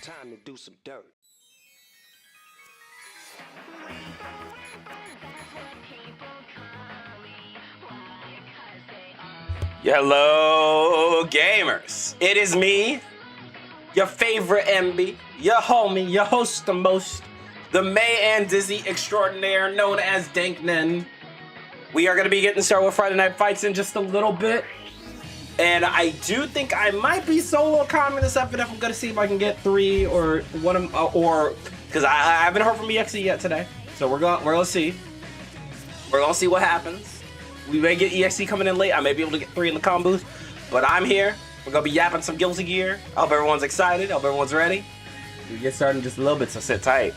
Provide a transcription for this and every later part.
time to do some dirt. Hello, gamers. It is me, your favorite MB, your homie, your host the most, the May and Dizzy extraordinaire known as Danknen. We are going to be getting started with Friday Night Fights in just a little bit. And I do think I might be solo calming this up, and if I'm going to see if I can get three or one of or because I haven't heard from EXE yet today. So we're gonna see. We're gonna see what happens. We may get EXE coming in late. I may be able to get three in the combos, but I'm here. We're gonna be yapping some Guilty Gear. I hope everyone's excited. I hope everyone's ready. We get started in just a little bit, so sit tight.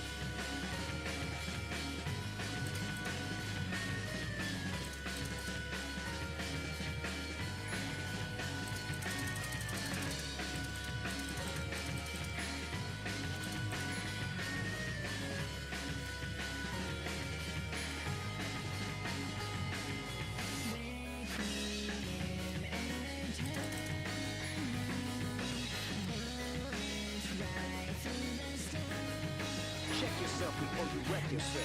Check yourself before you wreck yourself.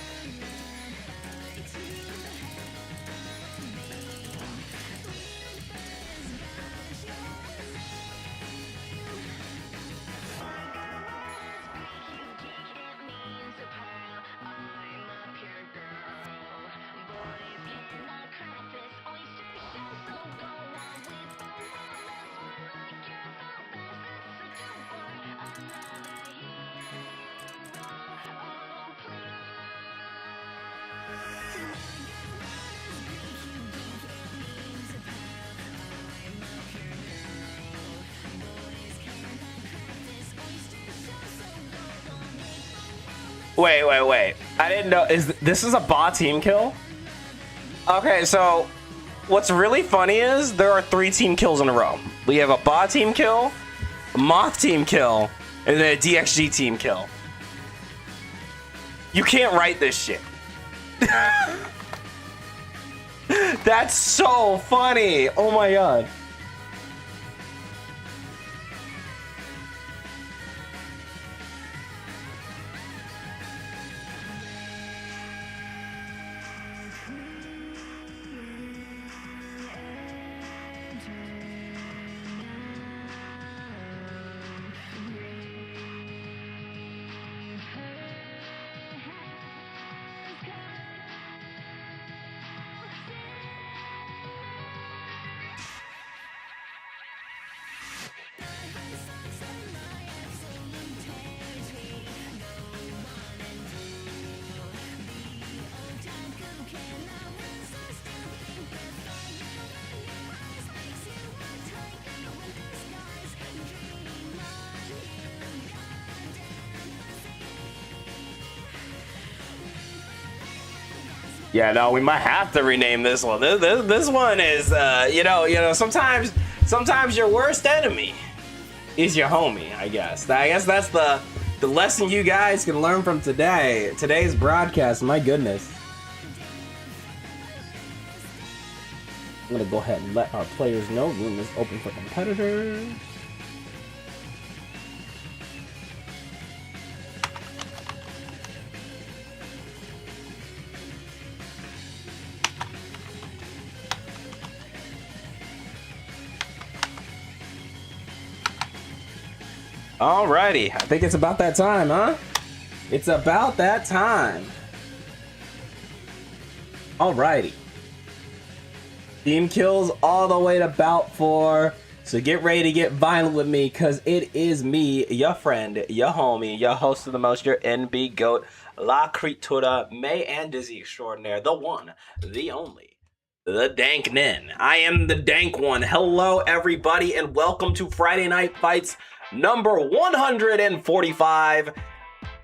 Wait. I didn't know. This is a Ba team kill? Okay, so what's really funny is there are 3 team kills in a row. We have a Ba team kill, a Moth team kill, and then a DXG team kill. You can't write this shit. That's so funny. Oh my god. Yeah, no, we might have to rename this one. This one is, you know, sometimes your worst enemy is your homie, I guess. I guess that's the lesson you guys can learn from today's broadcast. My goodness. I'm gonna go ahead and let our players know room is open for competitors. Alrighty, I think it's about that time, huh? It's about that time. Alrighty. Team kills all the way to bout 4. So get ready to get violent with me, because it is me, your friend, your homie, your host of the most, your NB GOAT, La Critura, May and Dizzy extraordinaire, the one, the only, the Danknen. I am the Dank one. Hello, everybody, and welcome to Friday Night Fights number 145.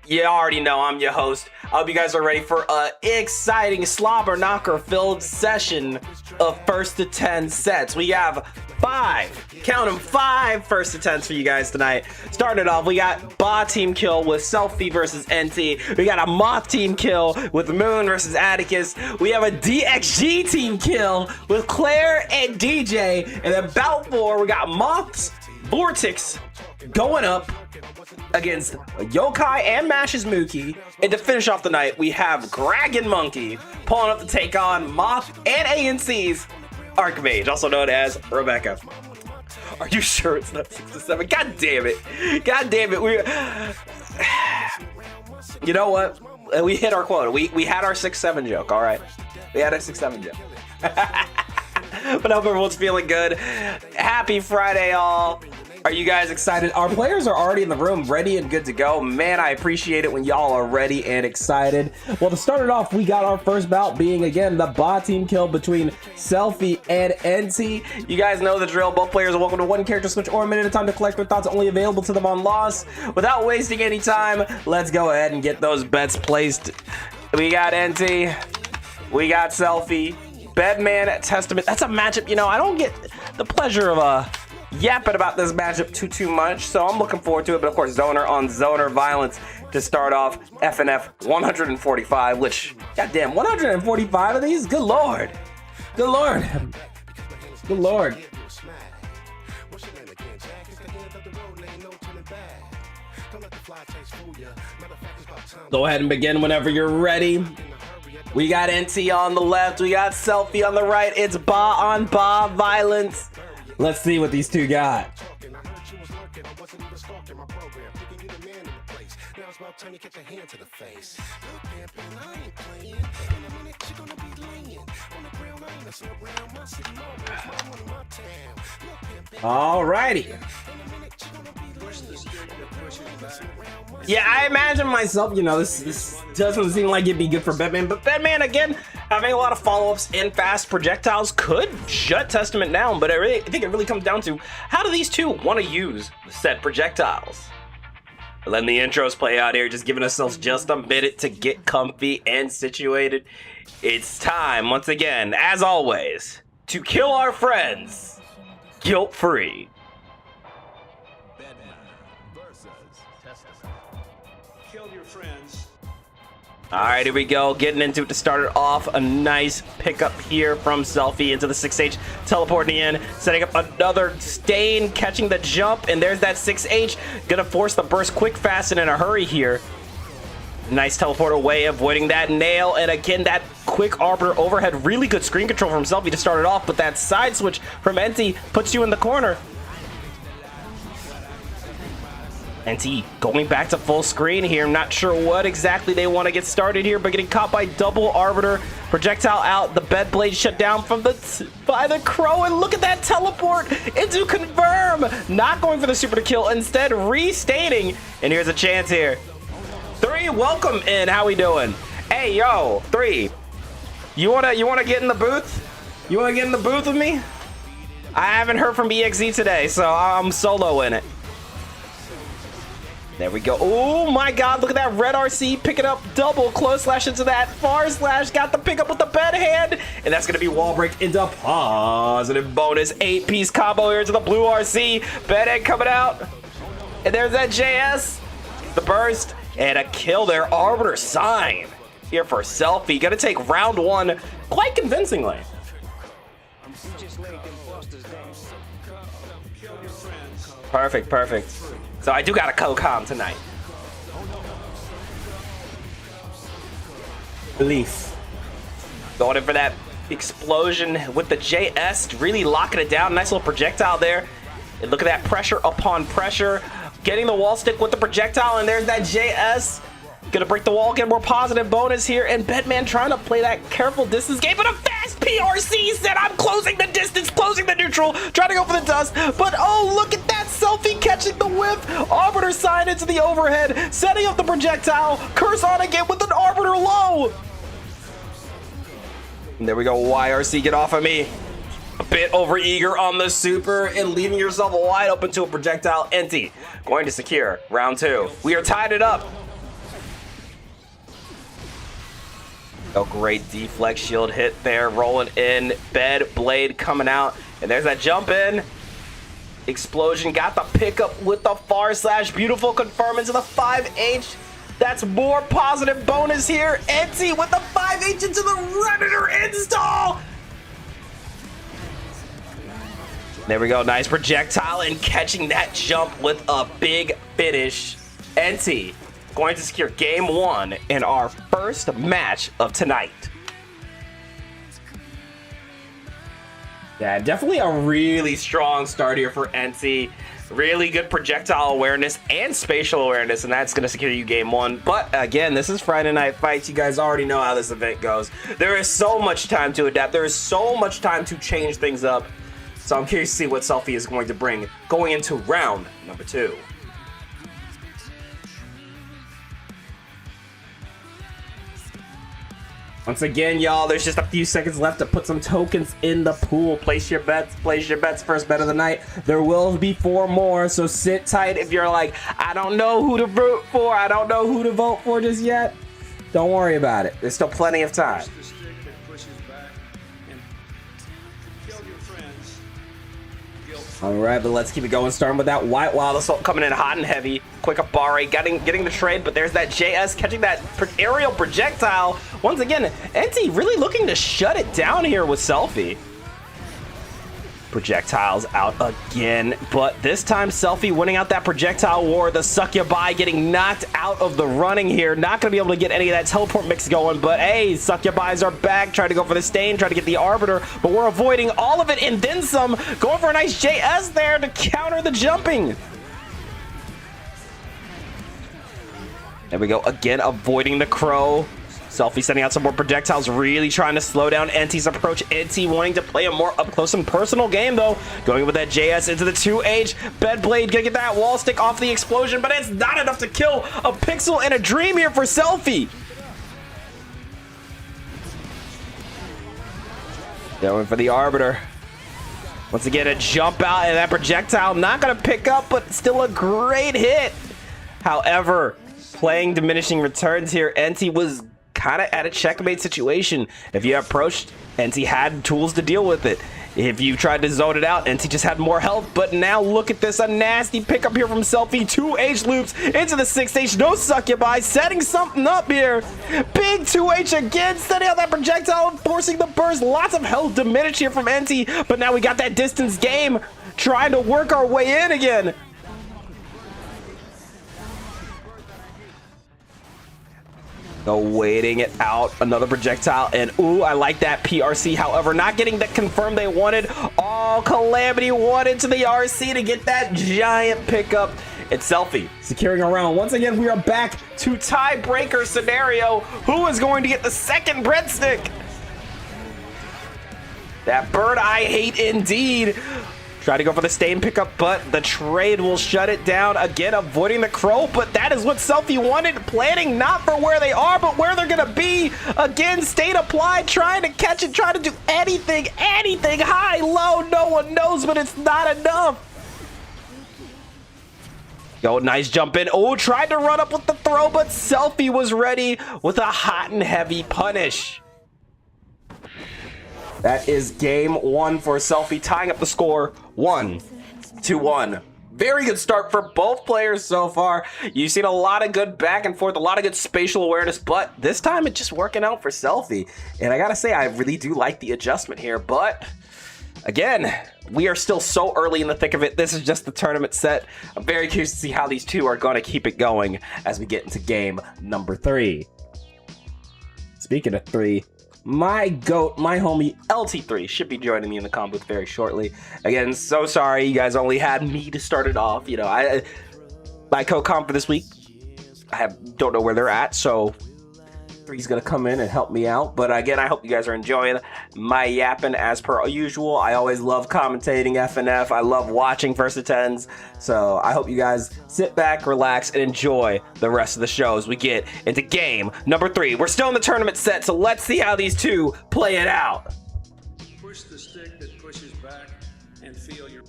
You already know I'm your host. I hope you guys are ready for an exciting slobber knocker filled session of first to 10 sets. We have 5, count them, 5 first to 10s for you guys tonight. Starting it off, we got Ba team kill with Selfie versus NT. We got a Moth team kill with Moon versus Atticus. We have a DXG team kill with Claire and DJ. And then bout 4, we got Moth's Vortex going up against Yokai and Mash's Mookie. And to finish off the night, we have Dragon Monkey pulling up to take on Moth and ANC's Archmage, also known as Rebecca. Are you sure it's not 6 to 7? God damn it. God damn it. You know what? We hit our quota. We had our 6-7 joke, all right? We had our 6-7 joke. But I hope everyone's feeling good. Happy Friday, all. Are you guys excited? Our players are already in the room, ready and good to go. Man, I appreciate it when y'all are ready and excited. Well, to start it off, we got our first bout being, again, the Ba team kill between Selfie and NT. You guys know the drill. Both players are welcome to one character switch or a minute at a time to collect their thoughts, only available to them on loss. Without wasting any time, let's go ahead and get those bets placed. We got NT. We got Selfie. Bedman Testament. That's a matchup, you know, I don't get the pleasure of yapping about this matchup too much, so I'm looking forward to it. But of course, Zoner on Zoner violence to start off. FNF 145, which, goddamn, 145 of these? Good lord. Good lord. Good lord. Go ahead and begin whenever you're ready. We got NT on the left, we got Selfie on the right. It's Ba on Ba violence. Let's see what these two got. Alrighty. Yeah, I imagine myself, you know, this doesn't seem like it'd be good for Bedman, but Bedman, again, having a lot of follow-ups and fast projectiles could shut Testament down, but I think it really comes down to how do these two want to use said projectiles? Letting the intros play out here, just giving ourselves just a minute to get comfy and situated. It's time, once again, as always, to kill our friends guilt-free. All right, here we go. Getting into it to start it off. A nice pickup here from Selfie into the 6H. Teleporting in, setting up another stain, catching the jump, and there's that 6H. Gonna force the burst quick, fast, and in a hurry here. Nice teleport away, avoiding that nail, and again, that quick Arbiter overhead. Really good screen control from Selfie to start it off, but that side switch from NT puts you in the corner. NT going back to full screen here. I'm not sure what exactly they want to get started here, but getting caught by double Arbiter. Projectile out, the bed blade shut down from by the Crow, and look at that teleport into confirm. Not going for the super to kill, instead restaining, and here's a chance here. 3, welcome in. How we doing? Hey, yo, 3. You wanna get in the booth? You wanna get in the booth with me? I haven't heard from EXE today, so I'm solo in it. There we go. Oh my god, look at that red RC picking up double close slash into that far slash. Got the pickup with the bed hand, and that's gonna be wall break into positive bonus. 8-piece combo here to the blue RC. Bed hand coming out, and there's that JS. The burst and a kill there. Arbiter sign here for Selfie. Gonna take round 1 quite convincingly. Perfect, perfect. So I do got a co-com tonight. Belief. Going in for that explosion with the JS, really locking it down. Nice little projectile there. And look at that pressure upon pressure. Getting the wall stick with the projectile, and there's that JS. Gonna break the wall, get more positive bonus here, and Bedman trying to play that careful distance game, but a fast PRC said, I'm closing the distance, closing the neutral, trying to go for the dust, but oh, look at that Selfie catching the whiff. Arbiter sign into the overhead, setting up the projectile, curse on again with an Arbiter low. And there we go, YRC, get off of me. A bit over eager on the super and leaving yourself wide open to a projectile. NT going to secure round 2. We are tied it up. A great deflect shield hit there, rolling in. Bed blade coming out, and there's that jump in. Explosion got the pickup with the far slash. Beautiful confirm into the 5H. That's more positive bonus here. NT with the 5H into the Redditor install. There we go. Nice projectile and catching that jump with a big finish. NT going to secure game 1 in our first match of tonight. Yeah, definitely a really strong start here for NT. Really good projectile awareness and spatial awareness, and that's going to secure you game 1. But again, this is Friday Night Fights. You guys already know how this event goes. There is so much time to adapt. There is so much time to change things up. So I'm curious to see what Selphie is going to bring going into round number 2. Once again, y'all, there's just a few seconds left to put some tokens in the pool. Place your bets. Place your bets. First bet of the night. There will be 4 more, so sit tight if you're like, I don't know who to vote for. I don't know who to vote for just yet. Don't worry about it. There's still plenty of time. All right, but let's keep it going. Starting with that White Wild Assault coming in hot and heavy. Quick up Barre, getting the trade, but there's that JS catching that aerial projectile. Once again, NT really looking to shut it down here with Selphie. Projectiles out again, but this time Selphie winning out that projectile war. The Succubi getting knocked out of the running here. Not going to be able to get any of that teleport mix going, but hey, Succubis are back. Trying to go for the stain, trying to get the Arbiter, but we're avoiding all of it and then some. Going for a nice JS there to counter the jumping. There we go, again avoiding the Crow. Selphie sending out some more projectiles, really trying to slow down NT's approach. NT wanting to play a more up-close and personal game, though. Going with that JS into the 2H. Bedblade gonna get that wall stick off the explosion, but it's not enough to kill a Pixel and a Dream here for Selphie. Going for the Arbiter. Once again, a jump out, and that projectile not gonna pick up, but still a great hit. However, playing diminishing returns here, NT was kind of at a checkmate situation. If you approached, NT had tools to deal with it. If you tried to zone it out, NT just had more health. But now look at this, a nasty pickup here from Selphie. 2H loops into the 6H. No Succubi, setting something up here. Big 2H again, setting out that projectile, forcing the burst. Lots of health diminished here from NT. But now we got that distance game, trying to work our way in again. So waiting it out, another projectile, and ooh, I like that PRC. However, not getting the confirm they wanted. Oh, Calamity wanted to the RC to get that giant pickup. It's Selphie securing a round. Once again, we are back to tiebreaker scenario. Who is going to get the second breadstick? That bird I hate indeed. Try to go for the stain pickup, but the trade will shut it down. Again, avoiding the Crow, but that is what Selphie wanted. Planning not for where they are, but where they're going to be. Again, stain applied, trying to catch it, trying to do anything, high, low, no one knows, but it's not enough. Yo, nice jump in. Oh, tried to run up with the throw, but Selphie was ready with a hot and heavy punish. That is game 1 for Selphie, tying up the score 1-1. Very good start for both players so far. You've seen a lot of good back and forth, a lot of good spatial awareness, but this time it's just working out for Selphie. And I gotta say, I really do like the adjustment here, but again, we are still so early in the thick of it. This is just the tournament set. I'm very curious to see how these two are gonna keep it going as we get into game number 3. Speaking of 3, my GOAT, my homie LT3 should be joining me in the comm booth very shortly. Again, so sorry you guys only had me to start it off. You know, my co-comp for this week, don't know where they're at, so 3's gonna come in and help me out. But again, I hope you guys are enjoying my yapping as per usual. I always love commentating FNF. I love watching First to Tens. So I hope you guys sit back, relax, and enjoy the rest of the show as we get into game number 3. We're still in the tournament set, so let's see how these two play it out. Push the stick that pushes back and feel your.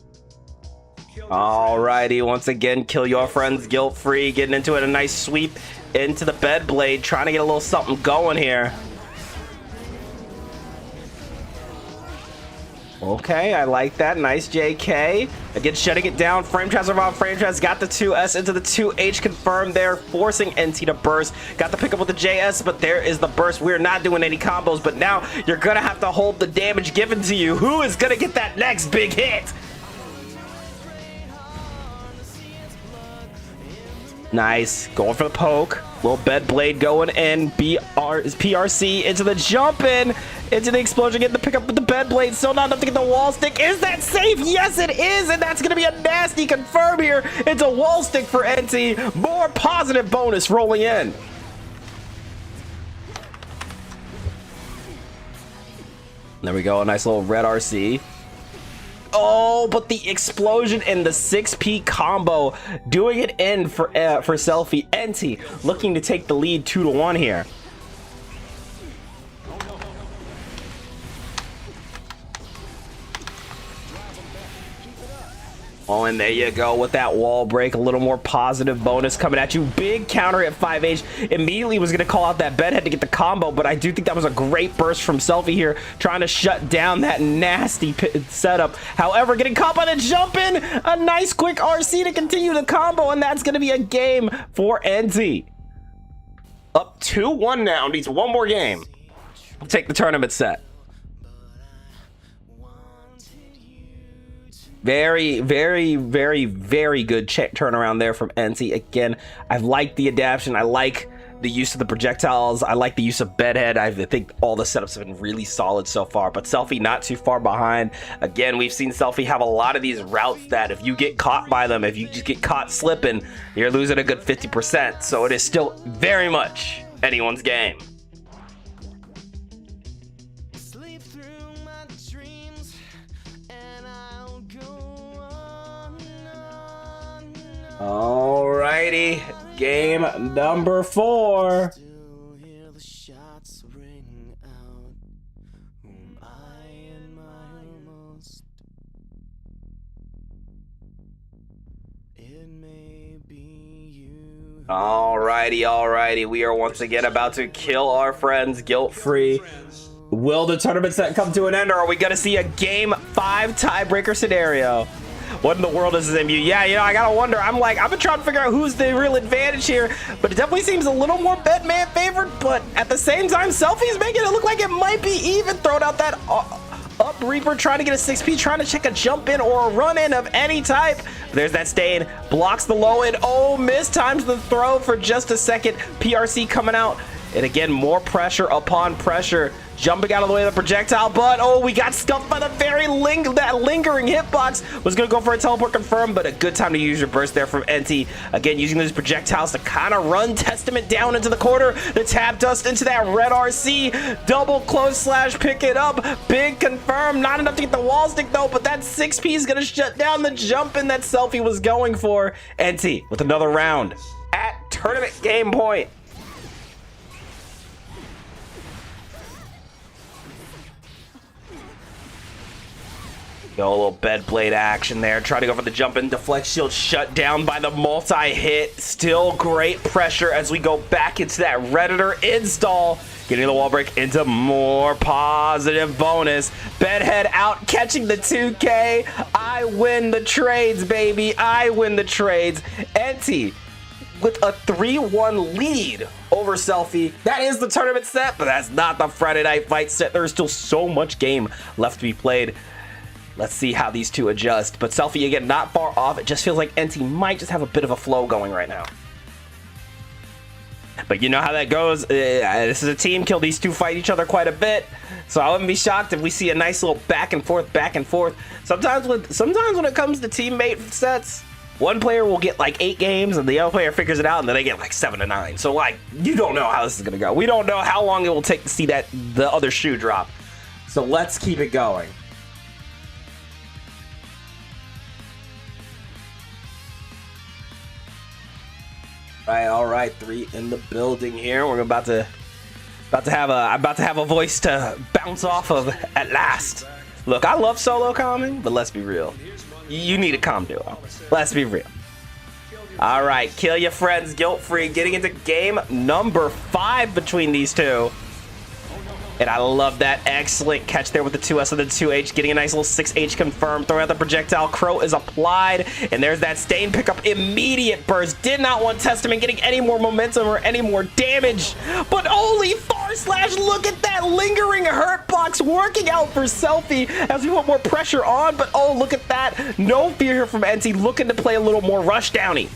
Alrighty, once again, kill your friends guilt-free, getting into it, a nice sweep into the Bedblade, trying to get a little something going here. Okay, I like that. Nice JK. Again, shutting it down. Frame trap survival. Frame trap's got the 2S into the 2H confirmed there, forcing NT to burst. Got the pickup with the JS, but there is the burst. We're not doing any combos, but now you're gonna have to hold the damage given to you. Who is gonna get that next big hit? Nice. Going for the poke. Little bed blade going in. PRC into the jump in. Into the explosion. Getting the pickup with the bed blade. Still not enough to get the wall stick. Is that safe? Yes, it is. And that's going to be a nasty confirm here. It's a wall stick for NT. More positive bonus rolling in. There we go. A nice little red RC. Oh, but the explosion and the 6P combo doing it in for Selfie. NT looking to take the lead 2-1 here. Oh, and there you go with that wall break. A little more positive bonus coming at you. Big counter at 5H. Immediately was going to call out that bedhead to get the combo, but I do think that was a great burst from Selfie here, trying to shut down that nasty setup. However, getting caught by the jump in. A nice quick RC to continue the combo, and that's going to be a game for NT. Up 2-1 now. Needs one more game. We'll take the tournament set. Very, very, very, very good turnaround there from NT. Again, I like the adaptation. I like the use of the projectiles. I like the use of bedhead. I think all the setups have been really solid so far, but Selfie not too far behind. Again, we've seen Selfie have a lot of these routes that if you get caught by them, if you just get caught slipping, you're losing a good 50%. So it is still very much anyone's game. Alrighty, game number 4. Alrighty, we are once again about to kill our friends guilt-free. Will the tournament set come to an end, or are we gonna see a game 5 tiebreaker scenario? What in the world is this MU? Yeah, you know, I gotta wonder. I've been trying to figure out who's the real advantage here, but it definitely seems a little more Bedman favored, but at the same time, Selfie's making it look like it might be even. Throwing out that up Reaper, trying to get a 6P, trying to check a jump in or a run in of any type. There's that stain, blocks the low end. Oh, mistimes the throw for just a second. PRC coming out. And again, more pressure upon pressure. Jumping out of the way of the projectile, but oh, we got scuffed by the very lingering hitbox. Was gonna go for a teleport confirm, but a good time to use your burst there from NT. Again, using those projectiles to kind of run Testament down into the corner. The tap dust into that red RC. Double close slash pick it up. Big confirm. Not enough to get the wall stick though, but that 6P is gonna shut down the jump in that Selfie was going for. NT with another round at tournament game point. Go a little bed blade action there. Try to go for the jump in. Deflect shield shut down by the multi-hit. Still great pressure as we go back into that Redditor install. Getting the wall break into more positive bonus. Bedhead out, catching the 2K. I win the trades, baby. I win the trades. NT with a 3-1 lead over Selfie. That is the tournament set, but that's not the Friday Night Fight set. There's still so much game left to be played. Let's see how these two adjust. But Selfie, again, not far off. It just feels like NT might just have a bit of a flow going right now. But you know how that goes. This is a team kill. These two fight each other quite a bit. So I wouldn't be shocked if we see a nice little back and forth. Sometimes when it comes to teammate sets, one player will get like 8 games and the other player figures it out and then they get like 7 to 9. So like, you don't know how this is going to go. We don't know how long it will take to see the other shoe drop. So let's keep it going. All right, 3 in the building here. We're about to have a voice to bounce off of at last. Look, I love solo calming, but let's be real. You need a calm duo. Let's be real. All right, kill your friends guilt-free. Getting into game number 5 between these two. And I love that excellent catch there with the 2S and the 2H, getting a nice little 6H confirmed. Throwing out the projectile, Crow is applied, and there's that stain pickup. Immediate burst. Did not want Testament getting any more momentum or any more damage, but holy far slash! Look at that lingering hurt box working out for Selfie as we put more pressure on. But oh, look at that! No fear here from NT, looking to play a little more rush downy.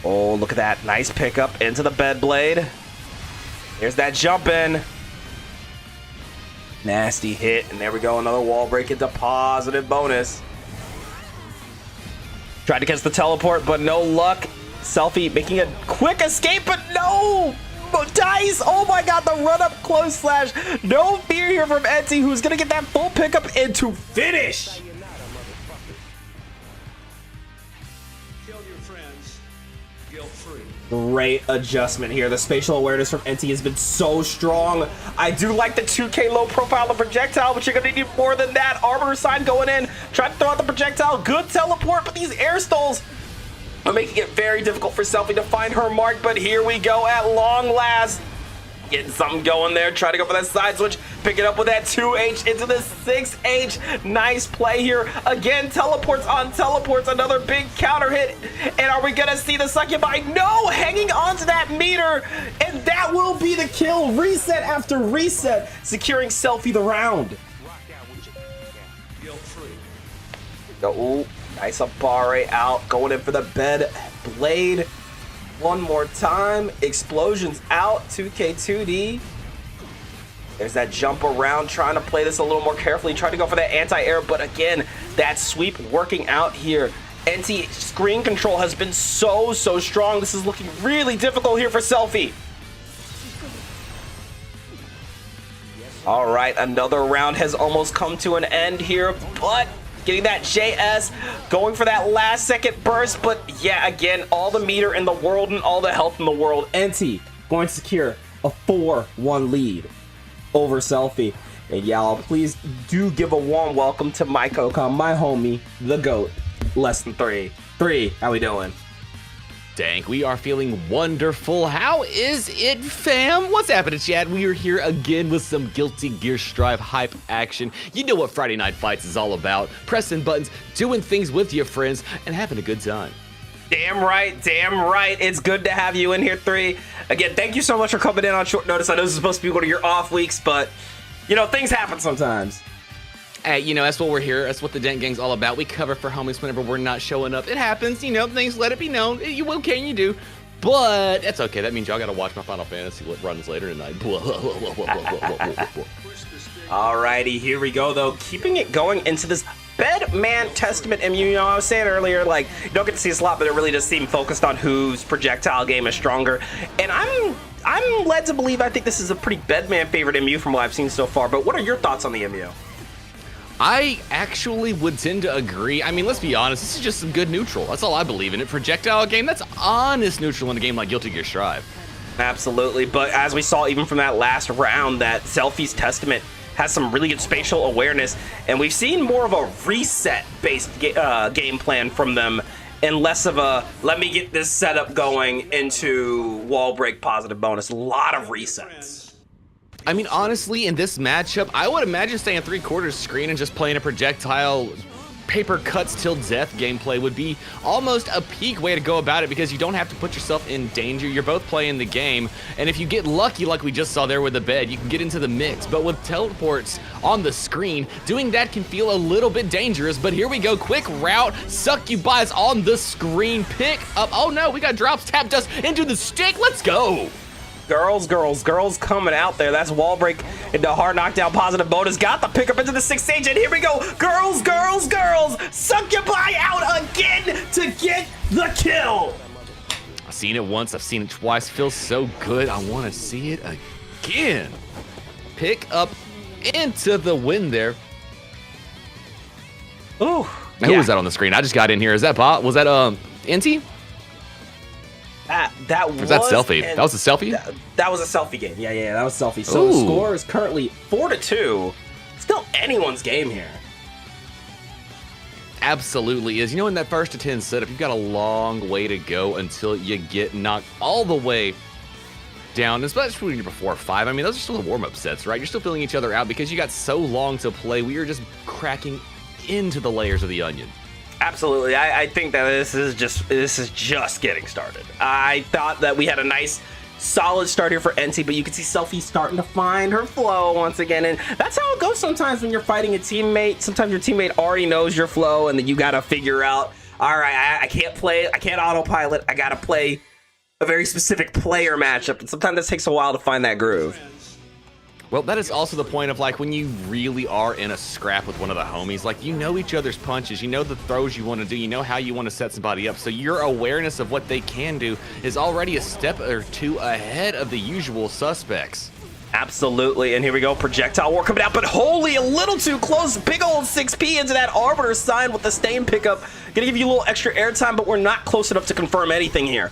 Oh, look at that. Nice pickup into the bed blade. There's that jump in. Nasty hit. And there we go. Another wall break into positive bonus. Tried to catch the teleport, but no luck. Selfie making a quick escape, but no! Dice! Oh my god, the run up close slash. No fear here from Etsy, who's gonna get that full pickup into finish. Kill your friends, guilt-free. Great adjustment here. The spatial awareness from Enti has been so strong. I do like the 2k low profile of projectile, but you're gonna need more than that. Armor sign going in. Try to throw out the projectile. Good teleport, but these air stalls are making it very difficult for Selfie to find her mark, but here we go at long last. Getting something going there. Try to go for that side switch. Pick it up with that 2H into the 6H. Nice play here. Again, teleports on teleports. Another big counter hit. And are we going to see the Succubi? No! Hanging onto that meter. And that will be the kill. Reset after reset. Securing Selfie the round. Guilt-free. Ooh, nice Abare out. Going in for the bed blade. One more time. Explosions out. 2K2D. There's that jump around. Trying to play this a little more carefully. Trying to go for that anti-air. But again, that sweep working out here. NT screen control has been so strong. This is looking really difficult here for Selfie. All right, another round has almost come to an end here. But getting that JS, going for that last second burst, but yeah, again, all the meter in the world and all the health in the world. NT going to secure a 4-1 lead over Selfie. And y'all, please do give a warm welcome to my Kokon, my homie, the GOAT, less than 3. How we doing? Dank, we are feeling wonderful. How is it, fam? What's happening, chat? We are here again with some Guilty Gear Strive hype action. You know what Friday Night Fights is all about. Pressing buttons, doing things with your friends, and having a good time. Damn right. It's good to have you in here, 3. Again, thank you so much for coming in on short notice. I know this is supposed to be one of your off weeks, but, you know, things happen sometimes. Hey, you know, that's what we're here. That's what the Dank Gang's all about. We cover for homies whenever we're not showing up. It happens, you know, things let it be known. You will, can you do. But that's okay. That means y'all gotta watch my Final Fantasy runs later tonight. Alrighty, here we go, though. Keeping it going into this Bedman Testament MU. You know, I was saying earlier, like, you don't get to see this a lot, but it really does seem focused on whose projectile game is stronger. And I'm led to believe I think this is a pretty Bedman favorite MU from what I've seen so far. But what are your thoughts on the MU? I actually would tend to agree. I mean, let's be honest, this is just some good neutral. That's all I believe in it. Projectile game, that's honest neutral in a game like Guilty Gear Strive. Absolutely, but as we saw even from that last round, that Selfie's Testament has some really good spatial awareness, and we've seen more of a reset-based game plan from them, and less of a, let me get this setup going into wall break positive bonus. A lot of resets. I mean, honestly, in this matchup, I would imagine staying 3/4 screen and just playing a projectile paper cuts till death gameplay would be almost a peak way to go about it, because you don't have to put yourself in danger. You're both playing the game, and if you get lucky like we just saw there with the bed, you can get into the mix. But with teleports on the screen, doing that can feel a little bit dangerous. But here we go, quick route, Succubi's on the screen, pick up, oh no, we got drops, tap dust into the stick, let's go. Girls coming out there. That's wall break into hard knockdown positive bonus. Got the pickup into the 6th stage, and here we go. Girls. Succubi out again to get the kill. I've seen it once, I've seen it twice. Feels so good. I want to see it again. Pick up into the win there. Ooh. Now, who was that on the screen? I just got in here. Is that bot? Was that NT? That was that Selfie? That was a Selfie? That was a Selfie game. Yeah, that was Selfie. So the score is currently 4-2. Still anyone's game here. Absolutely is. You know, in that 1st to 10 setup, you've got a long way to go until you get knocked all the way down, especially when you're before 5. I mean, those are still the warm-up sets, right? You're still filling each other out because you got so long to play. We are just cracking into the layers of the onion. Absolutely. I think that this is just getting started. I thought that we had a nice solid start here for NT, but you can see Selfie starting to find her flow once again, and that's how it goes sometimes when you're fighting a teammate. Sometimes your teammate already knows your flow, and then you got to figure out all right, I can't play, I can't autopilot. I gotta play a very specific player matchup, and sometimes that takes a while to find that groove. Well, that is also the point of like when you really are in a scrap with one of the homies, like you know each other's punches, you know the throws you want to do, you know how you want to set somebody up. So your awareness of what they can do is already a step or two ahead of the usual suspects. Absolutely, and here we go, projectile war coming out, but holy, a little too close. Big old 6P into that Arbiter sign with the Stain pickup. Gonna give you a little extra airtime, but we're not close enough to confirm anything here.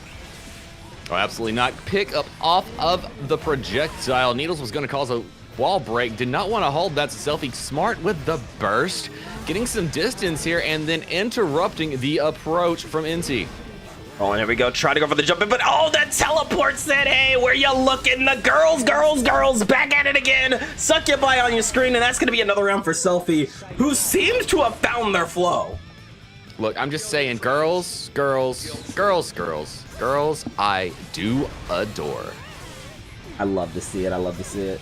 Oh, absolutely not. Pick up off of the projectile. Needles was going to cause a wall break. Did not want to hold that. Selfie smart with the burst. Getting some distance here and then interrupting the approach from NT. Oh, and here we go. Try to go for the jump in, but oh, that teleport said, hey, where you looking? The girls, back at it again. Succubi on your screen, and that's going to be another round for Selfie, who seems to have found their flow. Look, I'm just saying, girls, I do adore. I love to see it. I love to see it.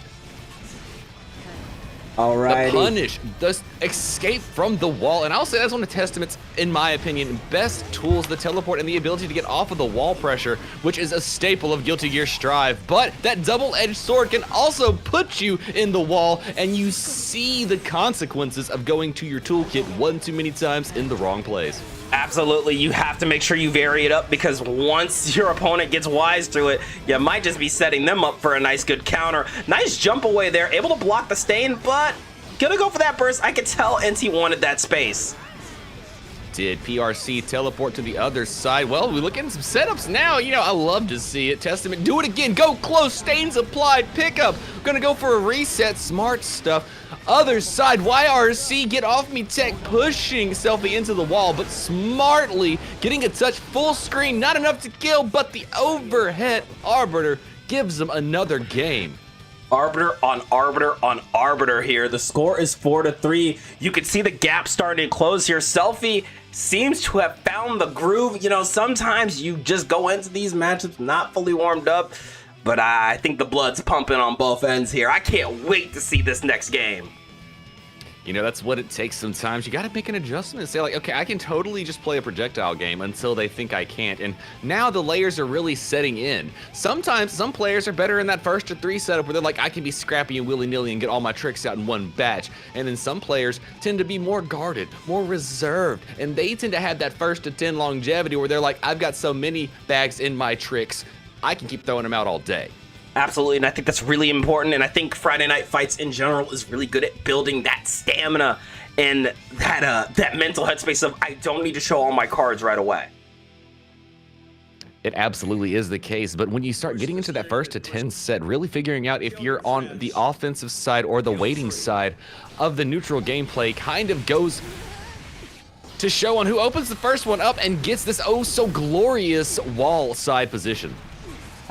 The Alrighty. punish, the escape from the wall, and I'll say that's one of Testament's, in my opinion, best tools, the teleport and the ability to get off of the wall pressure, which is a staple of Guilty Gear Strive. But that double-edged sword can also put you in the wall, and you see the consequences of going to your toolkit one too many times in the wrong place. Absolutely, you have to make sure you vary it up, because once your opponent gets wise to it, you might just be setting them up for a nice good counter. Nice jump away there, able to block the Stain, but gonna go for that burst. I could tell NT wanted that space. Did PRC teleport to the other side? Well, we're looking at some setups now. You know, I love to see it. Testament, do it again. Go close. Stains applied. Pickup. Gonna go for a reset. Smart stuff. Other side. YRC, get off me tech. Pushing Selfie into the wall, but smartly getting a touch. Full screen. Not enough to kill, but the overhead Arbiter gives them another game. Arbiter on Arbiter on Arbiter here. The score is 4-3. You can see the gap starting to close here. Selfie seems to have found the groove. You know, sometimes you just go into these matchups not fully warmed up, but I think the blood's pumping on both ends here. I can't wait to see this next game. You know, that's what it takes sometimes. You got to make an adjustment and say, like, okay, I can totally just play a projectile game until they think I can't. And now the layers are really setting in. Sometimes some players are better in that first to 3 setup where they're like, I can be scrappy and willy-nilly and get all my tricks out in one batch. And then some players tend to be more guarded, more reserved. And they tend to have that first to 10 longevity where they're like, I've got so many bags in my tricks, I can keep throwing them out all day. Absolutely, and I think that's really important, and I think Friday Night Fights in general is really good at building that stamina and that mental headspace of, I don't need to show all my cards right away. It absolutely is the case, but when you start getting into that first to 10 set, really figuring out if you're on the offensive side or the waiting side of the neutral gameplay kind of goes to show on who opens the first one up and gets this oh so glorious wall side position.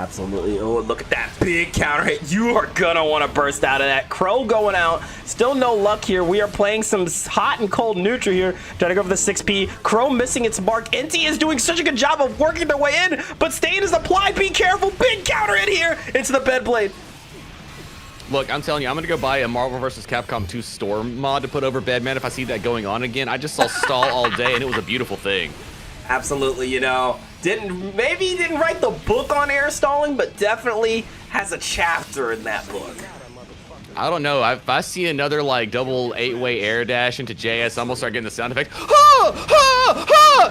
Absolutely. Oh, look at that big counter hit. You are gonna want to burst out of that. Crow going out. Still no luck here. We are playing some hot and cold neutral here. Trying to go for the 6P. Crow missing its mark. NT is doing such a good job of working their way in, but Stain is applied. Be careful. Big counter hit here into the bed blade. Look, I'm telling you, I'm going to go buy a Marvel vs. Capcom 2 Storm mod to put over Bedman if I see that going on again. I just saw stall all day, and it was a beautiful thing. Absolutely, you know, maybe he didn't write the book on air stalling, but definitely has a chapter in that book. I don't know. If I see another like double 8-way air dash into JS, I'm gonna start getting the sound effect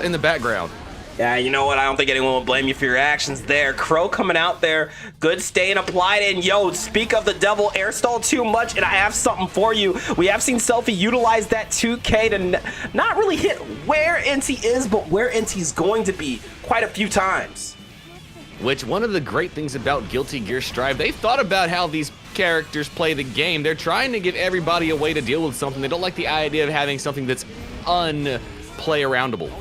in the background. Yeah, you know what? I don't think anyone will blame you for your actions there. Crow coming out there. Good Stain applied. And yo, speak of the devil, air stall too much, and I have something for you. We have seen Selfie utilize that 2K to not really hit where NT is, but where NT's going to be quite a few times. Which, one of the great things about Guilty Gear Strive, they've thought about how these characters play the game. They're trying to give everybody a way to deal with something. They don't like the idea of having something that's unplay-aroundable.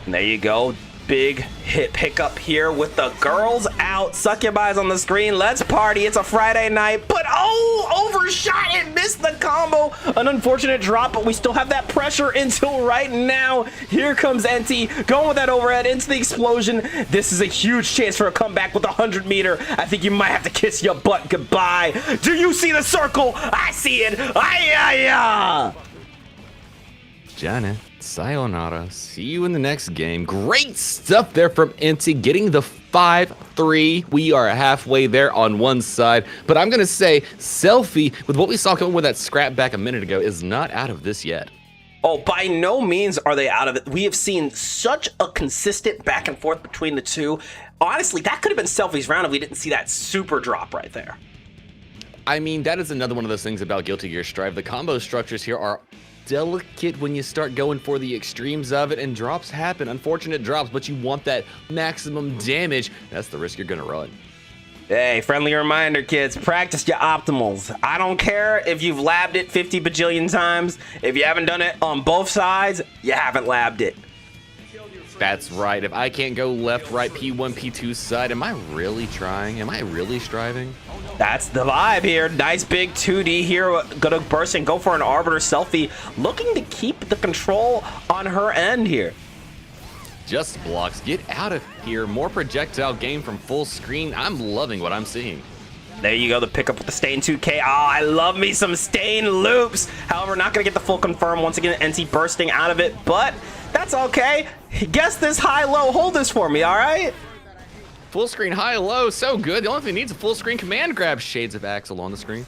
And there you go. Big hit pickup here with the girls out. Succubi's on the screen. Let's party. It's a Friday night. But oh, overshot and missed the combo. An unfortunate drop, but we still have that pressure until right now. Here comes NT going with that overhead into the explosion. This is a huge chance for a comeback with a 100-meter. I think you might have to kiss your butt goodbye. Do you see the circle? I see it. Janet, sayonara. See you in the next game. Great stuff there from Inti, getting the 5-3. We are halfway there on one side, but I'm gonna say Selfie, with what we saw coming with that scrap back a minute ago, is not out of this yet. Oh, by no means are they out of it. We have seen such a consistent back and forth between the two. Honestly, that could have been Selfie's round if we didn't see that super drop right there. I mean, that is another one of those things about Guilty Gear Strive. The combo structures here are delicate when you start going for the extremes of it, and drops happen. Unfortunate drops, but you want that maximum damage. That's the risk you're gonna run. Hey, friendly reminder, kids, practice your optimals. I don't care if you've labbed it 50 bajillion times. If you haven't done it on both sides, you haven't labbed it. That's right. If I can't go left, right, P1, P2 side, am I really trying? Am I really striving? That's the vibe here. Nice big 2D here. Gonna burst and go for an Arbiter. Selfie looking to keep the control on her end here. Just blocks. Get out of here. More projectile game from full screen. I'm loving what I'm seeing. There you go, the pickup with the Stain 2K. Oh, I love me some Stain loops. However, not gonna get the full confirm. Once again, NT bursting out of it, but that's okay. Guess this high-low. Hold this for me, all right? Full screen high-low, so good. The only thing it needs is a full screen command grab. Shades of Axel on the screen.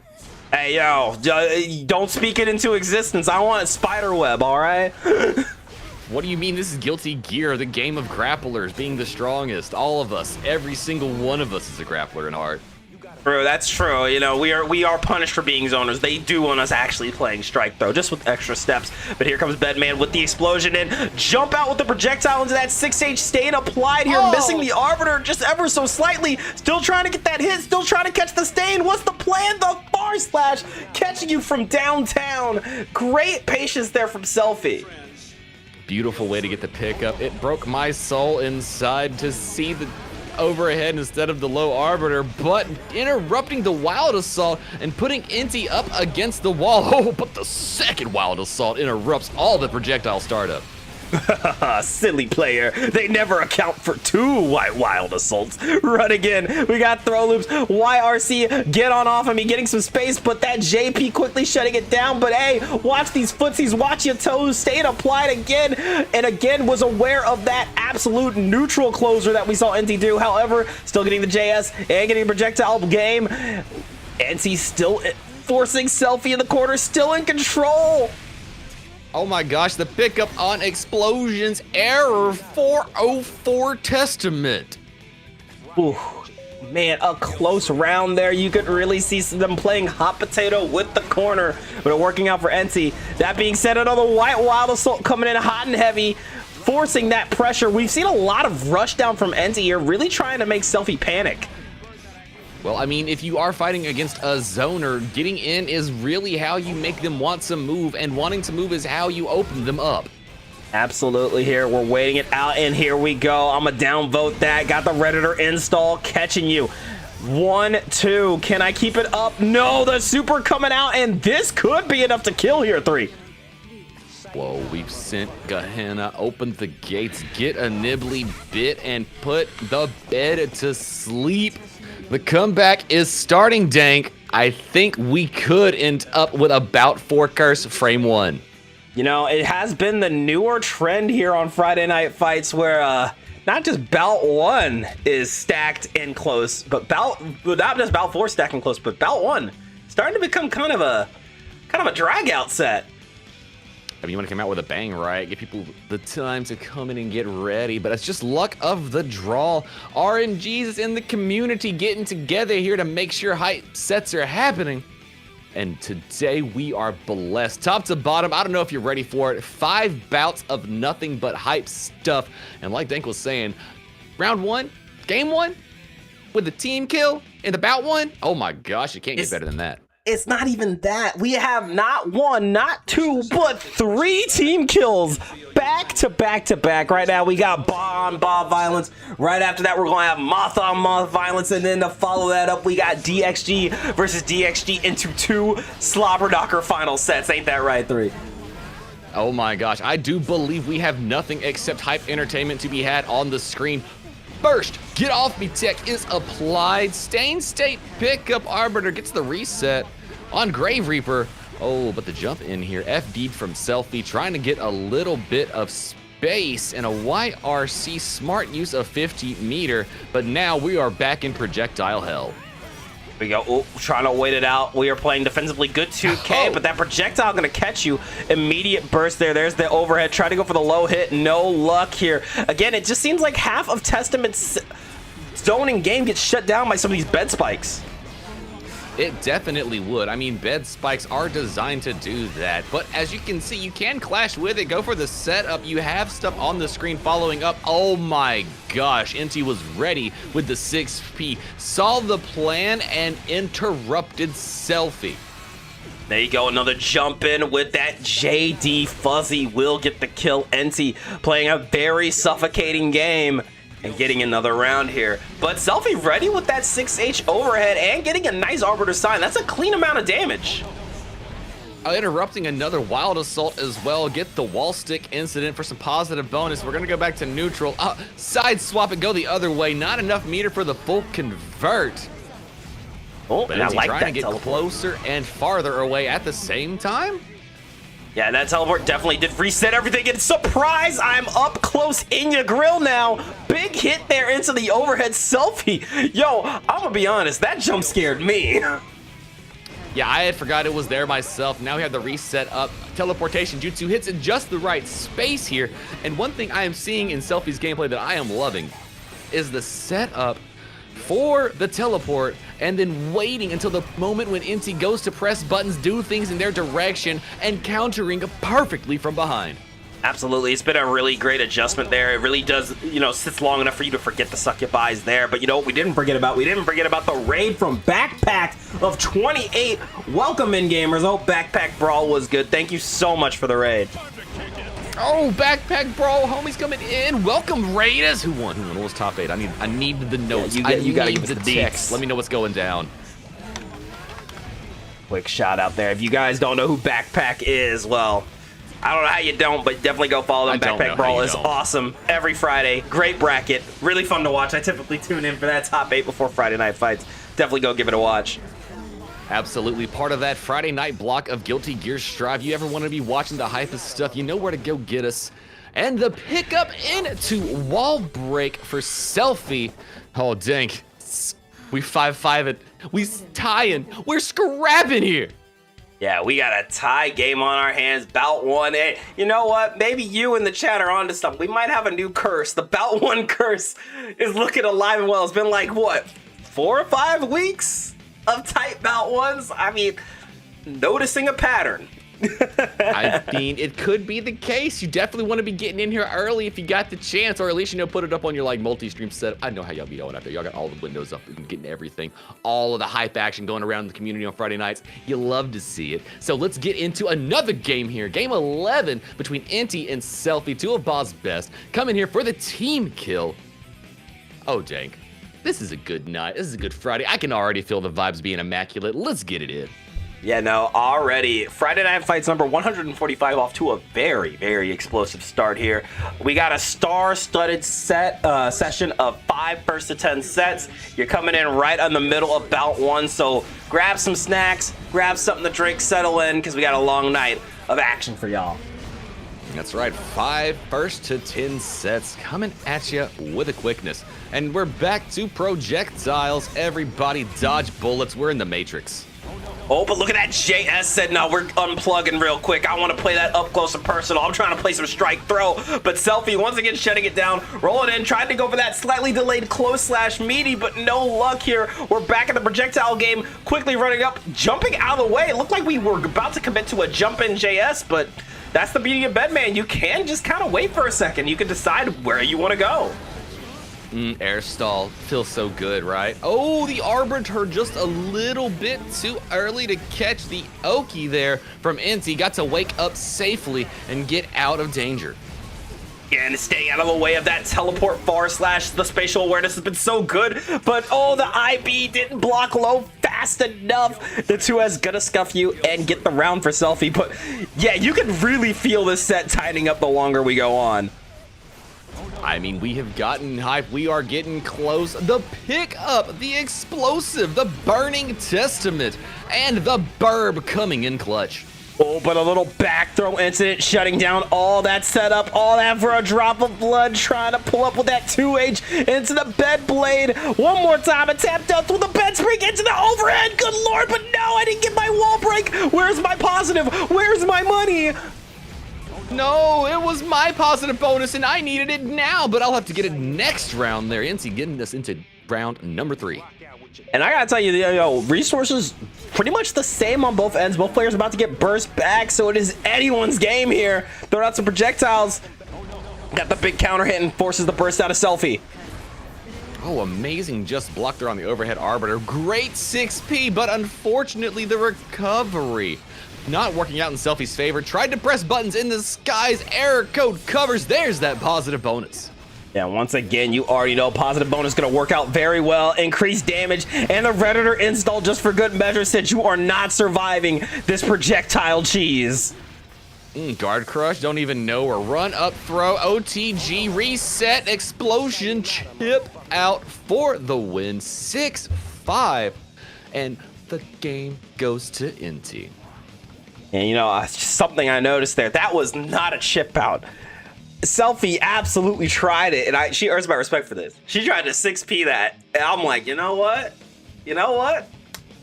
Hey, yo, don't speak it into existence. I want a spider web, all right? What do you mean? This is Guilty Gear, the game of grapplers, being the strongest. All of us, every single one of us is a grappler in heart. Bro, that's true. You know, we are punished for being zoners. They do want us actually playing strike throw, just with extra steps. But here comes Bedman with the explosion and jump out with the projectile into that 6H Stain applied here, missing the Arbiter just ever so slightly. Still trying to get that hit, still trying to catch the Stain. What's the plan? The far slash catching you from downtown. Great patience there from Selfie. Beautiful way to get the pickup. It broke my soul inside to see the overhead instead of the low Arbiter, but interrupting the Wild Assault and putting Inti up against the wall. Oh, but the second Wild Assault interrupts all the projectile startup. Silly player. They never account for two wild assaults. Run again. We got throw loops. YRC, get on off of me, getting some space, but that JP quickly shutting it down. But hey, watch these footsies, watch your toes. Staying applied again, and again was aware of that absolute neutral closer that we saw NT do. However, still getting the JS and getting a projectile game. NT still forcing Selfie in the corner, still in control. Oh my gosh, the pickup on explosions. Error 404 Testament. Ooh, man, a close round there. You could really see them playing hot potato with the corner, but it working out for NT. That being said, another white Wild Assault coming in hot and heavy, forcing that pressure. We've seen a lot of rush down from NT here, really trying to make Selfie panic. Well, I mean, if you are fighting against a zoner, getting in is really how you make them want to move, and wanting to move is how you open them up. Absolutely here. We're waiting it out, and here we go. I'm going to downvote that. Got the Redditor install catching you. 1, 2. Can I keep it up? No, the super coming out, and this could be enough to kill here. 3. Whoa, we've sent Gehenna, opened the gates, get a nibbly bit, and put the bed to sleep. The comeback is starting, Dank. I think we could end up with a bout 4 curse frame 1. You know, it has been the newer trend here on Friday Night Fights where not just bout 1 is stacked and close, but not just bout 4 stacked and close, but bout 1 starting to become kind of a drag out set. I mean, you want to come out with a bang, right? Give people the time to come in and get ready, but it's just luck of the draw. RNGs in the community getting together here to make sure hype sets are happening. And today we are blessed. Top to bottom, I don't know if you're ready for it. 5 bouts of nothing but hype stuff. And like Dank was saying, round 1, game 1, with the team kill in the bout 1. Oh my gosh, it can't get better than that. It's not even that. We have not 1, not 2, but 3 team kills back to back to back. Right now, we got Ba on Ba violence. Right after that, we're going to have Moth on Moth violence. And then to follow that up, we got DXG versus DXG into 2 slobber knocker final sets. Ain't that right, 3? Oh my gosh, I do believe we have nothing except hype entertainment to be had on the screen. First, get off me tech is applied. Stain State pickup Arbiter gets the reset on Grave Reaper. Oh, but the jump in here, FD from Selfie, trying to get a little bit of space and a YRC smart use of 50 meter, but now we are back in projectile hell. We go, oh, trying to wait it out. We are playing defensively good 2K, but that projectile gonna catch you. Immediate burst there. There's the overhead. Try to go for the low hit. No luck here. Again, it just seems like half of Testament's zoning game gets shut down by some of these bed spikes. It definitely would. I mean, bed spikes are designed to do that, but as you can see, you can clash with it. Go for the setup. You have stuff on the screen following up. Oh my gosh, NT was ready with the 6P. Saw the plan and interrupted Selfie. There you go, another jump in with that JD Fuzzy will get the kill. NT playing a very suffocating game and getting another round here. But Selfie ready with that 6H overhead and getting a nice Arbiter sign. That's a clean amount of damage. Interrupting another wild assault as well. Get the wall stick incident for some positive bonus. We're gonna go back to neutral. Side swap and go the other way. Not enough meter for the full convert. Oh, But and I is he like trying that to get teleport. closer and farther away at the same time? Yeah, that teleport definitely did reset everything. And surprise, I'm up close in your grill now. Big hit there into the overhead Selfie. Yo, I'm gonna be honest, that jump scared me. Yeah, I had forgot it was there myself. Now we have the reset up. Teleportation Jutsu hits in just the right space here. And one thing I am seeing in Selfie's gameplay that I am loving is the setup for the teleport and then waiting until the moment when NT goes to press buttons, do things in their direction, and countering perfectly from behind. Absolutely, it's been a really great adjustment there. It really does, sits long enough for you to forget the succubies there. But you know what we didn't forget about? We didn't forget about the raid from Backpack of 28. Welcome in, gamers. Oh, Backpack Brawl was good. Thank you so much for the raid. Oh, Backpack Brawl, homies coming in. Welcome, Raiders. Who won? What was top 8? I need the notes. You gotta give us the the text. deets. Let me know what's going down. Quick shout out there. If you guys don't know who Backpack is, well, I don't know how you don't, but definitely go follow them. I don't know Backpack how Brawl you is don't. awesome. Every Friday, great bracket, really fun to watch. I typically tune in for that top 8 before Friday night fights. Definitely go give it a watch. Absolutely part of that Friday night block of Guilty Gear Strive. You ever want to be watching the hypest stuff, you know where to go get us. And the pickup into wall break for Selfie. Oh, dang. We 5-5 it. We tying. We're scrapping here. Yeah, we got a tie game on our hands. Bout 1. Hey, you know what? Maybe you in the chat are onto something. We might have a new curse. The Bout 1 curse is looking alive and well. It's been like, what, 4 or 5 weeks of tight Bout 1s? I mean, noticing a pattern. I mean, it could be the case. You definitely want to be getting in here early if you got the chance, or at least, put it up on your multi-stream setup. I know how y'all be going out there. Y'all got all the windows up. You can get everything. All of the hype action going around the community on Friday nights. You love to see it. So let's get into another game here. Game 11 between NT and Selfie, 2 of Bob's best. Coming here for the team kill. Oh, dang. This is a good night. This is a good Friday. I can already feel the vibes being immaculate. Let's get it in. Yeah, no, already. Friday Night Fights number 145 off to a very, very explosive start here. We got a star-studded session of 5 first to 10 sets. You're coming in right on the middle of Bout 1, so grab some snacks, grab something to drink, settle in, because we got a long night of action for y'all. That's right, 5 first to 10 sets coming at you with a quickness. And we're back to projectiles. Everybody dodge bullets. We're in the Matrix. Oh, but look at that. JS said, no, we're unplugging real quick. I want to play that up close and personal. I'm trying to play some strike throw. But Selfie, once again, shutting it down. Rolling in, trying to go for that slightly delayed close / meaty, but no luck here. We're back in the projectile game. Quickly running up, jumping out of the way. It looked like we were about to commit to a jump in JS, but that's the beauty of Bedman. You can just kind of wait for a second. You can decide where you want to go. Air stall feels so good, right? Oh, the Arbiter just a little bit too early to catch the Oki there from NT. Got to wake up safely and get out of danger. And staying out of the way of that teleport / the spatial awareness has been so good, but oh, the IB didn't block low fast enough. The 2S gonna scuff you and get the round for Selfie, but yeah, you can really feel this set tightening up the longer we go on. I mean, we have gotten hype. We are getting close. The pickup, the explosive, the burning testament, and the burb coming in clutch. Oh, but a little back throw incident shutting down all that setup, all that for a drop of blood, trying to pull up with that 2H into the bed blade. One more time, a tap dance with the bed spring into the overhead. Good lord, but no, I didn't get my wall break. Where's my positive? Where's my money? No, it was my positive bonus, and I needed it now, but I'll have to get it next round there. NC getting us into round number 3. And I gotta tell you, yo, resources pretty much the same on both ends. Both players about to get burst back, so it is anyone's game here. Throw out some projectiles. Got the big counter hit and forces the burst out of Selfie. Oh, amazing just block there on the overhead arbiter. Great 6P, but unfortunately the recovery not working out in Selfie's favor. Tried to press buttons in the skies. Error code covers. There's that positive bonus. Yeah, once again, you already know positive bonus going to work out very well. Increased damage and the Redditor install just for good measure since you are not surviving this projectile cheese. Guard crush, don't even know or run up throw. OTG reset explosion chip out for the win. 6-5 and the game goes to NT. And you know, something I noticed there, that was not a chip out. Selfie absolutely tried it, and she earns my respect for this. She tried to 6P that, and I'm like, you know what? You know what?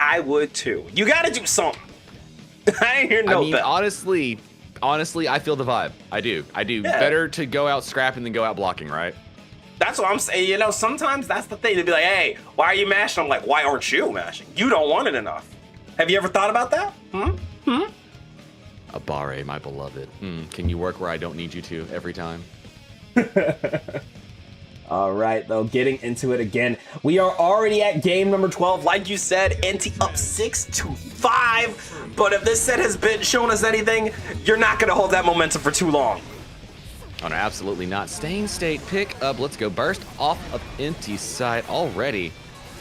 I would too. You got to do something. I ain't hear no I mean, bell. honestly, I feel the vibe. I do. Yeah. Better to go out scrapping than go out blocking, right? That's what I'm saying. You know, sometimes that's the thing. To be like, hey, why are you mashing? I'm like, why aren't you mashing? You don't want it enough. Have you ever thought about that? Abare, my beloved. Can you work where I don't need you to every time? All right, though, getting into it again. We are already at game number 12. Like you said, NT up 6-5. But if this set has been showing us anything, you're not going to hold that momentum for too long. Oh, no, absolutely not. Staying state pick up. Let's go. Burst off of NT's side already.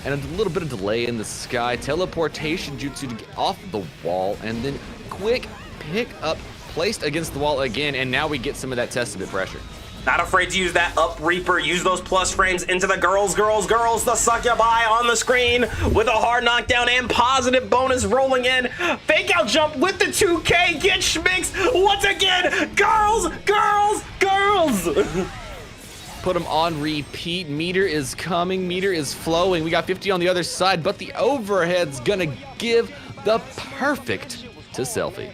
And a little bit of delay in the sky. Teleportation jutsu to get off the wall. And then quick pick up placed against the wall again. And now we get some of that testament pressure. Not afraid to use that up Reaper. Use those plus frames into the girls. The succubi on the screen with a hard knockdown and positive bonus rolling in. Fake out jump with the 2K. Get schmicks once again. Girls. Put them on repeat. Meter is coming. Meter is flowing. We got 50 on the other side, but the overhead's gonna give the perfect to Selfie.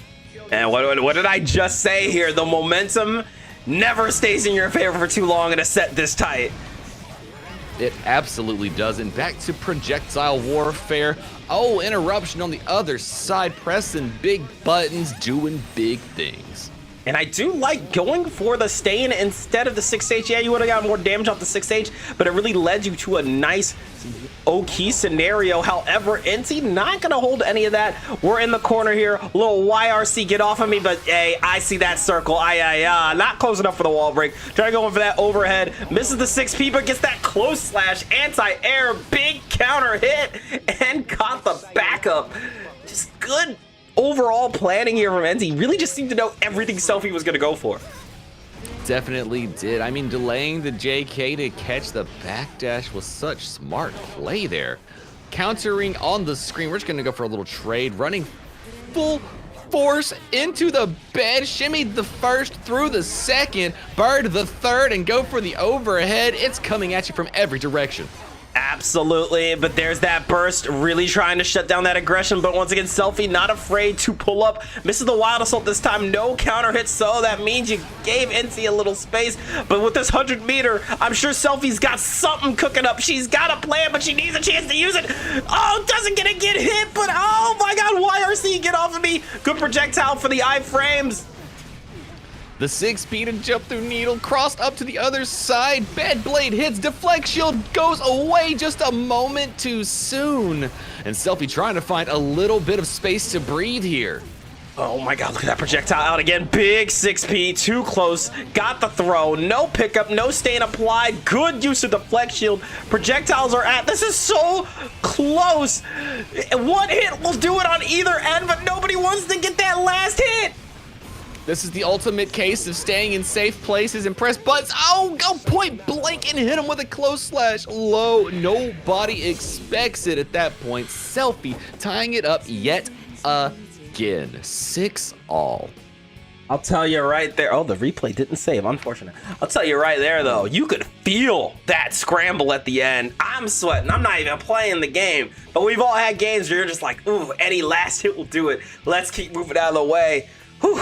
And what did I just say here? The momentum never stays in your favor for too long in a set this tight. It absolutely doesn't. Back to projectile warfare. Oh, interruption on the other side, pressing big buttons, doing big things. And I do like going for the stain instead of the 6H. Yeah, you would have got more damage off the 6H, but it really led you to a nice O-key scenario. However, NC not going to hold any of that. We're in the corner here. Little YRC, get off of me, but hey, I see that circle. Not close enough for the wall break. Trying to go in for that overhead. Misses the 6P, but gets that close slash. Anti-air, big counter hit, and got the backup. Just good overall planning here from NC. Really just seemed to know everything Selfie was going to go for. Definitely did. I mean, delaying the JK to catch the backdash was such smart play there. Countering on the screen. We're just going to go for a little trade. Running full force into the bed. Shimmy the first through the second. Bird the third and go for the overhead. It's coming at you from every direction. Absolutely, but there's that burst, really trying to shut down that aggression, but once again, Selfie not afraid to pull up. Misses the wild assault this time, no counter hit, so that means you gave NC a little space, but with this 100 meter, I'm sure Selfie's got something cooking up. She's got a plan, but she needs a chance to use it. Oh, doesn't get hit, but oh my god, YRC, get off of me. Good projectile for the iframes. The 6P to jump through needle, crossed up to the other side. Bed blade hits, deflect shield goes away just a moment too soon. And Selfie trying to find a little bit of space to breathe here. Oh my god, look at that projectile out again. Big 6P, too close. Got the throw, no pickup, no stain applied. Good use of deflect shield. Projectiles are at, this is so close. One hit will do it on either end, but nobody wants to get that last hit. This is the ultimate case of staying in safe places and press buttons. Oh, go point blank and hit him with a close slash low. Nobody expects it at that point. Selfie tying it up yet again. 6-all. I'll tell you right there. Oh, the replay didn't save. Unfortunate. I'll tell you right there, though. You could feel that scramble at the end. I'm sweating. I'm not even playing the game. But we've all had games where you're just like, ooh, any last hit will do it. Let's keep moving out of the way. Whew.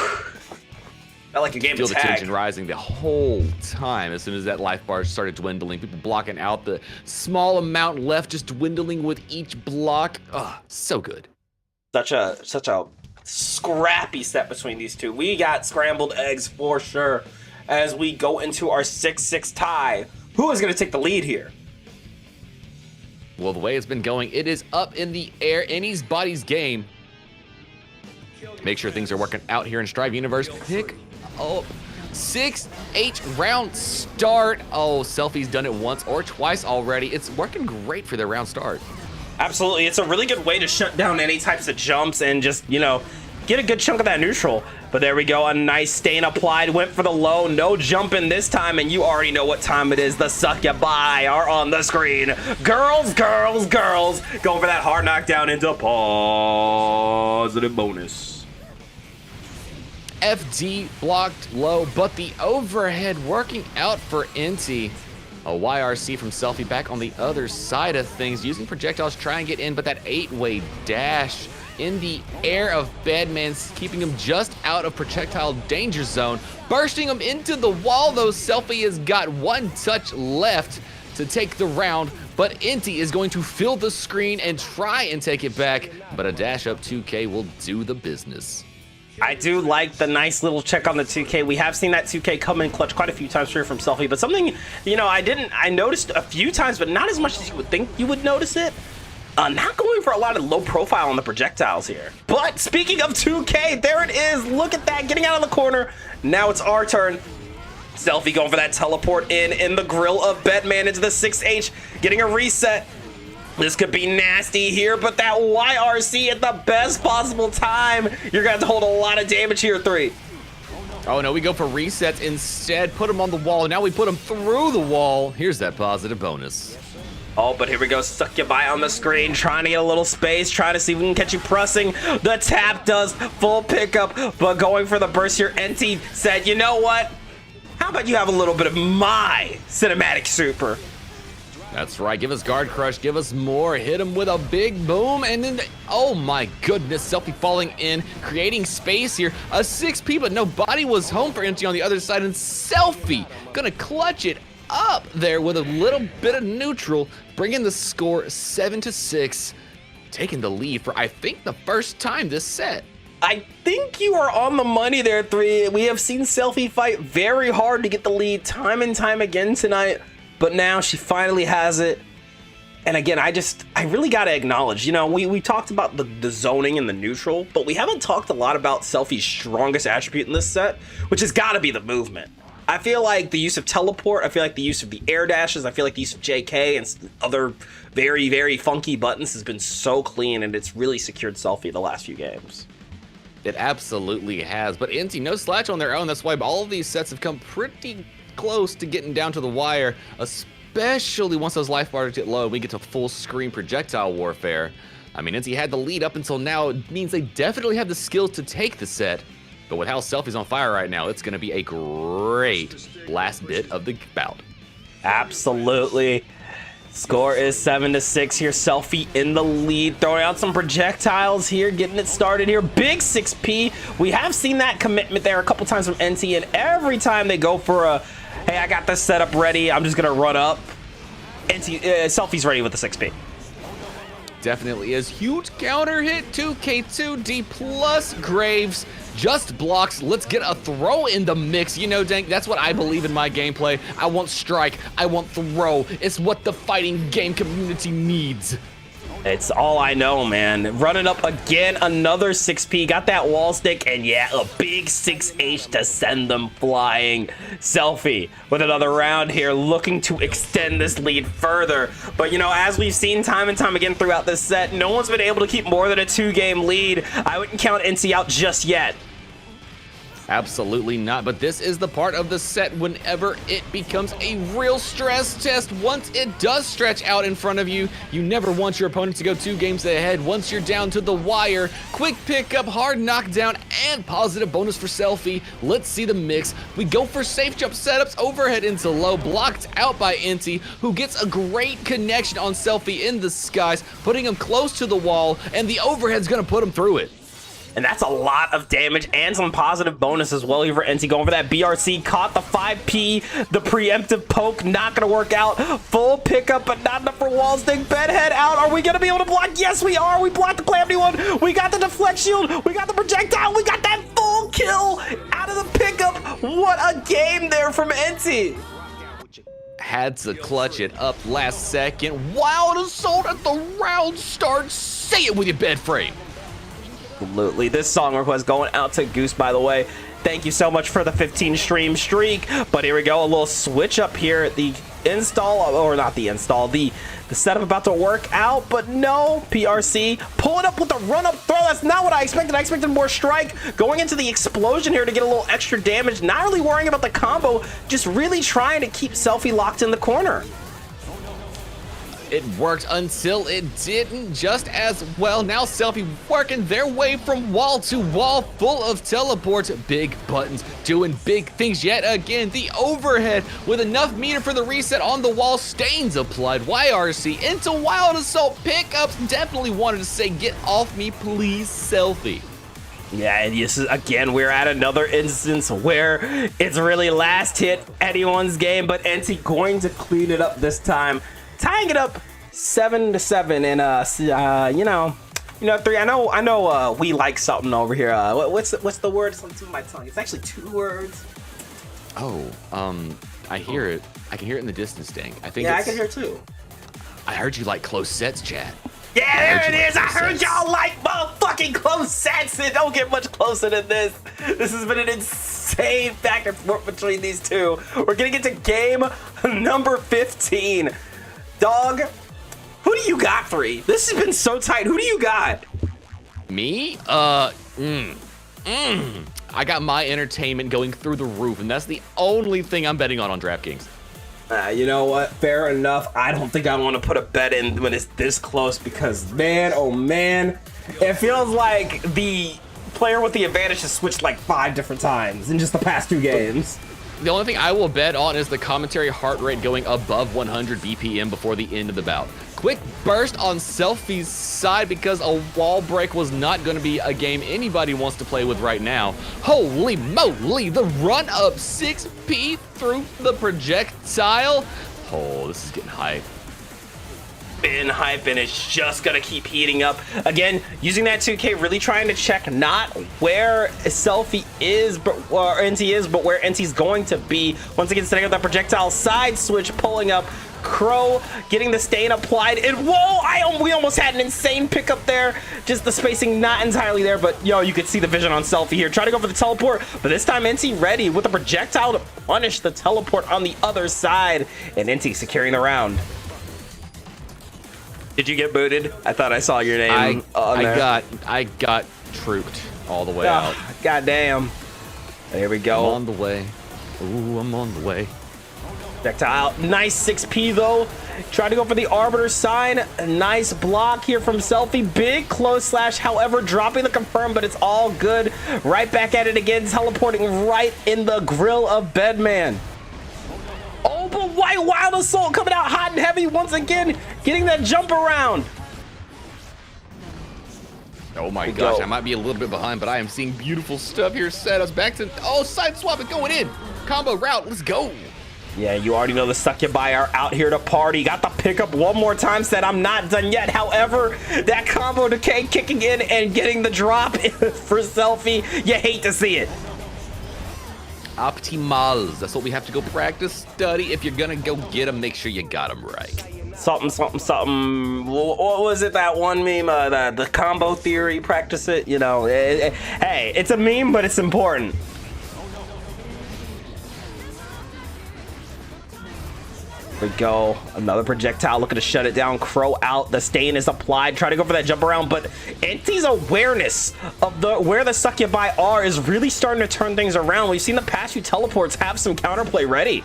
Felt like a game Feel of the tag. tension rising the whole time as soon as that life bar started dwindling. People blocking out the small amount left, just dwindling with each block. Oh, so good. Such a scrappy set between these two. We got scrambled eggs for sure as we go into our 6-6 tie. Who is going to take the lead here? Well, the way it's been going, it is up in the air. Any's body's game. Make sure things are working out here in Strive Universe. Pick up 6H round start. Oh, Selfie's done it once or twice already. It's working great for their round start. Absolutely. It's a really good way to shut down any types of jumps and just, you know, get a good chunk of that neutral. But there we go. A nice stain applied. Went for the low. No jumping this time. And you already know what time it is. The succubi are on the screen. Girls, girls, girls. Going for that hard knockdown into positive bonus. FD blocked low, but the overhead working out for Inti. A YRC from Selfie back on the other side of things, using projectiles to try and get in, but that 8-way dash in the air of Bedman's keeping him just out of projectile danger zone. Bursting him into the wall, though. Selfie has got one touch left to take the round, but Inti is going to fill the screen and try and take it back, but a dash up 2K will do the business. I do like the nice little check on the 2K. We have seen that 2K come in clutch quite a few times here from Selfie, but something, you know, I noticed a few times, but not as much as you would think you would notice it. Not going for a lot of low profile on the projectiles here. But speaking of 2K, there it is. Look at that, getting out of the corner. Now it's our turn. Selfie going for that teleport in the grill of Bedman into the 6H, getting a reset. This could be nasty here, but that YRC at the best possible time. You're gonna have to hold a lot of damage here, 3. Oh no, we go for resets instead. Put him on the wall. Now we put him through the wall. Here's that positive bonus. Oh, but here we go. Succubi on the screen, trying to get a little space, trying to see if we can catch you pressing. The tap does full pickup, but going for the burst here. Enti said, you know what? How about you have a little bit of my cinematic super? That's right. Give us guard crush. Give us more. Hit him with a big boom. And then, oh my goodness. Selfie falling in, creating space here. A 6P, but nobody was home for Inti on the other side. And Selfie gonna clutch it up there with a little bit of neutral, bringing the score 7-6, taking the lead for, I think, the first time this set. I think you are on the money there, 3. We have seen Selfie fight very hard to get the lead time and time again tonight. But now she finally has it. And again, I really got to acknowledge, you know, we talked about the zoning and the neutral, but we haven't talked a lot about Selfie's strongest attribute in this set, which has got to be the movement. I feel like the use of teleport, I feel like the use of the air dashes, I feel like the use of JK and other very, very funky buttons has been so clean, and it's really secured Selfie the last few games. It absolutely has. But Inti, no slouch on their own. That's why all of these sets have come pretty close to getting down to the wire, especially once those life bars get low. We get to full screen projectile warfare. I mean, Inti had the lead up until now. It means they definitely have the skills to take the set. But with how Selfie's on fire right now, it's going to be a great last bit of the bout. Absolutely. Score is 7-6 here. Selfie in the lead, throwing out some projectiles here, getting it started here. Big 6P. We have seen that commitment there a couple times from NT, and every time they go for a, hey, I got this setup ready, I'm just gonna run up. Selfie's ready with the 6P. Definitely is. Huge counter hit, 2K2D plus Graves. Just blocks. Let's get a throw in the mix. You know, Dank, that's what I believe in my gameplay. I want strike. I want throw. It's what the fighting game community needs. It's all I know, man. Running up again, another 6P. Got that wall stick, and yeah, a big 6H to send them flying. Selfie with another round here, looking to extend this lead further. But, you know, as we've seen time and time again throughout this set, no one's been able to keep more than a 2-game lead. I wouldn't count NC out just yet. Absolutely not, but this is the part of the set whenever it becomes a real stress test. Once it does stretch out in front of you, you never want your opponent to go 2 games ahead. Once you're down to the wire, quick pickup, hard knockdown, and positive bonus for Selfie. Let's see the mix. We go for safe jump setups, overhead into low, blocked out by Inti, who gets a great connection on Selfie in the skies, putting him close to the wall, and the overhead's gonna put him through it. And that's a lot of damage and some positive bonus as well here for NT. Going for that BRC, caught the 5P, the preemptive poke, not gonna work out. Full pickup, but not enough for wall stick. Bedhead out, are we gonna be able to block? Yes, we are. We blocked the Calamity one. We got the deflect shield. We got the projectile. We got that full kill out of the pickup. What a game there from NT. Had to clutch it up last second. Wild Assault at the round start. Say it with your bed frame. Absolutely. This song request going out to Goose, by the way. Thank you so much for the 15 stream streak. But here we go, a little switch up here. The install, or not the install, the setup about to work out, but no, PRC pulling up with the run-up throw. That's not what I expected. I expected more strike. Going into the explosion here to get a little extra damage. Not really worrying about the combo, just really trying to keep Selfie locked in the corner. It worked until it didn't just as well. Now Selfie working their way from wall to wall, full of teleports, big buttons, doing big things yet again. The overhead with enough meter for the reset on the wall, stains applied. YRC into Wild Assault pickups. Definitely wanted to say, get off me, please, Selfie. Yeah, and this is, again, we're at another instance where it's really last hit anyone's game, but NT going to clean it up this time. Tying it up 7-7, and you know, 3. I know. We like something over here. What's the word? It's on the tip of my tongue. It's actually 2 words. Oh, I hear it. I can hear it in the distance, Dang. I think. Yeah, I can hear it too. I heard you like close sets, chat. Yeah, there it is. I heard y'all like motherfucking close sets. It don't get much closer than this. This has been an insane back and forth between these two. We're gonna get to game number 15. Dog, who do you got, 3? This has been so tight. Who do you got? Me? I got my entertainment going through the roof, and that's the only thing I'm betting on DraftKings. You know what? Fair enough. I don't think I want to put a bet in when it's this close because, man, oh man, it feels like the player with the advantage has switched like 5 different times in just the past 2 games. The only thing I will bet on is the commentary heart rate going above 100 BPM before the end of the bout. Quick burst on Selfie's side because a wall break was not going to be a game anybody wants to play with right now. Holy moly, the run up 6P through the projectile. Oh, this is getting hype. Been hype, and it's just gonna keep heating up. Again, using that 2K, really trying to check not where Selfie is, but or NT is, but where NT's going to be. Once again, setting up that projectile side switch, pulling up Crow, getting the stain applied, and whoa! We almost had an insane pickup there. Just the spacing not entirely there, but yo, you could see the vision on Selfie here. Try to go for the teleport, but this time NT ready with the projectile to punish the teleport on the other side, and NT securing the round. Did you get booted? I thought I saw your name on there. I got trooped all the way out. God damn. There we go. I'm on the way. Ooh, I'm on the way. Projectile. Nice 6P though. Try to go for the Arbiter sign. A nice block here from Selfie. Big close slash, however, dropping the confirm, but it's all good. Right back at it again, teleporting right in the grill of Bedman. Oh, but Wild Assault coming out hot and heavy once again, getting that jump around. Oh my gosh, I might be a little bit behind, but I am seeing beautiful stuff here. Set us back to, side swap it going in. Combo route, let's go. Yeah, you already know the Succubi are out here to party. Got the pickup one more time, said I'm not done yet. However, that combo decay kicking in and getting the drop for Selfie, you hate to see it. Optimals. That's what we have to go practice, study. If you're gonna go get them, make sure you got them right. Something. What was it, that one meme? The combo theory, practice it. You know, hey, it's a meme, but it's important. We go. Another projectile looking to shut it down. Crow out. The stain is applied. Try to go for that jump around, but Enti's awareness of where the Succubi are is really starting to turn things around. We've seen the past few teleports have some counterplay ready.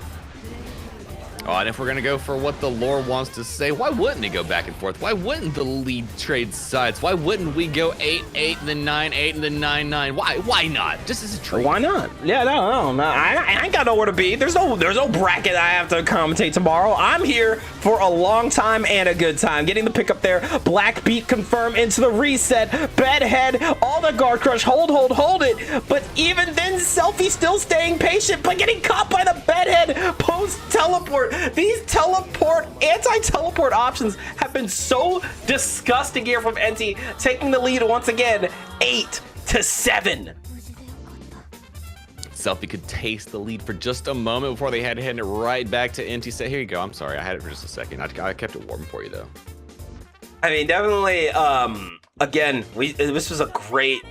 Oh, and if we're gonna go for what the lore wants to say, why wouldn't it go back and forth? Why wouldn't the lead trade sides? Why wouldn't we go 8-8, then 9-8, and then 9-9? Why not? Just as a trade. Why not? Yeah, no. I ain't got nowhere to be. There's no bracket I have to commentate tomorrow. I'm here for a long time and a good time. Getting the pick up there. Black Beat confirm into the reset. Bedhead, all the guard crush. Hold it. But even then, Selfie still staying patient, but getting caught by the Bedhead post teleport. These anti-teleport options have been so disgusting here from Enti, taking the lead once again, 8-7. Selfie could taste the lead for just a moment before they had to hand it right back to Enti. Say, here you go. I'm sorry, I had it for just a second. I kept it warm for you though. I mean, definitely. Again, this was a great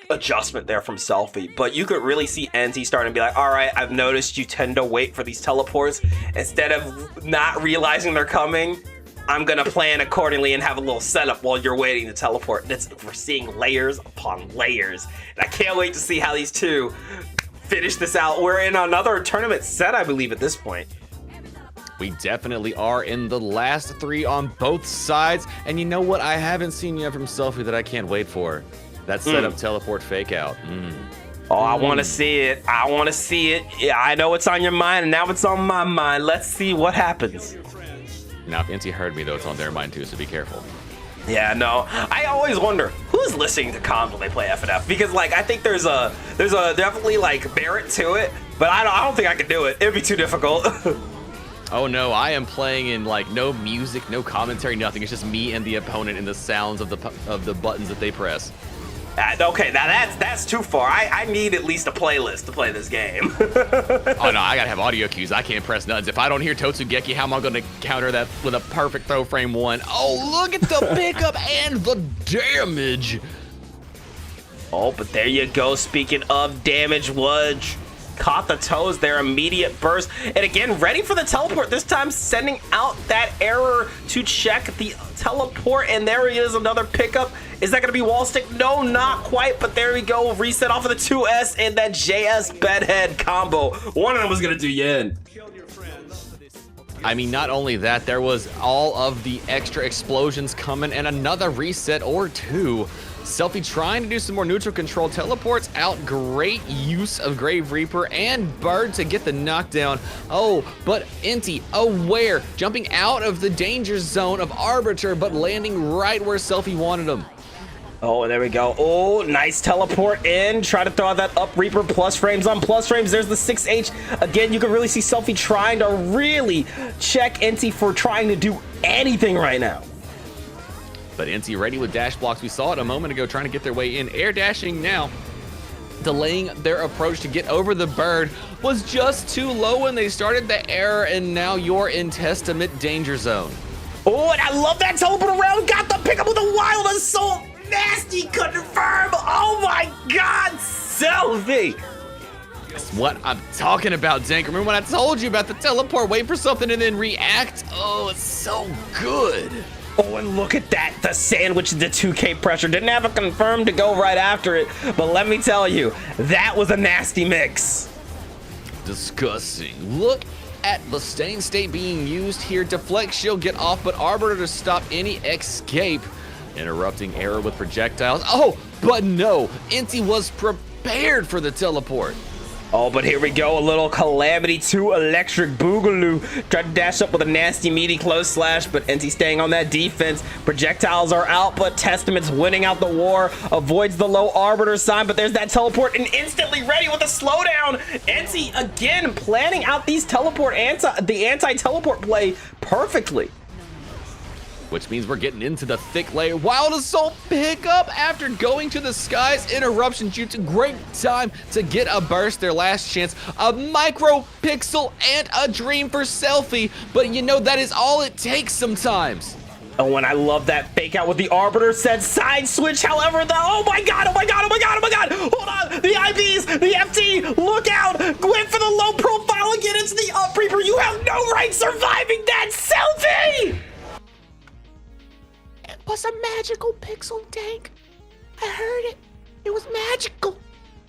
adjustment there from Selfie, but you could really see Enti starting to be like, all right, I've noticed you tend to wait for these teleports instead of not realizing they're coming. I'm gonna plan accordingly and have a little setup while you're waiting to teleport. We're seeing layers upon layers, and I can't wait to see how these two finish this out. We're in another tournament set, I believe, at this point. We definitely are in the last 3 on both sides, and you know what I haven't seen yet from Selfie that I can't wait for? That setup teleport fake out. Oh, I want to see it. Yeah, I know it's on your mind, and now it's on my mind. Let's see what happens. Now, if Enti heard me, though, it's on their mind, too, so be careful. Yeah, no. I always wonder who's listening to comms when they play FNF, because, like, I think there's a definitely, like, merit to it, but I don't think I could do it. It'd be too difficult. Oh no, I am playing in like no music, no commentary, nothing. It's just me and the opponent and the sounds of the buttons that they press. Okay, now that's too far. I need at least a playlist to play this game. Oh no, I gotta have audio cues. I can't press nuts. If I don't hear Totsugeki, how am I gonna counter that with a perfect throw frame 1? Oh, look at the pickup and the damage. Oh, but there you go. Speaking of damage, Wudge caught the toes there, immediate burst, and again ready for the teleport, this time sending out that error to check the teleport, and there he is, another pickup. Is that going to be wall stick? No, not quite, but there we go. Reset off of the 2S and that JS bedhead combo. One of them was going to do you in. I mean, not only that, there was all of the extra explosions coming and another reset or 2. Selfie trying to do some more neutral control, teleports out, great use of Grave Reaper and Bird to get the knockdown. Oh, but Enti aware, jumping out of the danger zone of Arbiter, but landing right where Selfie wanted him. Oh, and there we go. Oh, nice teleport in. Try to throw out that up Reaper, plus frames on plus frames. There's the 6H. Again, you can really see Selfie trying to really check Enti for trying to do anything right now. But Enti ready with dash blocks. We saw it a moment ago trying to get their way in. Air dashing now. Delaying their approach to get over the Bird was just too low when they started the error, and now you're in Testament danger zone. Oh, and I love that teleport around. Got the pickup with a Wild Assault. Nasty confirm. Oh my God, Selfie. That's what I'm talking about, Dank. Remember when I told you about the teleport? Wait for something and then react? Oh, it's so good. Oh, and look at that. The sandwich, the 2K pressure. Didn't have a confirm to go right after it. But let me tell you, that was a nasty mix. Disgusting. Look at the stain state being used here. Deflect shield, get off, but Arbiter to stop any escape. Interrupting error with projectiles. Oh, but no. Enti was prepared for the teleport. Oh, but here we go. A little Calamity 2 Electric Boogaloo. Tried to dash up with a nasty meaty close slash, but Enti staying on that defense. Projectiles are out, but Testament's winning out the war. Avoids the low Arbiter sign, but there's that teleport and instantly ready with a slowdown. Enti again planning out these the anti-teleport play perfectly. Which means we're getting into the thick layer. Wild Assault pickup after going to the skies. Interruption Jutsu, great time to get a burst, their last chance. A micro pixel and a dream for Selfie, but you know that is all it takes sometimes. Oh, and I love that fake out with the Arbiter, said side switch. However, oh my God, hold on, the IBs, the FT, look out, went for the low profile and get into the up Reaper. You have no right surviving that. magical pixel, Dank. I heard it. It was magical.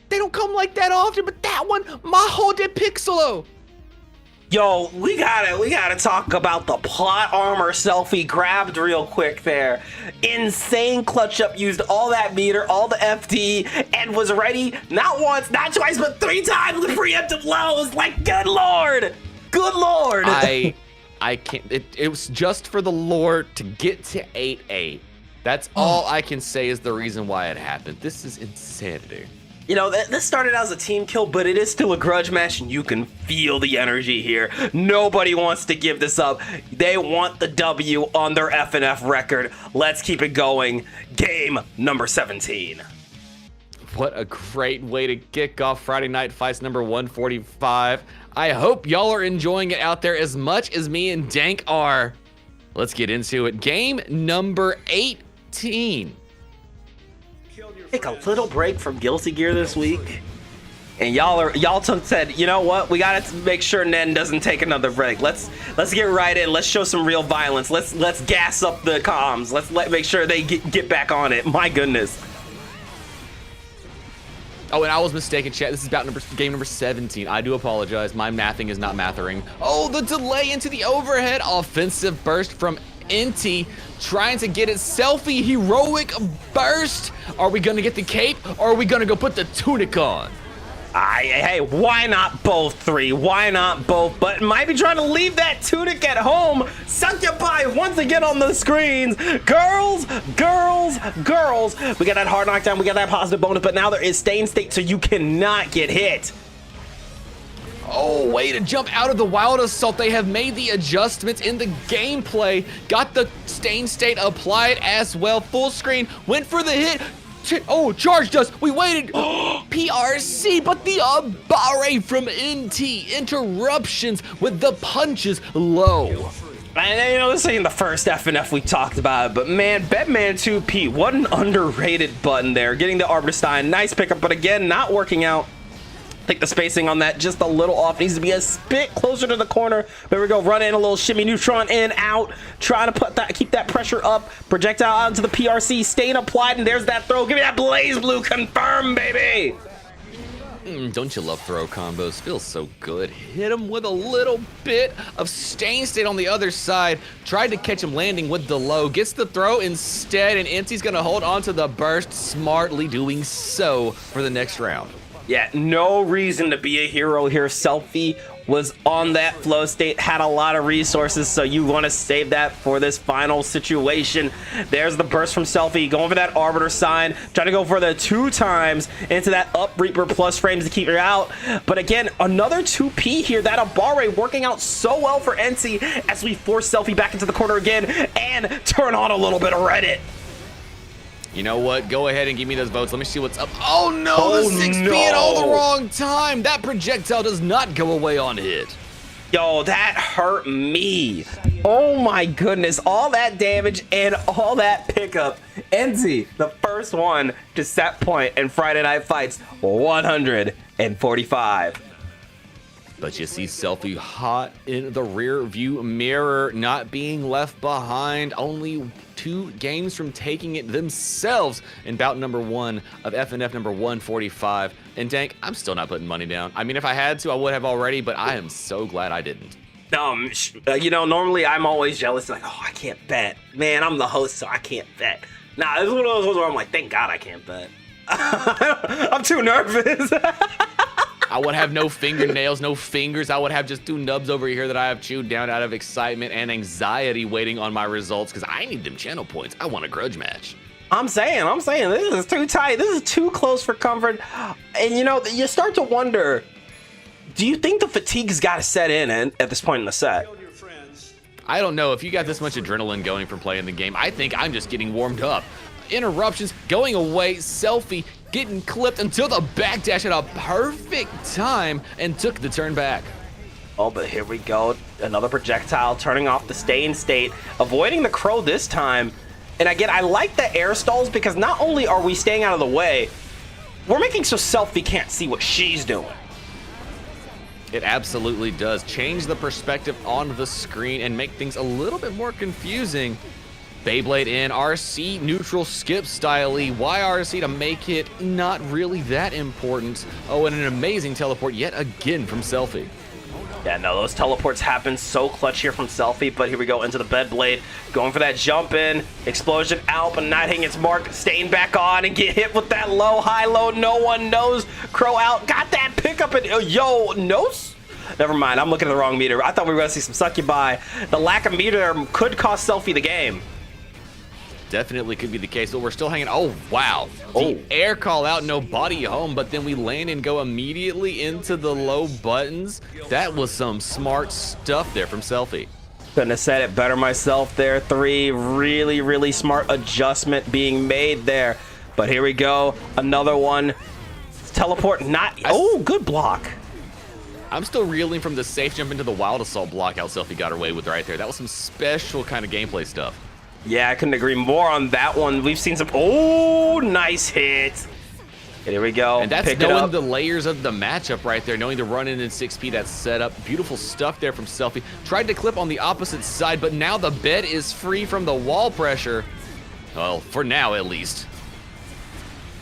They don't come like that often, but that one, Maho de Pixelo. Yo, we gotta talk about the plot armor Selfie grabbed real quick there. Insane clutch up, used all that meter, all the FD, and was ready not once, not twice, but 3 times with preemptive lows. Like, good lord! Good lord! I can't, it was just for the lore to get to 8-8. That's all I can say is the reason why it happened. This is insanity. You know, this started as a team kill, but it is still a grudge match, and you can feel the energy here. Nobody wants to give this up. They want the W on their FNF record. Let's keep it going. Game number 17. What a great way to kick off Friday Night Fights number 145. I hope y'all are enjoying it out there as much as me and Dank are. Let's get into it. Game number 18. Take a little break from Guilty Gear this week, and y'all said, you know what, we gotta make sure Nen doesn't take another break. Let's get right in. Let's show some real violence. Let's gas up the comms. Let's make sure they get back on it. My goodness. Oh, and I was mistaken, chat. This is about game number 17. I do apologize. My mathing is not mathering. Oh, the delay into the overhead. Offensive burst from Inti, trying to get his Selfie heroic burst. Are we gonna get the cape, or are we gonna go put the tunic on? Hey, why not both, 3? Why not both? But might be trying to leave that tunic at home. Succubus once again on the screens. Girls. We got that hard knockdown. We got that positive bonus, but now there is stay in state, so you cannot get hit. Oh, way to jump out of the wild assault. They have made the adjustments in the gameplay. Got the stain state applied as well. Full screen, went for the hit. Oh, charged us. We waited. PRC, but the Abare from NT. Interruptions with the punches low. And you know, this ain't the first FNF we talked about, but man, Bedman 2P, what an underrated button there. Getting the Arberstein, nice pickup, but again, not working out. I think the spacing on that just a little off. Needs to be a bit closer to the corner. There we go. Run in a little shimmy neutron in, out. Trying to keep that pressure up. Projectile out into the PRC. Stain applied, and there's that throw. Give me that Blaze Blue. Confirm, baby. Don't you love throw combos? Feels so good. Hit him with a little bit of stain state on the other side. Tried to catch him landing with the low. Gets the throw instead, and Inti's going to hold on to the burst. Smartly doing so for the next round. Yeah, no reason to be a hero here. Selfie was on that flow state, had a lot of resources, so you want to save that for this final situation. There's the burst from Selfie, going for that Arbiter sign, trying to go for the 2 times into that up Reaper plus frames to keep her out. But again, another 2P here. That Abare working out so well for NC as we force Selfie back into the corner again and turn on a little bit of Reddit. You know what? Go ahead and give me those votes. Let me see what's up. Oh no, the 6P at all the wrong time. That projectile does not go away on hit. Yo, that hurt me. Oh my goodness. All that damage and all that pickup. Enzi, the first one to set point in Friday Night Fights 145. But you see Selfie hot in the rear view mirror, not being left behind. Only 2 games from taking it themselves in bout number 1 of FNF number 145. And Dank, I'm still not putting money down. I mean, if I had to, I would have already, but I am so glad I didn't. You know, normally I'm always jealous, like, oh, I can't bet. Man, I'm the host, so I can't bet. Nah, this is one of those ones where I'm like, thank God I can't bet. I'm too nervous. I would have no fingernails, no fingers. I would have just 2 nubs over here that I have chewed down out of excitement and anxiety waiting on my results because I need them channel points. I want a grudge match. I'm saying, this is too tight. This is too close for comfort. And you know, you start to wonder, do you think the fatigue's got to set in at this point in the set? I don't know. If you got this much adrenaline going from playing the game, I think I'm just getting warmed up. Interruptions going away. Selfie getting clipped until the backdash at a perfect time and took the turn back. Oh, but here we go. Another projectile turning off the stay in state, avoiding the crow this time. And again, I like the air stalls because not only are we staying out of the way, we're making so Selfie can't see what she's doing. It absolutely does change the perspective on the screen and make things a little bit more confusing. Beyblade in, RC neutral skip styly, YRC to make it not really that important. Oh, and an amazing teleport yet again from Selfie. Yeah, no, those teleports happen so clutch here from Selfie, but here we go into the Beyblade, going for that jump in, explosion out, but not hitting its mark, staying back on and get hit with that low, high, low, no one knows. Crow out, got that pickup, and yo, no. Never mind, I'm looking at the wrong meter. I thought we were gonna see some succubi. The lack of meter could cost Selfie the game. Definitely could be the case, but we're still hanging. Oh, wow. The air call out, no body home, but then we land and go immediately into the low buttons. That was some smart stuff there from Selfie. Couldn't have said it better myself there. 3, really, really smart adjustment being made there. But here we go, another one. Teleport, not, oh, good block. I'm still reeling from the safe jump into the wild assault block how Selfie got away with right there. That was some special kind of gameplay stuff. Yeah, I couldn't agree more on that one. We've seen some, oh, nice hit. And here we go. And that's Pick it knowing up. the layers of the matchup right there, knowing the run in 6P that's set up. Beautiful stuff there from Selfie. Tried to clip on the opposite side, but now the bed is free from the wall pressure. Well, for now at least.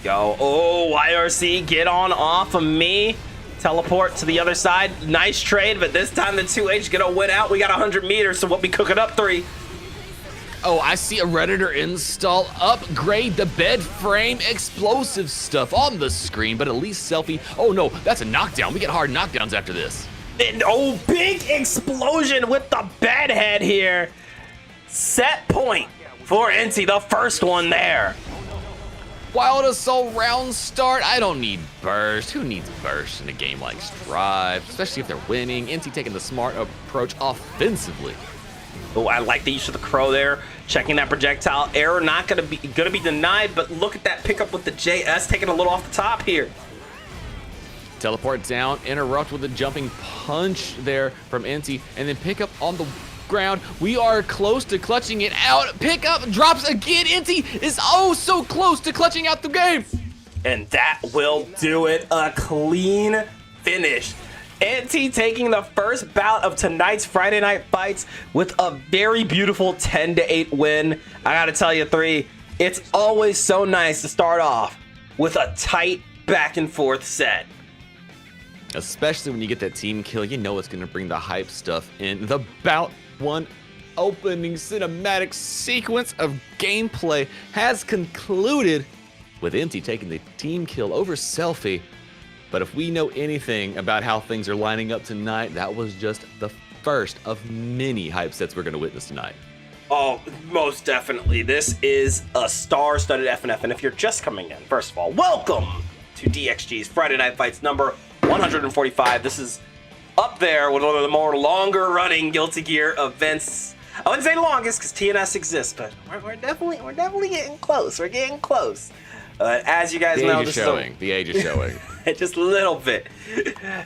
Go, oh, YRC, get on off of me. Teleport to the other side. Nice trade, but this time the 2H gonna win out. We got 100 meters, so what we cooking up 3. Oh, I see a Redditor install, upgrade the bed frame, explosive stuff on the screen, but at least Selfie, oh no, that's a knockdown. We get hard knockdowns after this. And, oh, big explosion with the bed head here. Set point for NC, the first one there. Wild Assault round start. I don't need burst. Who needs burst in a game like Strive, especially if they're winning? NC taking the smart approach offensively. Oh, I like the use of the crow there. Checking that projectile. Error not gonna be denied, but look at that pickup with the JS taking a little off the top here. Teleport down, interrupt with a jumping punch there from NC, and then pick up on the ground. We are close to clutching it out. Pick up, drops again. NC is oh so close to clutching out the game. And that will do it. A clean finish. NT taking the first bout of tonight's Friday Night Fights with a very beautiful 10-8 win. I gotta tell you, 3, it's always so nice to start off with a tight back and forth set. Especially when you get that team kill, you know it's gonna bring the hype stuff in. The bout 1 opening cinematic sequence of gameplay has concluded with NT taking the team kill over Selfie. But if we know anything about how things are lining up tonight, that was just the first of many hype sets we're going to witness tonight. Oh, most definitely. This is a star-studded FNF, and if you're just coming in, first of all, welcome to DXG's Friday Night Fights number 145. This is up there with one of the more longer-running Guilty Gear events. I wouldn't say longest because TNS exists, but we're definitely getting close. We're getting close. As you guys know, this is the age is showing. Just a little bit.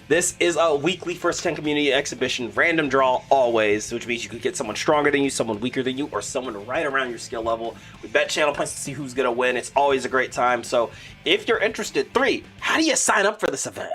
This is a weekly First 10 community exhibition, random draw always, which means you could get someone stronger than you, someone weaker than you, or someone right around your skill level. We bet channel points to see who's gonna win. It's always a great time. So if you're interested, 3, how do you sign up for this event?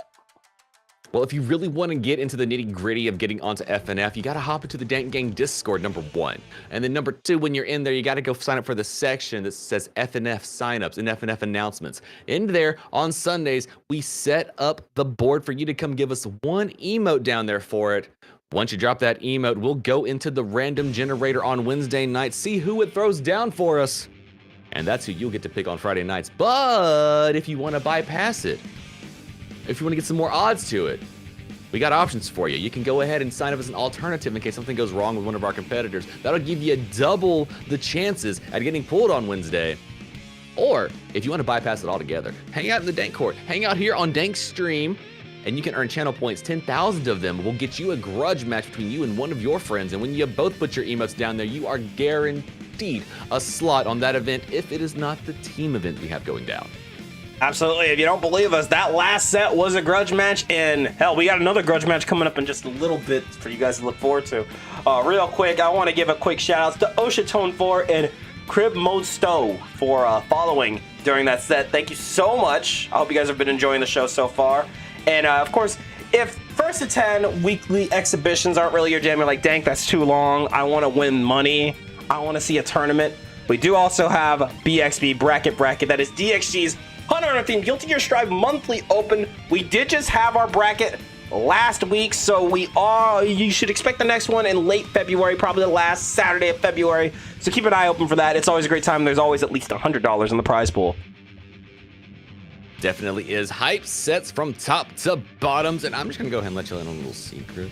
Well, if you really want to get into the nitty-gritty of getting onto FNF, you got to hop into the Dank Gang Discord, number 1. And then number 2, when you're in there, you got to go sign up for the section that says FNF signups and FNF announcements. In there, on Sundays, we set up the board for you to come give us one emote down there for it. Once you drop that emote, we'll go into the random generator on Wednesday night, see who it throws down for us. And that's who you'll get to pick on Friday nights. But if you want to bypass it, if you want to get some more odds to it, we got options for you. You can go ahead and sign up as an alternative in case something goes wrong with one of our competitors. That'll give you double the chances at getting pulled on Wednesday. Or if you want to bypass it altogether, hang out in the Dank Court. Hang out here on Dank Stream, and you can earn channel points. 10,000 of them will get you a grudge match between you and one of your friends. And when you both put your emotes down there, you are guaranteed a slot on that event if it is not the team event we have going down. Absolutely. If you don't believe us, that last set was a grudge match, and hell, we got another grudge match coming up in just a little bit for you guys to look forward to. Real quick, I want to give a quick shout out to Oshatone4 and Crib Mode Stowe for following during that set. Thank you so much. I hope you guys have been enjoying the show so far. And of course, if first to 10 weekly exhibitions aren't really your jam, you're like, dang, that's too long. I want to win money. I want to see a tournament. We do also have BXB Bracket. That is DXG's Hunter Hunter theme Guilty Gear Strive monthly open. We did just have our bracket last week, so you should expect the next one in late February, probably the last Saturday of February. So keep an eye open for that. It's always a great time. There's always at least $100 in the prize pool. Definitely is. Hype sets from top to bottoms, and I'm just gonna go ahead and let you in on a little secret.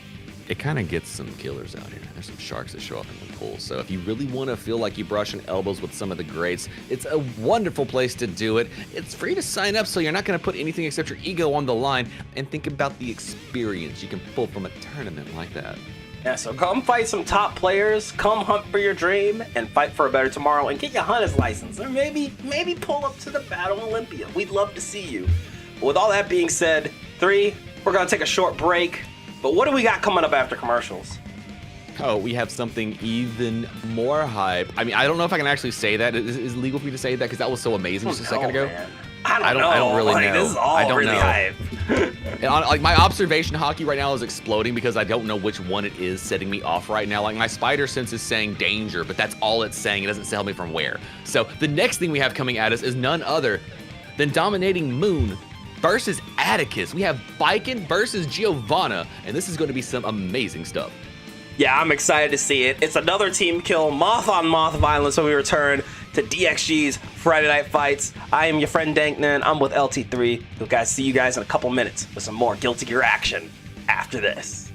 It kind of gets some killers out here. There's some sharks that show up in the pool. So if you really want to feel like you're brushing elbows with some of the greats, it's a wonderful place to do it. It's free to sign up, so you're not going to put anything except your ego on the line, and think about the experience you can pull from a tournament like that. Yeah, so come fight some top players, come hunt for your dream, and fight for a better tomorrow, and get your hunter's license, or maybe pull up to the Battle Olympia. We'd love to see you. But with all that being said, we're going to take a short break. But what do we got coming up after commercials? Oh, we have something even more hype. I mean, I don't know if I can actually say that. Is it legal for me to say that? Because that was so amazing just a second ago. Man. I don't know. I don't really know. This is all I don't really know. hype. And my observation hockey right now is exploding because I don't know which one it is setting me off right now. Like, my spider sense is saying danger, but that's all it's saying. It doesn't tell me from where. So the next thing we have coming at us is none other than Dominating Moon versus Atticus. We have Viking versus Giovanna, and this is going to be some amazing stuff. Yeah, I'm excited to see it. It's another team kill, moth on moth violence, when we return to DXG's Friday Night Fights. I am your friend Danknan. I'm with LT3. We'll guys see you guys in a couple minutes with some more Guilty Gear action after this.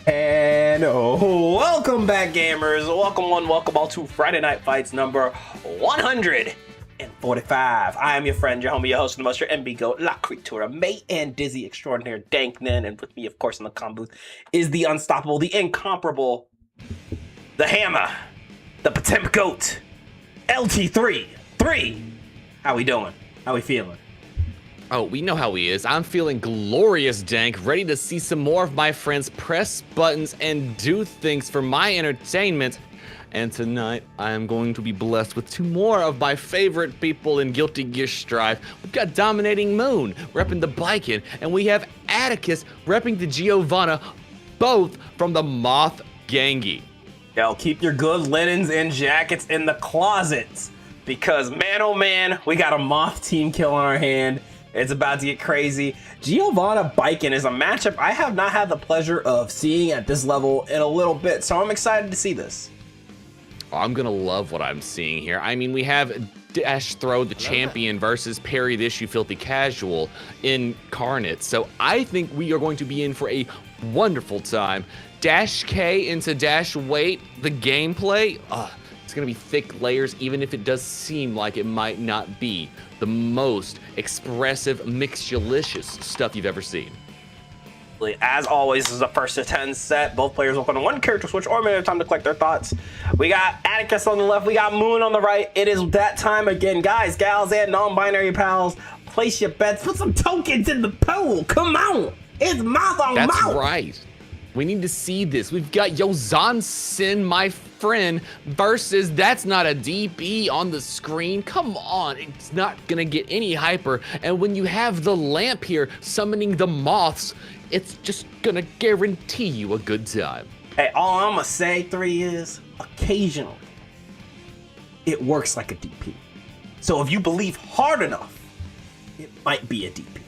And welcome back, gamers. Welcome one, welcome all to Friday Night Fights number 145. I am your friend, your homie, your host of the most, your MB Goat, La Creatura, mate, and Dizzy Extraordinaire Danknin. And with me, of course, in the comm booth is the unstoppable, the incomparable, the hammer, the Potemkin Goat, LT3. How we doing? How we feeling? Oh, we know how he is. I'm feeling glorious, Dank, ready to see some more of my friends press buttons and do things for my entertainment. And tonight, I am going to be blessed with two more of my favorite people in Guilty Gear Strive. We've got Dominating Moon repping the Baiken, and we have Atticus repping the Giovanna, both from the Moth Gangi. Yo, keep your good linens and jackets in the closets, because man, oh man, we got a Moth team kill on our hand. It's about to get crazy. Giovanna Baiken is a matchup I have not had the pleasure of seeing at this level in a little bit, so I'm excited to see this. Oh, I'm gonna love what I'm seeing here. I mean, we have Dash Throw the champion versus Parry the Issue Filthy Casual incarnate, so I think we are going to be in for a wonderful time. Dash K into Dash Wait, the gameplay, it's gonna be thick layers, even if it does seem like it might not be the most expressive, mixtulicious stuff you've ever seen. As always, this is a first to 10 set. Both players work on one character switch or a minute of time to collect their thoughts. We got Atticus on the left, we got Moon on the right. It is that time again. Guys, gals, and non-binary pals, place your bets. Put some tokens in the pool. Come on. It's mouth on mouth. That's right. We need to see this. We've got Yozansin, my friend, versus that's not a DP on the screen. Come on, it's not gonna get any hyper. And when you have the lamp here summoning the moths, it's just gonna guarantee you a good time. Hey, all I'm gonna say, 3, is occasionally it works like a DP. So if you believe hard enough, it might be a DP.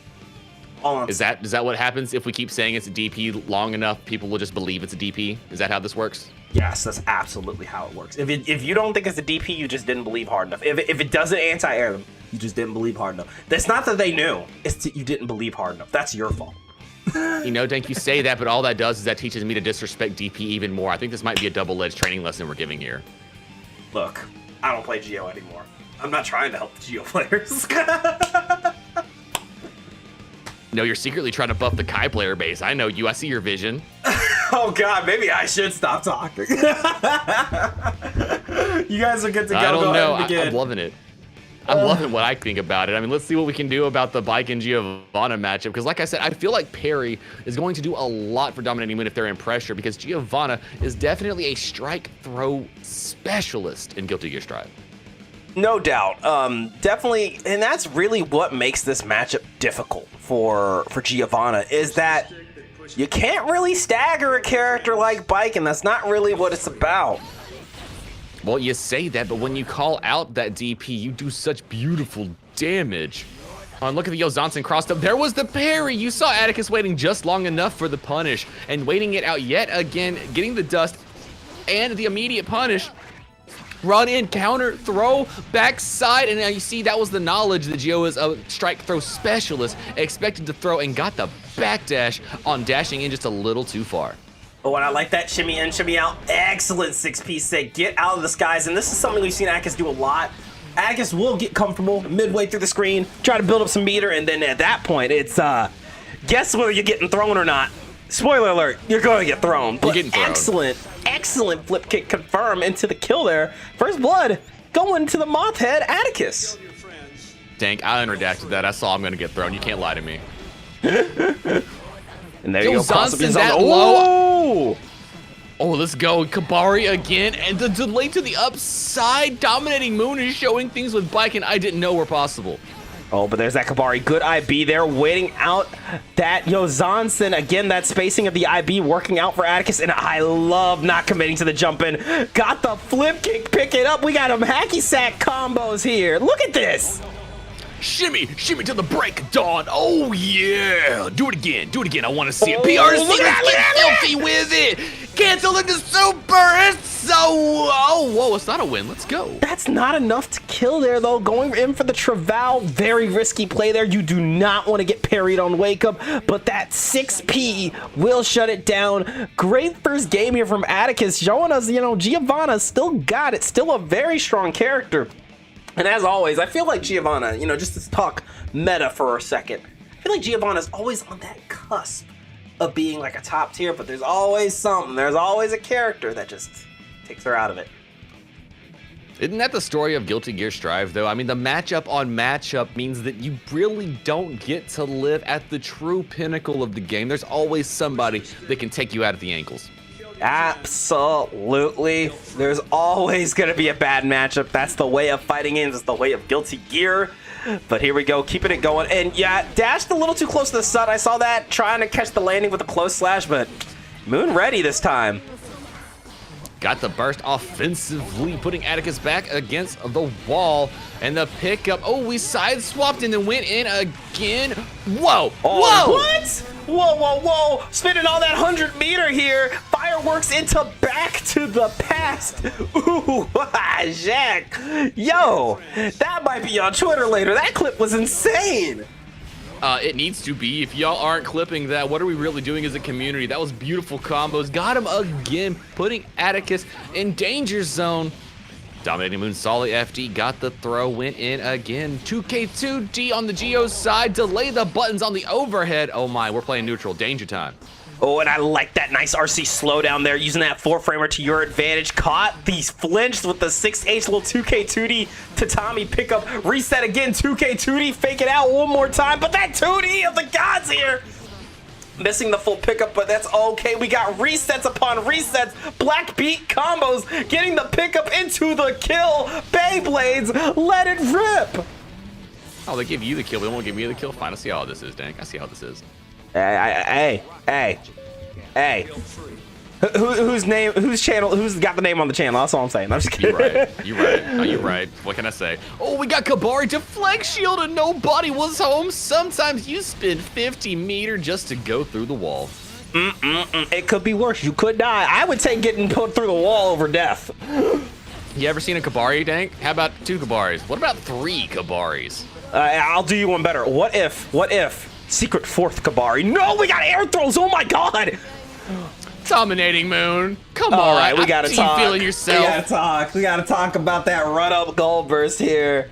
Is that what happens if we keep saying it's a DP long enough? People will just believe it's a DP. Is that how this works? Yes, that's absolutely how it works. If you don't think it's a DP, you just didn't believe hard enough. If it doesn't anti-air them, you just didn't believe hard enough. That's not that they knew. It's that you didn't believe hard enough. That's your fault. You know, Dank, you say that, but all that does is that teaches me to disrespect DP even more. I think this might be a double-edged training lesson we're giving here. Look, I don't play Geo anymore. I'm not trying to help the Geo players. No, you're secretly trying to buff the Kai player base. I know you. I see your vision. Oh God, maybe I should stop talking. You guys are good to go. I don't know. I'm loving it. I'm loving what I think about it. I mean, let's see what we can do about the Baiken Giovanna matchup. Because like I said, I feel like Parry is going to do a lot for Dominating Moon if they're in pressure, because Giovanna is definitely a strike throw specialist in Guilty Gear Strive. No doubt. Definitely, and that's really what makes this matchup difficult for Giovanna, is that you can't really stagger a character like Baiken. That's not really what it's about. Well, you say that, but when you call out that DP, you do such beautiful damage. Oh, and look at the Yozansin crossed up. There was the parry. You saw Atticus waiting just long enough for the punish and waiting it out yet again, getting the dust and the immediate punish. Run in, counter, throw, backside, and now you see that was the knowledge that Gio is a strike throw specialist, expected to throw and got the backdash on dashing in just a little too far. Oh, and I like that shimmy in, shimmy out. Excellent 6-piece set. Get out of the skies, and this is something we've seen Atticus do a lot. Atticus will get comfortable midway through the screen, try to build up some meter, and then at that point, it's guess whether you're getting thrown or not. Spoiler alert, you're going to get thrown. But you're getting thrown. Excellent flip kick confirm into the kill there. First blood going to the Moth Head, Atticus. Dank, I unredacted that. I saw I'm going to get thrown. You can't lie to me. And there you go. Johnson's that low. Oh, let's go. Kabari again. And the delay to the upside. Dominating Moon is showing things with Baiken I didn't know were possible. Oh, but there's that Kabari. Good IB there, waiting out that Yozansin. Again, that spacing of the IB working out for Atticus, and I love not committing to the jump in. Got the flip kick, pick it up. We got them hacky sack combos here. Look at this. Shimmy to the break of dawn. Oh yeah, do it again. I want to see it. Oh, PRC, look at let's that, get look at filthy with it. Cancel into super. It's so. Oh whoa, it's not a win. Let's go. That's not enough to kill there, though. Going in for the Travail, very risky play there. You do not want to get parried on Wake Up, but that 6P will shut it down. Great first game here from Atticus, showing us, you know, Giovanna still got it. Still a very strong character. And as always, I feel like Giovanna, you know, just to talk meta for a second, I feel like Giovanna's always on that cusp of being like a top tier, but there's always something. There's always a character that just takes her out of it. Isn't that the story of Guilty Gear Strive, though? I mean, the matchup on matchup means that you really don't get to live at the true pinnacle of the game. There's always somebody that can take you out of the ankles. Absolutely. There's always going to be a bad matchup. That's the way of fighting games. It's the way of Guilty Gear. But here we go, keeping it going. And yeah, dashed a little too close to the sun. I saw that, trying to catch the landing with a close slash, but Moon ready this time. Got the burst offensively, putting Atticus back against the wall. And the pickup. Oh, we side swapped and then went in again. Whoa! Oh, Whoa! what? Whoa. Spinning all that 100-meter here. Fireworks into Back to the Past. Ooh, Jack. Yo, that might be on Twitter later. That clip was insane. It needs to be. If y'all aren't clipping that, what are we really doing as a community? That was beautiful combos. Got him again, putting Atticus in danger zone. Dominating Moon, solid FD, got the throw, went in again. 2K2D on the Geo side, delay the buttons on the overhead. Oh my, we're playing neutral, danger time. Oh, and I like that nice RC slowdown there, using that 4-framer to your advantage. Caught these flinched with the 6H little 2K2D Tatami pickup. Reset again, 2K2D, fake it out one more time, but that 2D of the gods here. Missing the full pickup, but that's okay. We got resets upon resets. Black Beat combos, getting the pickup into the kill. Beyblades, let it rip. Oh, they give you the kill, but they won't give me the kill? Fine, I see how this is, Dank. I see how this is. Hey. Whose channel, who's got the name on the channel? That's all I'm saying. I'm just kidding. You're right. Oh, you're right. What can I say? Oh, we got Kabari deflect shield and nobody was home. Sometimes you spend 50 meter just to go through the wall. It could be worse. You could die. I would take getting put through the wall over death. You ever seen a Kabari, Dank? How about 2 Kabaris? What about 3 Kabaris? I'll do you one better. What if secret 4th Kabari? No, we got air throws. Oh my god. Dominating Moon. Come on. All right, we gotta talk. You feeling yourself? We gotta talk about that run-up gold burst here.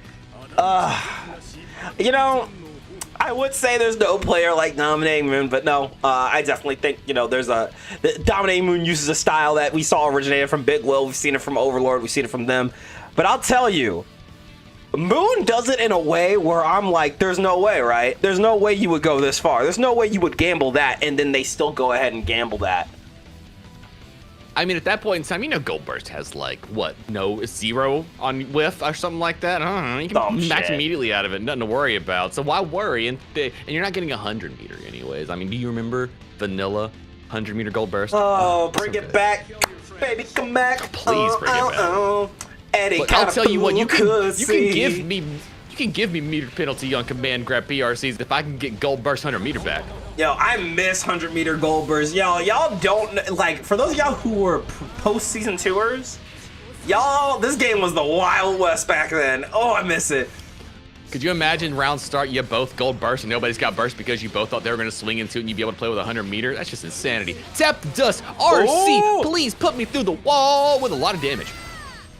You know, I would say there's no player like Dominating Moon, but no, I definitely think, you know, Dominating Moon uses a style that we saw originated from Big Will. We've seen it from Overlord. We've seen it from them. But I'll tell you, Moon does it in a way where I'm like, there's no way, right? There's no way you would go this far. There's no way you would gamble that, and then they still go ahead and gamble that. I mean, at that point in time, you know, Gold Burst has like, what, 0 on whiff or something like that? I don't know. You can max immediately out of it, nothing to worry about. So why worry? And you're not getting 100 meter anyways. I mean, do you remember vanilla 100 meter Gold Burst? Oh, bring it back. Baby, come back. Please bring it back. Eddie, look, I'll tell you what, you can give me meter penalty on command grab PRCs if I can get Gold Burst 100 meter back. Yo, I miss 100 meter gold burst. Y'all don't, like, for those of y'all who were post-season tours, y'all, this game was the Wild West back then. Oh, I miss it. Could you imagine round start, you both Gold Burst and nobody's got burst because you both thought they were going to swing into it and you'd be able to play with 100 meter? That's just insanity. Tap the dust, RC, please put me through the wall with a lot of damage.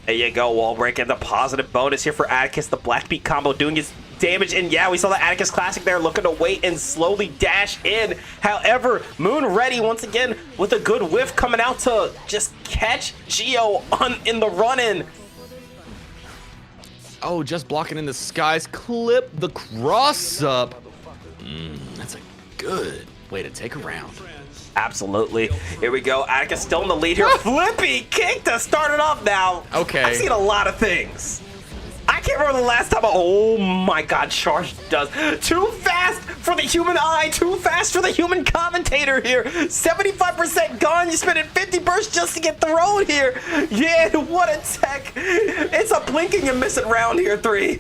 There you go, wall break, and the positive bonus here for Atticus. The Black Beat combo doing his damage, and yeah, we saw the Atticus Classic there looking to wait and slowly dash in. However, Moon ready once again with a good whiff coming out to just catch Geo in the run-in. Oh, just blocking in the skies. Clip the cross up. That's a good way to take a round. Absolutely. Here we go. Atticus still in the lead here. Flippy kick to start it off now. Okay. I've seen a lot of things. I can't remember the last time. Oh my god, Charge does. Too fast for the human eye. Too fast for the human commentator here. 75% gone. You spent 50 bursts just to get thrown here. Yeah, what a tech. It's a blinking and missing round here, 3.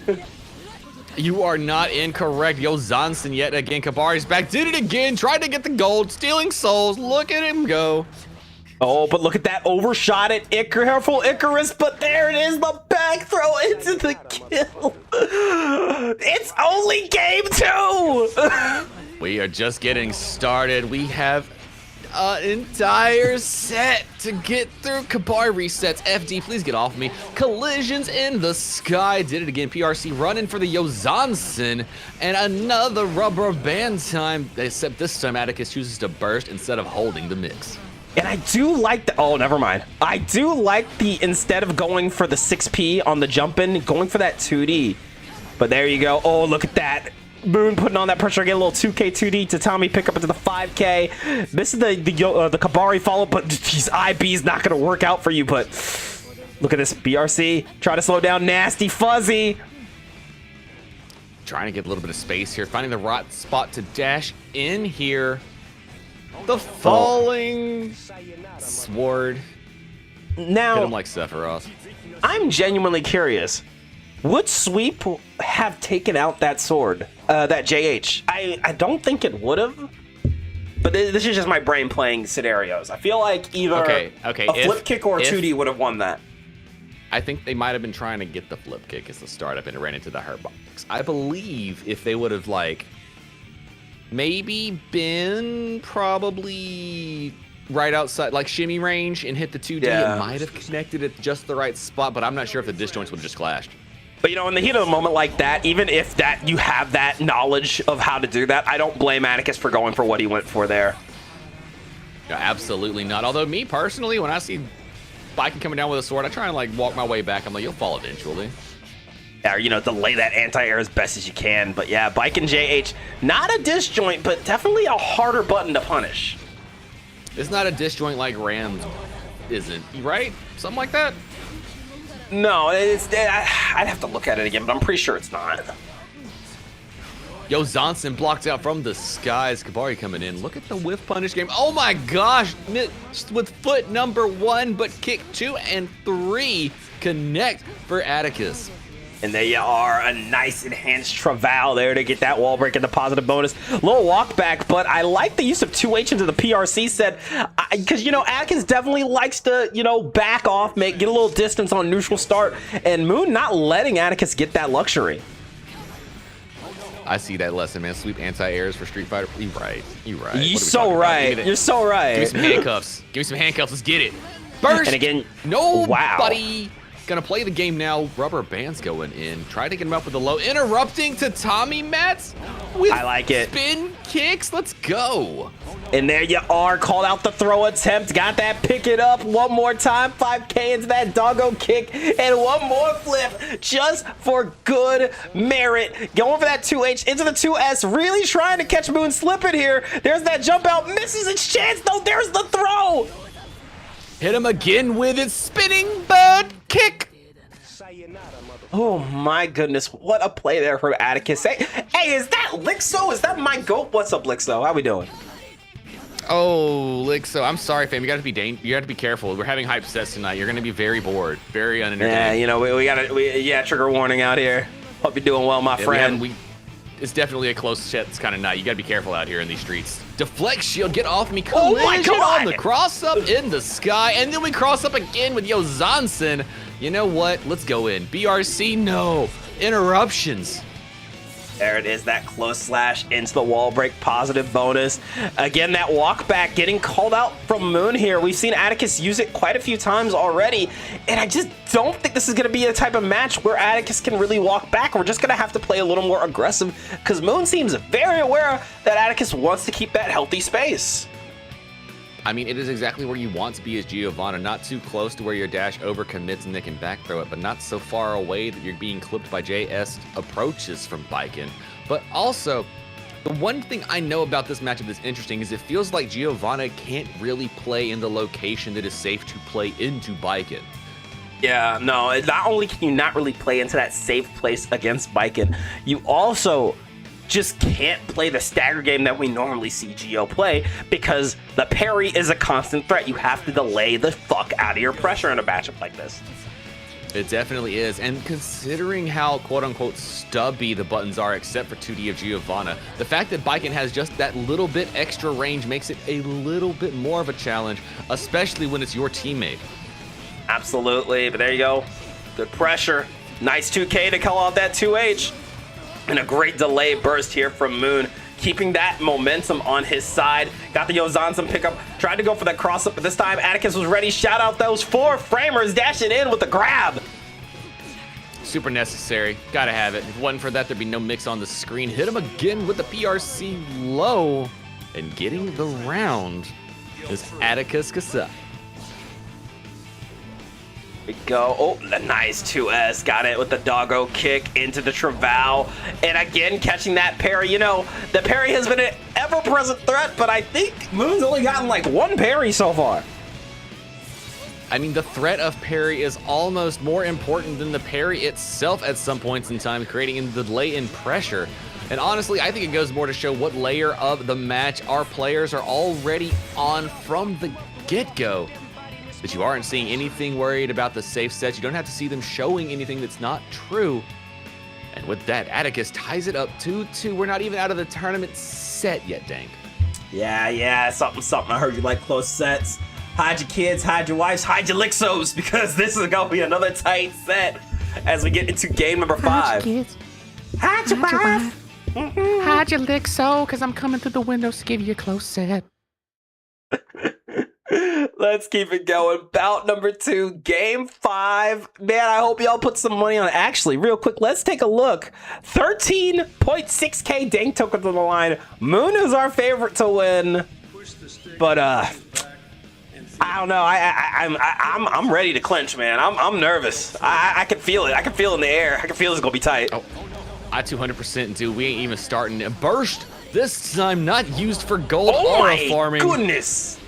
You are not incorrect. Yo, Zonson yet again. Kabari's back. Did it again. Tried to get the gold. Stealing souls. Look at him go. Oh, but look at that. Overshot it. Careful, Icarus. But there it is. The back throw into the kill. It's only game 2. We are just getting started. We have an entire set to get through. Kabari resets. FD, please get off me. Collisions in the sky. Did it again. PRC running for the Yozansen. And another rubber band time. Except this time Atticus chooses to burst instead of holding the mix. And I do like the, oh, never mind. I do like the, instead of going for the 6P on the jump in, going for that 2D. But there you go. Oh, look at that. Moon putting on that pressure, get a little 2K 2D to Tommy, pick up into the 5K. This is the Kabari follow, but these IB's not gonna work out for you. But look at this BRC, try to slow down Nasty Fuzzy. Trying to get a little bit of space here, finding the right spot to dash in here. The falling sword. Now, hit him like Sephiroth. I'm genuinely curious. Would Sweep have taken out that sword, that JH? I don't think it would have. But this is just my brain playing scenarios. I feel like either okay, a flip kick or a 2D would have won that. I think they might have been trying to get the flip kick as the startup and it ran into the hurt box. I believe if they would have like maybe been probably right outside like shimmy range and hit the 2D, it might have connected at just the right spot, but I'm not sure if the disjoints would have just clashed. But, you know, in the heat of the moment like that, even if that you have that knowledge of how to do that, I don't blame Atticus for going for what he went for there. No, absolutely not. Although me personally, when I see Biken coming down with a sword, I try and like walk my way back. I'm like, you'll fall eventually. Or, you know, delay that anti-air as best as you can. But yeah, Biken JH, not a disjoint, but definitely a harder button to punish. It's not a disjoint like Ram isn't, right? Something like that? No, I'd have to look at it again, but I'm pretty sure it's not. Yo, Zonson blocked out from the skies. Kabari coming in. Look at the whiff punish game. Oh my gosh, with foot number 1, but kick 2 and 3 connect for Atticus. And there you are, a nice enhanced Travail there to get that wall break and the positive bonus. Little walk back, but I like the use of 2H into the PRC set because, you know, Atticus definitely likes to, you know, back off, get a little distance on neutral start, and Moon not letting Atticus get that luxury. I see that lesson, man. Sweep anti-airs for Street Fighter. You right. You right. You're so right. You're so right. Give me some handcuffs. Give me some handcuffs. Let's get it. Burst. And again, nobody gonna play the game now. Rubber bands going in. Try to get him up with the low. Interrupting to Tommy Mats with I like it. Spin kicks. Let's go. And there you are. Called out the throw attempt. Got that. Pick it up one more time. 5K into that doggo kick. And one more flip just for good merit. Going for that 2H into the 2S. Really trying to catch Moon slipping here. There's that jump out. Misses its chance though. There's the throw. Hit him again with its spinning bird kick. Oh my goodness, what a play there from Atticus. Hey, is that Lixo? Is that my goat? What's up, Lixo? How we doing? Oh, Lixo, I'm sorry, fam. You got to be careful. We're having hype sets tonight. You're gonna be very bored, very unentertaining. Yeah, you know, we gotta trigger warning out here. Hope you're doing well, my friend. It's definitely a close set. It's kind of night. You gotta be careful out here in these streets. Deflect shield, get off me. Oh my Collision God! on the cross up in the sky, and then we cross up again with Yo Zonson. You know what? Let's go in. BRC, no. Interruptions. There it is, that close slash into the wall break, positive bonus. Again, that walk back getting called out from Moon here. We've seen Atticus use it quite a few times already, and I just don't think this is going to be a type of match where Atticus can really walk back. We're just going to have to play a little more aggressive because Moon seems very aware that Atticus wants to keep that healthy space. I mean, it is exactly where you want to be as Giovanna, not too close to where your dash overcommits and they can back throw it, but not so far away that you're being clipped by JS approaches from Biken. But also, the one thing I know about this matchup that's interesting is it feels like Giovanna can't really play in the location that is safe to play into Biken. Yeah, no, not only can you not really play into that safe place against Biken, you also just can't play the stagger game that we normally see Gio play because the parry is a constant threat. You have to delay the fuck out of your pressure in a matchup like this. It definitely is. And considering how quote-unquote stubby the buttons are, except for 2D of Giovanna, the fact that Baiken has just that little bit extra range makes it a little bit more of a challenge, especially when it's your teammate. Absolutely, but there you go. Good pressure. Nice 2K to call out that 2H. And a great delay burst here from Moon, keeping that momentum on his side. Got the Yozansen pickup, tried to go for that cross up, but this time Atticus was ready. Shout out those 4 framers dashing in with the grab. Super necessary. Gotta have it. If it wasn't for that, there'd be no mix on the screen. Hit him again with the PRC low. And getting the round is Atticus Kasai. We go. Oh, the nice 2S. Got it with the doggo kick into the Travau. And again, catching that parry. You know, the parry has been an ever-present threat, but I think Moon's only gotten like 1 parry so far. I mean, the threat of parry is almost more important than the parry itself at some points in time, creating the delay in pressure. And honestly, I think it goes more to show what layer of the match our players are already on from the get-go. That you aren't seeing anything worried about the safe sets. You don't have to see them showing anything that's not true. And with that, Atticus ties it up 2-2. We're not even out of the tournament set yet, Dank. Yeah, something. I heard you like close sets. Hide your kids, hide your wives, hide your Lixos, because this is going to be another tight set as we get into game number 5. Hide your kids. Hide your wife. Hide your Lixo, because I'm coming through the windows to give you a close set. Let's keep it going. Bout number 2, game 5. Man, I hope y'all put some money on it. Actually, real quick, let's take a look. 13.6K Dank tokens on the line. Moon is our favorite to win, but I don't know. I'm ready to clinch, man. I'm nervous. I can feel it. I can feel it in the air. I can feel it's gonna be tight. Oh, I 200% do. We ain't even starting. A burst this time not used for gold aura farming. Oh my goodness!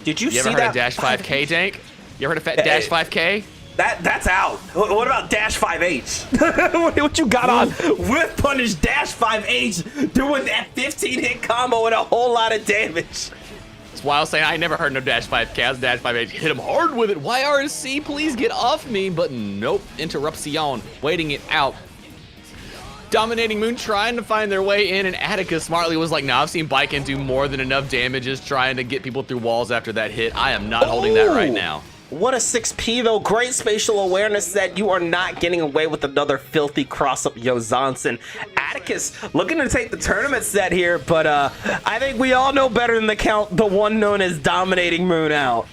Did you see ever that? heard of Dash 5K, Dank? You ever heard of Dash 5K? That's out. What about Dash 5H? What you got on with Punish Dash 5H doing that 15-hit combo and a whole lot of damage? That's why I was saying I never heard no Dash 5K. I was Dash 5H. Hit him hard with it. YRC, please get off me. But nope. Interruption. Waiting it out. Dominating Moon trying to find their way in, and Atticus smartly was like, nah, I've seen Baiken do more than enough damages trying to get people through walls after that hit. I am not holding that right now. What a 6P though. Great spatial awareness that you are not getting away with another filthy cross-up Yozansen. Atticus looking to take the tournament set here, but I think we all know better than the count the one known as Dominating Moon out.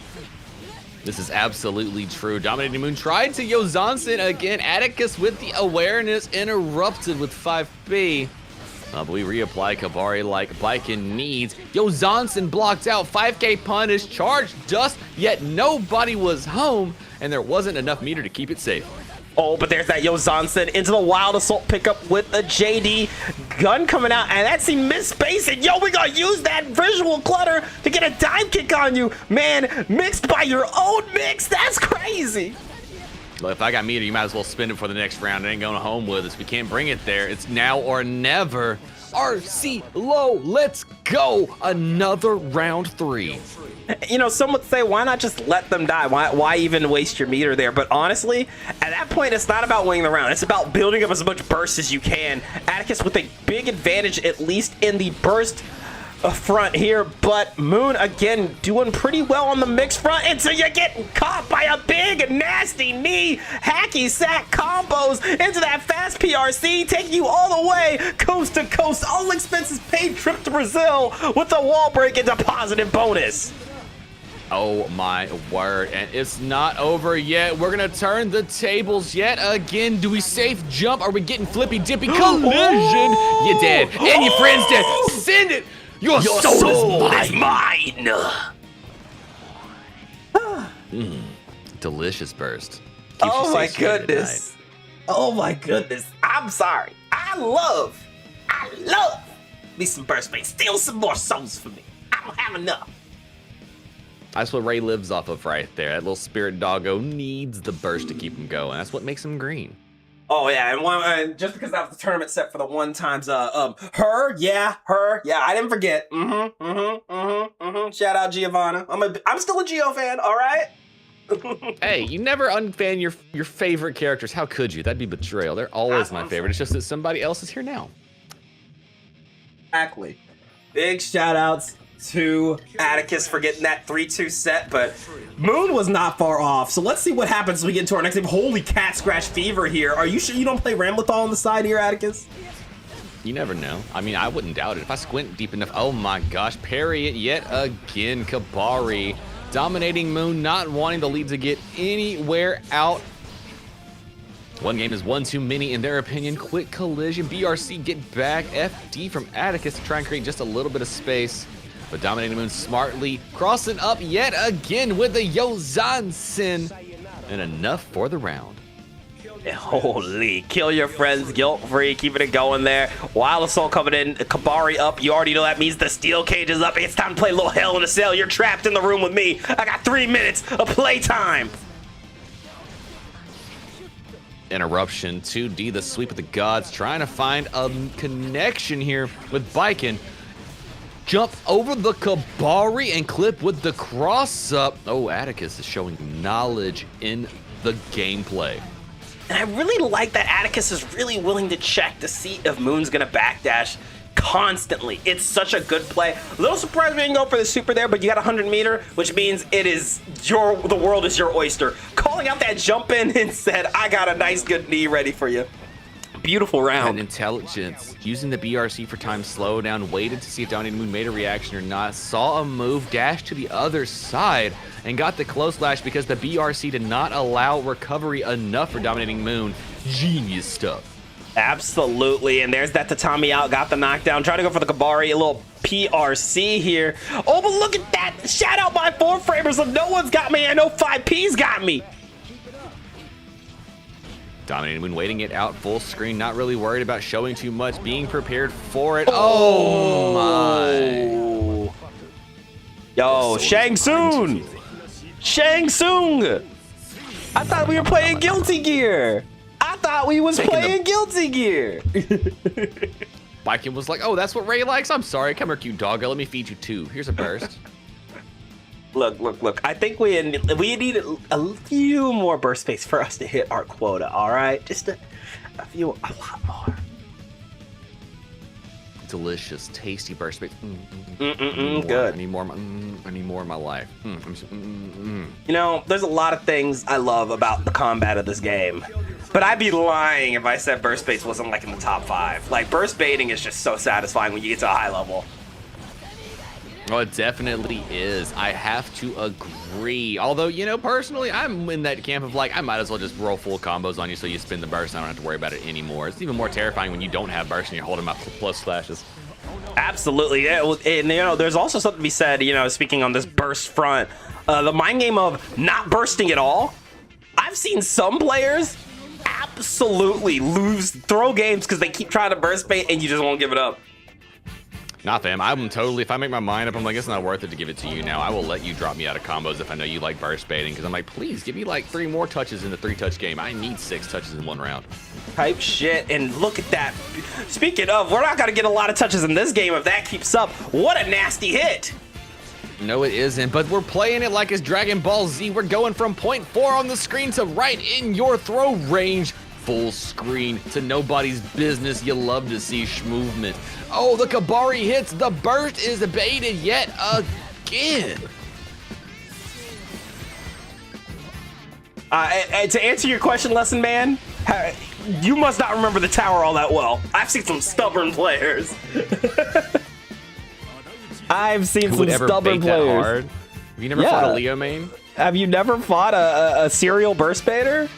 This is absolutely true. Dominating Moon tried to Yozansen again. Atticus with the awareness interrupted with 5B. But we reapply Kabari like Baiken needs. Yozansen blocked out. 5K punish, charged dust, yet nobody was home, and there wasn't enough meter to keep it safe. Oh, but there's that Yozansen into the Wild Assault pickup with the JD gun coming out, and that's he missed space, and yo, we gonna use that visual clutter to get a dive kick on you. Man, mixed by your own mix, that's crazy. Well, if I got meter, you might as well spend it for the next round. It ain't going home with us. We can't bring it there. It's now or never. RC low, let's go. Another round 3. You know, some would say, why not just let them die? Why even waste your meter there? But honestly, at that point, it's not about winning the round. It's about building up as much burst as you can. Atticus with a big advantage, at least in the burst front here, but Moon again doing pretty well on the mix front until you get caught by a big nasty knee hacky sack combos into that fast PRC, taking you all the way coast to coast, all expenses paid trip to Brazil with the wall break and deposited bonus. Oh my word, and it's not over yet. We're gonna turn the tables yet again. Do we safe jump? Are we getting flippy dippy collision? You're dead, and your friend's dead. Send it. Your soul is mine. Delicious burst. Keeps Oh you my safe here goodness. Oh my goodness. I'm sorry. I love me some burst, mate. Steal some more souls for me. I don't have enough. That's what Ray lives off of right there. That little spirit doggo needs the burst to keep him going. That's what makes him green. Oh yeah, and just because that was the tournament set for the one times, her, yeah, I didn't forget. Shout out Giovanna. I'm still a Gio fan. All right. Hey, you never unfan your favorite characters. How could you? That'd be betrayal. They're always my favorite. It's just that somebody else is here now. Exactly. Big shout outs to Atticus for getting that 3-2 set, but Moon was not far off. So let's see what happens when we get into our next game. Holy cat scratch fever here. Are you sure you don't play Ramlethal on the side here, Atticus? You never know. I mean, I wouldn't doubt it. If I squint deep enough, oh my gosh, parry it yet again. Kabari dominating Moon, not wanting the lead to get anywhere out. One game is one too many in their opinion. Quick collision, BRC get back. FD from Atticus to try and create just a little bit of space. But dominating Moon smartly, crossing up yet again with the Yozansen. And enough for the round. Holy, kill your friends, guilt-free, keeping it going there. Wild Assault coming in, Kabari up. You already know that means the steel cage is up. It's time to play a little Hell in a Cell. You're trapped in the room with me. I got 3 minutes of playtime. Interruption, 2D, the sweep of the gods, trying to find a connection here with Baiken. Jump over the Kabari and clip with the cross up. Oh, Atticus is showing knowledge in the gameplay. And I really like that Atticus is really willing to check to see if Moon's gonna backdash constantly. It's such a good play. A little surprised we didn't go for the super there, but you got 100 meter, which means it is the world is your oyster. Calling out that jump in and said, I got a nice good knee ready for you. Beautiful round. And intelligence, using the BRC for time slowdown, waited to see if Dominating Moon made a reaction or not, saw a move, dashed to the other side, and got the close slash because the BRC did not allow recovery enough for Dominating Moon. Genius stuff. Absolutely, and there's that Tatami out, got the knockdown, trying to go for the Kabari, a little PRC here. Oh, but look at that! Shout out my 4-framers, if no one's got me, I know 5P's got me! Dominating Moon waiting it out full screen, not really worried about showing too much, being prepared for it. Oh my. Yo, Shang Tsung! Shang Tsung! I thought we were playing Guilty Gear! I thought we was playing Guilty Gear! Baiken was like, oh, that's what Ray likes? I'm sorry, come here, cute doggo, let me feed you too. Here's a burst. Look. I think we need a few more burst space for us to hit our quota, all right? Just a lot more. Delicious, tasty burst space. Good. I need more in my life. You know, there's a lot of things I love about the combat of this game, but I'd be lying if I said burst space wasn't like in the top 5. Like, burst baiting is just so satisfying when you get to a high level. Oh, it definitely is. I have to agree. Although, you know, personally, I'm in that camp of like, I might as well just roll full combos on you so you spin the burst and I don't have to worry about it anymore. It's even more terrifying when you don't have burst and you're holding my plus slashes. Absolutely. Yeah, and, you know, there's also something to be said, you know, speaking on this burst front, the mind game of not bursting at all. I've seen some players absolutely throw games because they keep trying to burst bait and you just won't give it up. Nah, fam, I'm totally, if I make my mind up, I'm like, it's not worth it to give it to you now. I will let you drop me out of combos if I know you like burst baiting, because I'm like, please, give me like 3 more touches in the 3-touch game. I need 6 touches in 1 round. Type shit, and look at that. Speaking of, we're not going to get a lot of touches in this game if that keeps up. What a nasty hit. No, it isn't, but we're playing it like it's Dragon Ball Z. We're going from 0.4 on the screen to right in your throw range. Full screen to nobody's business. You love to see movement. Oh, the Kabari hits. The burst is baited yet again. To answer your question, Lesson Man, you must not remember the tower all that well. I've seen some stubborn players. I've seen some stubborn players. Hard? Have you never fought a Leo main? Have you never fought a serial burst baiter?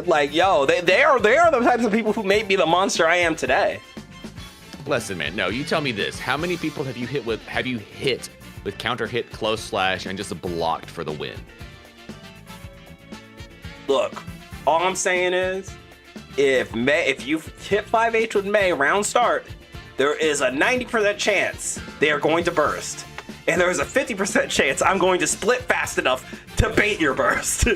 Like, yo, they are the types of people who made me the monster I am today. Listen, man, no, you tell me this. How many people have you hit with counter hit, close slash, and just blocked for the win? Look, all I'm saying is, if you hit 5H with Mei round start, there is a 90% chance they are going to burst. And there is a 50% chance I'm going to split fast enough to bait your burst.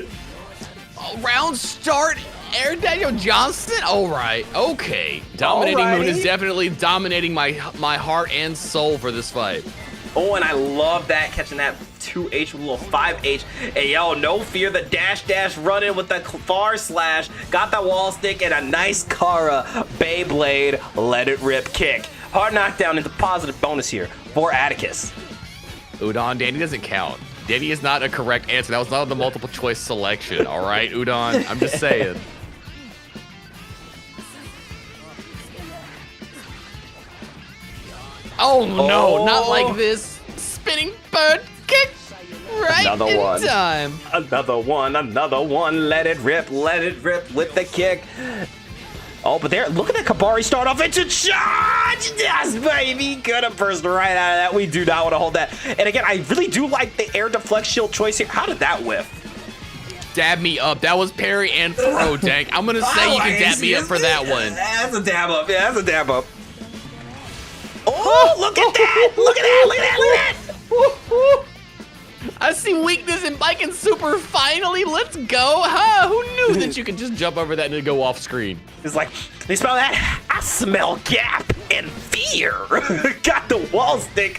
Round start, Aaron Daniel Johnston? All right, okay. Dominating Moon is definitely dominating my heart and soul for this fight. Oh, and I love that, catching that 2H with a little 5H. Hey, yo, no fear. The dash running with the far slash. Got that wall stick and a nice Kara Beyblade. Let it rip kick. Hard knockdown into positive bonus here for Atticus. Udon, Danny doesn't count. Danny is not a correct answer. That was not the multiple choice selection. All right, Udon. I'm just saying. Oh no, not like this. Spinning bird kick right Another in one. time. Another one. Let it rip with the kick. Oh, but there, look at that Kabari start off into charge. Yes, baby. Gonna burst right out of that. We do not want to hold that. And again, I really do like the air deflect shield choice here. How did that whiff? Dab me up. That was parry and throw, Tank. I'm gonna say you can dab me up for that one. That's a dab up. Yeah, that's a dab up. Oh, look at that. Look at that. Look at that. Look at that. Woo, woo. I see weakness in Bike and Super. Finally, let's go. Huh? Who knew that you could just jump over that and it'd go off screen? It's like, you smell that? I smell gap and fear. Got the wall stick.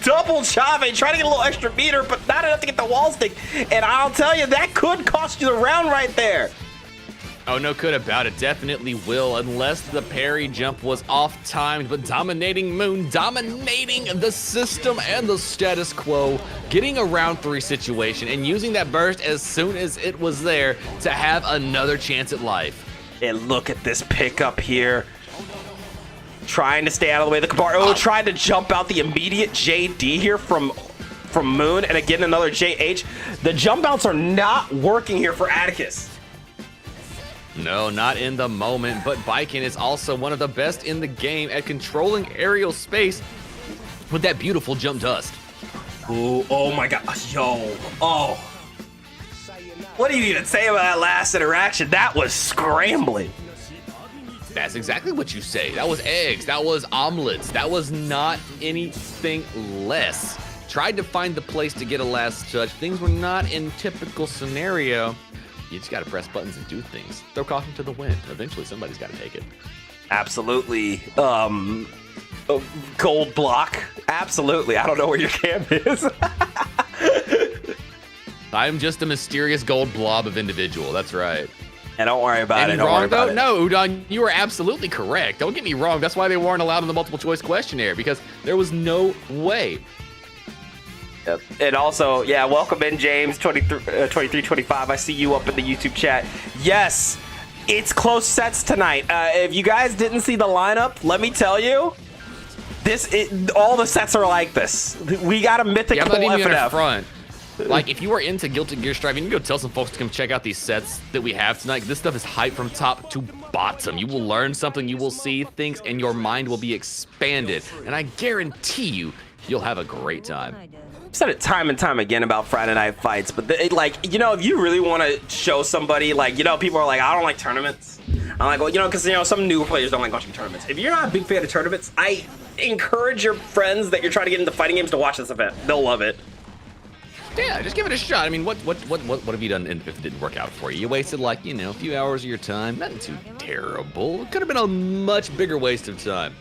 Double chave, trying to get a little extra meter, but not enough to get the wall stick. And I'll tell you, that could cost you the round right there. Oh, no could about it. Definitely will, unless the parry jump was off-timed. But dominating Moon, dominating the system and the status quo, getting a round 3 situation and using that burst as soon as it was there to have another chance at life. And look at this pickup here. Trying to stay out of the way of the Kabar. Oh, trying to jump out the immediate JD here from Moon. And again, another JH. The jump outs are not working here for Atticus. No, not in the moment, but Baiken is also one of the best in the game at controlling aerial space with that beautiful jump dust. Ooh, oh my god. Yo. Oh. What do you even say about that last interaction? That was scrambling. That's exactly what you say. That was eggs. That was omelets. That was not anything less. Tried to find the place to get a last touch. Things were not in typical scenario. You just got to press buttons and do things. Throw caution to the wind. Eventually, somebody's got to take it. Absolutely. Gold block. Absolutely. I don't know where your camp is. I'm just a mysterious gold blob of individual. That's right. And don't worry about it. Don't worry Wrong about though? it. No, Udon, you are absolutely correct. Don't get me wrong. That's why they weren't allowed in the multiple choice questionnaire, because there was no way. Yep. And also, yeah, welcome in, James, 2325. I see you up in the YouTube chat. Yes, it's close sets tonight. If you guys didn't see the lineup, let me tell you, all the sets are like this. We got a mythical Yeah, I'm not even FNF. in front. Like, if you are into Guilty Gear Strive, you can go tell some folks to come check out these sets that we have tonight. This stuff is hyped from top to bottom. You will learn something, you will see things, and your mind will be expanded. And I guarantee you, you'll have a great time. I've said it time and time again about Friday night fights, but like, you know, if you really want to show somebody, like, you know, people are like, I don't like tournaments. I'm like, well, you know, because, you know, some new players don't like watching tournaments. If you're not a big fan of tournaments, I encourage your friends that you're trying to get into fighting games to watch this event. They'll love it. Yeah, just give it a shot. I mean, what have you done if it didn't work out for you? You wasted, like, you know, a few hours of your time. Nothing too terrible. It could have been a much bigger waste of time.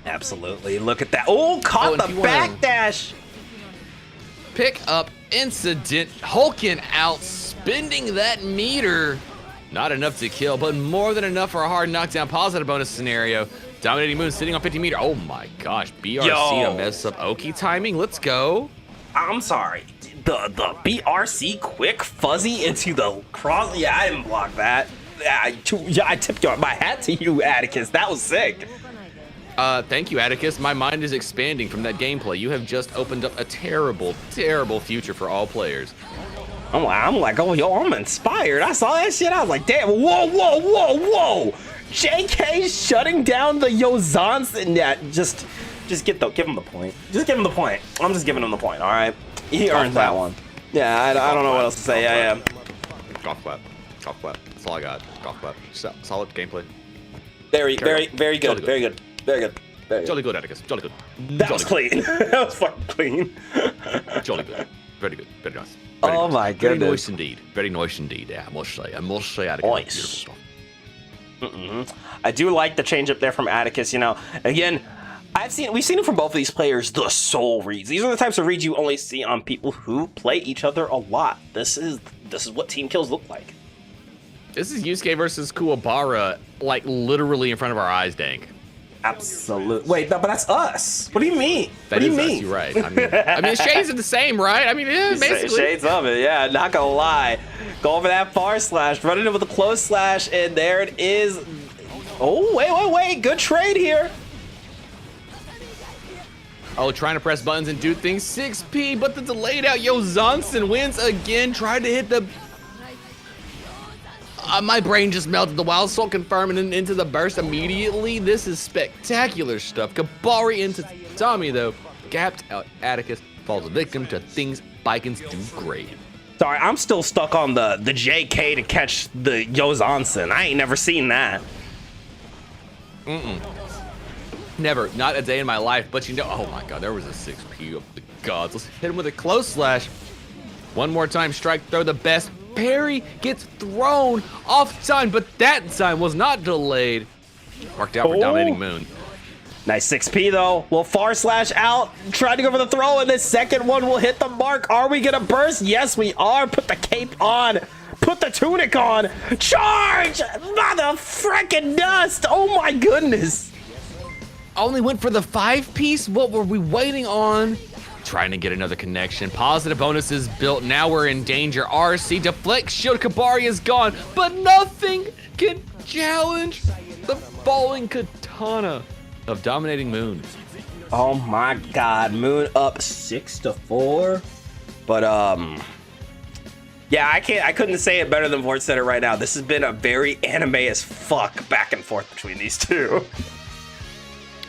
Absolutely. Look at that. Oh, caught the backdash. Pick up incident, hulking out, spending that meter. Not enough to kill, but more than enough for a hard knockdown positive bonus scenario. Dominating Moon sitting on 50 meter. Oh my gosh, BRC to mess up Oki timing. Let's go. I'm sorry. The BRC quick fuzzy into the cross. Yeah, I didn't block that. Yeah, I tipped my hat to you, Atticus. That was sick. Thank you, Atticus. My mind is expanding from that gameplay. You have just opened up a terrible, terrible future for all players. I'm like, oh, yo, I'm inspired. I saw that shit. I was like, damn, whoa. JK shutting down the Yozans and that. Just give him the point. Just give him the point. I'm just giving him the point, all right? He earned that one. Yeah, I don't know what else to say. Yeah. Golf clap. That's all I got. Golf clap. Solid gameplay. Very good. Very good. Jolly good, Atticus. Jolly good. That was clean. That was fucking clean. Jolly good. Very good. Very nice. Oh my goodness. Very nice indeed. Very nice indeed. Yeah, I must say, Atticus. Nice. I do like the change up there from Atticus. You know, again, We've seen it from both of these players, the soul reads. These are the types of reads you only see on people who play each other a lot. This is what team kills look like. This is Yusuke versus Kuwabara, like literally in front of our eyes, Dank. Absolutely. Wait, no, but that's us. What do you mean? That what do you is us, mean? you're right. I mean, shades are the same, right? I mean, yeah, basically. Shades of it, yeah, not gonna lie. Go over that far slash, running it with a close slash, and there it is. Oh, wait. Good trade here. Oh, trying to press buttons and do things. 6P, but the delayed out Yo Johnson wins again. Tried to hit the... my brain just melted. The Wild Soul confirming into the burst immediately. This is spectacular stuff. Kabari into Tommy, though. Gapped out Atticus. Falls a victim to things Vikings do great. Sorry, I'm still stuck on the JK to catch the Yozansen. I ain't never seen that. Never. Not a day in my life. But you know... Oh, my God. There was a 6P of the gods. Let's hit him with a close slash. One more time. Strike, throw the best. Parry gets thrown off time, but that time was not delayed. Marked out for Dominating Moon. Nice 6P though. Will far slash out. Trying to go for the throw, and the second one will hit the mark. Are we gonna burst? Yes, we are. Put the cape on. Put the tunic on. Charge! Mother frickin' dust! Oh my goodness. Only went for the 5-piece. What were we waiting on? Trying to get another connection. Positive bonuses built. Now we're in danger. RC deflect shield. Kabari is gone, but nothing can challenge the falling katana of Dominating Moon. Oh my God, Moon up 6-4. But yeah, I couldn't say it better than Vort said it right now. This has been a very anime as fuck back and forth between these two.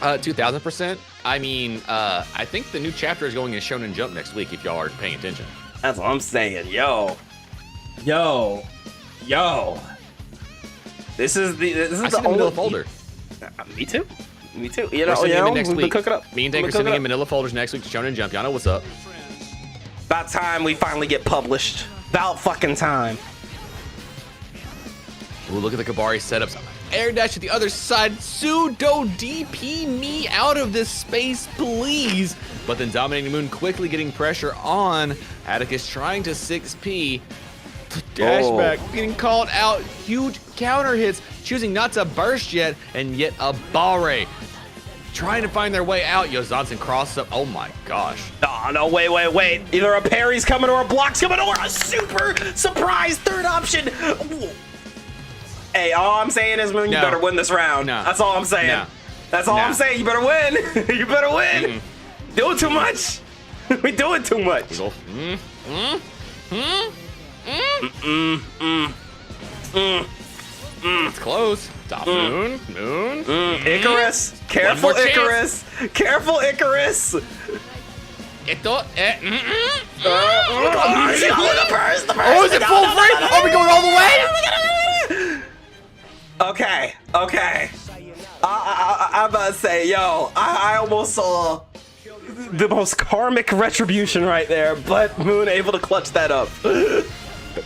2000%. I mean, I think the new chapter is going in Shonen Jump next week if y'all are paying attention. That's what I'm saying. Yo. This is the only Manila folder. Me too. We're sending him in next week. Cook it up. Me and Dank are sending him Manila folders next week to Shonen Jump. Y'all know what's up. About time we finally get published. About fucking time. Ooh, look at the Kabari setups. Air dash to the other side. Pseudo DP me out of this space, please. But then Dominating Moon quickly getting pressure on. Atticus trying to 6P. Dashback getting called out. Huge counter hits. Choosing not to burst yet. And yet a Bare. Trying to find their way out. Yozansen cross up. Oh my gosh. Oh, no, wait. Either a parry's coming or a block's coming or a super surprise third option. Ooh. Hey, all I'm saying is, Moon, you better win this round. No. That's all I'm saying. No. That's all I'm saying. You better win. You better win. Doing too much. We doing too much. It's close. Top Moon. Icarus. Careful, Icarus. Careful, Icarus. The purse. Oh, is it full frame? Are we going all the way? Okay. I'm about to say, yo, I almost saw the most karmic retribution right there, but Moon able to clutch that up.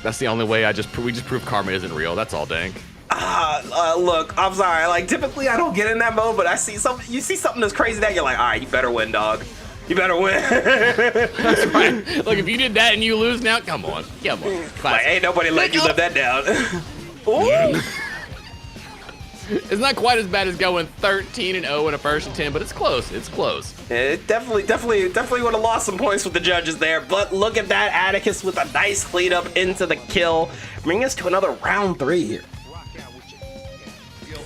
That's the only way. We just proved karma isn't real. That's all, Dank. Look, I'm sorry. Like, typically I don't get in that mode, but you see something that's crazy that you're like, all right, you better win, dog. You better win. That's right. Look, if you did that and you lose now, come on. Like, ain't nobody letting you live that down. Ooh. It's not quite as bad as going 13-0 in a first and 10, but it's close. It's close. It definitely would have lost some points with the judges there, but look at that. Atticus with a nice clean up into the kill, bringing us to another round 3 here.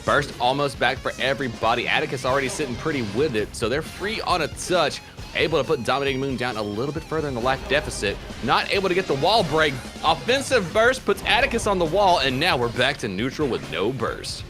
Burst almost back for everybody. Atticus already sitting pretty with it, so they're free on a touch. Able to put Dominating Moon down a little bit further in the life deficit. Not able to get the wall break. Offensive burst puts Atticus on the wall, and now we're back to neutral with no burst.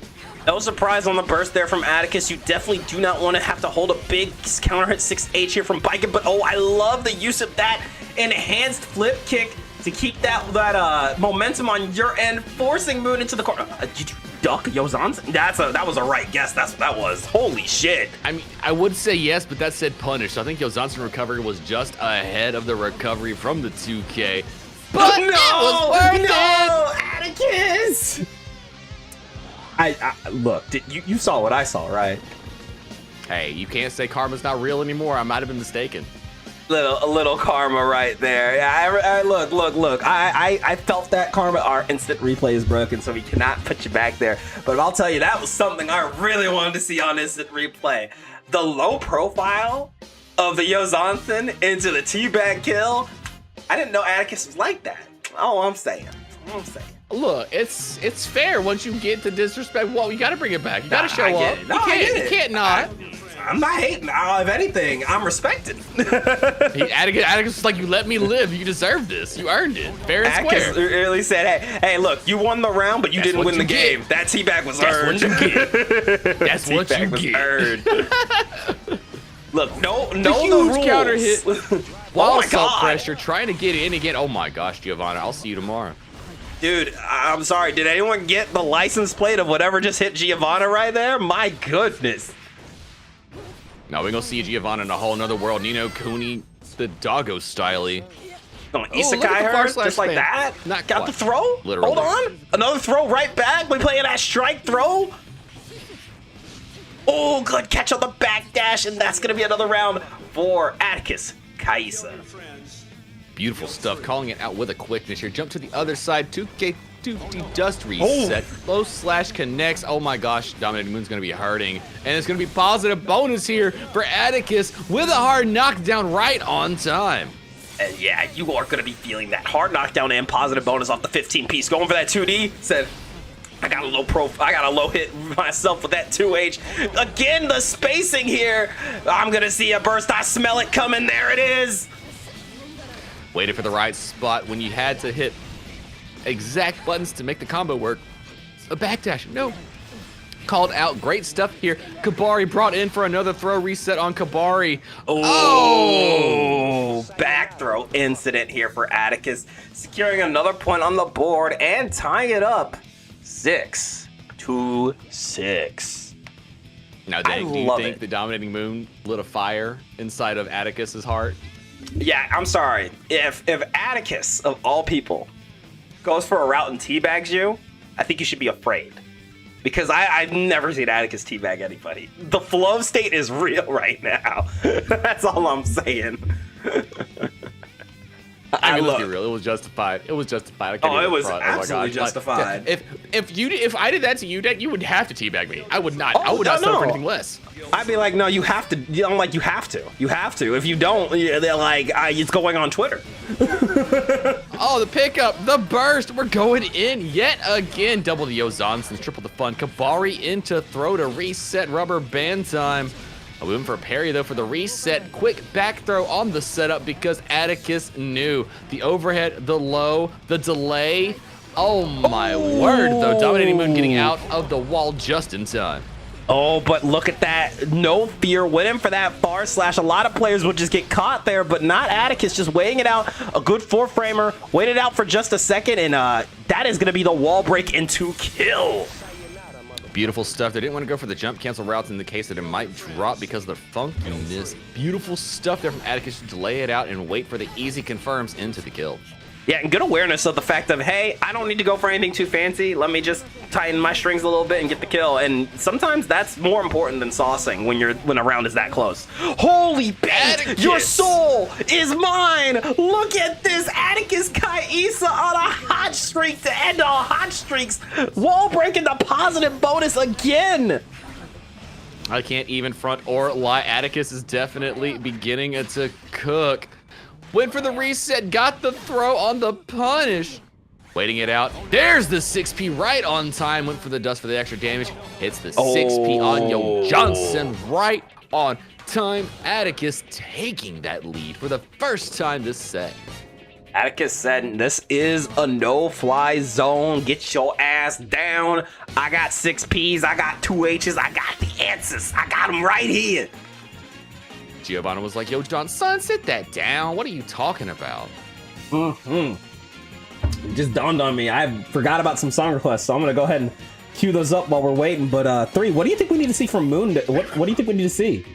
No surprise on the burst there from Atticus. You definitely do not want to have to hold a big counter hit 6H here from Biken, but oh, I love the use of that enhanced flip kick to keep that momentum on your end, forcing Moon into the corner. Did you duck Yozansen? That was a right guess. That's what that was. Holy shit. I mean, I would say yes, but that said punish. So I think Yozansen recovery was just ahead of the recovery from the 2K. But no, it was worth it. Atticus. I look. You saw what I saw, right? Hey, you can't say karma's not real anymore. I might have been mistaken. A little karma right there. Yeah, look. I felt that karma. Our instant replay is broken, so we cannot put you back there. But I'll tell you, that was something I really wanted to see on instant replay. The low profile of the Yozansen into the teabag kill. I didn't know Atticus was like that. All I'm saying. Look, it's fair once you get the disrespect. Well, you got to bring it back. You got to show I up. get it. No, I get it. You can't not. I'm not hating. If anything, I'm respected. Atticus is like, you let me live. You deserve this. You earned it. Fair and Atticus square. really said, hey, look, you won the round, but you That's didn't what win the you game. get. That teabag was That's earned. what you get. That's what you Teabag was get. earned. Look, know The the huge rules. counter hit. While Oh my God. pressure, trying to get in again. Oh my gosh, Giovanna, I'll see you tomorrow. Dude, I'm sorry. Did anyone get the license plate of whatever just hit Giovanna right there? My goodness. Now we're gonna see Giovanna in a whole nother world. Nino Cooney, the doggo styley. Gonna look at isekai the her far slash just like spin. that. Not Got quite. the throw. Literally. Hold on. Another throw right back. We playing that strike throw. Oh, good catch on the backdash, and that's gonna be another round for Atticus Kaisa. Beautiful stuff, calling it out with a quickness here. Jump to the other side, 2K2D dust reset. Low slash connects. Oh my gosh, Dominating Moon's gonna be hurting. And it's gonna be positive bonus here for Atticus with a hard knockdown right on time. And yeah, you are gonna be feeling that hard knockdown and positive bonus off the 15 piece. Going for that 2D. Said, I got a low hit myself with that 2H. Again, the spacing here. I'm gonna see a burst. I smell it coming. There it is. Waited for the right spot when you had to hit exact buttons to make the combo work. A backdash, no. Called out, great stuff here. Kabari brought in for another throw reset on Kabari. Oh, back throw incident here for Atticus, securing another point on the board and tying it up 6-6. Now, Dang, do you love think it. the Dominating Moon lit a fire inside of Atticus's heart? Yeah, I'm sorry. If Atticus, of all people, goes for a route and teabags you, I think you should be afraid. Because I've never seen Atticus teabag anybody. The flow state is real right now. That's all I'm saying. I mean, let's be look. real. It was justified. It was justified. I can't Oh, even it was front. absolutely my gosh. justified. Like, if I did that to you, Deck, you would have to teabag me. I would not. I Oh, would not settle for no. anything less. I'd be like, no, you have to. I'm like, you have to. You have to. If you don't, they're like, it's going on Twitter. Oh, the pickup, the burst. We're going in yet again. Double the Yozansen, triple the fun. Kabari into throw to reset. Rubber band time. A win for parry though for the reset. Quick back throw on the setup because Atticus knew the overhead, the low, the delay. Oh my word though. Dominating Moon getting out of the wall just in time. Oh, but look at that. No fear winning for that far slash. A lot of players would just get caught there, but not Atticus. Just weighing it out. A good four-framer. Waited out for just a second, and that is going to be the wall break into kill. Beautiful stuff. They didn't want to go for the jump cancel routes in the case that it might drop because of the funkiness. Beautiful stuff there from Atticus to delay it out and wait for the easy confirms into the kill. Yeah, and good awareness of the fact of, hey, I don't need to go for anything too fancy. Let me just tighten my strings a little bit and get the kill. And sometimes that's more important than saucing when a round is that close. Holy bait! Atticus! Your soul is mine! Look at this! Atticus Kaisa on a hot streak to end all hot streaks. Wall breaking the positive bonus again. I can't even front or lie. Atticus is definitely beginning to cook. Went for the reset, got the throw on the punish. Waiting it out. There's the 6P right on time. Went for the dust for the extra damage. Hits the 6P on Yo Johnson right on time. Atticus taking that lead for the first time this set. Atticus said, this is a no-fly zone. Get your ass down. I got 6 Ps. I got 2 Hs. I got the answers. I got them right here. Giovanna was like, yo, John, son, sit that down. What are you talking about? It just dawned on me. I forgot about some song requests, so I'm going to go ahead and cue those up while we're waiting. But 3, what do you think we need to see from Moon? What do you think we need to see?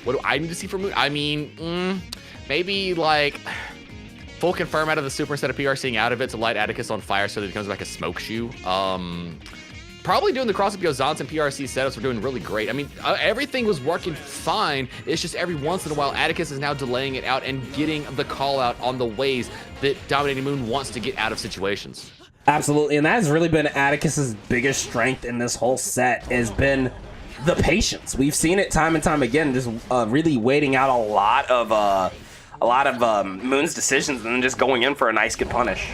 What do I need to see from Moon? I mean, maybe like full confirm out of the super instead of PRCing out of it to light Atticus on fire so that it becomes like a smoke shoe. probably doing the cross-up Yozans and PRC setups were doing really great. I mean, everything was working fine. It's just every once in a while, Atticus is now delaying it out and getting the call out on the ways that Dominating Moon wants to get out of situations. Absolutely, and that has really been Atticus's biggest strength in this whole set, has been the patience. We've seen it time and time again, just really waiting out a lot of Moon's decisions and then just going in for a nice good punish.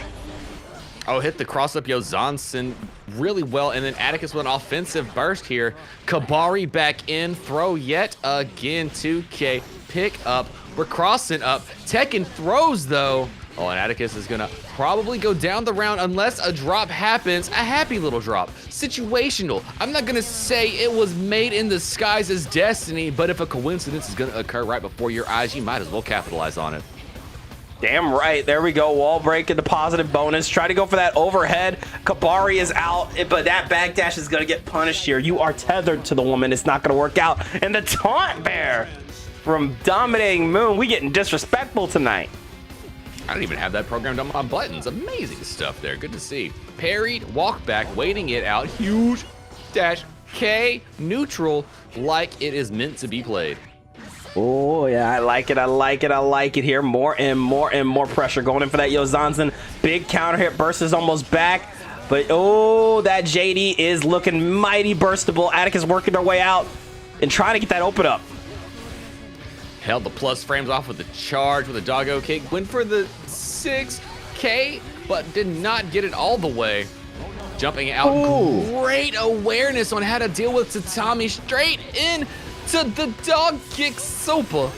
Oh, hit the cross-up Yozansen really well, and then Atticus with an offensive burst here. Kabari back in, throw yet again, 2K, pick up. We're crossing up. Tekken throws, though. Oh, and Atticus is gonna probably go down the round unless a drop happens. A happy little drop. Situational. I'm not gonna say it was made in the skies as destiny, but if a coincidence is gonna occur right before your eyes, you might as well capitalize on it. Damn right. There we go. Wall break and the positive bonus. Try to go for that overhead. Kabari is out, but that backdash is going to get punished here. You are tethered to the woman. It's not going to work out. And the taunt bear from Dominating Moon. We getting disrespectful tonight. I don't even have that programmed on my buttons. Amazing stuff there. Good to see. Parried, walk back, waiting it out. Huge dash K, neutral, like it is meant to be played. Oh, yeah, I like it. I like it. I like it here. More and more and more pressure going in for that Yozansen. Big counter hit. Burst is almost back. But, oh, that JD is looking mighty burstable. Atticus working their way out and trying to get that open up. Held the plus frames off with the charge with a doggo kick. Went for the 6K, but did not get it all the way. Jumping out. Ooh. Great awareness on how to deal with Tatami straight in to the dog kick Sopa.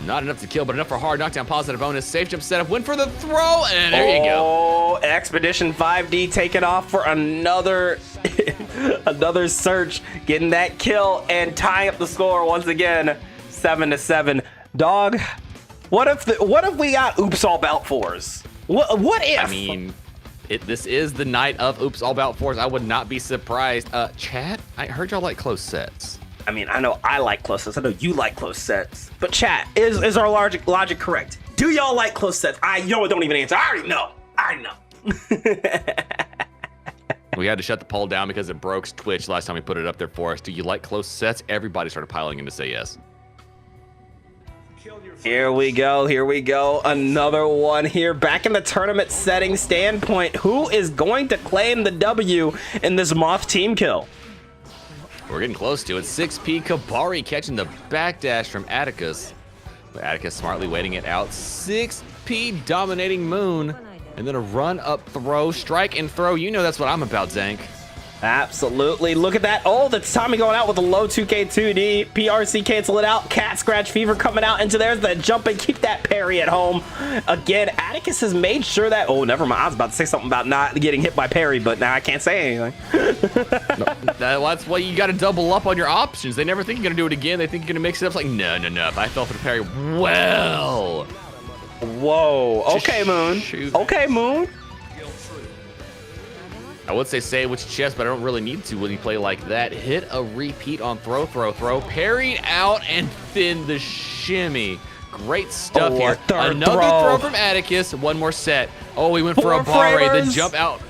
Not enough to kill, but enough for hard knockdown, positive bonus. Safe jump setup, went for the throw, and there you go. Oh, Expedition 5D taking off for another another search, getting that kill and tying up the score once again, 7-7. Dog, what if we got Oops All Bout 4s? What if? I mean, this is the night of Oops All Bout 4s. I would not be surprised. Chat, I heard y'all like close sets. I mean, I know I like close sets. I know you like close sets. But chat, is our logic correct? Do y'all like close sets? Don't even answer. I already know. We had to shut the poll down because it broke Twitch last time we put it up there for us. Do you like close sets? Everybody started piling in to say yes. Here we go. Another one here. Back in the tournament setting standpoint, who is going to claim the W in this Moth team kill? We're getting close to it. 6P Kabari catching the backdash from Atticus. But Atticus smartly waiting it out. 6P Dominating Moon. And then a run up throw, strike and throw. You know that's what I'm about, Zank. Absolutely. Look at that. Oh, the Tommy going out with a low 2K2D. PRC cancel it out. Cat Scratch Fever coming out into there's the jump and keep that parry at home. Again, Atticus has made sure that... Oh, never mind. I was about to say something about not getting hit by parry, but now I can't say anything. That's why you got to double up on your options. They never think you're going to do it again. They think you're going to mix it up. It's like, no. If I fell for the parry, well... Whoa. Okay, Moon. Shoot. Okay, Moon. I would say it with your chest, but I don't really need to when you play like that. Hit a repeat on throw. Parried out, and then the shimmy. Great stuff here. Another throw from Atticus. One more set. Oh, he went for a barre, then jump out.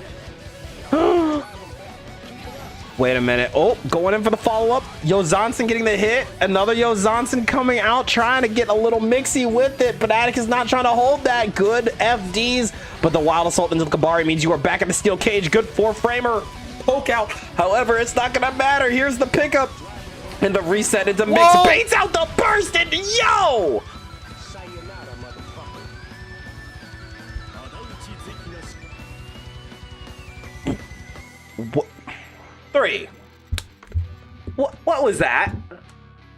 Wait a minute. Oh, going in for the follow-up. Yozansen getting the hit. Another Yozansen coming out, trying to get a little mixy with it, but Atticus not trying to hold that. Good FDs, but the Wild Assault into the Kabari means you are back in the steel cage. Good 4-framer. Poke out. However, it's not going to matter. Here's the pickup. And the reset into mix. Whoa! Baits out the burst, and yo! What? 3. What was that?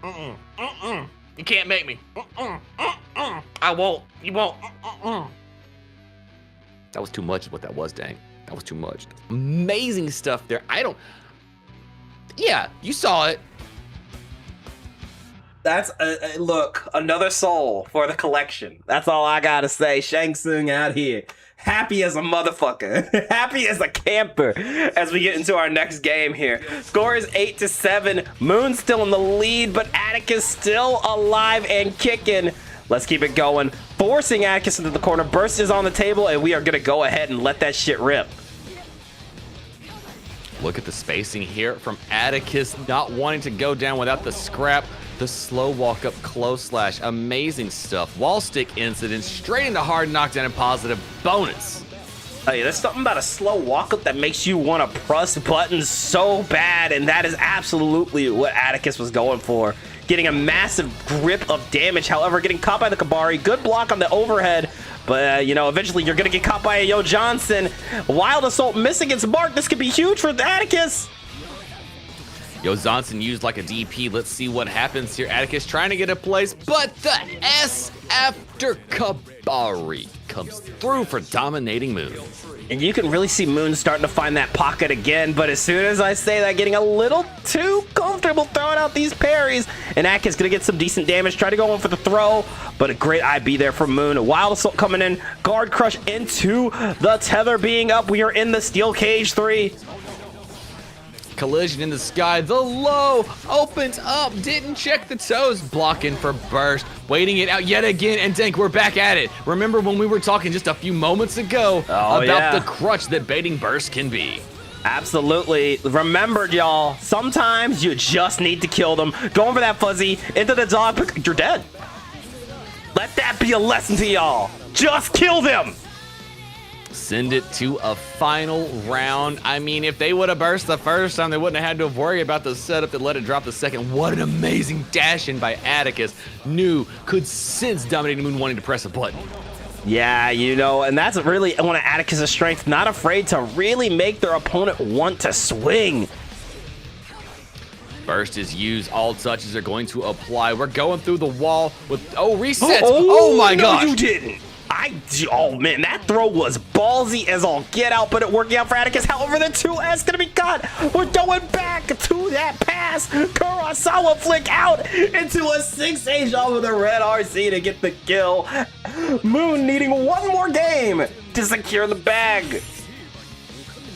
You can't make me. I won't. You won't. That was too much is what that was, dang. That was too much. Amazing stuff there. Yeah, you saw it. That's look, another soul for the collection. That's all I gotta say. Shang Tsung out here. Happy as a motherfucker. Happy as a camper as we get into our next game here. Score is 8-7. Moon's still in the lead, but Atticus still alive and kicking. Let's keep it going. Forcing Atticus into the corner. Burst is on the table, and we are going to go ahead and let that shit rip. Look at the spacing here from Atticus, not wanting to go down without the scrap. The slow walk up close slash, amazing stuff. Wall stick incident, straight into hard knockdown and positive bonus. Hey, there's something about a slow walk up that makes you want to press buttons so bad, and that is absolutely what Atticus was going for. Getting a massive grip of damage, however, getting caught by the Kabari. Good block on the overhead, but you know, eventually you're gonna get caught by a Yo Johnson. Wild Assault missing its mark. This could be huge for Atticus. Yo Johnson used like a DP. Let's see what happens here. Atticus trying to get a place, but the S after Kabari comes through for dominating Moon. And you can really see Moon starting to find that pocket again, but as soon as I say that, getting a little too comfortable throwing out these parries, and Atticus gonna get some decent damage, try to go in for the throw, but a great IB there from Moon. A Wild Assault coming in, guard crush into the tether being up. We are in the Steel Cage 3. Collision in the sky, the low opens up, didn't check the toes, blocking for burst, waiting it out yet again, and Dank, we're back at it. Remember when we were talking just a few moments ago about the crutch that baiting burst can be? Absolutely. Remembered, y'all, sometimes you just need to kill them. Going for that fuzzy, into the dog, you're dead. Let that be a lesson to y'all. Just kill them. Send it to a final round. I mean, if they would have burst the first time, they wouldn't have had to worry about the setup that let it drop the second. What an amazing dash in by Atticus. Knew, could sense Dominating Moon wanting to press a button. Yeah, you know, and that's really one of Atticus' strengths. Not afraid to really make their opponent want to swing. Burst is used. All touches are going to apply. We're going through the wall with, resets. Oh my gosh. No, you didn't. Oh man, that throw was ballsy as all get out, but it working out for Atticus. However, the 2S gonna be cut. We're going back to that pass. Kurosawa flick out into a 6H off of the red RC to get the kill. Moon needing one more game to secure the bag.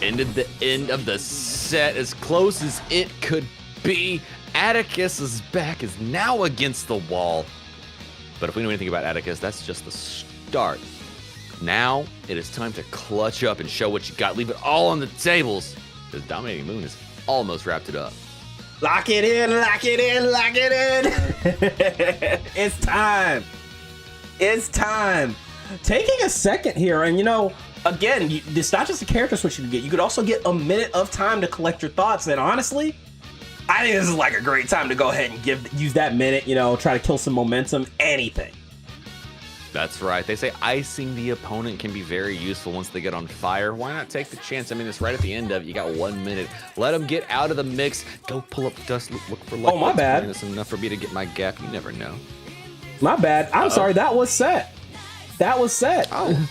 Ended the end of the set as close as it could be. Atticus's back is now against the wall. But if we know anything about Atticus, that's just the start. Now it is time to clutch up and show what you got. Leave it all on the tables. The Dominating Moon has almost wrapped it up. Lock it in, lock it in, lock it in. It's time. It's time. Taking a second here, and you know, again, it's not just a character switch you can get. You could also get a minute of time to collect your thoughts. And honestly, I think this is like a great time to go ahead and use that minute, you know, try to kill some momentum, anything. That's right. They say icing the opponent can be very useful once they get on fire. Why not take the chance? I mean, it's right at the end of it. You got 1 minute. Let them get out of the mix. Go pull up dust. Look for luck. Oh, my bad. That's enough for me to get my gap. You never know. My bad. I'm sorry. That was set. That was set. Oh.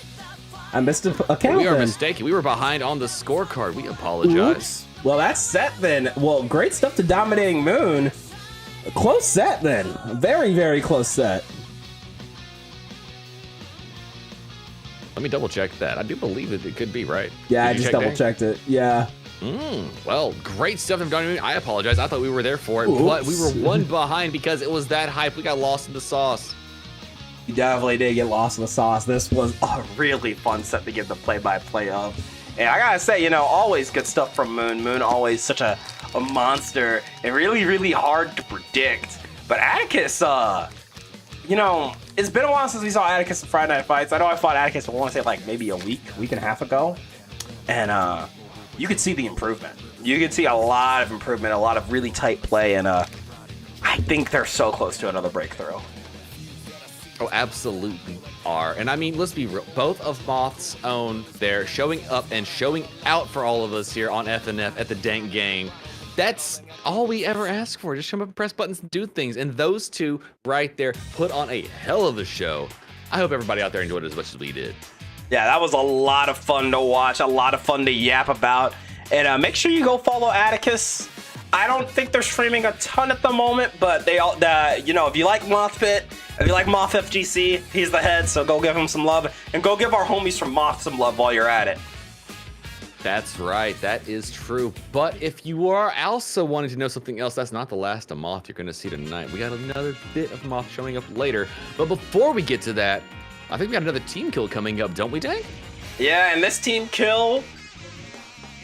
I missed a count. We are mistaken. We were behind on the scorecard. We apologize. Oops. Well, that's set then. Well, great stuff to Dominating Moon. A close set then. A very, very close set. Let me double check that. I do believe it could be right. Yeah, Did I you just check double checked it. Yeah. Well, great stuff from Dominating Moon. I apologize. I thought we were there for it, but we were one behind because it was that hype. We got lost in the sauce. You definitely did get lost in the sauce. This was a really fun set to give the play-by-play of. And I gotta say, you know, always good stuff from Moon. Moon always such a monster and really, really hard to predict. But Atticus, you know, it's been a while since we saw Atticus in Friday Night Fights. I know I fought Atticus, I want to say like maybe a week and a half ago. And you could see the improvement. You could see a lot of improvement, a lot of really tight play, and I think they're so close to another breakthrough. Oh, absolutely are. And I mean, let's be real. Both of Moth's own, they're showing up and showing out for all of us here on FNF at the Dank Game. That's all we ever ask for. Just show up and press buttons and do things. And those two right there put on a hell of a show. I hope everybody out there enjoyed it as much as we did. Yeah, that was a lot of fun to watch, a lot of fun to yap about. And make sure you go follow Atticus. I don't think they're streaming a ton at the moment, but they all, you know, if you like Mothpit, if you like Moth FGC, he's the head, so go give him some love. And go give our homies from Moth some love while you're at it. That's right, that is true. But if you are also wanting to know something else, that's not the last of Moth you're going to see tonight. We got another bit of Moth showing up later. But before we get to that, I think we got another team kill coming up, don't we, Dank? Yeah, and this team kill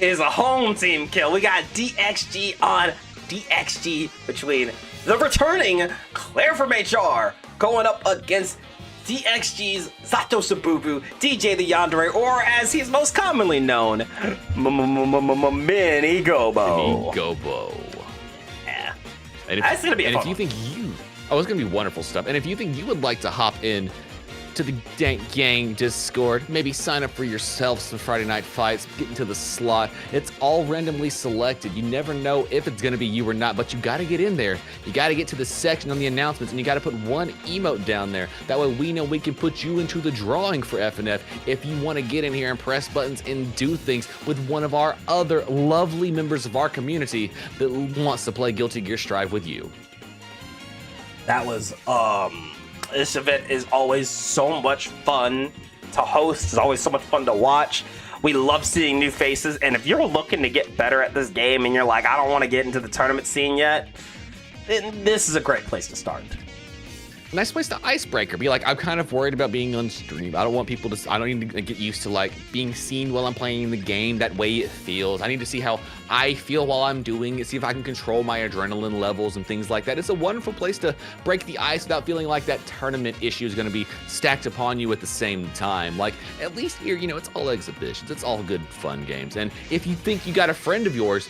is a home team kill. We got DXG on DXG between the returning Claire from HR going up against DXG's Zato Sabubu, DJ the Yandere, or as he's most commonly known, Mini Gobo. Gobo. Yeah. And That's gonna be a and if fun you think it's gonna be wonderful stuff. And if you think you would like to hop in to the Dank Gang Discord, maybe sign up for yourself some Friday Night Fights, get into the slot. It's all randomly selected. You never know if it's gonna be you or not, but you gotta get in there. You gotta get to the section on the announcements, and you gotta put one emote down there. That way we know we can put you into the drawing for FNF if you wanna get in here and press buttons and do things with one of our other lovely members of our community that wants to play Guilty Gear Strive with you. That was, this event is always so much fun to host. It's always so much fun to watch. We love seeing new faces, and if you're looking to get better at this game and you're like, I don't want to get into the tournament scene yet, then this is a great place to start. Nice place to icebreaker. Be like, I'm kind of worried about being on stream. I don't want people to, I don't need to get used to like being seen while I'm playing the game, that way it feels. I need to see how I feel while I'm doing it, see if I can control my adrenaline levels and things like that. It's a wonderful place to break the ice without feeling like that tournament issue is going to be stacked upon you at the same time. Like, at least here, you know, it's all exhibitions. It's all good fun games. And if you think you got a friend of yours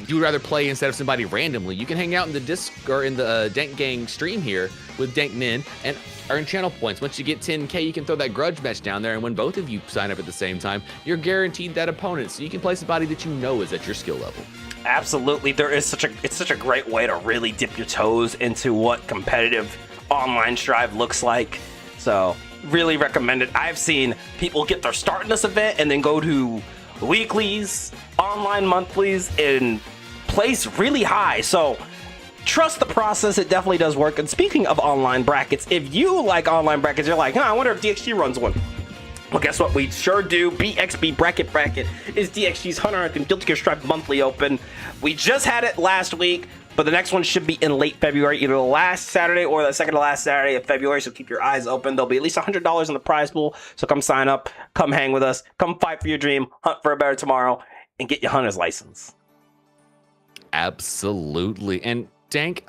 you would rather play instead of somebody randomly, you can hang out in the disc or in the Dank Gang stream here with Dank Min and earn channel points. Once you get 10K, you can throw that grudge match down there, and when both of you sign up at the same time, you're guaranteed that opponent, so you can play somebody that you know is at your skill level. Absolutely, it's such a great way to really dip your toes into what competitive online Strive looks like. So really recommend it. I've seen people get their start in this event and then go to weeklies, online monthlies, and place really high. So trust the process. It definitely does work. And speaking of online brackets, if you like online brackets, you're like, I wonder if DXG runs one. Well, guess what? We sure do. BXB Bracket is DXG's Hunter and Guilty Gear Strive monthly open. We just had it last week, but the next one should be in late February, either the last Saturday or the second to last Saturday of February, so keep your eyes open. There'll be at least $100 in the prize pool, so come sign up, come hang with us, come fight for your dream, hunt for a better tomorrow, and get your hunter's license. Absolutely. And Dank,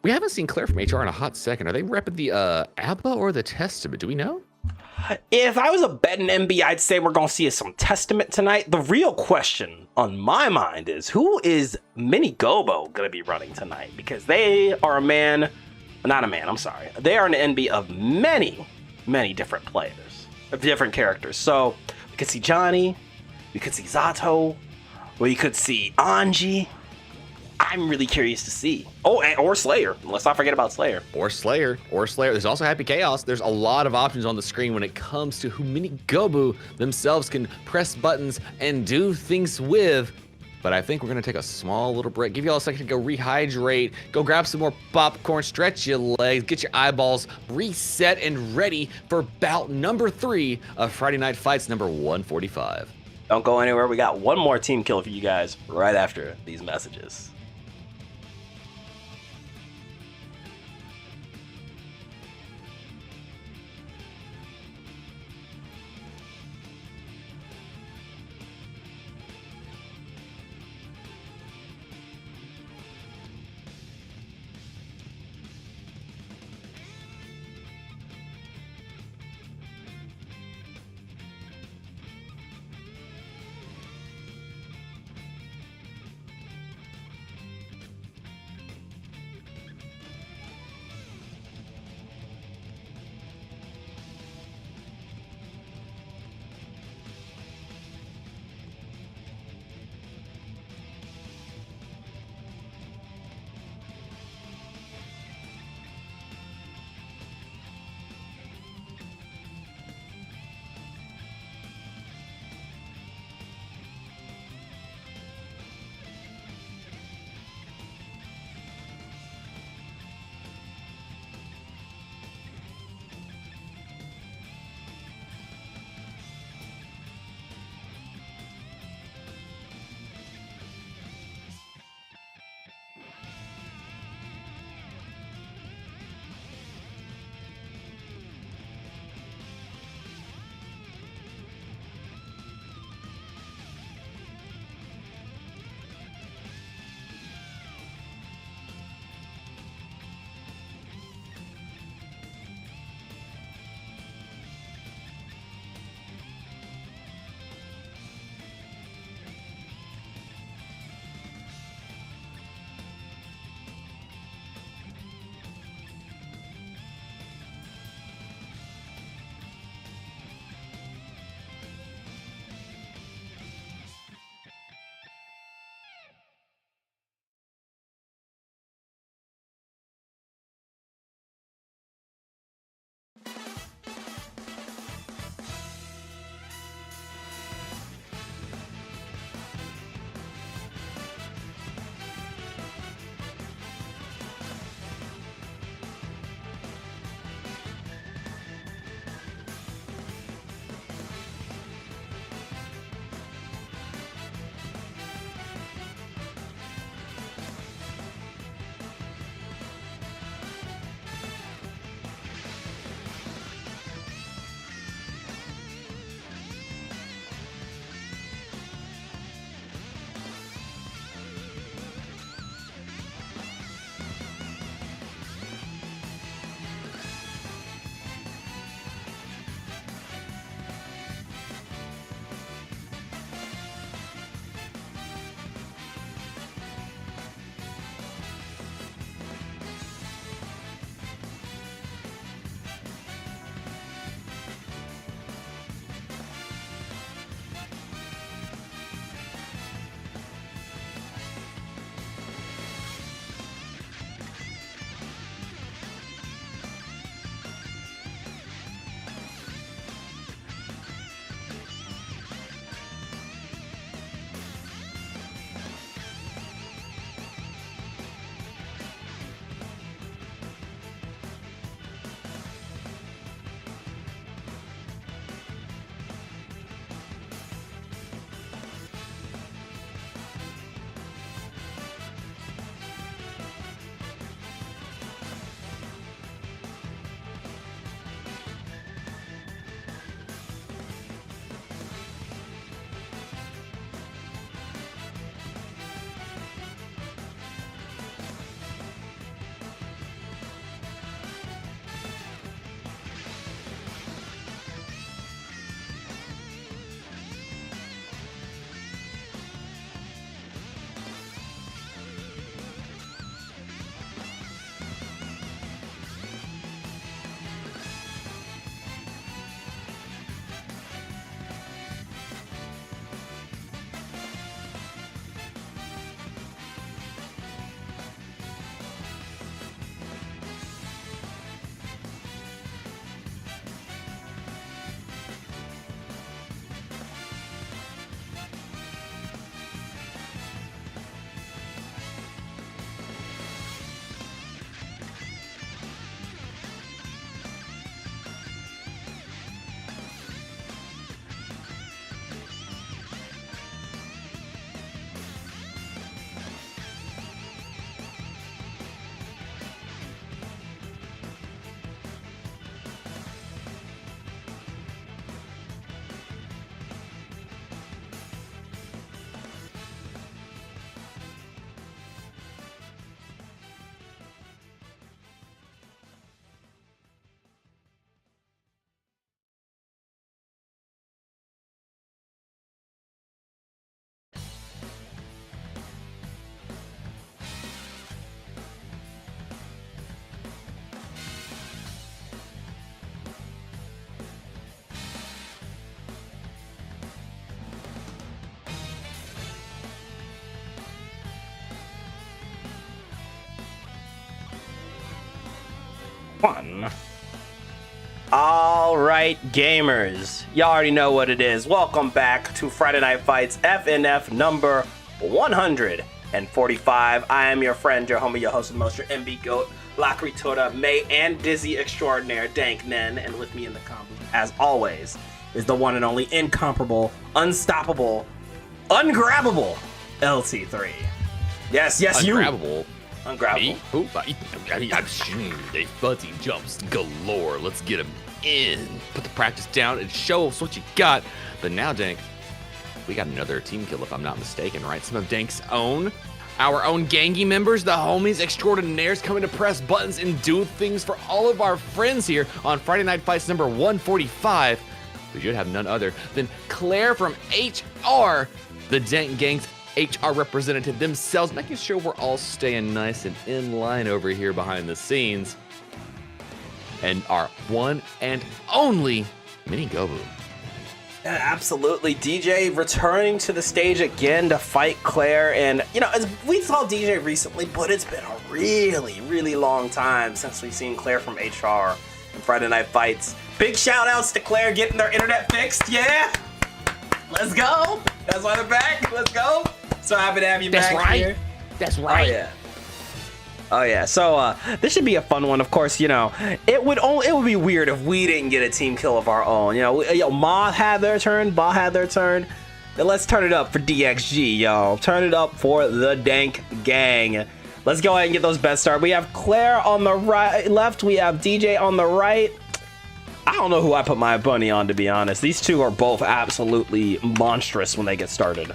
we haven't seen Claire from HR in a hot second. Are they repping the ABBA or the Testament? Do we know? If I was a betting MB, I'd say we're going to see some Testament tonight. The real question on my mind is, who is Mini Gobo going to be running tonight? Because they are they are an NB of many, many different players, of different characters. So we could see Johnny, we could see Zato, we could see Anji. I'm really curious to see. Oh, or Slayer. Let's not forget about Slayer. Or Slayer. There's also Happy Chaos. There's a lot of options on the screen when it comes to who Mini Gobu themselves can press buttons and do things with. But I think we're going to take a small little break. Give you all a second to go rehydrate, go grab some more popcorn, stretch your legs, get your eyeballs reset and ready for bout number 3 of Friday Night Fights number 145. Don't go anywhere. We got one more team kill for you guys right after these messages. 1. All right, gamers. Y'all already know what it is. Welcome back to Friday Night Fights FNF number 145. I am your friend, your homie, your host, the most, your MB Goat, Lacri Toda, May, and Dizzy Extraordinaire, Dank Nen. And with me in the combo, as always, is the one and only incomparable, unstoppable, ungrabbable LT3. Yes, you. Ungrabbable. Ungrabbable. They fuzzy jumps galore. Let's get him in. Put the practice down and show us what you got. But now, Dank, we got another team kill, if I'm not mistaken, right? Some of Dank's our own Gangy members, the homies extraordinaires, coming to press buttons and do things for all of our friends here on Friday Night Fights number 145. We should have none other than Claire from HR, the Dank Gang's HR representative themselves, making sure we're all staying nice and in line over here behind the scenes. And our one and only Mini Gobu. Yeah, absolutely. DJ returning to the stage again to fight Claire. And, you know, as we saw DJ recently, but it's been a really, really long time since we've seen Claire from HR and Friday Night Fights. Big shout outs to Claire getting their internet fixed. Yeah. Let's go. That's why they're back. Let's go. So happy to have you back here. That's right. Oh, yeah. Oh yeah, so this should be a fun one. Of course, you know, it would be weird if we didn't get a team kill of our own. You know, Ma had their turn, Ba had their turn. Then let's turn it up for DXG, y'all. Turn it up for the Dank Gang. Let's go ahead and get those best start. We have Claire on the right, left. We have DJ on the right. I don't know who I put my bunny on, to be honest. These two are both absolutely monstrous when they get started.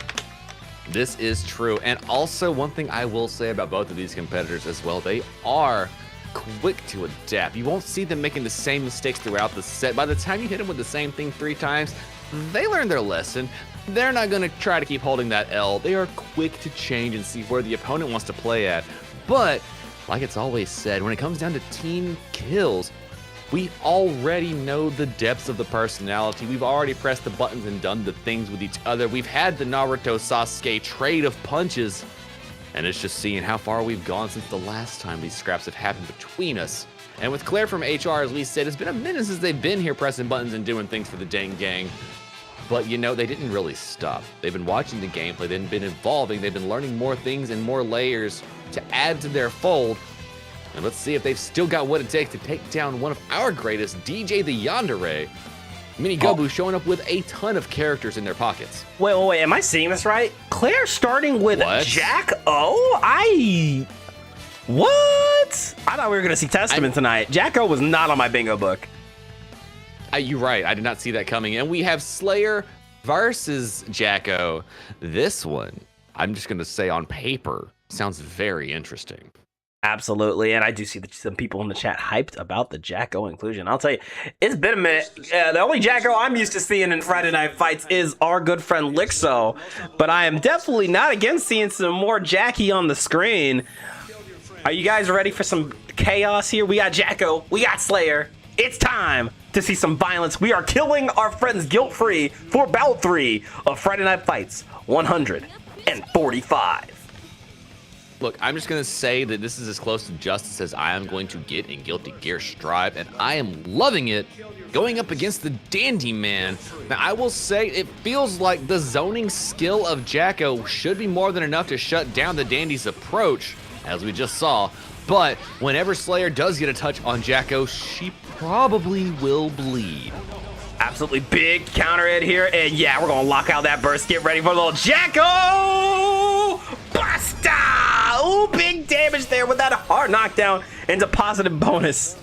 This is true. And also, one thing I will say about both of these competitors as well, they are quick to adapt. You won't see them making the same mistakes throughout the set. By the time you hit them with the same thing 3 times, they learn their lesson. They're not going to try to keep holding that L. They are quick to change and see where the opponent wants to play at. But, like it's always said, when it comes down to team kills, we already know the depths of the personality. We've already pressed the buttons and done the things with each other. We've had the Naruto Sasuke trade of punches. And it's just seeing how far we've gone since the last time these scraps have happened between us. And with Claire from HR, as we said, it's been a minute since they've been here pressing buttons and doing things for the Dank Gang. But, you know, they didn't really stop. They've been watching the gameplay. They've been evolving. They've been learning more things and more layers to add to their fold. And let's see if they've still got what it takes to take down one of our greatest, DJ the Yandere. Mini Gobu showing up with a ton of characters in their pockets. Wait, am I seeing this right? Claire starting with What? Jack O? What? I thought we were going to see Testament tonight. Jack O was not on my bingo book. You're right, I did not see that coming. And we have Slayer versus Jacko. This one, I'm just going to say on paper, sounds very interesting. Absolutely, and I do see that some people in the chat hyped about the Jacko inclusion. I'll tell you, it's been a minute. The only Jacko I'm used to seeing in Friday Night Fights is our good friend Lixo, but I am definitely not against seeing some more Jackie on the screen. Are you guys ready for some chaos here? We got Jacko, we got Slayer. It's time to see some violence. We are killing our friends guilt-free for bout 3 of Friday Night Fights 145. Look, I'm just going to say that this is as close to justice as I am going to get in Guilty Gear Strive, and I am loving it going up against the Dandy Man. Now, I will say it feels like the zoning skill of Jacko should be more than enough to shut down the Dandy's approach, as we just saw, but whenever Slayer does get a touch on Jacko, she probably will bleed. Absolutely big counter hit here, and yeah, we're gonna lock out that burst. Get ready for a little Jacko! Basta! Ooh, big damage there with that hard knockdown into positive bonus.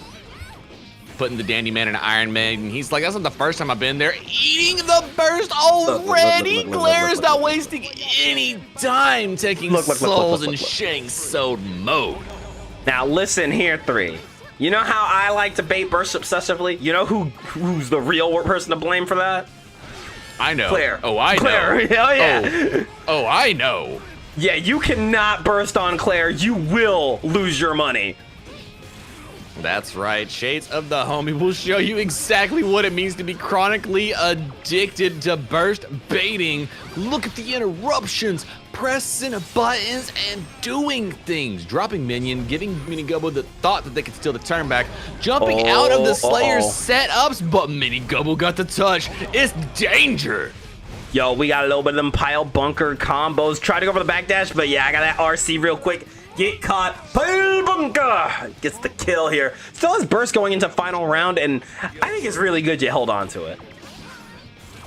Putting the Dandy Man in Iron Man, he's like, that's not the first time I've been there. Eating the burst already! Claire is not wasting any time taking souls in Shang Tsung mode. Now listen here, 3. You know how I like to bait burst obsessively? You know who's the real person to blame for that? I know. Claire. Oh, I Claire. know. Hell yeah. Oh, I know. Yeah, you cannot burst on Claire. You will lose your money. That's right. Shades of the Homie will show you exactly what it means to be chronically addicted to burst baiting. Look at the interruptions. pressing buttons and doing things. Dropping minion, giving Mini Gobo the thought that they could steal the turn back. Jumping out of the Slayer's setups, but Mini Gobo got the touch. It's danger. Yo, we got a little bit of them pile bunker combos. Try to go for the backdash, but yeah, I got that RC real quick. Get caught. Pile bunker gets the kill here. Still has burst going into final round, and I think it's really good you held on to it.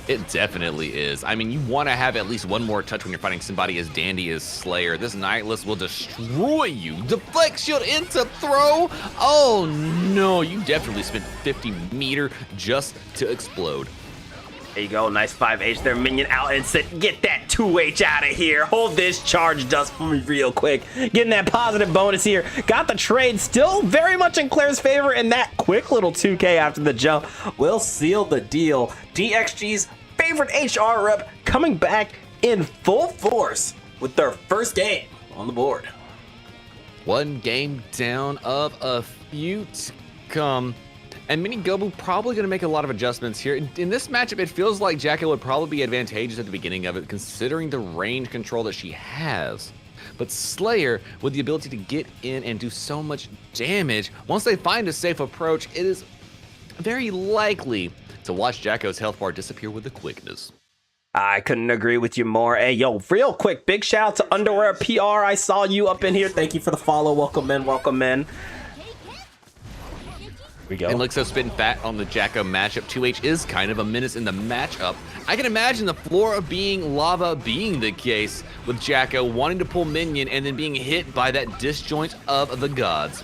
It definitely is. I mean, you want to have at least one more touch when you're fighting somebody as dandy as Slayer. This Nightless will destroy you. Deflect shield into throw. Oh no, you definitely spent 50 meter just to explode. There you go, nice 5H there, minion out and sit. Get that 2H out of here. Hold this charge dust for me real quick. Getting that positive bonus here. Got the trade still very much in Claire's favor, and that quick little 2K after the jump will seal the deal. DXG's favorite HR rep coming back in full force with their first game on the board. One game down of a few to come. And Mini Gobo probably going to make a lot of adjustments here. In this matchup, it feels like Jacko would probably be advantageous at the beginning of it, considering the range control that she has. But Slayer, with the ability to get in and do so much damage, once they find a safe approach, it is very likely to watch Jacko's health bar disappear with the quickness. I couldn't agree with you more. Hey, yo, real quick, big shout out to Underwear PR. I saw you up in here. Thank you for the follow. Welcome in, welcome in. We go. And Lixo spitting fat on the Jacko matchup. 2H is kind of a menace in the matchup. I can imagine the floor being lava being the case with Jacko wanting to pull minion and then being hit by that disjoint of the gods.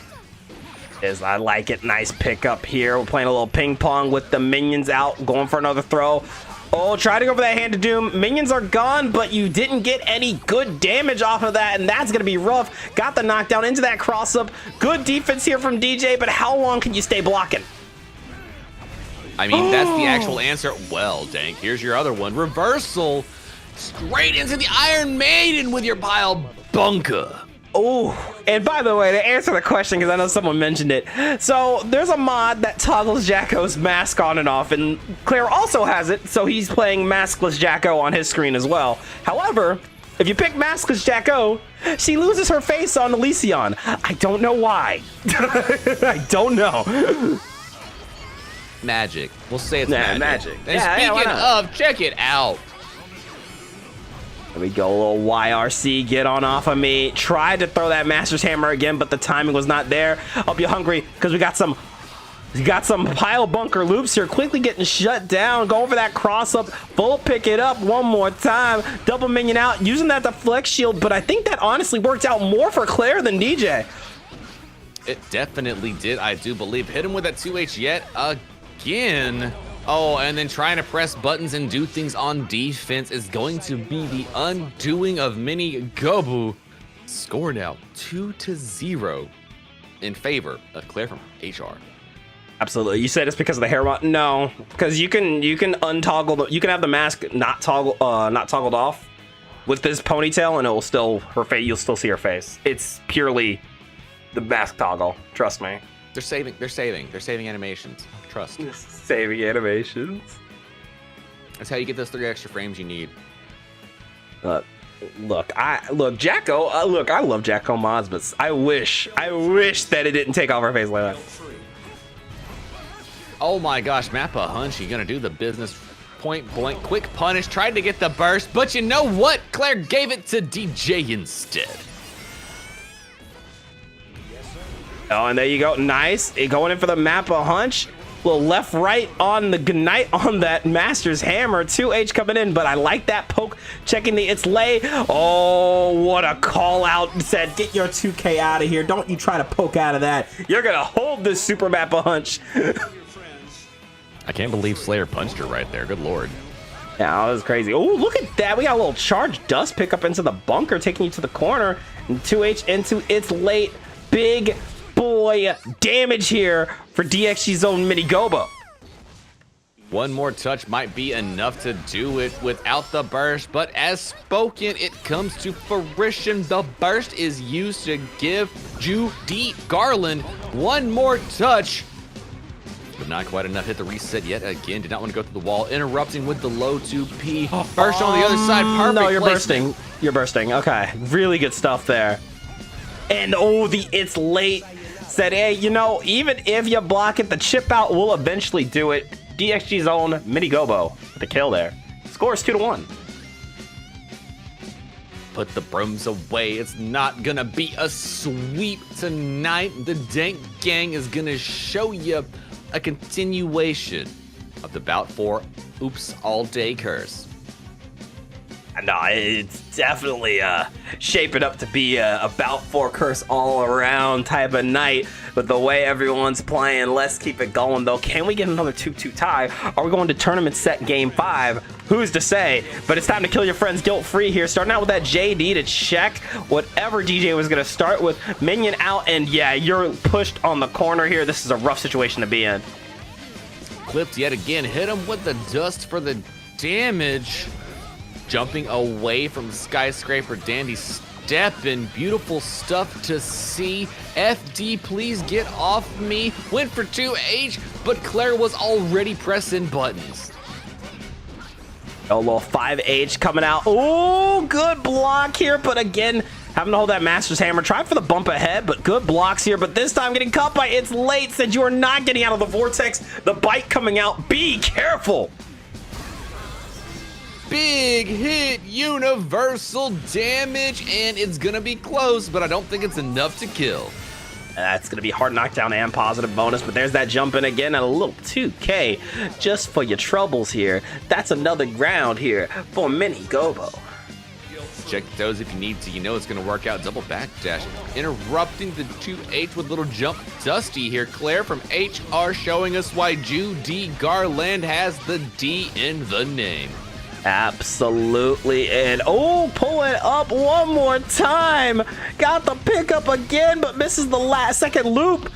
I like it. Nice pickup here. We're playing a little ping pong with the minions out, going for another throw. Oh, try to go for that Hand of Doom. Minions are gone, but you didn't get any good damage off of that, and that's going to be rough. Got the knockdown into that cross-up. Good defense here from DJ, but how long can you stay blocking? I mean, that's the actual answer. Well, Dank, here's your other one. Reversal straight into the Iron Maiden with your pile bunker. Oh, and by the way, to answer the question, because I know someone mentioned it, so there's a mod that toggles Jacko's mask on and off, and Claire also has it, so he's playing maskless Jacko on his screen as well. However, if you pick maskless Jacko, she loses her face on Elysion. I don't know why. I don't know. Magic. We'll say it's magic. And Yeah, speaking of, check it out. There we go, a little YRC, get on off of me. Tried to throw that Master's Hammer again, but the timing was not there. Hope you're hungry, because we got some pile bunker loops here. Quickly getting shut down, going for that cross-up. Full pick it up one more time. Double minion out, using that deflect shield, but I think that honestly worked out more for Claire than DJ. It definitely did, I do believe. Hit him with that 2H yet again. Oh, and then trying to press buttons and do things on defense is going to be the undoing of Mini Gobo. Score now 2-0 in favor of Claire from HR. Absolutely. You said it's because of the hair mod? No, because you can untoggle you can have the mask not toggled off with this ponytail, and it will still you'll still see her face. It's purely the mask toggle. Trust me. They're saving animations. Trust. Saving animations. That's how you get those 3 extra frames you need. Look, Jacko. Look, I love Jacko mods, but I wish that it didn't take off her face like that. Oh my gosh, Mappa Hunch, you gonna do the business. Point blank, quick punish, tried to get the burst, but you know what? Claire gave it to DJ instead. Oh, and there you go. Nice. Going in for the Mappa Hunch. Little left, right on the Ignite on that Master's Hammer. 2H coming in, but I like that poke. Checking the It's Lay. Oh, what a call out. Said, get your 2K out of here. Don't you try to poke out of that. You're going to hold this Super Mappa Hunch. I can't believe Slayer punched her right there. Good lord. Yeah, that was crazy. Oh, look at that. We got a little charge dust pickup into the bunker, taking you to the corner. And 2H into It's Late. Big boy damage here for DXG's own Mini Gobo. One more touch might be enough to do it without the burst, but as spoken, it comes to fruition. The burst is used to give Judy Garland one more touch. but not quite enough. Hit the reset yet again. Did not want to go through the wall. Interrupting with the low 2P. Burst on the other side. Perfect No, you're placement. bursting. You're bursting. Okay, really good stuff there. And it's late. Said, hey, you know, even if you block it, the chip out will eventually do it. DXG's own Mini Gobo with the kill there. Scores 2-1. Put the brooms away. It's not gonna be a sweep tonight. The Dank Gang is gonna show you a continuation of the bout for Oops All Day Curse. No, it's definitely shaping up to be a bout for curse all around type of night. But the way everyone's playing, let's keep it going though. Can we get another 2-2 tie? Are we going to tournament set game 5? Who's to say? But it's time to kill your friends guilt free here. Starting out with that JD to check whatever DJ was going to start with. Minion out, and yeah, you're pushed on the corner here. This is a rough situation to be in. Clipped yet again. Hit him with the dust for the damage. Jumping away from Skyscraper. Dandy stepping. Beautiful stuff to see. FD, please get off me. Went for 2H, but Claire was already pressing buttons. A little 5H coming out. Oh, good block here, but again, having to hold that Master's Hammer. Try for the bump ahead, but good blocks here. But this time getting caught by It's Late. Said you are not getting out of the vortex. The bite coming out. Be careful. Big hit, universal damage, and it's gonna be close, but I don't think it's enough to kill. That's going to be hard knockdown and positive bonus, but there's that jump in again and a little 2K just for your troubles here. That's another ground here for Mini Gobo. Check those if you need to. You know it's going to work out. Double backdash. Interrupting the 2H with little jump. Dusty here. Claire from HR showing us why Judy Garland has the D in the name. Absolutely, and oh, pull it up one more time. Got the pickup again, but misses the second loop.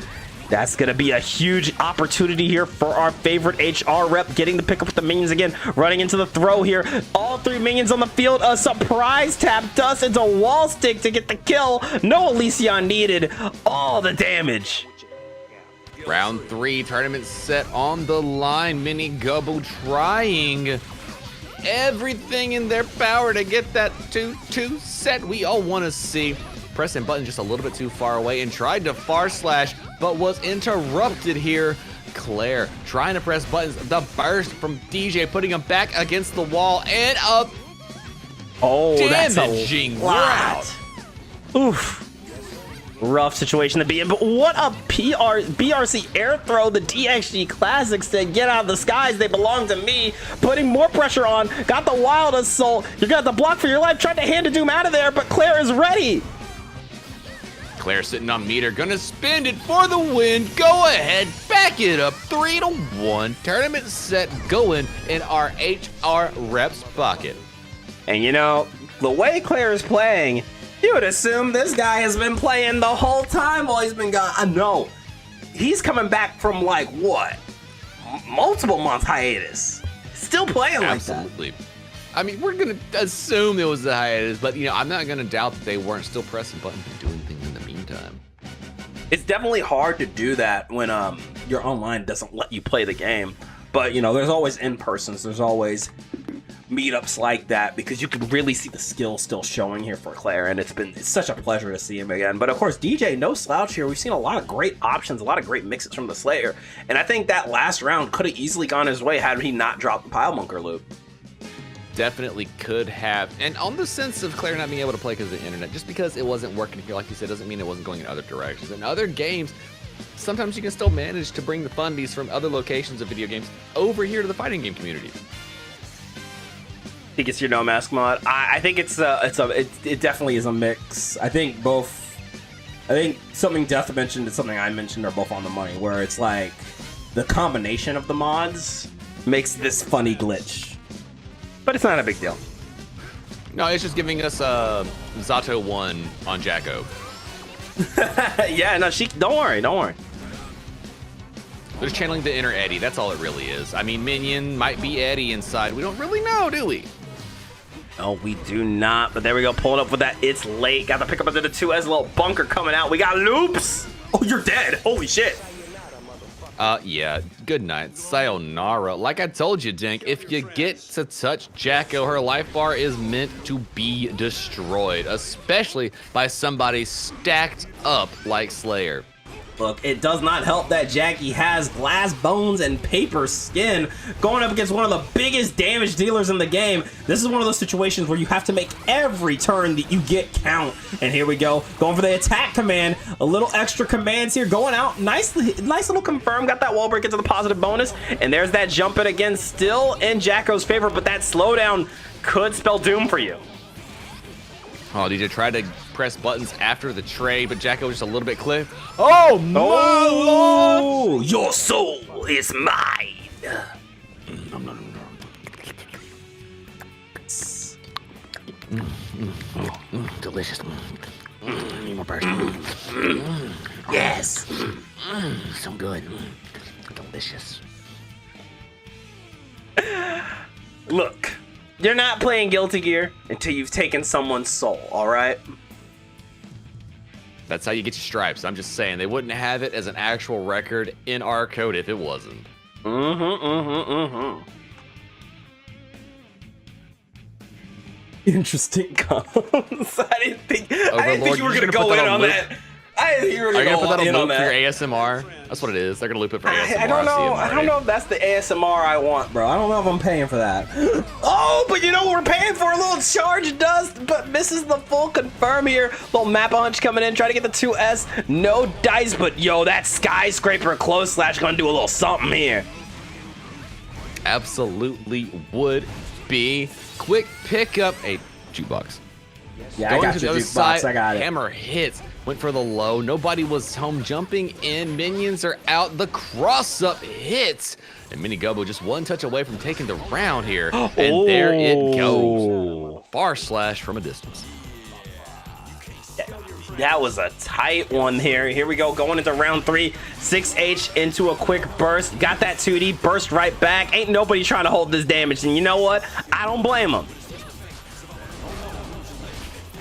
That's gonna be a huge opportunity here for our favorite HR rep, getting the pickup with the minions again, running into the throw here. All 3 minions on the field. A surprise tap dust into wall stick to get the kill. No Elysion needed. All the damage. Round 3, tournament set on the line. Mini Gobo trying everything in their power to get that 2-2 set we all want to see. Pressing button just a little bit too far away and tried to far slash, but was interrupted here. Claire trying to press buttons. The burst from DJ putting him back against the wall and up. Oh, damaging that's a lot. Oof. Rough situation to be in, but what a BRC air throw. The DXG Classics said, get out of the skies, they belong to me. Putting more pressure on, got the wild assault. You got the block for your life, tried to hand to Doom out of there, but Claire is ready. Claire sitting on meter, gonna spend it for the win. Go ahead, back it up, 3-1. Tournament set going in our HR reps pocket. And you know, the way Claire is playing, you would assume this guy has been playing the whole time while he's been gone. No, he's coming back from like what? Multiple month hiatus. Still playing like that. Absolutely. I mean, we're gonna assume it was a hiatus, but you know, I'm not gonna doubt that they weren't still pressing buttons and doing things in the meantime. It's definitely hard to do that when your online doesn't let you play the game. But you know, there's always in-persons, there's always meetups like that, because you can really see the skill still showing here for Claire, and it's such a pleasure to see him again. But of course, DJ, no slouch here. We've seen a lot of great options, a lot of great mixes from the Slayer, and I think that last round could have easily gone his way had he not dropped the Pile Bunker loop. Definitely could have. And on the sense of Claire not being able to play because of the internet, just because it wasn't working here, like you said, doesn't mean it wasn't going in other directions. In other games, sometimes you can still manage to bring the fundies from other locations of video games over here to the fighting game community. I think it's your no mask mod. I think it definitely is a mix. I think something Death mentioned and something I mentioned are both on the money, where it's like the combination of the mods makes this funny glitch, but it's not a big deal. No, it's just giving us Zato 1 on Jacko. Yeah, no, don't worry. They're just channeling the inner Eddie. That's all it really is. I mean, Minion might be Eddie inside. We don't really know, do we? No, we do not. But there we go, pulling up with that. It's late. Got the pick up into the 2 as a little bunker coming out. We got loops. Oh, you're dead. Holy shit. Yeah, good night. Sayonara. Like I told you, Dink, if you get to touch Jacko, her life bar is meant to be destroyed, especially by somebody stacked up like Slayer. Look, it does not help that Jackie has glass bones and paper skin going up against one of the biggest damage dealers in the game. This is one of those situations where you have to make every turn that you get count. And here we go, going for the attack command. A little extra commands here going out. Nice little confirm. Got that wall break into the positive bonus. And there's that jump it again, still in Jacko's favor, but that slowdown could spell doom for you. Oh, DJ tried to press buttons after the trade, but Jacko was just a little bit clipped. Oh, my lord! Your soul is mine. Delicious. Need more burst. Yes. So good. Delicious. Look, you're not playing Guilty Gear until you've taken someone's soul, all right? That's how you get your stripes. I'm just saying, they wouldn't have it as an actual record in our code if it wasn't. Interesting comments. I didn't think you were going to go in on that. I didn't think you were going to go in on that. Are you that. gonna put that on loop for your ASMR? That's what it is. They're going to loop it for ASMR. I don't know. I don't know if that's the ASMR I want, bro. I don't know if I'm paying for that. Oh, but you know what we're paying for? A little charge dust, but misses the full confirm here. Little map hunch coming in, trying to get the 2S. No dice, but yo, that skyscraper close slash going to do a little something here. Absolutely would be. Quick pick up a jukebox. Yeah, Going I got to the your other jukebox. side, I got it. hammer hits. Went for the low. Nobody was home. Jumping in. Minions are out. The cross-up hits. And Mini Gobo just one touch away from taking the round here. And there it goes. Far slash from a distance. That was a tight one here. Here we go, going into round 3. 6H into a quick burst. Got that 2D, burst right back. Ain't nobody trying to hold this damage. And you know what? I don't blame them.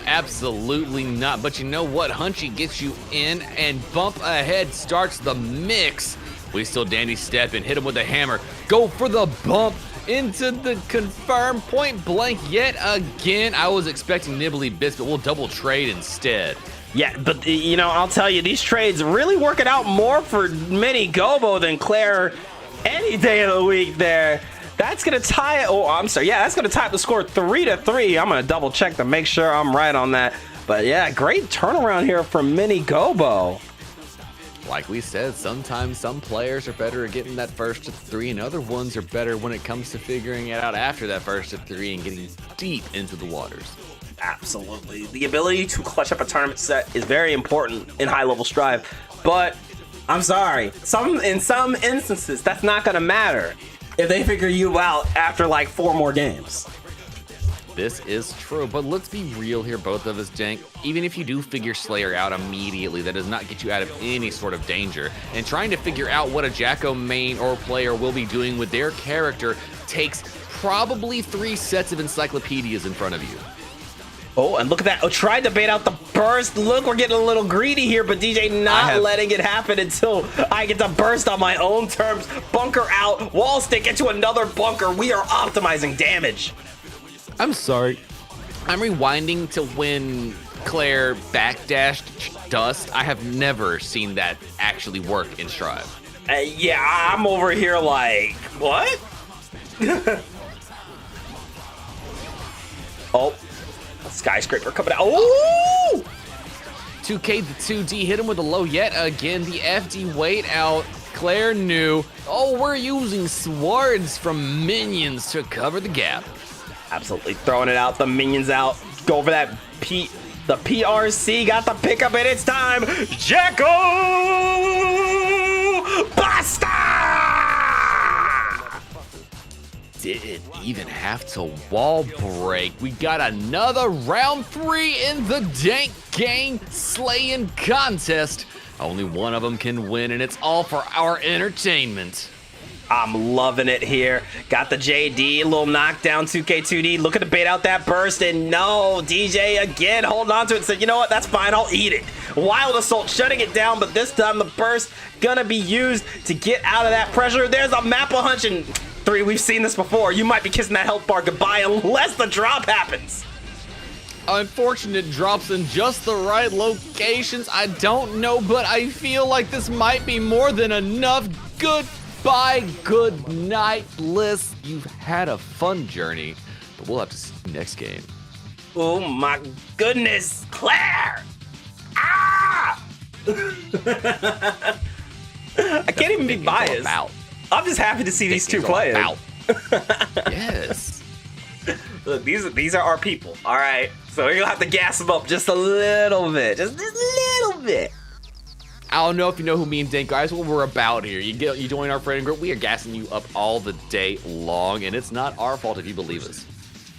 Absolutely not. But you know what? Hunchy gets you in, and bump ahead starts the mix. We still dandy step and hit him with a hammer. Go for the bump into the confirm point blank yet again. I was expecting Nibbly Bits, but we'll double trade instead. Yeah, but you know, I'll tell you, these trades really working out more for Mini Gobo than Claire any day of the week there. That's going to tie it. Oh, I'm sorry. Yeah, that's going to tie the score 3-3. I'm going to double check to make sure I'm right on that. But yeah, great turnaround here from Mini Gobo. Like we said, sometimes some players are better at getting that first to 3, and other ones are better when it comes to figuring it out after that first to 3 and getting deep into the waters. Absolutely. The ability to clutch up a tournament set is very important in high-level Strive. But I'm sorry. In some instances, that's not going to matter if they figure you out after like 4 more games. This is true, but let's be real here, both of us, Jank. Even if you do figure Slayer out immediately, that does not get you out of any sort of danger. And trying to figure out what a Jacko main or player will be doing with their character takes probably 3 sets of encyclopedias in front of you. Oh, and look at that. Oh, tried to bait out the burst. Look, we're getting a little greedy here, but DJ not letting it happen until I get to burst on my own terms. Bunker out. Wall stick into another bunker. We are optimizing damage. I'm sorry. I'm rewinding to when Claire backdashed Dust. I have never seen that actually work in Strive. Yeah, I'm over here like, what? Oh. Skyscraper coming out. Oh! 2K the 2D hit him with a low yet again. The FD wait out. Claire knew. Oh, we're using swords from minions to cover the gap. Absolutely throwing it out. The minions out. Go for that the PRC got the pickup and it's time. Jacko Basta! Didn't even have to wall break. We got another round 3 in the Dank Gang slaying contest. Only one of them can win, and it's all for our entertainment. I'm loving it here. Got the JD, a little knockdown, 2K2D. Looking to bait out that burst, and no, DJ again holding on to it. Said, you know what? That's fine. I'll eat it. Wild Assault shutting it down, but this time the burst gonna be used to get out of that pressure. There's a Mappa Hunch, and 3, we've seen this before. You might be kissing that health bar goodbye unless the drop happens. Unfortunate drops in just the right locations. I don't know, but I feel like this might be more than enough. Goodbye, good night, Liz. You've had a fun journey, but we'll have to see you next game. Oh my goodness, Claire! Ah! I can't even be biased. I'm just happy to see these two playing. Yes. Look, these are our people. All right, so we're gonna have to gas them up just a little bit, just a little bit. I don't know if you know who me and Dink are. That's what we're about here. You join our friend group. We are gassing you up all the day long, and it's not our fault if you believe us.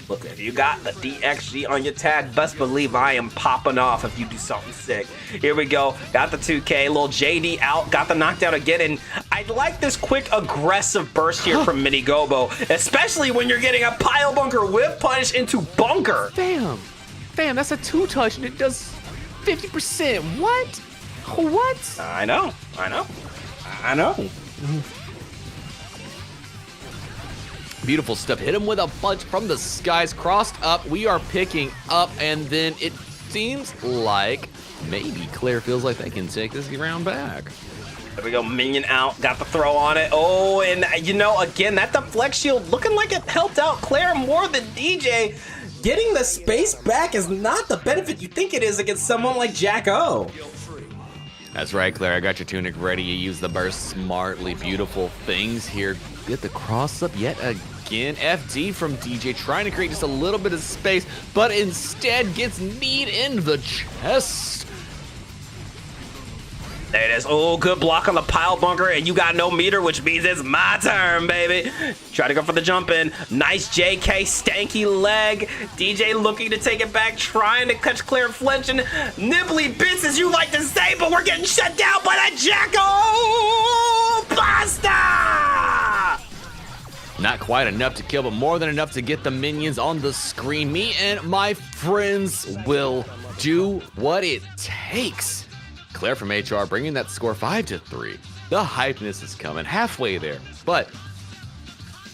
Look, if you got the DXG on your tag, best believe I am popping off if you do something sick. Here we go. Got the 2K, little JD out, got the knockdown again, and I like this quick, aggressive burst here from Mini Gobo, especially when you're getting a pile bunker whip punch into bunker. Damn, that's a 2-touch, and it does 50%. What? I know. Beautiful stuff. Hit him with a punch from the skies. Crossed up. We are picking up, and then it seems like maybe Claire feels like they can take this round back. There we go. Minion out. Got the throw on it. Oh, and you know, again, that deflect shield looking like it helped out Claire more than DJ. Getting the space back is not the benefit you think it is against someone like Jack O. That's right, Claire. I got your tunic ready. You use the burst smartly. Beautiful things here. Get the cross up yet again. FD from DJ trying to create just a little bit of space, but instead gets kneed in the chest. There it is. Oh, good block on the pile bunker, and you got no meter, which means it's my turn, baby. Try to go for the jump in. Nice JK, stanky leg. DJ looking to take it back, trying to catch Claire flinching. Nibbly bits, as you like to say, but we're getting shut down by that Jacko. Basta! Not quite enough to kill, but more than enough to get the minions on the screen. Me and my friends will do what it takes. Claire from HR bringing that score 5-3. The hypeness is coming halfway there, but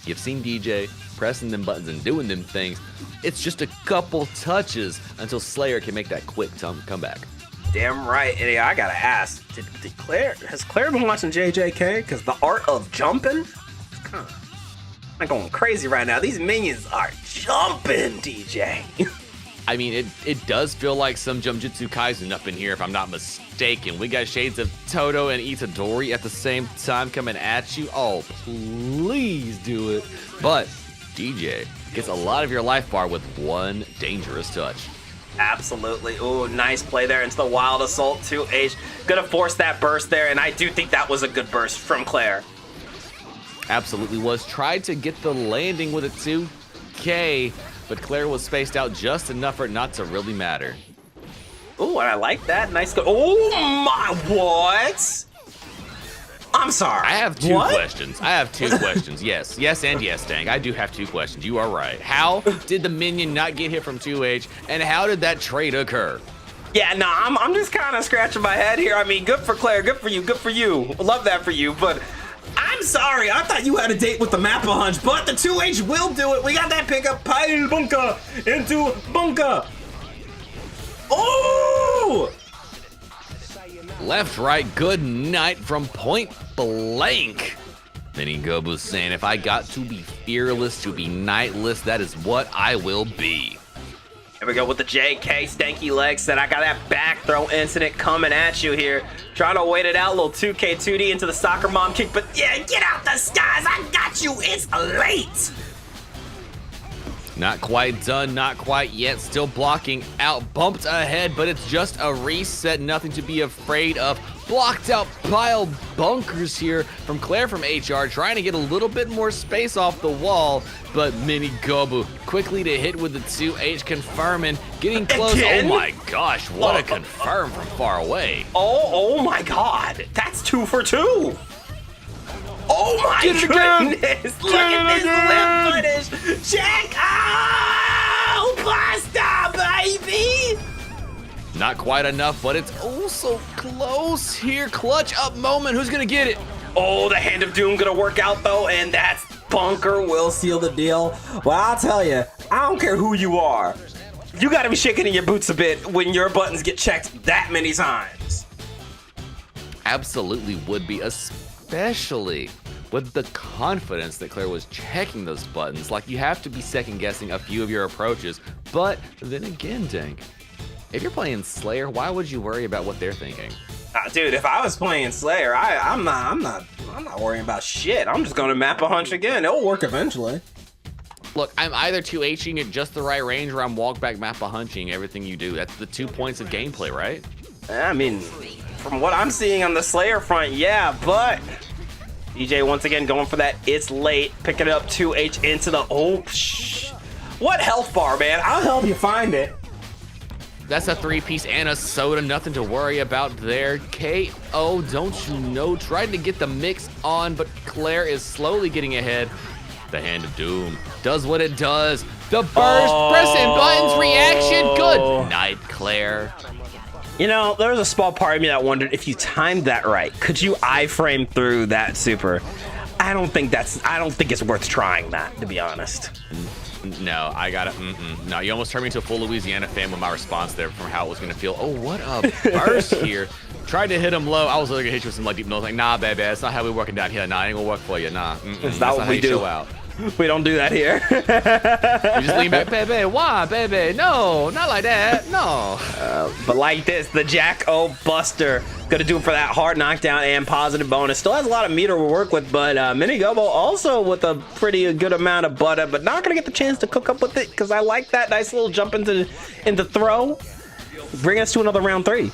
you've seen DJ pressing them buttons and doing them things. It's just a couple touches until Slayer can make that quick comeback. Damn right. And yeah, I gotta ask, has Claire been watching JJK? Because the art of jumping is kind of going crazy right now. These minions are jumping, DJ. I mean, it does feel like some Jumjutsu Kaisen up in here, if I'm not mistaken. We got shades of Toto and Itadori at the same time coming at you. Oh, please do it. But DJ gets a lot of your life bar with one dangerous touch. Absolutely. Ooh, nice play there into the Wild Assault 2H. Gonna force that burst there, and I do think that was a good burst from Claire. Absolutely was. Tried to get the landing with a 2K, but Claire was spaced out just enough for it not to really matter. Ooh, and I like that. Nice go. Oh my, what? I'm sorry. I have two questions. Yes, and yes, Dang. I do have two questions. You are right. How did the minion not get hit from 2H, and how did that trade occur? Yeah, no, I'm just kind of scratching my head here. I mean, good for Claire. Good for you. Love that for you, but I'm sorry. I thought you had a date with the Mappa Hunch, but the 2H will do it. We got that pickup. Pile bunker into bunker. Oh! Left, right, good night from point blank. Mini Gobu's saying, if I got to be fearless, to be nightless, that is what I will be. Here we go with the JK stanky legs. Said I got that back throw incident coming at you here. Trying to wait it out. Little 2K2D into the soccer mom kick, but yeah, get out the skies. I got you. It's late. Not quite done, not quite yet. Still blocking out, bumped ahead, but it's just a reset. Nothing to be afraid of. Blocked out pile bunkers here from Claire from HR, trying to get a little bit more space off the wall, but Mini Gobu quickly to hit with the 2H, confirming, getting close. Again? Oh my gosh, what a confirm from far away. Oh my God, that's 2 for 2. Oh my Get it again. goodness! Look at this lip footage! Check out! Pasta, baby! Not quite enough, but it's also close here. Clutch up moment. Who's gonna get it? Oh, the Hand of Doom gonna work out though, and that's Bunker will seal the deal. Well, I'll tell you, I don't care who you are. You gotta be shaking in your boots a bit when your buttons get checked that many times. Absolutely would be, especially with the confidence that Claire was checking those buttons. Like, you have to be second guessing a few of your approaches. But then again, Dank, if you're playing Slayer, why would you worry about what they're thinking? Dude, if I was playing Slayer, I'm not worrying about shit. I'm just gonna map a hunch again. It'll work eventually. Look, I'm either 2Hing at just the right range, or I'm walk back map a hunching everything you do. That's the 2 points of gameplay, right? I mean, from what I'm seeing on the Slayer front, yeah, but DJ once again going for that it's late, picking it up 2H into the what health bar, man? I'll help you find it. That's a 3-piece and a soda, nothing to worry about there. KO, don't you know, tried to get the mix on, but Claire is slowly getting ahead. The Hand of Doom does what it does. The burst, pressing buttons, reaction, good night, Claire. You know, there was a small part of me that wondered if you timed that right, could you iframe through that super? I don't think it's worth trying that, to be honest. No, I got it. No, you almost turned me into a full Louisiana fan with my response there from how it was going to feel. Oh, what a burst here. Tried to hit him low. I was literally going to hit you with some like deep nose. Like, nah, baby, that's not how we working down here. Nah, I ain't going to work for you. Nah, it's not what we do. Out. We don't do that here. You just lean back, baby. Why, baby? No, not like that. No. But like this, the Jack-O Buster gonna do it for that hard knockdown and positive bonus. Still has a lot of meter to work with, but Mini Gobo also with a pretty good amount of butter, but not gonna get the chance to cook up with it because I like that nice little jump into throw. Bring us to another round 3.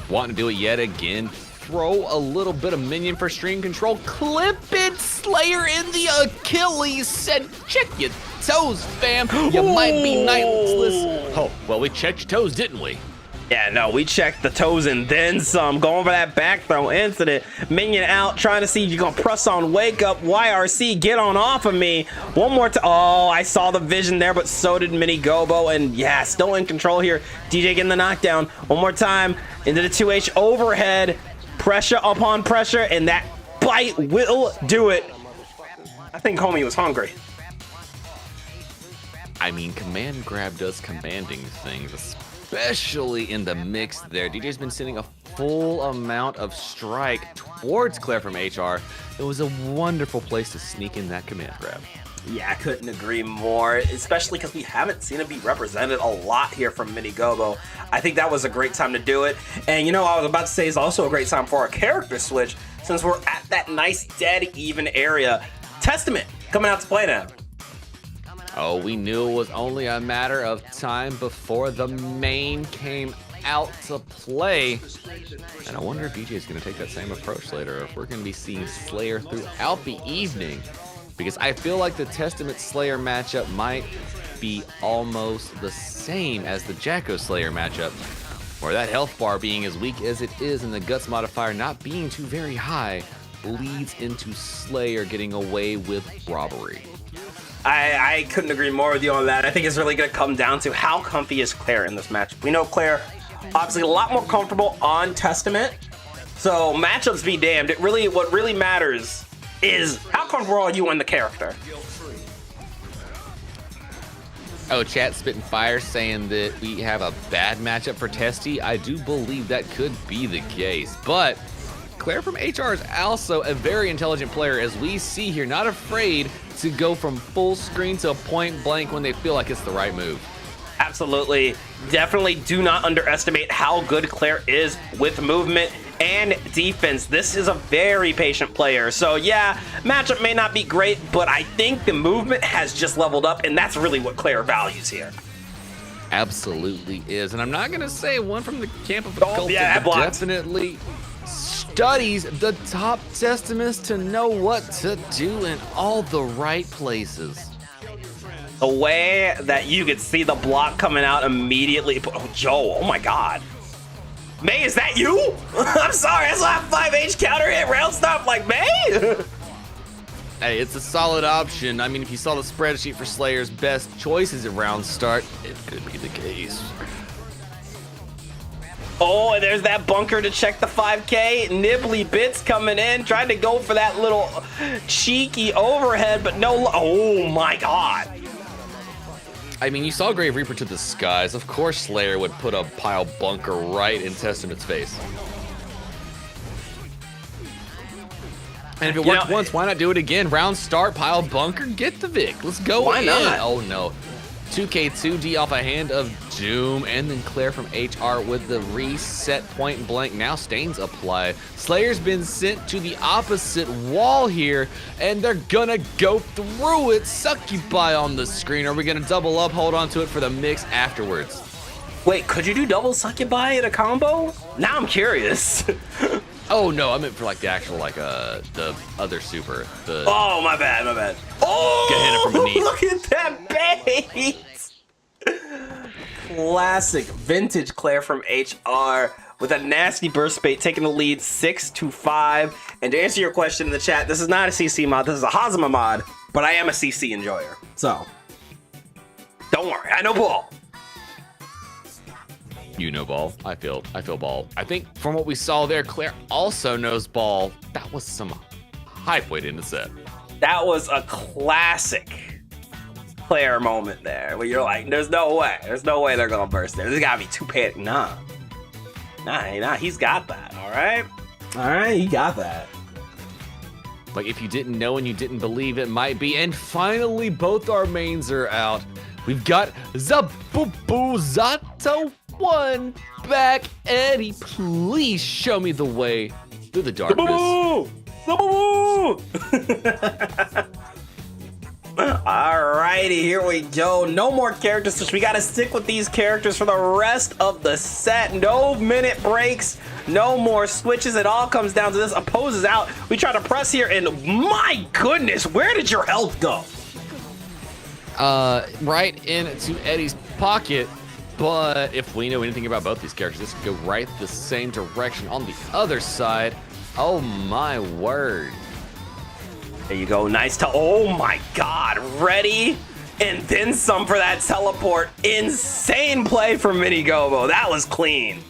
Wanting to do it yet again. Throw a little bit of minion for stream control. Clip it, Slayer in the Achilles. Said, check your toes, fam. You might be nightless. Oh, well, we checked your toes, didn't we? Yeah, no, we checked the toes and then some. Going for that back throw incident. Minion out, trying to see if you're going to press on wake up. YRC, get on off of me. One more time. Oh, I saw the vision there, but so did Mini Gobo. And yeah, still in control here. DJ getting the knockdown. One more time into the 2H overhead. Pressure upon pressure, and that bite will do it. I think homie was hungry. I mean, command grab does commanding things, especially in the mix there. DJ's been sending a full amount of strike towards Claire from HR. It was a wonderful place to sneak in that command grab. Yeah, I couldn't agree more, especially because we haven't seen it be represented a lot here from Mini Gobo. I think that was a great time to do it. And you know, I was about to say it's also a great time for a character switch since we're at that nice dead even area. Testament coming out to play now. Oh, we knew it was only a matter of time before the main came out to play. And I wonder if DJ is going to take that same approach later, or if we're going to be seeing Slayer throughout the evening. Because I feel like the Testament Slayer matchup might be almost the same as the Jacko Slayer matchup, where that health bar being as weak as it is and the Guts modifier not being too very high leads into Slayer getting away with robbery. I couldn't agree more with you on that. I think it's really going to come down to how comfy is Claire in this match. We know Claire obviously a lot more comfortable on Testament, so matchups be damned. What really matters is how comfortable are you in the character. Oh, chat spitting fire saying that we have a bad matchup for Testy. I do believe that could be the case, but Claire from HR is also a very intelligent player, as we see here, not afraid to go from full screen to point blank when they feel like it's the right move. Absolutely. Definitely do not underestimate how good Claire is with movement and defense. This is a very patient player. So yeah, matchup may not be great, but I think the movement has just leveled up, and that's really what Claire values here. Absolutely is. And I'm not going to say one from the camp of Occulted, yeah, but definitely studies the top testaments to know what to do in all the right places. The way that you could see the block coming out immediately. Oh, Joe, oh my God. May, is that you? I'm sorry, I saw a 5H counter hit round stop like May. Hey, it's a solid option. I mean, if you saw the spreadsheet for Slayer's best choices at round start, it could be the case. Oh, and there's that bunker to check the 5K. Nibbly Bits coming in, trying to go for that little cheeky overhead, but no. Oh my God. I mean, you saw Grave Reaper to the skies. Of course, Slayer would put a pile bunker right in Testament's face. And if it worked once, why not do it again? Round start, pile bunker, get the Vic. Let's go. Why not? Oh no. 2K2D off a hand of Doom, and then Claire from HR with the reset point blank. Now Stains apply. Slayer's been sent to the opposite wall here, and they're gonna go through it. Succubi on the screen. Are we gonna double up, hold on to it for the mix afterwards? Wait, could you do double Succubi in a combo? Now I'm curious. Oh no, I meant for like the actual the other super. The Oh, my bad, my bad. Oh, Get hit it from beneath. Look at that bait. Classic vintage Claire from HR with a nasty burst bait, taking the lead 6-5. And to answer your question in the chat, this is not a CC mod, this is a Hazama mod, but I am a CC enjoyer. So, don't worry, I know ball. You know ball. I feel ball. I think from what we saw there, Claire also knows ball. That was some hype weight in the set. That was a classic Claire moment there where you're like, there's no way they're gonna burst there. There's gotta be too panic. Nah, he's got that. All right, he got that. Like if you didn't know and you didn't believe, it might be. And finally, both our mains are out. We've got Zabubu Zato 1 back. Eddie, please show me the way through the darkness. Alrighty, here we go. No more character switch. We gotta stick with these characters for the rest of the set. No minute breaks, no more switches. It all comes down to this. Opposes out. We try to press here, and my goodness, where did your health go? Right into Eddie's pocket. But if we know anything about both these characters, this could go right the same direction on the other side. Oh my word. There you go. Nice to. Oh my God. Ready? And then some for that teleport. Insane play from Mini Gobo. That was clean.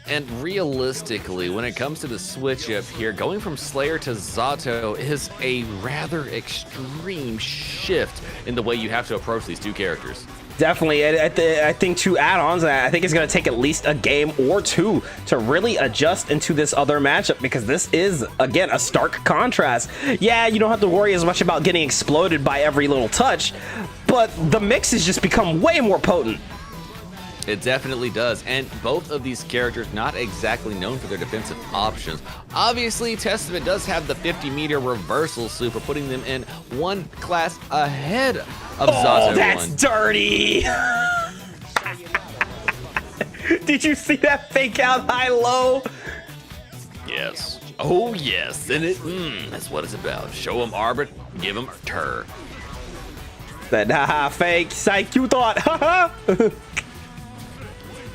And realistically, when it comes to the switch up here, going from Slayer to Zato is a rather extreme shift in the way you have to approach these two characters. Definitely. I think two add-ons, I think it's going to take at least a game or two to really adjust into this other matchup, because this is, again, a stark contrast. Yeah, you don't have to worry as much about getting exploded by every little touch, but the mix has just become way more potent. It definitely does, and both of these characters not exactly known for their defensive options. Obviously, Testament does have the 50-meter reversal super, putting them in one class ahead of Zato. Oh, that's dirty! Did you see that fake out high-low? Yes. Oh, yes, and that's what it's about. Show them Arbit, give them Tur. That haha fake, psych, you thought, haha!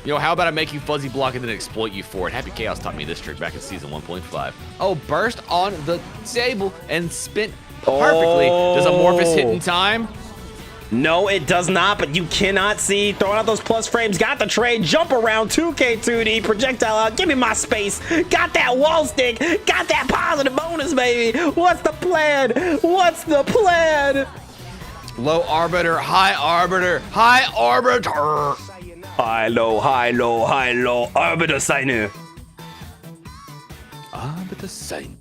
You know, how about I make you fuzzy block and then exploit you for it? Happy Chaos taught me this trick back in season 1.5. Oh, burst on the table and spin perfectly. Does Amorphous hit in time? No, it does not, but you cannot see. Throwing out those plus frames, got the trade, jump around, 2K2D, projectile out, give me my space. Got that wall stick, got that positive bonus, baby. What's the plan? What's the plan? Low Arbiter, high Arbiter, high Arbiter. High, low, high, low, high, low. Arbiter Seine. Arbiter Seine.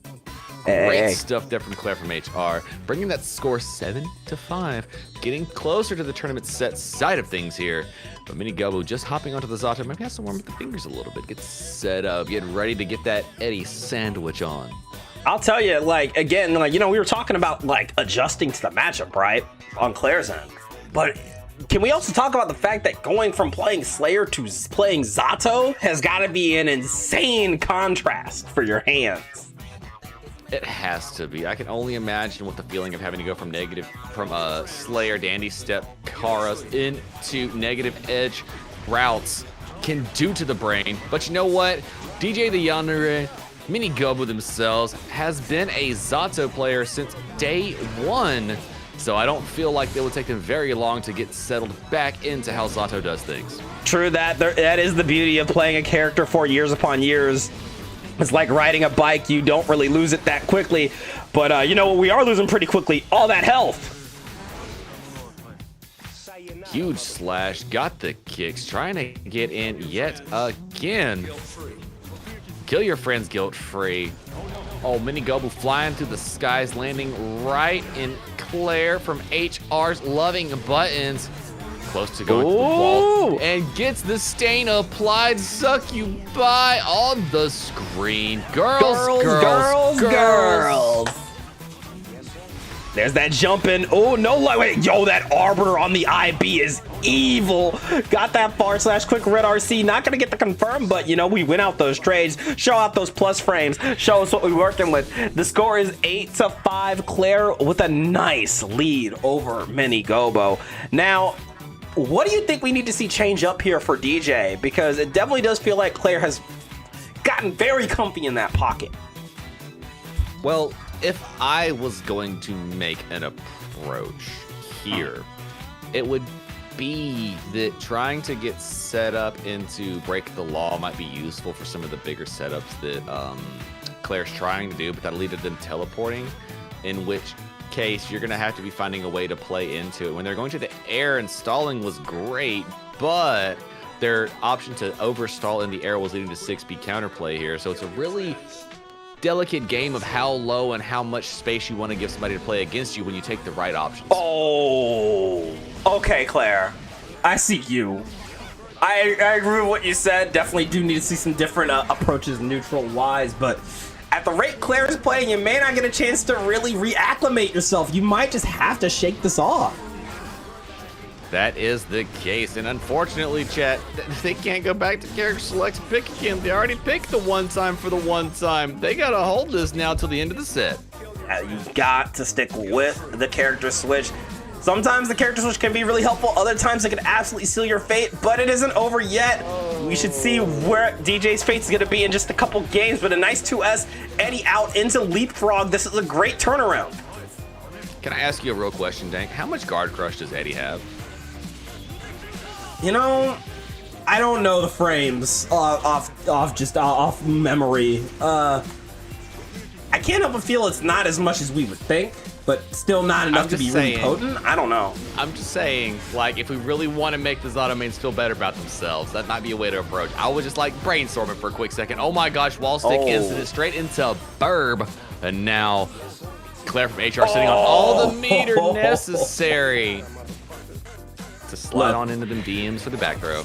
Hey. Great stuff there from Claire from HR, bringing that score 7-5, getting closer to the tournament set side of things here. But Mini Gobo just hopping onto the Zato, maybe has to warm up the fingers a little bit, get set up, get ready to get that Eddie sandwich on. I'll tell you, like, again, like, you know, we were talking about, like, adjusting to the matchup, right? On Claire's end. But can we also talk about the fact that going from playing Slayer to playing Zato has got to be an insane contrast for your hands? It has to be. I can only imagine what the feeling of having to go from Slayer, Dandy Step, Kara's into negative edge routes can do to the brain. But you know what? DJ the Yandere, Mini Gobu themselves, has been a Zato player since day one. So I don't feel like it would take them very long to get settled back into how Zato does things. True that. That is the beauty of playing a character for years upon years. It's like riding a bike. You don't really lose it that quickly. But you know what we are losing pretty quickly? All that health. Huge slash, got the kicks, trying to get in yet again. Kill your friends guilt-free. Oh, Mini Gobu flying through the skies, landing right in Claire from HR's loving buttons. Close to going to the wall and gets the stain applied. Succubi on the screen. Girls. There's that jumping. Oh, no, wait. Yo, that Arbiter on the IB is evil. Got that / quick red RC. Not going to get the confirm, but, you know, we win out those trades. Show out those plus frames. Show us what we're working with. The score is 8-5. Claire with a nice lead over Mini Gobu. Now, what do you think we need to see change up here for DJ? Because it definitely does feel like Claire has gotten very comfy in that pocket. Well, if I was going to make an approach here, it would be that trying to get set up into Break the Law might be useful for some of the bigger setups that Claire's trying to do, but that'll lead to them teleporting, in which case you're going to have to be finding a way to play into it. When they're going to the air and stalling was great, but their option to overstall in the air was leading to 6B counterplay here, so it's a really delicate game of how low and how much space you want to give somebody to play against you when you take the right options. Oh, okay, Claire. I see you. I agree with what you said. Definitely do need to see some different approaches neutral-wise, but at the rate Claire is playing, you may not get a chance to really reacclimate yourself. You might just have to shake this off. That is the case, and unfortunately, chat, they can't go back to character select pick again. They already picked the one time for the one time. They gotta hold this now till the end of the set. You got to stick with the character switch. Sometimes the character switch can be really helpful. Other times it can absolutely seal your fate, but it isn't over yet. We should see where DJ's fate is gonna be in just a couple games, but a nice 2S, Eddie out into Leapfrog. This is a great turnaround. Can I ask you a real question, Dank? How much guard crush does Eddie have? You know, I don't know the frames off memory. I can't help but feel it's not as much as we would think, but still not enough to be really potent. I don't know. I'm just saying, like, if we really want to make the Zato mains feel better about themselves, that might be a way to approach. I would just like brainstorming for a quick second. Oh my gosh, wall stick incident straight into Burb, and now Claire from HR sitting on all the meter necessary to slide on into them DMs for the back throw.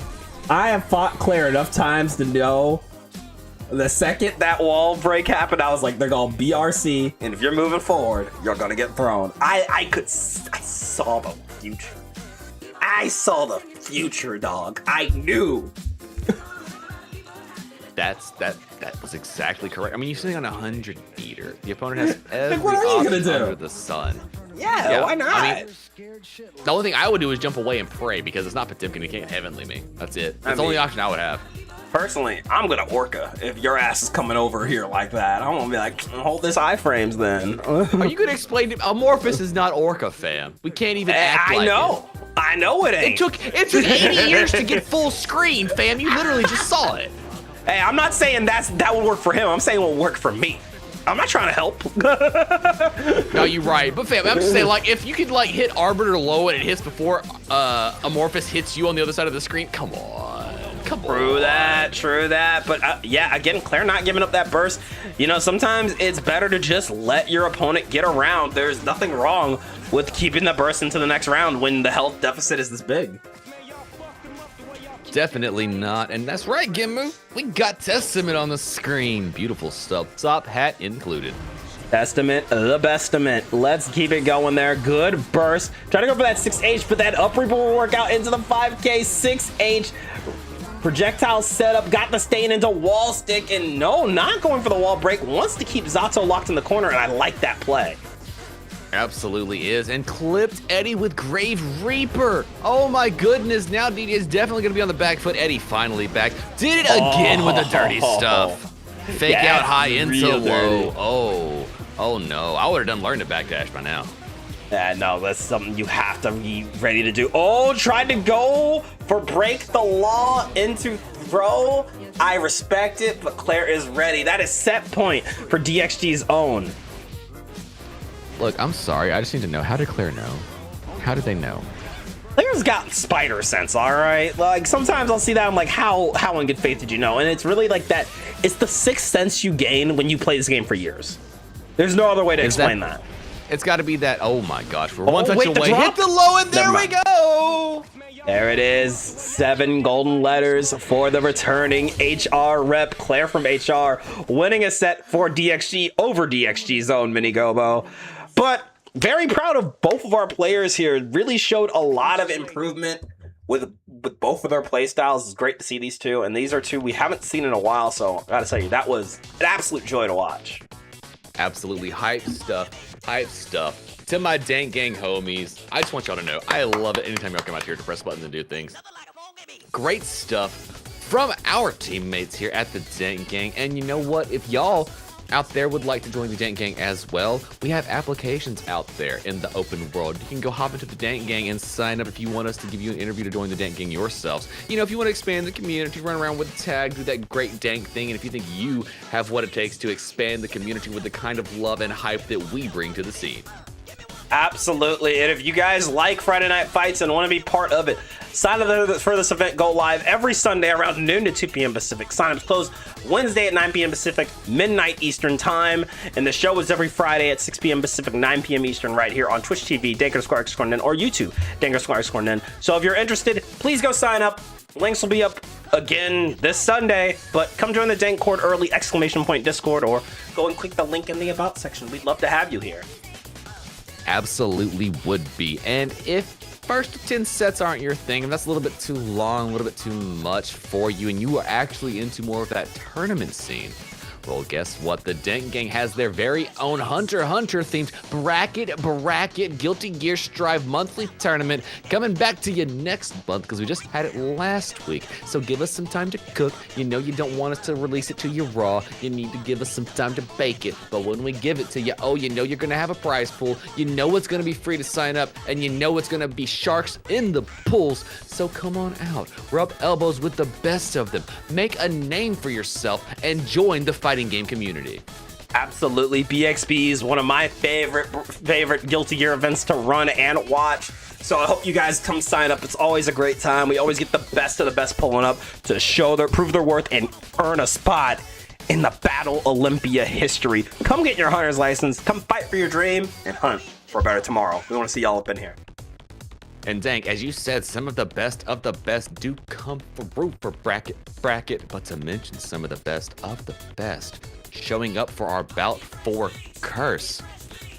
I have fought Claire enough times to know the second that wall break happened, I was like, they're gonna BRC, and if you're moving forward, you're gonna get thrown. I saw the future. I saw the future, dog. I knew. That was exactly correct. I mean, you're sitting on a 100 meter. The opponent has every what are you gonna option do? under the sun. Yeah, why not? I mean, the only thing I would do is jump away and pray, because it's not Potemkin. He can't heavenly me. That's it. That's the only option I would have. Personally, I'm gonna Orca if your ass is coming over here like that. I'm gonna be like, hold this iframes then. Are you gonna explain to Amorphous is not Orca, fam? We can't even act like it. I know it ain't. It took 80 years to get full screen, fam. You literally just saw it. Hey, I'm not saying that would work for him. I'm saying it will work for me. I'm not trying to help. No, you're right. But fam, I'm just saying, like, if you could like hit Arbiter low and it hits before Amorphous hits you on the other side of the screen, come on. True that. But yeah, again, Claire not giving up that burst. You know, sometimes it's better to just let your opponent get around. There's nothing wrong with keeping the burst into the next round when the health deficit is this big. Definitely not. And that's right, Gimmu. We got Testament on the screen. Beautiful stuff. Top hat included. Testament, the bestament. Let's keep it going there. Good burst. Try to go for that 6H, but that up reaper will work out into the 5K. 6H. Projectile setup. Got the stain into wall stick. And no, not going for the wall break. Wants to keep Zato locked in the corner, and I like that play. Absolutely is. And clipped Eddie with Grave Reaper. Oh my goodness. Now DD is definitely going to be on the back foot. Eddie finally back. Did it again with the dirty stuff. Fake Yeah, out high into real low. dirty. Oh no. I would have done learned to backdash by now. No, that's something you have to be ready to do. Oh, tried to go for break the law into throw. I respect it, but Claire is ready. That is set point for DXG's own. Look, I'm sorry. I just need to know. How did Claire know? How did they know? Claire's got spider sense, all right? Like, sometimes I'll see that, I'm like, how in good faith did you know? And it's really like that. It's the sixth sense you gain when you play this game for years. There's no other way to explain that. It's got to be that. Oh my gosh. We're one touch wait, the away. drop? Hit the low, and there Never we mind. go. There it is. 7 golden letters for the returning HR rep, Claire from HR, winning a set for DXG over DXG's own Minigobo. But very proud of both of our players here. Really showed a lot of improvement with both of their play styles. It's great to see these two, and these are two we haven't seen in a while, so I gotta tell you, that was an absolute joy to watch. Absolutely hype stuff. Hype stuff. To my Dank Gang homies, I just want y'all to know, I love it anytime y'all come out here to press buttons and do things. Great stuff from our teammates here at the Dank Gang. And you know what? If y'all out there would like to join the Dank Gang as well, we have applications out there in the open world. You can go hop into the Dank Gang and sign up if you want us to give you an interview to join the Dank Gang yourselves. You know, if you want to expand the community, run around with the tag, do that great dank thing, and if you think you have what it takes to expand the community with the kind of love and hype that we bring to the scene. Absolutely. And if you guys like Friday Night Fights and want to be part of it, sign up for this event. Go live every Sunday around noon to 2 p.m. Pacific. Sign-ups close Wednesday at 9 p.m. Pacific, midnight Eastern time. And the show is every Friday at 6 p.m. Pacific, 9 p.m. Eastern right here on Twitch TV, Dank__Nen, or YouTube, Dank__Nen. So if you're interested, please go sign up. Links will be up again this Sunday, but come join the Dank Court early, ! Discord, or go and click the link in the About section. We'd love to have you here. Absolutely would be. And if first to 10 sets aren't your thing, and that's a little bit too long, a little bit too much for you, and you are actually into more of that tournament scene, well, guess what? The Dank Gang has their very own Hunter x Hunter themed bracket Guilty Gear Strive monthly tournament coming back to you next month because we just had it last week. So give us some time to cook. You know you don't want us to release it to you raw. You need to give us some time to bake it. But when we give it to you, oh, you know you're going to have a prize pool. You know it's going to be free to sign up, and you know it's going to be sharks in the pools. So come on out. Rub elbows with the best of them. Make a name for yourself and join the fighting game community. Absolutely. BXB is one of my favorite Guilty Gear events to run and watch. So I hope you guys come sign up. It's always a great time. We always get the best of the best pulling up to prove their worth and earn a spot in the Battle Olympia history. Come get your hunter's license. Come fight for your dream and hunt for a better tomorrow. We want to see y'all up in here. And Dank, as you said, some of the best do come through for bracket, but to mention some of the best showing up for our bout for Curse,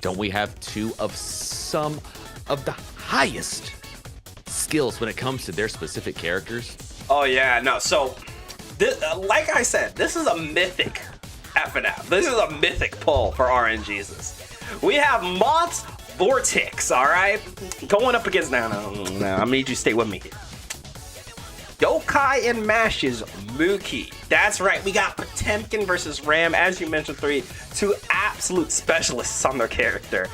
don't we have two of some of the highest skills when it comes to their specific characters? Oh yeah, no. So, like I said, this is a mythic FNF. This is a mythic pull for RNGesus. We have Moth's Vortex, all right? Going up against... No, I need you to stay with me here. Yokai and Mash's Mookie. That's right, we got Potemkin versus Ram. As you mentioned, two absolute specialists on their character.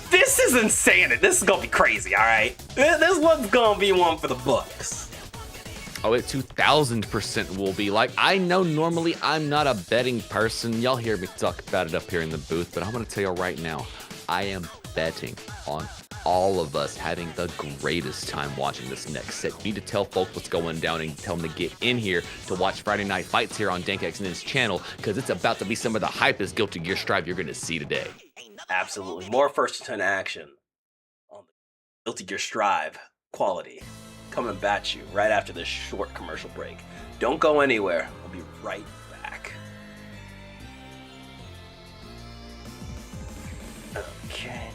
This is insane. This is gonna be crazy, all right? This one's gonna be one for the books. Oh, it 2000% will be. Like, I know normally I'm not a betting person. Y'all hear me talk about it up here in the booth, but I'm gonna tell y'all right now, I am betting on all of us having the greatest time watching this next set. You need to tell folks what's going down and tell them to get in here to watch Friday Night Fights here on DankXN's channel, because it's about to be some of the hypest Guilty Gear Strive you're going to see today. Absolutely. More first to 10 action on the Guilty Gear Strive quality coming at you right after this short commercial break. Don't go anywhere. We'll be right back. Okay.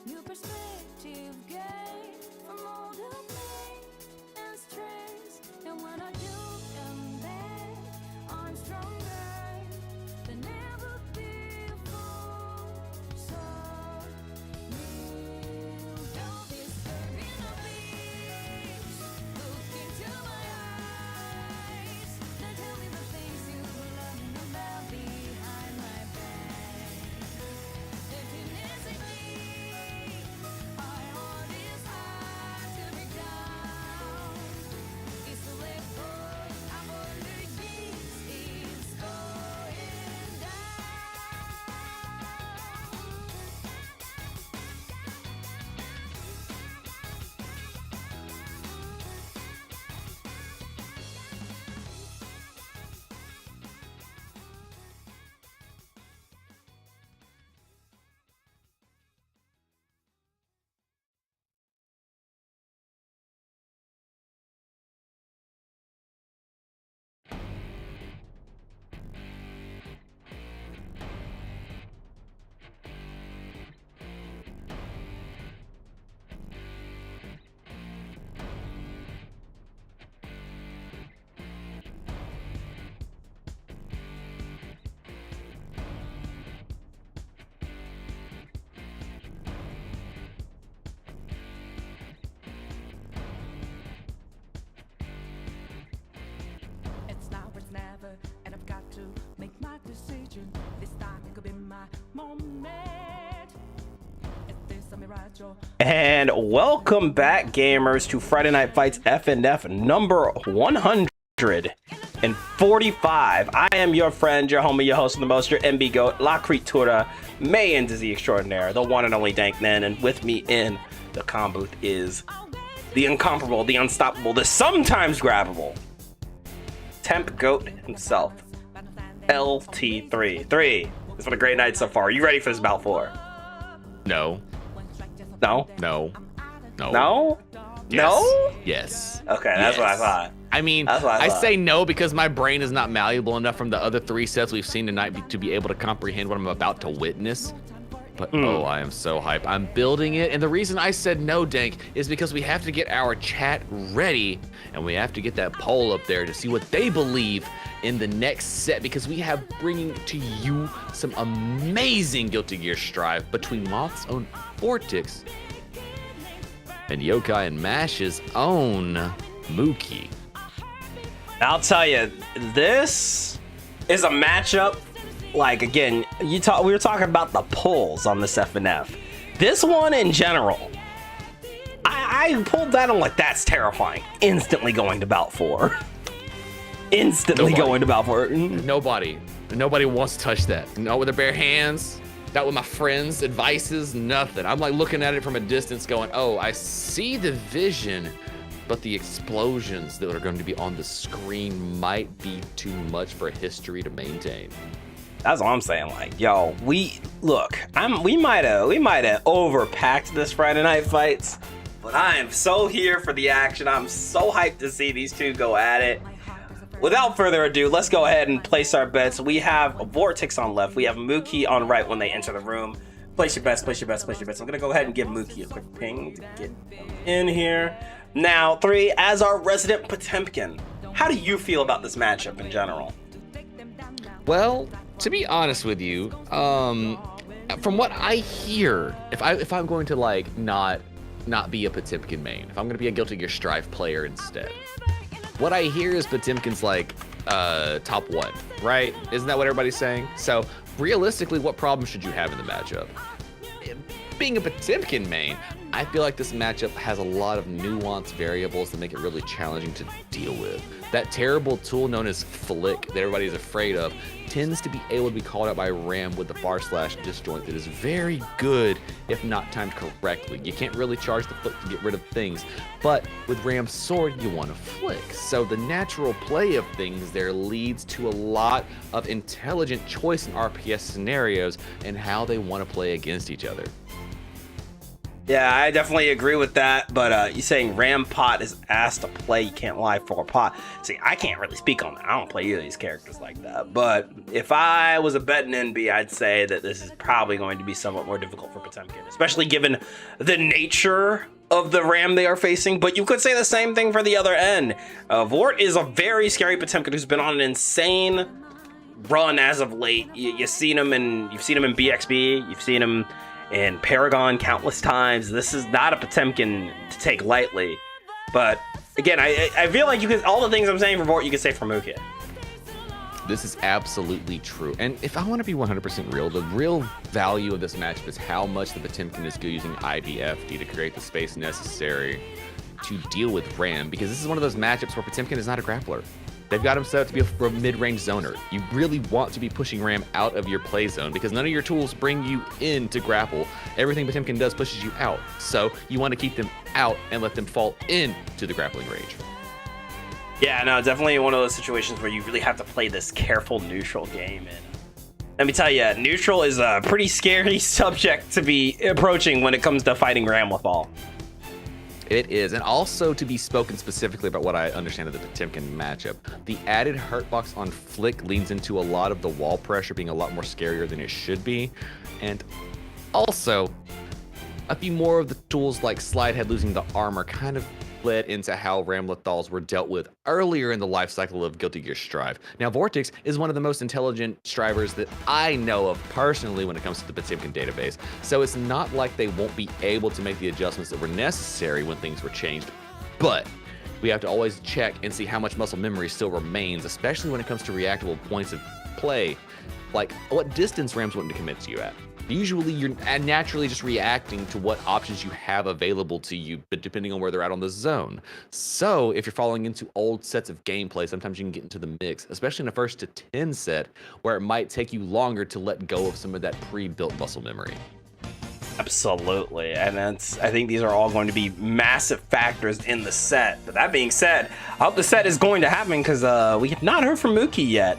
New perspective gain from all the pain and stress. And when I do come back, I'm stronger than ever before. So kneel down, disturbing the peace. Look into my eyes. Now tell me the things you love about behind my back. If you missing me, our heart is hard to break down. It's to let go. I wonder this is going down. It's now or it's never, and I've got to make my decision. This time it could be my moment. If this a mirage or And welcome back, gamers, to Friday Night Fights FNF number 145. I am your friend, your homie, your host of the most, your MB Goat, La Creatura, May and Dizzy Extraordinaire, the one and only Dankman, and with me in the comm booth is the incomparable, the unstoppable, the sometimes grabbable Temp Goat himself, LT3. It's been a great night so far. Are you ready for this bout 4? No. No? No. No. No? Yes. No? Yes. Okay, that's what I thought. I mean, That's what I I thought. say no because my brain is not malleable enough from the other 3 sets we've seen tonight to be able to comprehend what I'm about to witness. But oh, I am so hyped. I'm building it. And the reason I said no, Dank, is because we have to get our chat ready and we have to get that poll up there to see what they believe in the next set, because we have bringing to you some amazing Guilty Gear strife between Moth's own Vortex and Yokai and Mash's own Mookie. I'll tell you, this is a matchup. Like, again, we were talking about the pulls on this FNF. This one in general, I pulled that. I'm like, that's terrifying. Instantly going to bout 4. Instantly Nobody. going to bout 4. Nobody wants to touch that. Not with their bare hands, not with my friends' advices, nothing. I'm like looking at it from a distance going, oh, I see the vision, but the explosions that are going to be on the screen might be too much for history to maintain. That's all I'm saying. Like, yo, we might have overpacked this Friday Night Fights, but I am so here for the action. I'm so hyped to see these two go at it. Without further ado, let's go ahead and place our bets. We have Vortex on left. We have Mookie on right when they enter the room. Place your bets, place your bets, place your bets. I'm going to go ahead and give Mookie a quick ping to get in here. Now, 3, as our resident Potemkin, how do you feel about this matchup in general? Well, to be honest with you, from what I hear, if I'm going to like not be a Potemkin main, if I'm going to be a Guilty Gear Strife player instead, what I hear is Potemkin's like top 1, right? Isn't that what everybody's saying? So realistically, what problem should you have in the matchup? Being a Potemkin main, I feel like this matchup has a lot of nuanced variables that make it really challenging to deal with. That terrible tool known as Flick that everybody's afraid of tends to be able to be called out by Ram with the bar/slash disjoint that is very good if not timed correctly. You can't really charge the Flick to get rid of things, but with Ram's sword, you want to Flick. So the natural play of things there leads to a lot of intelligent choice in RPS scenarios and how they want to play against each other. Yeah, I definitely agree with that. But you saying Ram Pot is asked to play, you can't lie for a pot. See, I can't really speak on that. I don't play either of these characters like that. But if I was a betting NB, I'd say that this is probably going to be somewhat more difficult for Potemkin, especially given the nature of the Ram they are facing. But you could say the same thing for the other end. Vort is a very scary Potemkin who's been on an insane run as of late. You've seen him in BXB, you've seen him in Paragon countless times. This is not a Potemkin to take lightly. But again, I feel like you could, all the things I'm saying for Vort, you could say for Mukia. This is absolutely true. And if I want to be 100% real, the real value of this matchup is how much the Potemkin is good using IBFD to create the space necessary to deal with Ram, because this is one of those matchups where Potemkin is not a grappler. They've got him set up to be a mid-range zoner. You really want to be pushing Ram out of your play zone because none of your tools bring you in to grapple. Everything Potemkin does pushes you out. So you want to keep them out and let them fall into the grappling range. Yeah, no, definitely one of those situations where you really have to play this careful neutral game. And let me tell you, neutral is a pretty scary subject to be approaching when it comes to fighting Ram with ball. It is, and also to be spoken specifically about what I understand of the Potemkin matchup, the added hurtbox on Flick leans into a lot of the wall pressure being a lot more scarier than it should be, and also a few more of the tools like Slidehead losing the armor kind of led into how Ramlethals were dealt with earlier in the life cycle of Guilty Gear Strive. Now, Vortex is one of the most intelligent strivers that I know of personally when it comes to the Potemkin database, so it's not like they won't be able to make the adjustments that were necessary when things were changed, but we have to always check and see how much muscle memory still remains, especially when it comes to reactable points of play, like what distance Ram's wanting to commit to you at. Usually you're naturally just reacting to what options you have available to you, but depending on where they're at on the zone. So if you're falling into old sets of gameplay, sometimes you can get into the mix, especially in a 1st to 10 set, where it might take you longer to let go of some of that pre-built muscle memory. Absolutely, and I think these are all going to be massive factors in the set. But that being said, I hope the set is going to happen because we have not heard from Mookie yet.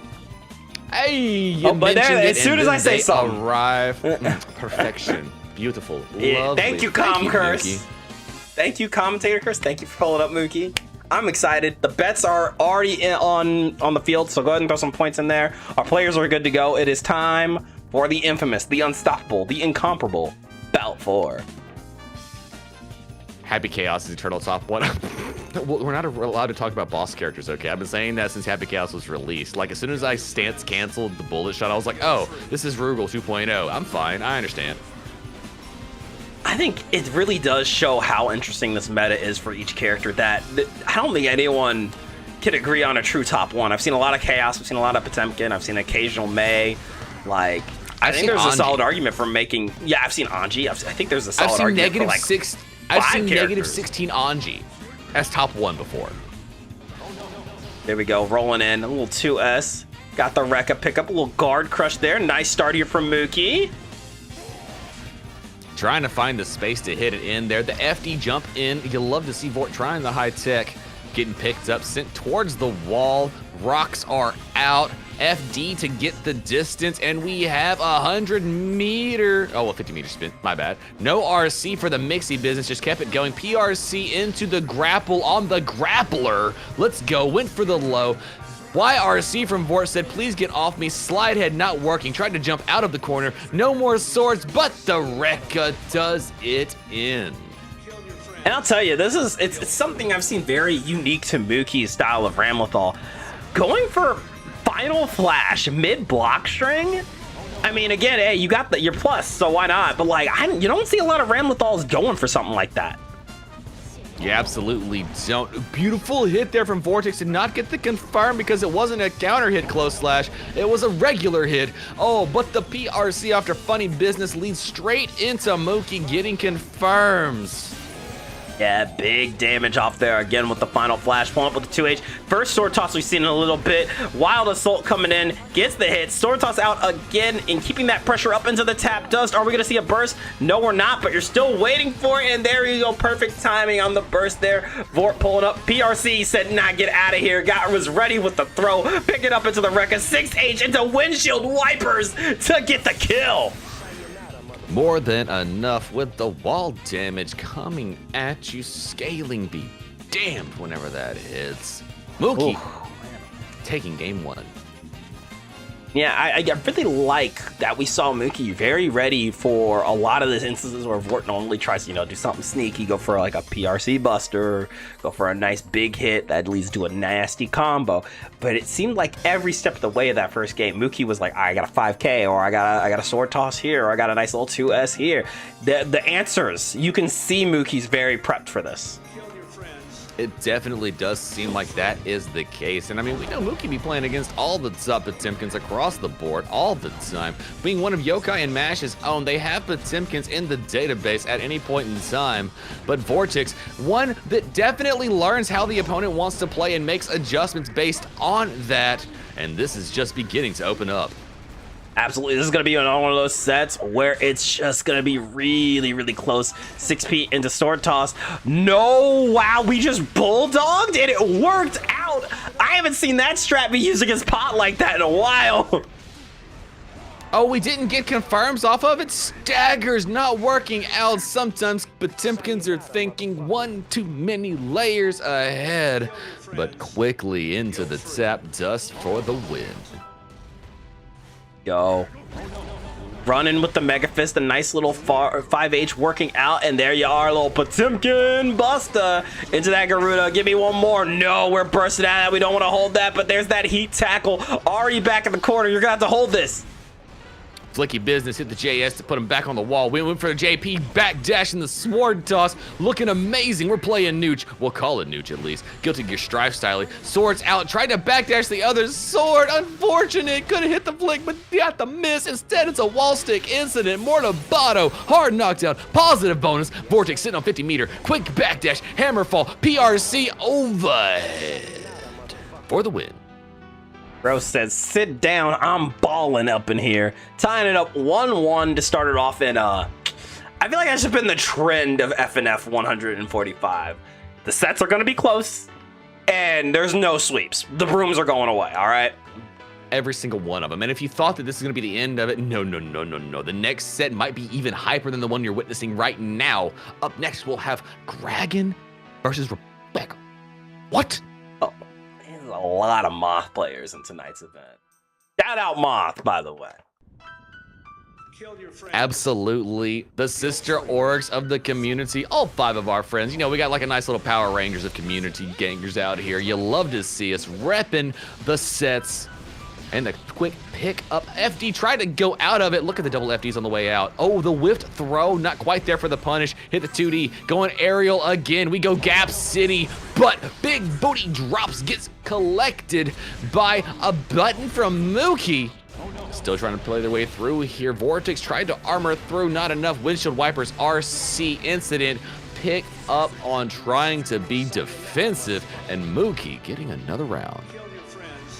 Hey, but there, as soon as I say something, arrive. Perfection, beautiful, yeah, lovely. thank you, Curse. Thank you, Commentator Curse. Thank you for pulling up Mookie. I'm excited. The bets are already on the field, so go ahead and throw some points in there. Our players are good to go. It is time for the infamous, the unstoppable, the incomparable Bout 4. Happy Chaos is Eternal top 1. We're not allowed to talk about boss characters, okay? I've been saying that since Happy Chaos was released. Like, as soon as I stance canceled the bullet shot, I was like, oh, this is Rugal 2.0. I'm fine. I understand. I think it really does show how interesting this meta is for each character that I don't think anyone can agree on a true top 1. I've seen a lot of Chaos. I've seen a lot of Potemkin. I've seen occasional Mei. Like, I think there's Anji. A solid argument for making... Yeah, I've seen Anji. I think there's a solid argument for, like, I've seen characters. negative 16 Anji as top 1 before. There we go, rolling in a little 2S. Got the Rekka pickup, a little guard crush there. Nice start here from Mookie. Trying to find the space to hit it in there. The FD jump in. You love to see Vort trying the high tech. Getting picked up, sent towards the wall. Rocks are out. FD to get the distance, and we have 100 meter. Oh, well, 50 meter spin. My bad. No RC for the Mixie business. Just kept it going. PRC into the grapple on the grappler. Let's go. Went for the low. YRC from Vort said, please get off me. Slidehead not working. Tried to jump out of the corner. No more swords, but the Rekka does it in. And I'll tell you, it's something I've seen very unique to Mookie's style of Ramlethal. Going for Final Flash mid block string. I mean, again, hey, you got your plus, so why not? But like, you don't see a lot of Ramlethals going for something like that. You absolutely don't. Beautiful hit there from Vortex. Did not get the confirm because it wasn't a counter hit close slash. It was a regular hit. Oh, but the PRC after funny business leads straight into Mookie getting confirms. Yeah, big damage off there again with the final flash point with the 2H. First sword toss we've seen in a little bit. Wild Assault coming in, gets the hit. Sword toss out again and keeping that pressure up into the tap dust. Are we going to see a burst? No, we're not, but you're still waiting for it. And there you go. Perfect timing on the burst there. Vort pulling up. PRC said, nah, get out of here. Was ready with the throw. Pick it up into the Rekka. 6H into windshield wipers to get the kill. More than enough with the wall damage coming at you. Scaling be damned whenever that hits. Mookie taking game 1. Yeah, I really like that we saw Mookie very ready for a lot of these instances where Vort normally tries to, do something sneaky, go for like a PRC buster, go for a nice big hit that leads to a nasty combo. But it seemed like every step of the way of that first game, Mookie was like, I got a 5K, or I got a sword toss here, or I got a nice little 2S here. The answers, you can see Mookie's very prepped for this. It definitely does seem like that is the case. And I mean, we know Mookie be playing against all the top Potemkins across the board all the time. Being one of Yokai and Mash's own, they have Potemkins in the database at any point in time. But Vortex, one that definitely learns how the opponent wants to play and makes adjustments based on that. And this is just beginning to open up. Absolutely, this is going to be another one of those sets where it's just going to be really, really close. 6P into sword toss. No, wow, we just bulldogged and it worked out. I haven't seen that strat be used against Pot like that in a while. Oh, we didn't get confirms off of it? Staggers not working out. Sometimes Potemkins are thinking one too many layers ahead, but quickly into the tap dust for the win. Yo, running with the Mega Fist, a nice little 5H working out, and there you are, little Potemkin Buster into that Garuda. Give me one more. No, we're bursting out of that. We don't want to hold that, but there's that heat tackle. Ari back in the corner. You're going to have to hold this. Flicky business, hit the JS to put him back on the wall. We went for the JP, back dash in the sword toss. Looking amazing. We're playing Nooch. We'll call it Nooch at least. Guilty Gear Strife styling. Swords out, tried to backdash the other sword. Unfortunate, could have hit the flick, but got the miss. Instead, it's a wall stick incident. Mortabato, hard knockdown, positive bonus. Vortex sitting on 50 meter. Quick backdash, hammerfall, PRC overhead for the win. Bro says, sit down, I'm balling up in here. Tying it up 1-1 to start it off in, I feel like that should have been the trend of FNF 145. The sets are going to be close, and there's no sweeps. The brooms are going away, all right? Every single one of them. And if you thought that this is going to be the end of it, no. The next set might be even hyper than the one you're witnessing right now. Up next, we'll have Gragan versus Rebecca. What? Oh. There's a lot of Moth players in tonight's event. Shout out Moth, by the way. Kill your friend. Absolutely. The sister orgs of the community. All 5 of our friends. You know, we got like a nice little Power Rangers of community gangers out here. You love to see us repping the sets. And the quick pick up. FD tried to go out of it. Look at the double FDs on the way out. Oh, the whiffed throw. Not quite there for the punish. Hit the 2D. Going aerial again. We go Gap City. But big booty drops. Gets collected by a button from Mookie. Still trying to play their way through here. Vortex tried to armor through. Not enough. Windshield Wipers RC incident. Pick up on trying to be defensive. And Mookie getting another round.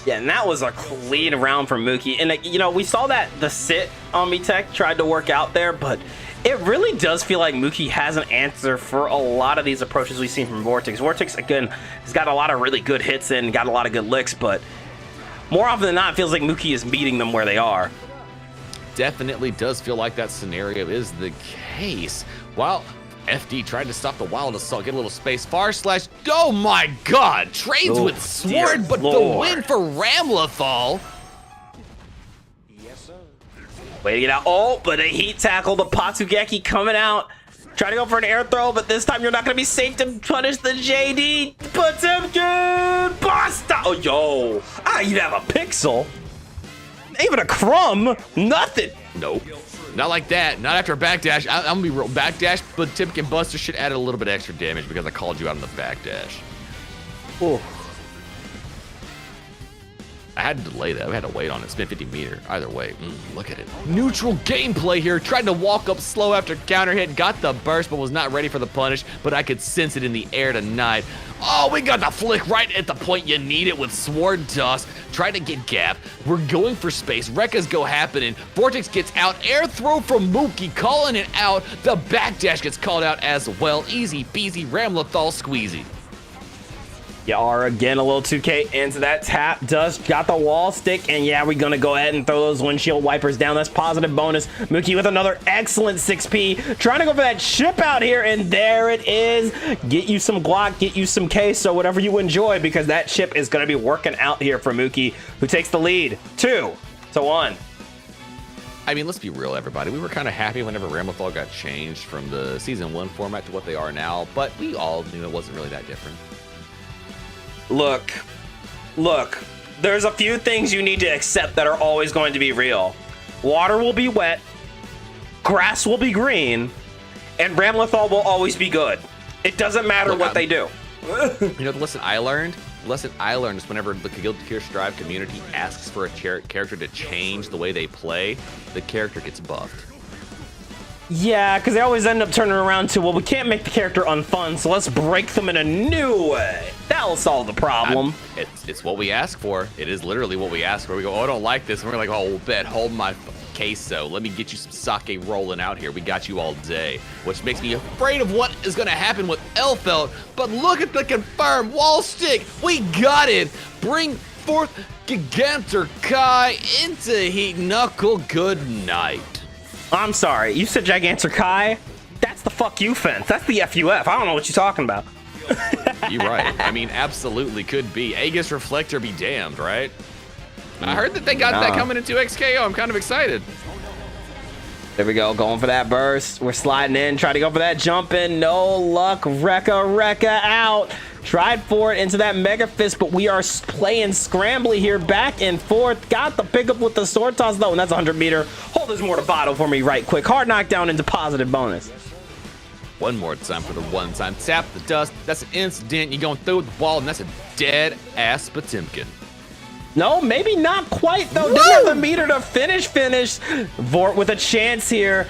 Yeah, and that was a clean round for Mookie. And, we saw that the sit on Tech tried to work out there, but it really does feel like Mookie has an answer for a lot of these approaches we've seen from Vortex. Vortex, again, has got a lot of really good hits in, got a lot of good licks, but more often than not, it feels like Mookie is meeting them where they are. Definitely does feel like that scenario is the case. While FD tried to stop the Wild Assault, get a little space. Far slash, oh my god! Trades with Sword, but Lord. the win for Ramlethal. Yes, sir. Way to get out. Oh, but a heat tackle. The Patsugeki coming out. Try to go for an air throw, but this time you're not going to be safe to punish the JD. Potemkin! Basta! Oh, yo. You'd have a pixel. Even a crumb. Nothing. Nope. Not like that. Not after a backdash. I'm gonna be real. Backdash, but Potemkin Buster should add a little bit extra damage because I called you out on the backdash. Oh. I had to delay that. We had to wait on it. Spin 50 meter. Either way, look at it. Neutral gameplay here. Tried to walk up slow after counter hit. Got the burst, but was not ready for the punish. But I could sense it in the air tonight. Oh, we got the flick right at the point you need it with Sword Toss. Try to get gap. We're going for space. Rekkas go happening. Vortex gets out. Air throw from Mookie. Calling it out. The backdash gets called out as well. Easy peasy Ramlethal squeezy. You are again a little 2K into that tap. Does got the wall stick, and yeah, we're gonna go ahead and throw those windshield wipers down. That's positive bonus. Mookie with another excellent 6P, trying to go for that chip out here, and there it is. Get you some Glock, get you some queso, whatever you enjoy, because that chip is gonna be working out here for Mookie, who takes the lead 2-1. I mean, let's be real, everybody. We were kind of happy whenever Ramlethal got changed from the Season 1 format to what they are now, but we all knew it wasn't really that different. Look, there's a few things you need to accept that are always going to be real. Water will be wet, grass will be green, and Ramlethal will always be good. It doesn't matter Look, what they do. You know, the lesson I learned is whenever the Guilty Gear Strive community asks for a character to change the way they play, the character gets buffed. Yeah, because they always end up turning around to, well, we can't make the character unfun, so let's break them in a new way. That'll solve the problem. It's what we ask for. It is literally what we ask for. We go, oh, I don't like this. And we're like, oh, bet, hold my queso. Let me get you some sake rolling out here. We got you all day. Which makes me afraid of what is going to happen with Elfelt. But look at the confirmed wall stick. We got it. Bring forth Gigantor Kai into Heat Knuckle. Good night. I'm sorry, you said Gigantor Kai? That's the fuck you fence. That's the FUF. I don't know what you're talking about. You're right. I mean, absolutely could be. Aegis Reflector be damned, right? I heard that they got that coming into XKO. I'm kind of excited. There we go, going for that burst. We're sliding in, trying to go for that jump in. No luck. Rekka out. Tried for it into that Mega Fist, but we are playing scrambly here, back and forth. Got the pickup with the sword toss, though, and that's 100 meter. Hold this Mortavato for me right quick. Hard knockdown into positive bonus. One more time for the one time. Tap the dust. That's an incident. You're going through the ball, and that's a dead-ass Potemkin. No, maybe not quite, though. Didn't have the meter to finish. Vort with a chance here.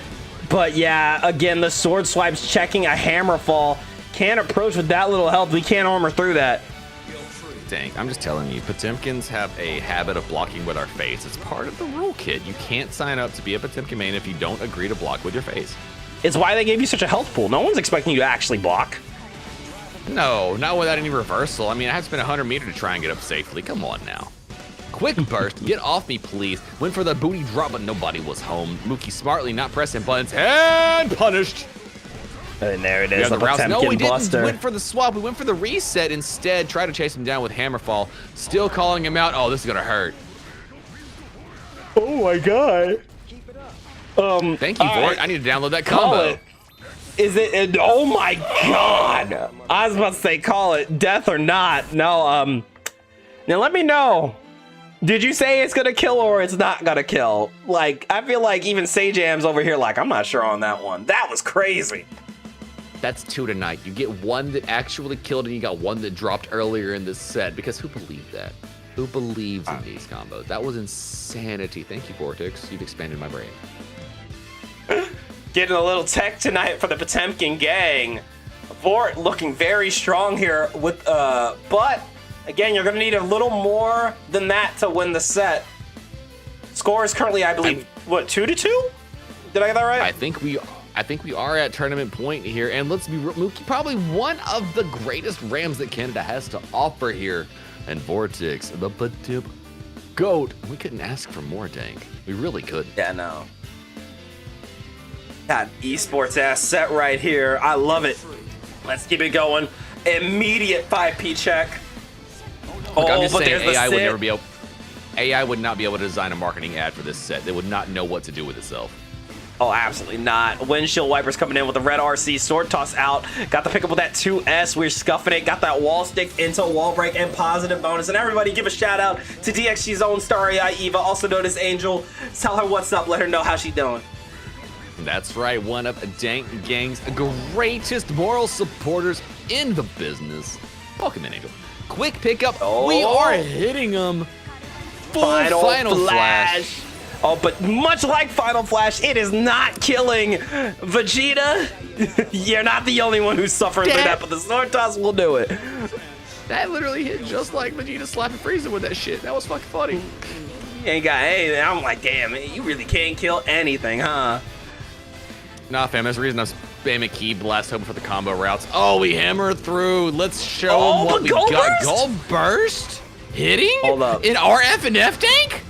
But yeah, again, the sword swipes checking a Hammerfall. Can't approach with that little health. We can't armor through that. Dang, I'm just telling you, Potemkins have a habit of blocking with our face. It's part of the rule kit. You can't sign up to be a Potemkin main if you don't agree to block with your face. It's why they gave you such a health pool. No one's expecting you to actually block. No, not without any reversal. I mean, I had to spend 100 meter to try and get up safely. Come on now. Quick burst, get off me, please. Went for the booty drop, but nobody was home. Mookie smartly not pressing buttons and punished. And there it is, the Potemkin no, we Buster. didn't went for the swap. We went for the reset instead. Tried to chase him down with Hammerfall. Still calling him out. Oh, this is gonna hurt. Oh my god. Thank you, Vort. I need to download that combo. Is it? Oh my god. I was about to say, call it death or not. No. Now let me know. Did you say it's gonna kill or it's not gonna kill? Like, I feel like even Sajam's over here like, I'm not sure on that one. That was crazy. That's 2 tonight. You get one that actually killed and you got one that dropped earlier in this set. Because who believed that? Who believes in these combos? That was insanity. Thank you, Vortex. You've expanded my brain. Getting a little tech tonight for the Potemkin gang. Vort looking very strong here with but again, you're gonna need a little more than that to win the set. Score is currently, I believe, what, 2-2? Did I get that right? I think we are at tournament point here, and let's be real, Mookie, probably one of the greatest Rams that Canada has to offer here. And Vortex, the Patip GOAT. We couldn't ask for more, dang. We really could. Yeah, no. God, esports ass set right here. I love it. Let's keep it going. Immediate 5P check. Look, I'm just saying AI would never be able. AI would not be able to design a marketing ad for this set. They would not know what to do with itself. Oh, absolutely not. Windshield wipers coming in with the red RC sword toss out. Got the pickup with that 2S. We're scuffing it. Got that wall stick into wall break and positive bonus. And everybody give a shout out to DXG's own Starry Eye Eva, also known as Angel. Tell her what's up. Let her know how she's doing. That's right. One of Dank Gang's greatest moral supporters in the business. Welcome in, Angel. Quick pickup. Oh. We are hitting them. Final flash. Oh, but much like Final Flash, it is not killing Vegeta. You're not the only one who's suffering through that, but the sword toss will do it. That literally hit just like Vegeta slapping Frieza with that shit. That was fucking funny. You ain't got anything. I'm like, damn, you really can't kill anything, huh? Nah, fam, that's the reason spam a key blast hoping for the combo routes. Oh, we hammer through. Let's show Oh, them what the we gold got. burst? Gold burst? Hitting? Hold up. In RF and F tank?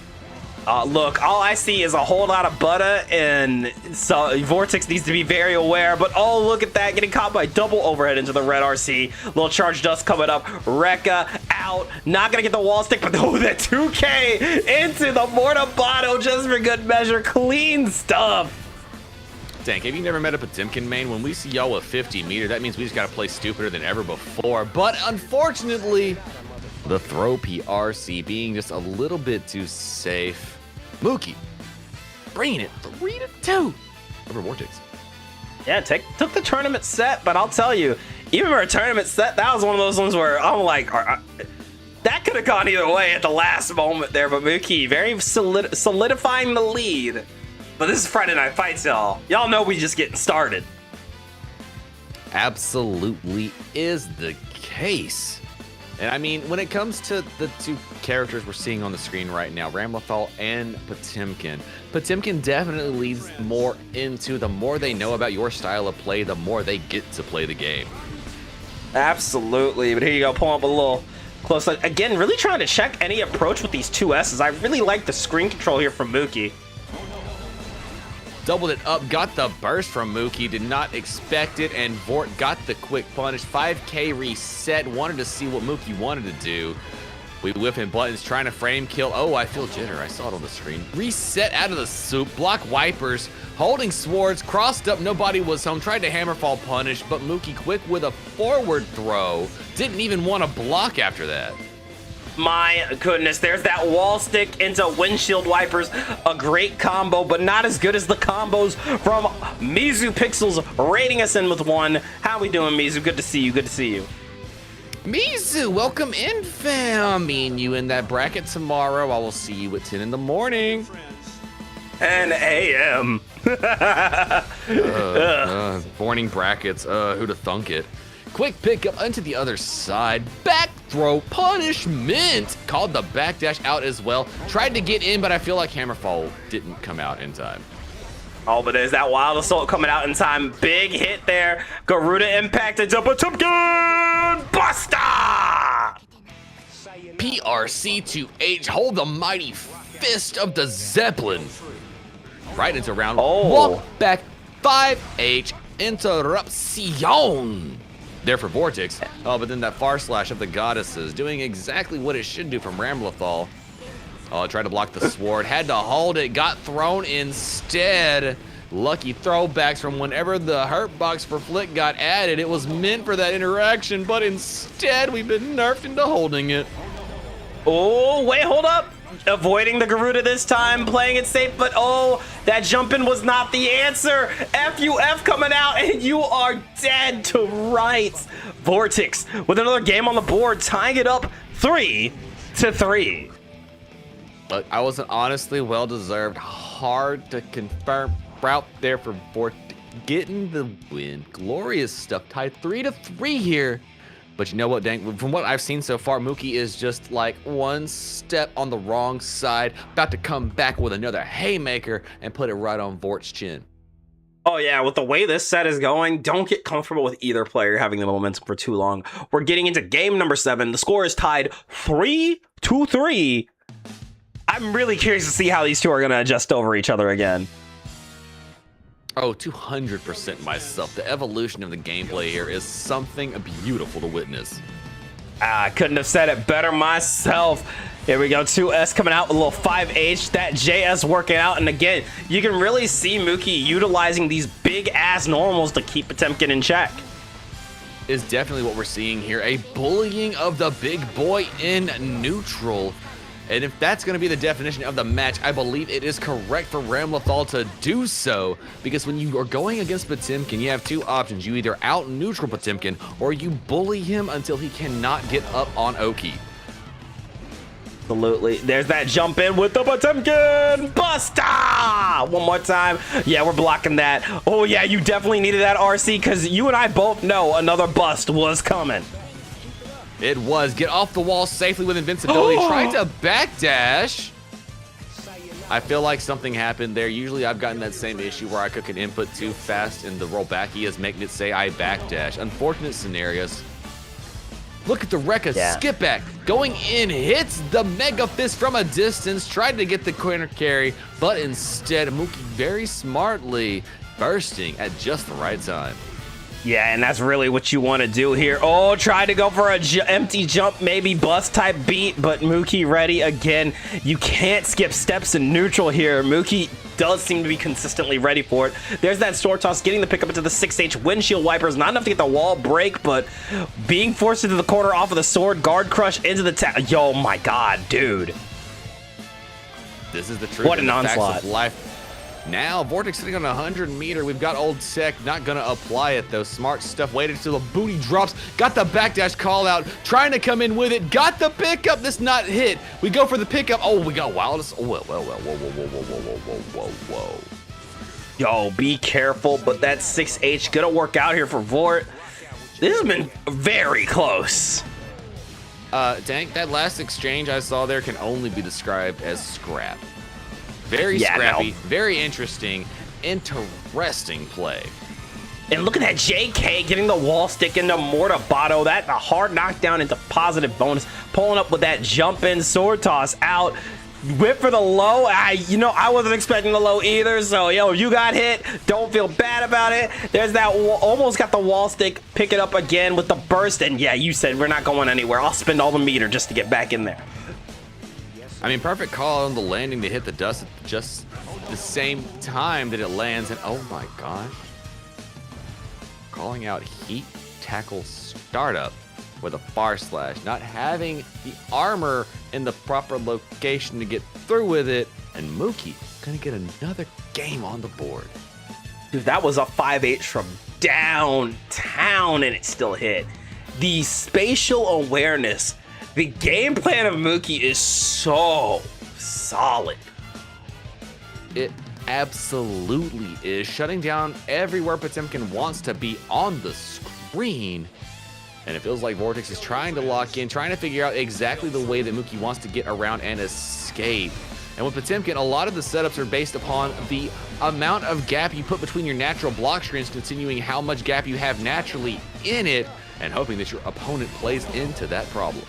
Look, all I see is a whole lot of butter, and so Vortex needs to be very aware. But oh, look at that, getting caught by double overhead into the red RC. Little charge dust coming up. Rekka out, not gonna get the wall stick, but oh, that 2K into the Mortabato just for good measure. Clean stuff. Tank, have you never met a Potemkin main? When we see y'all with 50 meter, that means we just gotta play stupider than ever before. But unfortunately, the throw PRC being just a little bit too safe. Mookie bringing it 3-2 over Vortex. Yeah, took the tournament set, but I'll tell you, even for a tournament set, that was one of those ones where I'm like, that could have gone either way at the last moment there. But Mookie very solidifying the lead. But this is Friday Night Fights, y'all. Y'all know we just getting started. Absolutely is the case. And I mean, when it comes to the two characters we're seeing on the screen right now, Ramlethal and Potemkin, Potemkin definitely leads more into the more they know about your style of play, the more they get to play the game. Absolutely. But here you go, pulling up a little close. Again, really trying to check any approach with these two S's. I really like the screen control here from Mookie. Doubled it up, got the burst from Mookie, did not expect it, and Vort got the quick punish. 5K reset, wanted to see what Mookie wanted to do. We whip him buttons, trying to frame kill. Oh, I feel jitter, I saw it on the screen. Reset out of the soup, block wipers, holding swords, crossed up, nobody was home, tried to hammerfall punish, but Mookie quick with a forward throw. Didn't even want to block after that. My goodness, there's that wall stick into windshield wipers. A great combo, but not as good as the combos from Mizu Pixels rating us in with one. How we doing, Mizu? Good to see you. Good to see you. Mizu, welcome in, fam. Me and you in that bracket tomorrow. I will see you at 10 in the morning. 10 a.m. Morning brackets. Who'd have thunk it? Quick pickup onto the other side. Back throw punishment. Called the backdash out as well. Tried to get in, but I feel like Hammerfall didn't come out in time. Oh, but there's that Wild Assault coming out in time. Big hit there. Garuda impacted to Potemkin. Buster! PRC to H. Hold the mighty fist of the Zeppelin. Right into round. Oh. Walk back 5H. Interruption. There for Vortex. Oh, but then that far slash of the goddesses doing exactly what it should do from Ramlethal. Oh, tried to block the sword, had to hold it, got thrown instead. Lucky throwbacks from whenever the hurt box for Flick got added. It was meant for that interaction, but instead we've been nerfed into holding it. Oh, wait, hold up. Avoiding the Garuda this time, playing it safe, but oh, that jump in was not the answer. FUF coming out, and you are dead to rights. Vortex with another game on the board, tying it up 3-3. But I wasn't honestly well-deserved. Hard to confirm. Route there for Vortex getting the win. Glorious stuff. Tied 3-3 here. But you know what, Dank? From what I've seen so far, Mookie is just like one step on the wrong side, about to come back with another haymaker and put it right on Vort's chin. Oh yeah, with the way this set is going, don't get comfortable with either player having the momentum for too long. We're getting into game number 7. The score is tied 3-3. I'm really curious to see how these two are going to adjust over each other again. Oh, 200% myself. The evolution of the gameplay here is something beautiful to witness. I couldn't have said it better myself. Here we go, 2S coming out with a little 5H, that JS working out, and again, you can really see Mookie utilizing these big-ass normals to keep Potemkin in check. Is definitely what we're seeing here. A bullying of the big boy in neutral. And if that's going to be the definition of the match, I believe it is correct for Ramlethal to do so. Because when you are going against Potemkin, you have two options. You either out-neutral Potemkin, or you bully him until he cannot get up on Oki. Absolutely. There's that jump in with the Potemkin Buster! One more time. Yeah, we're blocking that. Oh yeah, you definitely needed that RC because you and I both know another bust was coming. It was. Get off the wall safely with invincibility. Tried to backdash. I feel like something happened there. Usually I've gotten that same issue where I cook an input too fast and the roll back he is making it say I backdash. Unfortunate scenarios. Look at the Rekka skip back. Going in, hits the Mega Fist from a distance. Tried to get the corner carry, but instead Mookie very smartly bursting at just the right time. Yeah, and that's really what you want to do here. Oh, tried to go for a empty jump, maybe bust type beat, but Mookie ready again. You can't skip steps in neutral here. Mookie does seem to be consistently ready for it. There's that sword toss, getting the pickup into the 6H windshield wipers. Not enough to get the wall break, but being forced into the corner off of the sword, guard crush into the yo, my God, dude. This is the truth. What an and the facts onslaught. of life. Now, Vortex sitting on 100 meter. We've got Old Tech, not gonna apply it though. Smart stuff, waited till the booty drops. Got the backdash call out, trying to come in with it. Got the pickup, this not hit. We go for the pickup. Oh, we got wildest. Oh, whoa. Yo, be careful, but that 6H gonna work out here for Vort. This has been very close. Dank, that last exchange I saw there can only be described as scrap. Very Yeah, scrappy, no. very interesting play. And look at that JK getting the wall stick into Mortabato. That a hard knockdown into positive bonus. Pulling up with that jump in sword toss out. Whip for the low. I wasn't expecting the low either. So, you got hit. Don't feel bad about it. There's that almost got the wall stick. Pick it up again with the burst. And yeah, you said we're not going anywhere. I'll spend all the meter just to get back in there. I mean, perfect call on the landing to hit the dust at just the same time that it lands. And oh my gosh. Calling out heat tackle startup with a far slash. Not having the armor in the proper location to get through with it. And Mookie gonna get another game on the board. Dude, that was a 5H from downtown and it still hit. The spatial awareness. The game plan of Mookie is so solid. It absolutely is. Shutting down everywhere Potemkin wants to be on the screen. And it feels like Vortex is trying to lock in, trying to figure out exactly the way that Mookie wants to get around and escape. And with Potemkin, a lot of the setups are based upon the amount of gap you put between your natural block screens, continuing how much gap you have naturally in it, and hoping that your opponent plays into that problem.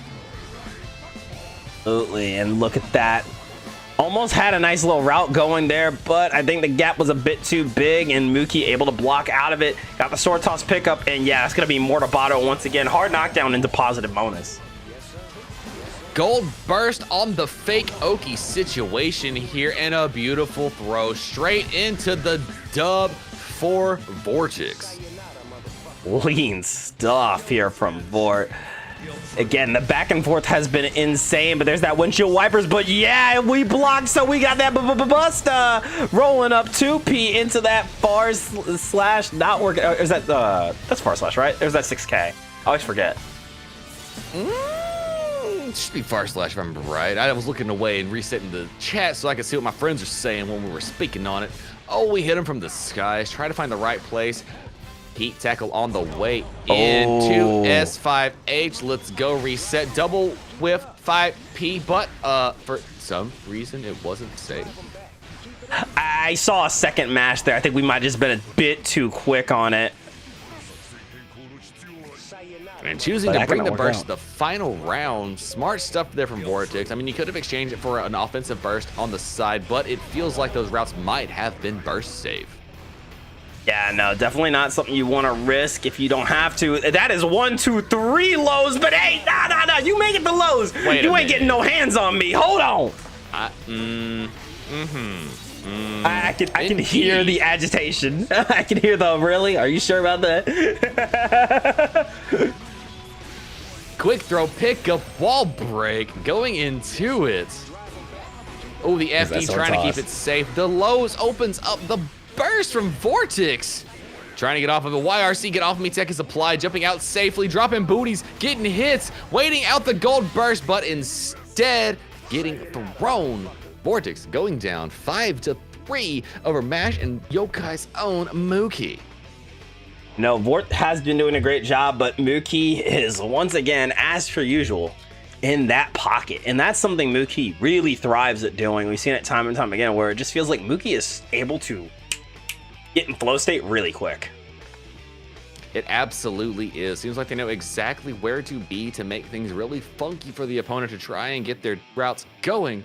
Absolutely, and look at that. Almost had a nice little route going there, but I think the gap was a bit too big, and Mookie able to block out of it. Got the sword toss pickup, and yeah, it's going to be Mortabato once again. Hard knockdown into positive bonus. Gold burst on the fake Oki situation here, and a beautiful throw straight into the dub for Vortex. Lean stuff here from Vort. Again, the back and forth has been insane, but there's that windshield wipers. But yeah, we blocked, so we got that Busta rolling up 2P into that far slash. Not working. Is that that's far slash, right? There's that 6K. I always forget. It should be far slash if I'm right. I was looking away and resetting the chat so I could see what my friends are saying when we were speaking on it. Oh, we hit him from the skies. Try to find the right place. Heat tackle on the way into S5H. Let's go reset. Double whiff 5P, but for some reason it wasn't safe. I saw a second mash there. I think we might have just been a bit too quick on it. And choosing to bring the burst to the final round. Smart stuff there from Vortex. I mean, you could have exchanged it for an offensive burst on the side, but it feels like those routes might have been burst safe. Yeah, no, definitely not something you want to risk if you don't have to. That is 1, 2, 3 lows, but hey, nah, you make it the lows. You ain't getting no hands on me. Hold on. I can hear the agitation. I can hear the really. Are you sure about that? Quick throw, pick up, wall break, going into it. Oh, the FD trying to keep it safe. The lows opens up the burst from Vortex. Trying to get off of the YRC, get off of me, tech is applied, jumping out safely, dropping booties, getting hits, waiting out the gold burst, but instead getting thrown. Vortex going down 5-3 over Mash and Yokai's own Mookie. No, Vort has been doing a great job, but Mookie is once again, as per usual, in that pocket. And that's something Mookie really thrives at doing. We've seen it time and time again where it just feels like Mookie is able to get in flow state really quick. It absolutely is. Seems like they know exactly where to be to make things really funky for the opponent to try and get their routes going,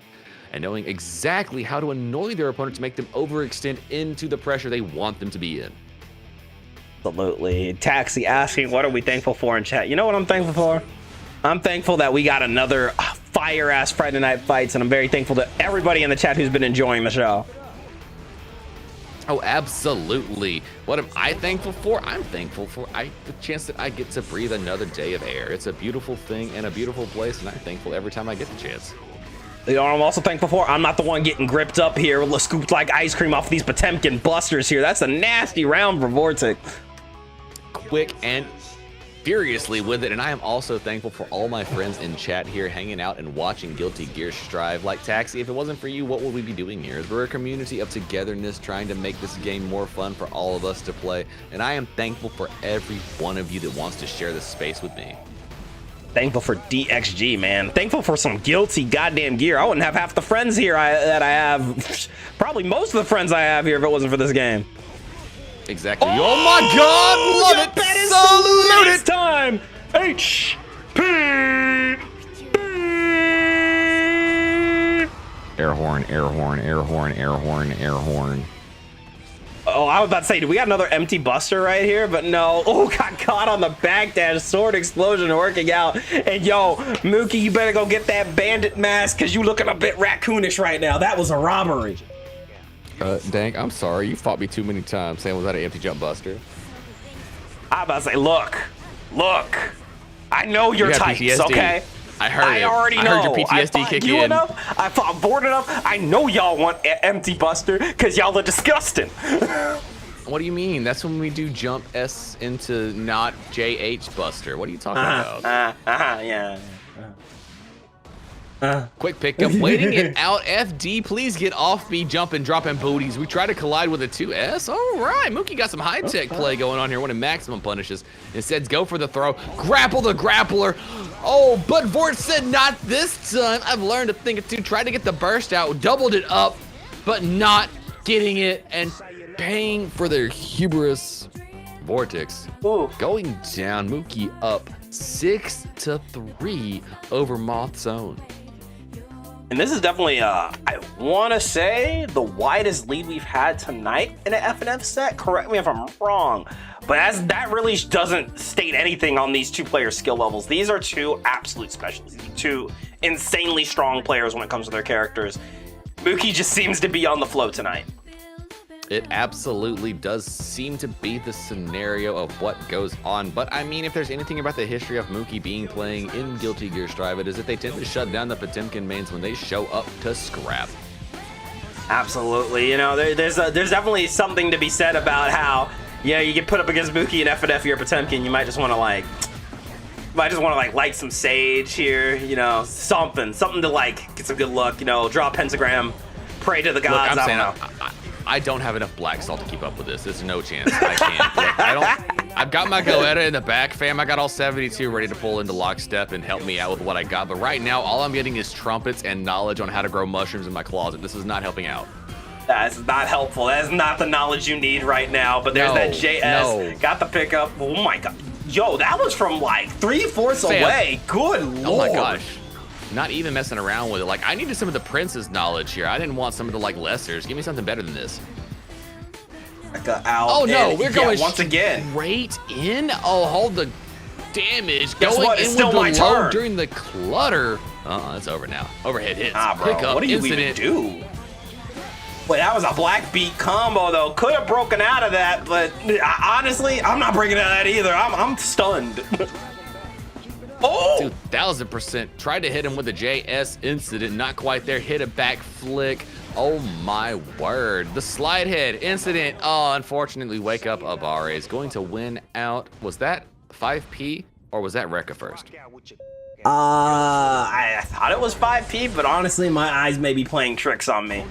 and knowing exactly how to annoy their opponent to make them overextend into the pressure they want them to be in. Absolutely. Taxi asking, what are we thankful for in chat? You know what I'm thankful for? I'm thankful that we got another fire-ass Friday Night Fights, and I'm very thankful to everybody in the chat who's been enjoying the show. Oh, absolutely. What am I thankful for? I'm thankful for the chance that I get to breathe another day of air. It's a beautiful thing and a beautiful place, and I'm thankful every time I get the chance. You know what I'm also thankful for? I'm not the one getting gripped up here, scooped like ice cream off these Potemkin busters here. That's a nasty round for Vortex. Quick and furiously with it, and I am also thankful for all my friends in chat here hanging out and watching Guilty Gear strive. Like Taxi, if it wasn't for you, what would we be doing here? We're a community of togetherness trying to make this game more fun for all of us to play, and I am thankful for every one of you that wants to share this space with me. Thankful for DXG, man. Thankful for some guilty goddamn gear. I wouldn't have half the friends here that I have. Probably most of the friends I have here if it wasn't for this game. Exactly. Oh my God! Love it! Bet is Salute next it! time. HP. Air horn, air horn, air horn, air horn, air horn. Oh, I was about to say, do we got another empty buster right here? But no. Oh, got caught on the backdash. Sword explosion working out. And yo, Mookie, you better go get that bandit mask because you looking a bit raccoonish right now. That was a robbery. Dank, I'm sorry. You fought me too many times saying was that an empty jump buster? I was about to say, look. I know your You have types, PTSD. Okay? I heard I it. already know. I heard your I PTSD fought kick you in. enough. I fought bored enough. I know y'all want empty buster because y'all are disgusting. What do you mean? That's when we do jump S into not JH buster. What are you talking about? Yeah. Quick pickup, waiting it out. FD, please get off me, jumping, dropping booties. We try to collide with a 2S. All right, Mookie got some high-tech play going on here. One of maximum punishes. Instead, go for the throw. Grapple the grappler. Oh, but Vort said not this time. I've learned a thing or two. Tried to get the burst out, doubled it up, but not getting it and paying for their hubris. Vortex going down. Mookie up 6-3 over Moth Zone. And this is definitely, I want to say, the widest lead we've had tonight in an FNF set. Correct me if I'm wrong. But that really doesn't state anything on these two players' skill levels. These are two absolute specialists. Two insanely strong players when it comes to their characters. Mookie just seems to be on the flow tonight. It absolutely does seem to be the scenario of what goes on. But I mean, if there's anything about the history of Mookie being playing in Guilty Gear Strive, it is that they tend to shut down the Potemkin mains when they show up to scrap. Absolutely. You know, there's definitely something to be said about how, you know, you get put up against Mookie and FNF, you're Potemkin, you might just want to light some sage here, you know, something to like get some good luck, you know, draw a pentagram, pray to the gods. Look, I don't know. I don't have enough black salt to keep up with this. There's no chance. I can't. Look, I've got my Goetta in the back, fam. I got all 72 ready to pull into lockstep and help me out with what I got. But right now, all I'm getting is trumpets and knowledge on how to grow mushrooms in my closet. This is not helping out. That's not helpful. That is not the knowledge you need right now. But there's that JS. Got the pickup. Oh my god. Yo, that was from like 3/4 away. Good lord. Oh my gosh. Not even messing around with it. Like, I needed some of the Prince's knowledge here. I didn't want some of the, like, lessers. Give me something better than this. Oh, no. We're going once again. Straight in? Oh, hold the damage. Guess Going what? in It's still with my the low turn. during the clutter. It's over now. Overhead hits. Bro. Pickup, What do you incident. even do? Wait, that was a black beat combo, though. Could have broken out of that, but honestly, I'm not breaking out of that either. I'm stunned. Oh! 2000%. Tried to hit him with a JS incident. Not quite there. Hit a back flick. Oh my word. The slide head incident. Oh, unfortunately, Wake Up Abare is going to win out. Was that 5P or was that Rekka first? I thought it was 5P, but honestly, my eyes may be playing tricks on me.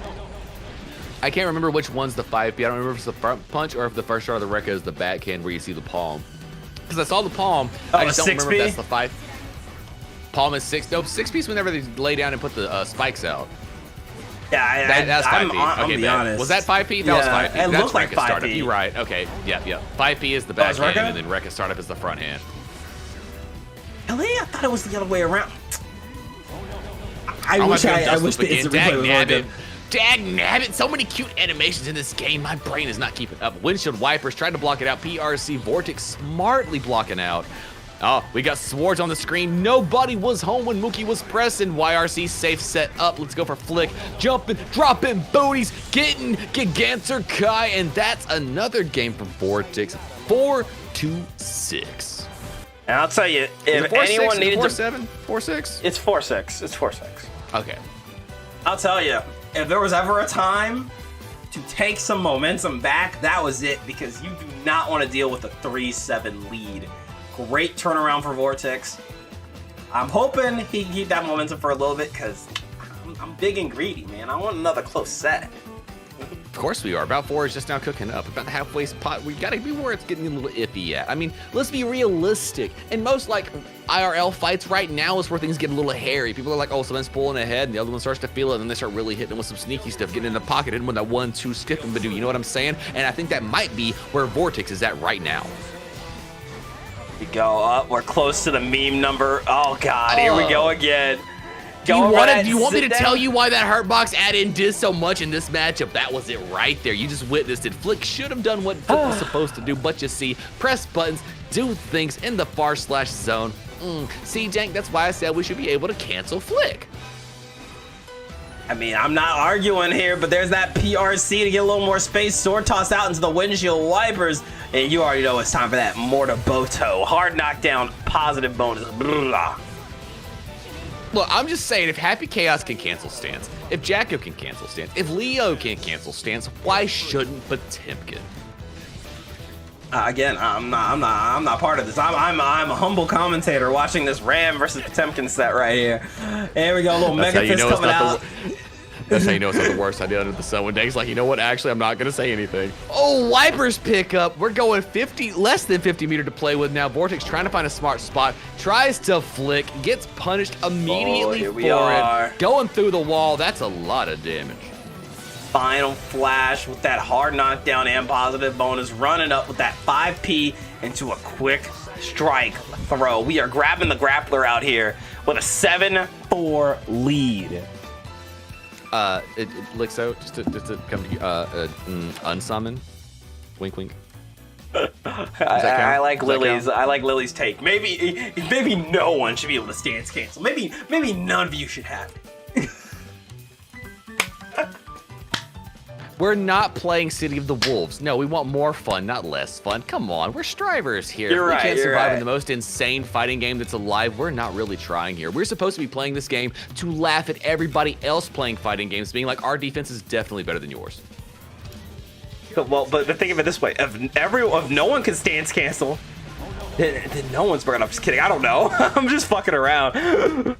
I can't remember which one's the 5P. I don't remember if it's the front punch or if the first shot of the Rekka is the backhand where you see the palm. Because I saw the palm. I just don't remember if that's the 5. Palm is 6. Nope, 6-piece whenever they lay down and put the spikes out. Yeah, That's 5P. I'm Okay, be bet. honest. Was that 5P? That was 5P. It That's looked like Rekka startup. 5P. You're right. Okay, yep. 5P is the back it's end, Rekka? and then Rekka startup is the front end. LA, I thought it was the other way around. I Oh, wish my God, I wish the instant replay was more good. Dag nabbit, so many cute animations in this game. My brain is not keeping up. Windshield wipers tried to block it out. PRC Vortex smartly blocking out. Oh, we got swords on the screen. Nobody was home when Mookie was pressing. YRC safe set up. Let's go for Flick. Jumping, dropping booties, getting Gigantor Kai, and that's another game for Vortex. 4-6. And I'll tell you, if anyone needed to, 4-7, 4-6. it's 4-6. It's 4-6. Okay. I'll tell you, if there was ever a time to take some momentum back, that was it, because you do not want to deal with a 3-7 lead. Great turnaround for Vortex. I'm hoping he can keep that momentum for a little bit, because I'm big and greedy, man. I want another close set. Of course we are. About 4 is just now cooking up. About the halfway spot, we gotta be where it's getting a little iffy at. I mean, let's be realistic. And most like IRL fights right now is where things get a little hairy. People are like, oh, someone's pulling ahead, and the other one starts to feel it, and then they start really hitting with some sneaky stuff, getting in the pocket, hitting with that 1-2 skip and badoo. You know what I'm saying? And I think that might be where Vortex is at right now. We go up. We're close to the meme number. Oh, God. Here we go again. Do you want me to tell you why that Hurtbox add-in did so much in this matchup? That was it right there. You just witnessed it. Flick should have done what Flick was supposed to do, but you see, press buttons, do things in the far/slash zone. See, Jank, that's why I said we should be able to cancel Flick. I mean, I'm not arguing here, but there's that PRC to get a little more space. Sword toss out into the windshield wipers. And you already know it's time for that Mortaboto. Hard knockdown, positive bonus. Blah. Look, I'm just saying, if Happy Chaos can cancel stance, if Jacko can cancel stance, if Leo can cancel stance, why shouldn't Potemkin? Again, I'm not part of this. I'm a humble commentator watching this Ram versus Potemkin set right here. Here we go, a little Mega Fist coming out. That's how you know it's not the worst idea under the sun. When Dag's like, you know what? Actually, I'm not gonna say anything. Oh, wipers pick up. We're going less than 50 meter to play with now. Vortex trying to find a smart spot, tries to flick, gets punished immediately here we for are. it. Going through the wall. That's a lot of damage. Final flash with that hard knockdown and positive bonus, running up with that 5P into a quick strike throw. We are grabbing the grappler out here with a 7-4 lead. Lixo, just to come to you, unsummon. Wink, wink. I like Lily's. I like Lily's take. Maybe no one should be able to stance cancel. Maybe none of you should have it. We're not playing City of the Wolves. No, we want more fun, not less fun. Come on, we're strivers here. You're If we right, can't you're survive right. in the most insane fighting game that's alive, we're not really trying here. We're supposed to be playing this game to laugh at everybody else playing fighting games, being like, our defense is definitely better than yours. Well, but think of it this way: if no one can stance cancel, then no one's bringing up. Just kidding. I don't know. I'm just fucking around.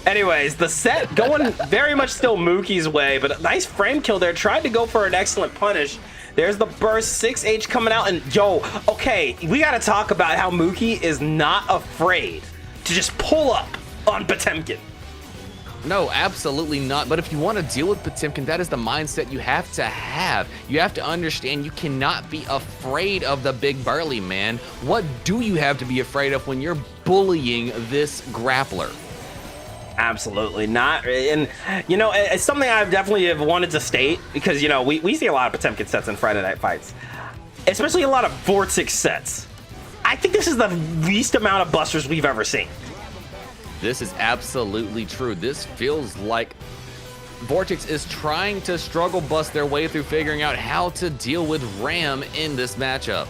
Anyways, the set going very much still Mookie's way, but a nice frame kill there. Tried to go for an excellent punish. There's the burst, 6H coming out, and yo, okay, we gotta talk about how Mookie is not afraid to just pull up on Potemkin. No, absolutely not. But if you want to deal with Potemkin, that is the mindset you have to have. You have to understand you cannot be afraid of the big burly man. What do you have to be afraid of when you're bullying this grappler? Absolutely not. And, you know, it's something I definitely have wanted to state because, you know, we see a lot of Potemkin sets in Friday Night Fights, especially a lot of Vortex sets. I think this is the least amount of busters we've ever seen. This is absolutely true. This feels like Vortex is trying to struggle bust their way through figuring out how to deal with Ram in this matchup.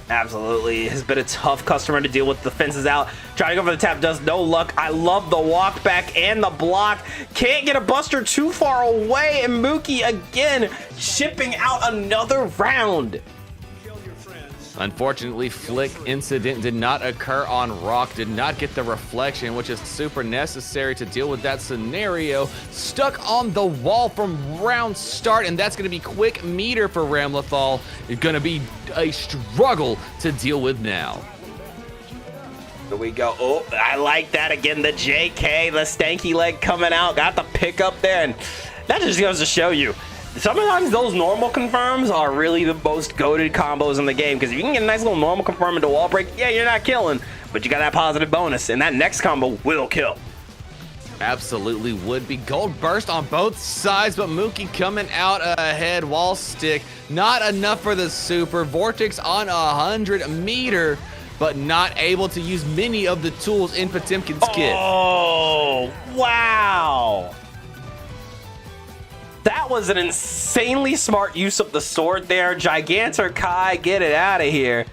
Absolutely. Has been a tough customer to deal with. The fence is out. Trying to go for the tap, does no luck. I love the walk back and the block. Can't get a buster too far away. And Mookie again shipping out another round. Unfortunately, Flick incident did not occur on Rock, did not get the reflection, which is super necessary to deal with that scenario. Stuck on the wall from round start, and that's going to be quick meter for Ramlethal. It's going to be a struggle to deal with now. Here we go. Oh, I like that again. The JK, the stanky leg coming out. Got the pick up there. And that just goes to show you. Sometimes those normal confirms are really the most goated combos in the game. Because if you can get a nice little normal confirm into wall break, yeah, you're not killing. But you got that positive bonus. And that next combo will kill. Absolutely would be. Gold burst on both sides, but Mookie coming out ahead. Wall stick, not enough for the super. Vortex on 100-meter, but not able to use many of the tools in Potemkin's kit. Oh, wow. That was an insanely smart use of the sword there. Gigantor Kai, get it out of here.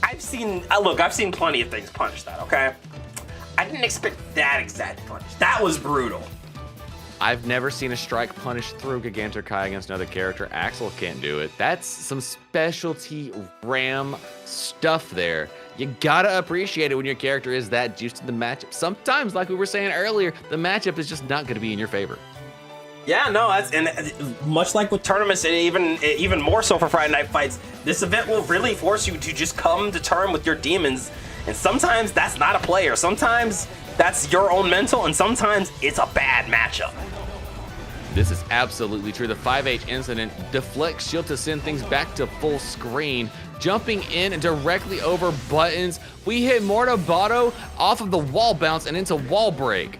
I've seen plenty of things punish that, okay? I didn't expect that exact punish. That was brutal. I've never seen a strike punish through Gigantor Kai against another character. Axel can't do it. That's some specialty RAM stuff there. You gotta appreciate it when your character is that juiced in the matchup. Sometimes, like we were saying earlier, the matchup is just not gonna be in your favor. Yeah, no, and much like with tournaments, and even more so for Friday Night Fights, this event will really force you to just come to terms with your demons. And sometimes that's not a player. Sometimes that's your own mental, and sometimes it's a bad matchup. This is absolutely true. The 5H incident deflects shield to send things back to full screen. Jumping in and directly over buttons. We hit Mortabato off of the wall bounce and into wall break.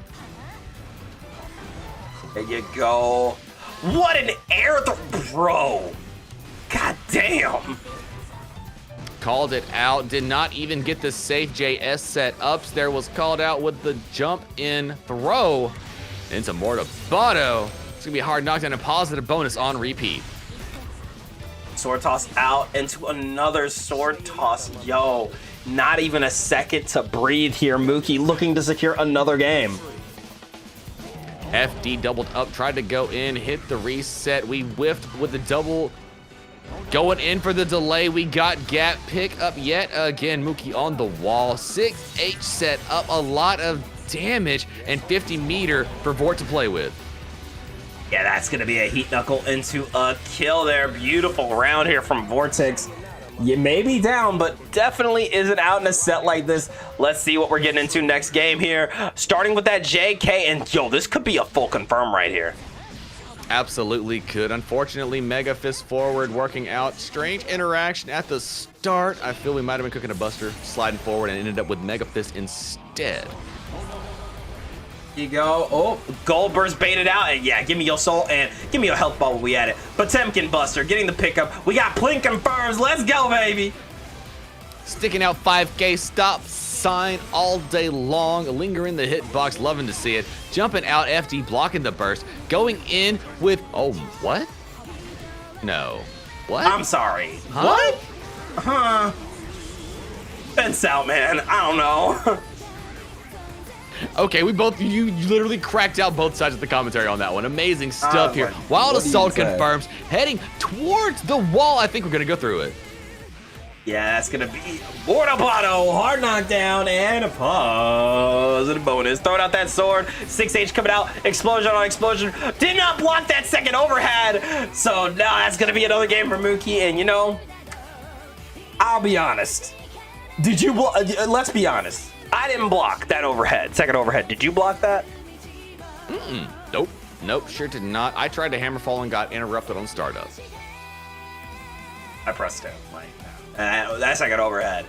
There you go. What an air bro. God damn. Called it out, did not even get the safe JS set ups. There was called out with the jump in throw into Mortabato. It's gonna be a hard knockdown and positive bonus on repeat. Sword toss out into another sword toss. Yo, not even a second to breathe here. Mookie looking to secure another game. FD doubled up, tried to go in, hit the reset. We whiffed with the double. Going in for the delay, we got gap pick up yet again. Mookie on the wall. 6H set up, a lot of damage, and 50-meter for Vort to play with. Yeah, that's going to be a heat knuckle into a kill there. Beautiful round here from Vortex. You may be down, but definitely isn't out in a set like this. Let's see what we're getting into next game here. Starting with that JK, and yo, this could be a full confirm right here. Absolutely could. Unfortunately, Mega Fist forward working out. Strange interaction at the start. I feel we might have been cooking a buster, sliding forward, and ended up with Mega Fist instead. Here you go. Oh, Gold Burst baited out. And yeah, give me your soul and give me your health ball when we at it. Potemkin Buster getting the pickup. We got Plink confirms. Let's go, baby. Sticking out 5K stop sign all day long. Lingering the hitbox, loving to see it. Jumping out, FD blocking the burst. Going in with, oh, what? No. What? I'm sorry. Huh? What? Huh? Fence out, man. I don't know. Okay, you literally cracked out both sides of the commentary on that one. Amazing stuff here. Wild what do you Assault say? confirms, heading towards the wall. I think we're gonna go through it. Yeah, that's gonna be Mortabato, hard knockdown, and a positive bonus. Throwing out that sword, 6H coming out, explosion on explosion. Did not block that second overhead. So now that's gonna be another game for Mookie. And you know, I'll be honest. Did you let's be honest. I didn't block that overhead, second overhead. Did you block that? Nope. Nope, sure did not. I tried to hammer fall and got interrupted on startup. I pressed it. That second overhead.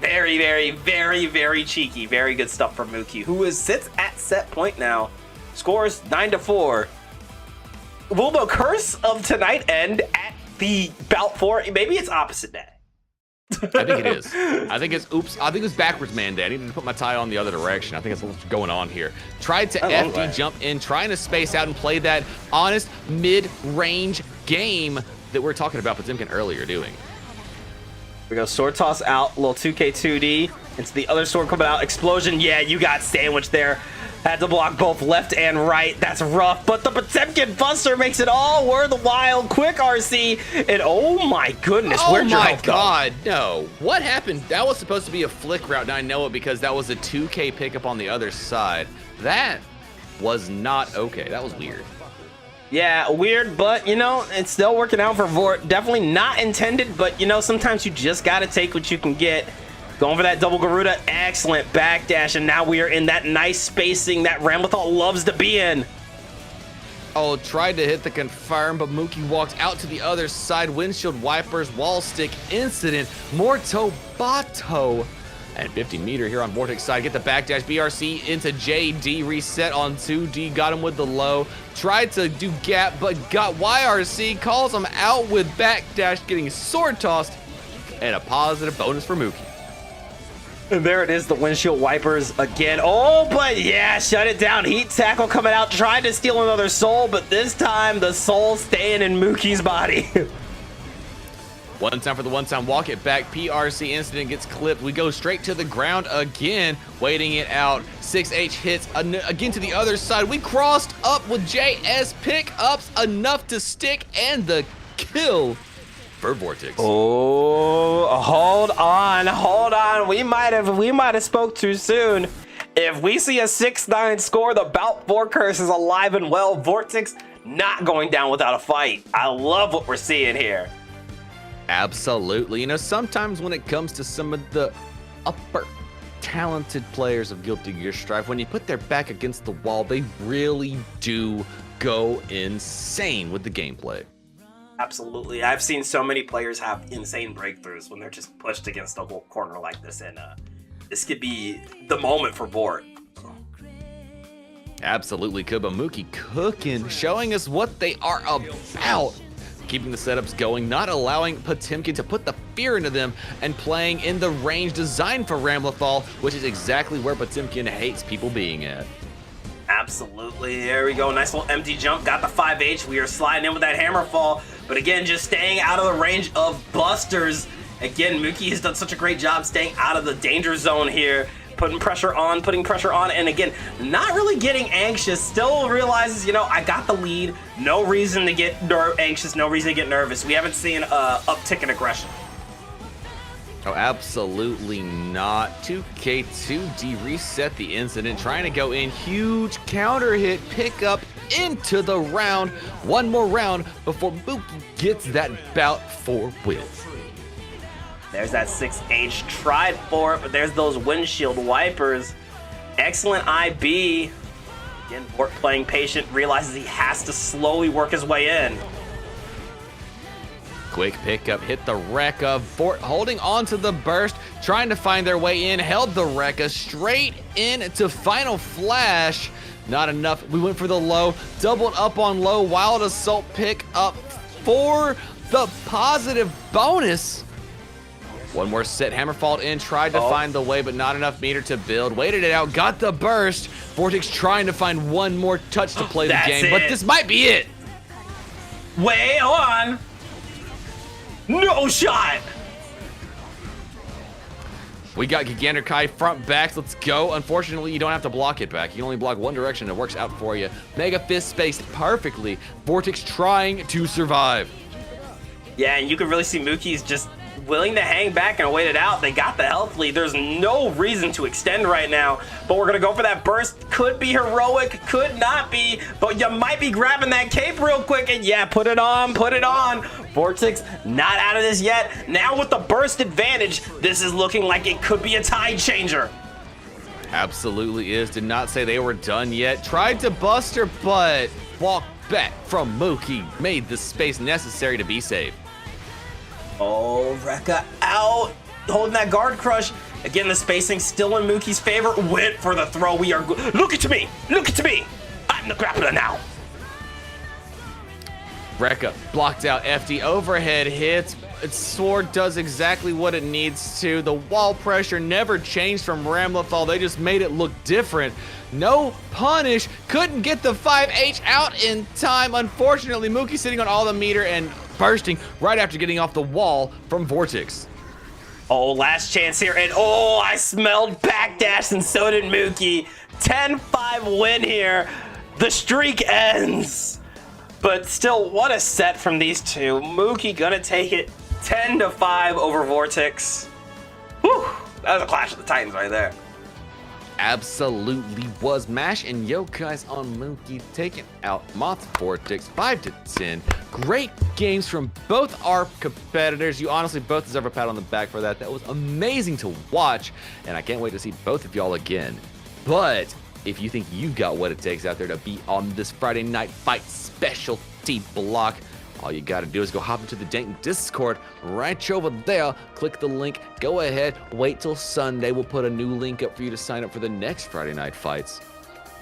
Very, very, very, very cheeky. Very good stuff from Mookie, who sits at set point now. Scores 9-4. Will the curse of tonight end at the bout 4? Maybe it's opposite day. I think it is. I think it's, oops, I think it's backwards man day. I needed to put my tie on the other direction. I think that's what's going on here. Tried to FD jump in, trying to space out and play that honest mid-range game that we were talking about Potemkin earlier doing. We go sword toss out, little 2K2D. Into the other sword coming out, explosion. Yeah, you got sandwiched there. Had to block both left and right. That's rough, but the Potemkin Buster makes it all worth the while. Quick RC, and oh my goodness, where'd your health go? Oh my god, no. What happened? That was supposed to be a flick route, and I know it because that was a 2K pickup on the other side. That was not okay. That was weird. Yeah, weird, but you know, it's still working out for Vort. Definitely not intended, but you know, sometimes you just gotta take what you can get. Going for that double Garuda. Excellent backdash. And now we are in that nice spacing that Ramlethal loves to be in. Oh, tried to hit the confirm, but Mookie walked out to the other side. Windshield wipers, wall stick incident. Morto Bato. And 50 meter here on Vortex side. Get the backdash. BRC into JD. Reset on 2D. Got him with the low. Tried to do gap, but got YRC. Calls him out with backdash, getting sword tossed. And a positive bonus for Mookie. And there it is, the windshield wipers again. Oh, but yeah, shut it down. Heat tackle coming out, trying to steal another soul, but this time the soul staying in Mookie's body. One time for the one-time walk it back. PRC incident gets clipped. We go straight to the ground again, waiting it out. 6H hits again to the other side. We crossed up with JS pickups enough to stick and the kill for Vortex. Oh, hold on. We might have spoke too soon. If we see a 6-9 score, the Bout 4 curse is alive and well. Vortex not going down without a fight. I love what we're seeing here. Absolutely. You know, sometimes when it comes to some of the upper talented players of Guilty Gear Strive, when you put their back against the wall, they really do go insane with the gameplay. Absolutely. I've seen so many players have insane breakthroughs when they're just pushed against a whole corner like this, and this could be the moment for Vort. Absolutely. Kubamuki cooking, showing us what they are about. Keeping the setups going, not allowing Potemkin to put the fear into them, and playing in the range designed for Ramlethal, which is exactly where Potemkin hates people being at. Absolutely. There we go. Nice little empty jump. Got the 5H. We are sliding in with that hammer fall. But again, just staying out of the range of busters. Again, Mookie has done such a great job staying out of the danger zone here. Putting pressure on. And again, not really getting anxious. Still realizes, you know, I got the lead. No reason to get anxious. No reason to get nervous. We haven't seen an uptick in aggression. Oh, absolutely not. 2K2D reset the incident, trying to go in. Huge counter hit, pick up into the round. One more round before Mookie gets that Bout 4 win. There's that 6H, tried for it, but there's those windshield wipers. Excellent IB. Again, Vort playing patient, realizes he has to slowly work his way in. Quick pickup, hit the Rekka. Vort holding on to the burst, trying to find their way in. Held the Rekka straight into Final Flash. Not enough. We went for the low. Doubled up on low. Wild Assault pick up for the positive bonus. One more set. Hammerfall in. Tried to find the way, but not enough meter to build. Waited it out. Got the burst. Vortex trying to find one more touch to play the game, but this might be it. Wait, hold on. No shot! We got Gigantor Kai front backs. Let's go. Unfortunately, you don't have to block it back. You only block one direction. It works out for you. Mega Fist spaced perfectly. Vortex trying to survive. Yeah, and you can really see Mookie's just willing to hang back and wait it out. They got the health lead. There's no reason to extend right now, but we're going to go for that burst. Could be heroic, could not be, but you might be grabbing that cape real quick, and yeah, put it on. Vortex not out of this yet. Now with the burst advantage, this is looking like it could be a tide changer. Absolutely is. Did not say they were done yet. Tried to bust her, but walked back from Mookie. Made the space necessary to be safe. Oh, Rekka out. Holding that guard crush. Again, the spacing still in Mookie's favor. Went for the throw. We are good. Look at me. I'm the grappler now. Rekka blocked out. FD overhead hits. Its sword does exactly what it needs to. The wall pressure never changed from Ramlethal. They just made it look different. No punish. Couldn't get the 5H out in time. Unfortunately, Mookie sitting on all the meter and bursting right after getting off the wall from Vortex. Oh, last chance here. And oh, I smelled backdash, and so did Mookie. 10-5 win here. The streak ends. But still, what a set from these two. Mookie gonna take it 10-5 over Vortex. Whew, that was a clash of the Titans right there. absolutely was. Mash and Yokai's on Mookie taking out Moth Vortex 5-10. Great games from both our competitors. You honestly both deserve a pat on the back for that. That was amazing to watch, and I can't wait to see both of y'all again. But if you think you've got what it takes out there to be on this Friday Night Fight specialty block, all you gotta do is go hop into the Dank Discord right over there. Click the link, go ahead, wait till Sunday. We'll put a new link up for you to sign up for the next Friday Night Fights.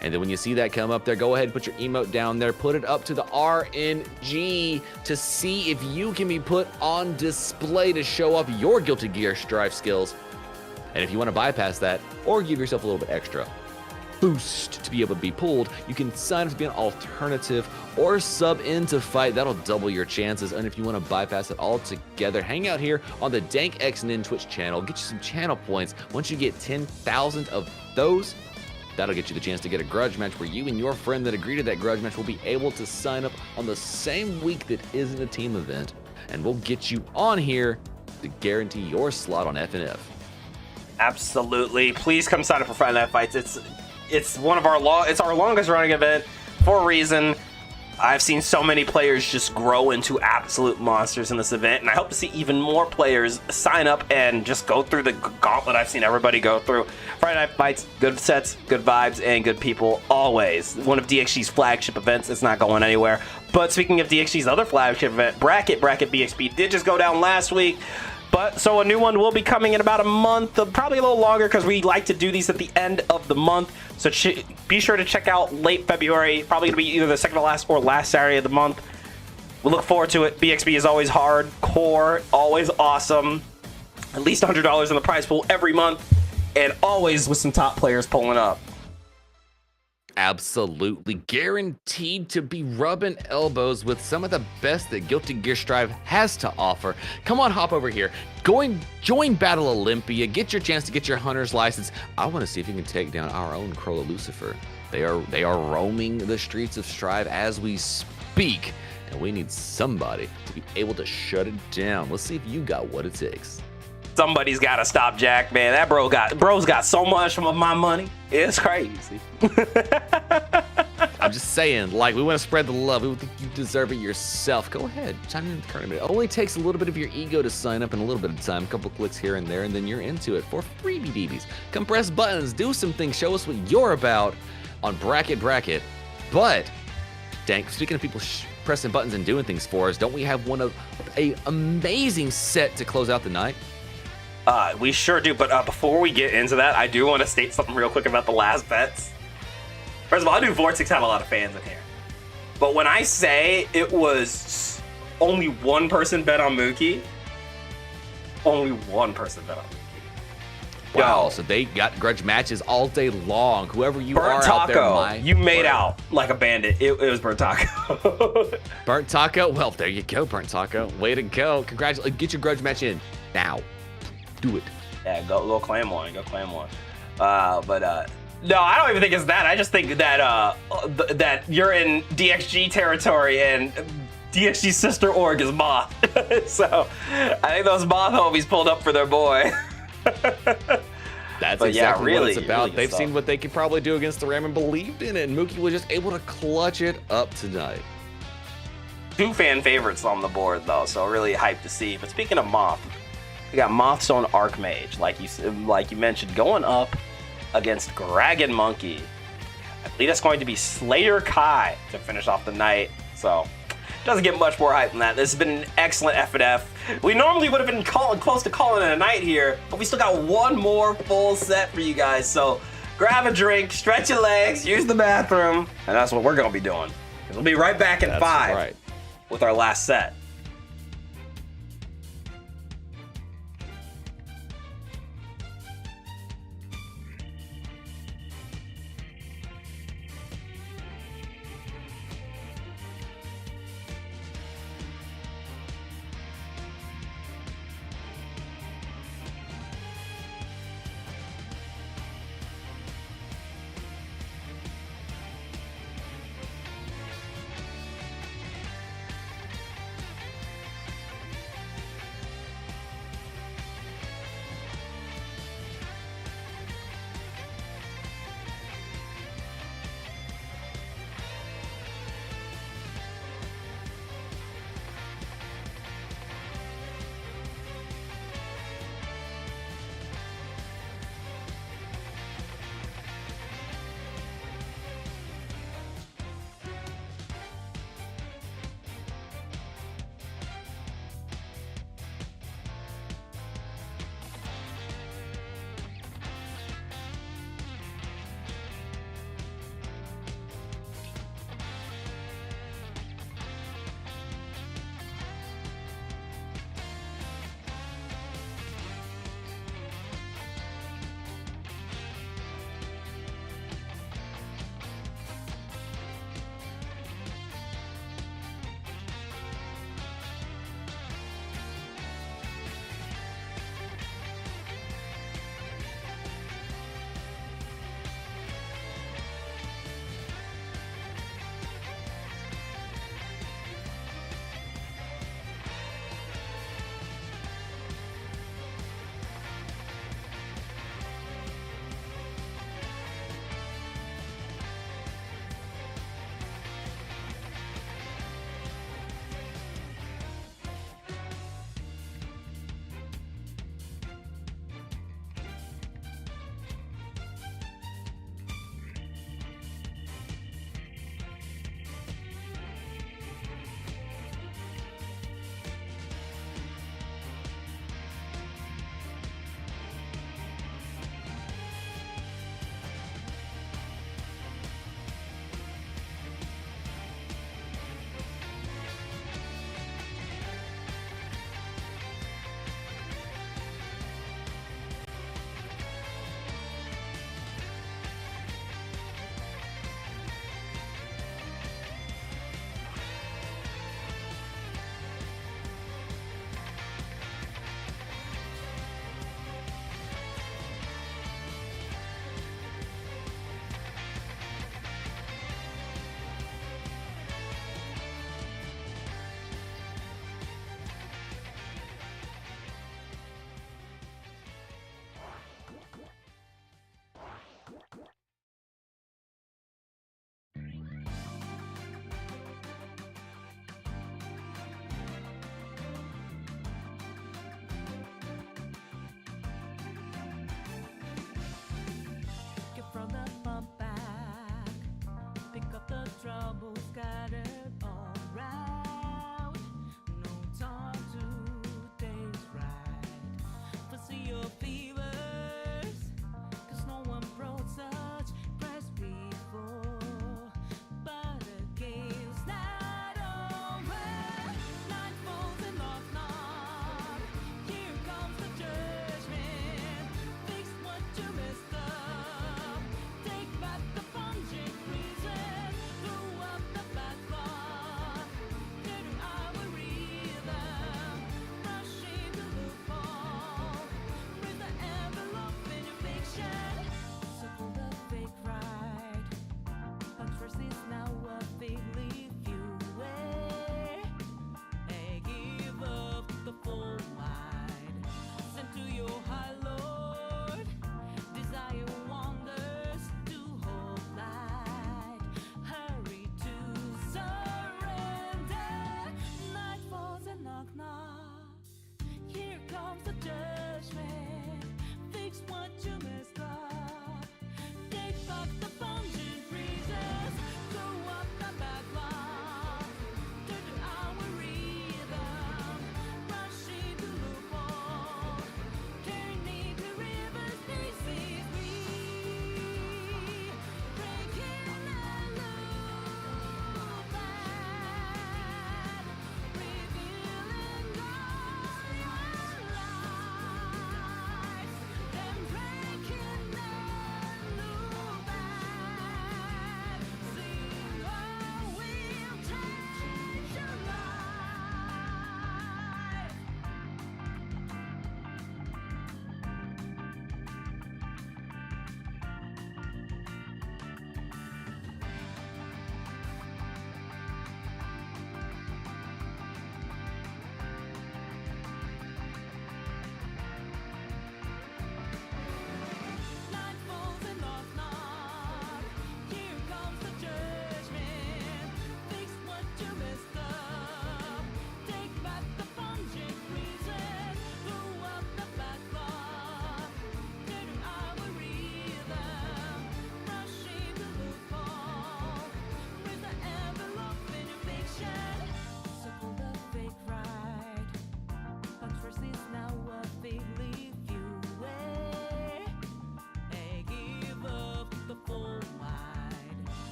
And then when you see that come up there, go ahead and put your emote down there, put it up to the RNG to see if you can be put on display to show up your Guilty Gear Strive skills. And if you want to bypass that or give yourself a little bit extra boost to be able to be pulled, you can sign up to be an alternative or sub into fight. That'll double your chances. And if you want to bypass it altogether, hang out here on the Dank X Nin Twitch channel, get you some channel points. Once you get 10,000 of those, that'll get you the chance to get a grudge match where you and your friend that agreed to that grudge match will be able to sign up on the same week that isn't a team event, and we'll get you on here to guarantee your slot on FNF. Absolutely. Please come sign up for Friday Night Fights. It's one of our it's our longest running event for a reason. I've seen so many players just grow into absolute monsters in this event, and I hope to see even more players sign up and just go through the gauntlet I've seen everybody go through. Friday Night Fights, good sets, good vibes, and good people always. One of DXG's flagship events. It's not going anywhere. But speaking of DXG's other flagship event, Bracket BXB did just go down last week. But so a new one will be coming in about a month, probably a little longer, because we like to do these at the end of the month. So be sure to check out late February. Probably going to be either the second to last or last Saturday of the month. We look forward to it. BXB is always hardcore, always awesome. At least $100 in the prize pool every month, and always with some top players pulling up. Absolutely guaranteed to be rubbing elbows with some of the best that Guilty Gear Strive has to offer. Come on, hop over here. Join Battle Olympia. Get your chance to get your hunter's license. I want to see if you can take down our own Crow Lucifer. They are roaming the streets of Strive as we speak, and we need somebody to be able to shut it down. Let's see if you got what it takes. Somebody's got to stop Jack, man. That bro's got so much of my money. It's crazy. I'm just saying, like, we want to spread the love. We think you deserve it yourself. Go ahead, chime in the tournament. It only takes a little bit of your ego to sign up in a little bit of time, a couple clicks here and there, and then you're into it for freebie DBs. Come press buttons, do some things, show us what you're about on Bracket. But, Dank, speaking of people pressing buttons and doing things for us, don't we have a amazing set to close out the night? We sure do, but before we get into that, I do want to state something real quick about the last bets. First of all, I do Vortex have a lot of fans in here. But when I say it was only one person bet on Mookie, only one person bet on Mookie. Wow, Yo, so they got grudge matches all day long. Whoever you Burnt are out there, Taco, you made out like a bandit. It was Burnt Taco. Burnt Taco, well, there you go, Burnt Taco. Way to go. Congratulations. Get your grudge match in now. Do it. Yeah, go claim one. No, I don't even think it's that. I just think that that you're in DXG territory and DXG's sister org is Moth. So I think those Moth homies pulled up for their boy. That's but exactly yeah, really, what it's about. really good They've stuff. seen what they could probably do against the Ram and believed in it, and Mookie was just able to clutch it up tonight. 2 fan favorites on the board though, so really hyped to see. But speaking of Moth, we got Moth's own Archmage, like you mentioned, going up against Dragon Monkey. I believe that's going to be Slayer Kai to finish off the night. So doesn't get much more hype than that. This has been an excellent FNF. We normally would have been close to calling it a night here, but we still got one more full set for you guys. So grab a drink, stretch your legs, use the bathroom, and that's what we're gonna be doing. We'll be right back in That's 5 right. with our last set.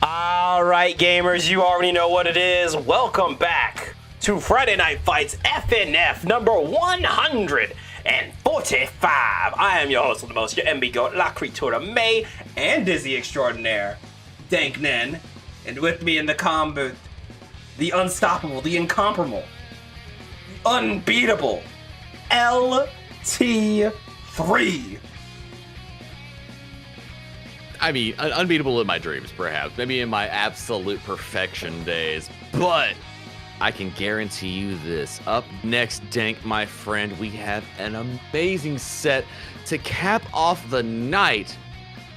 All right, gamers, you already know what it is. Welcome back to Friday Night Fights FNF number 145. I am your host of the most, your MB Goat, La Creatura May, and Dizzy Extraordinaire, Dank Nen. And with me in the combat, the unstoppable, the incomparable, the unbeatable, LT3. I mean, unbeatable in my dreams, perhaps. Maybe in my absolute perfection days. But I can guarantee you this. Up next, Dank, my friend, we have an amazing set to cap off the night.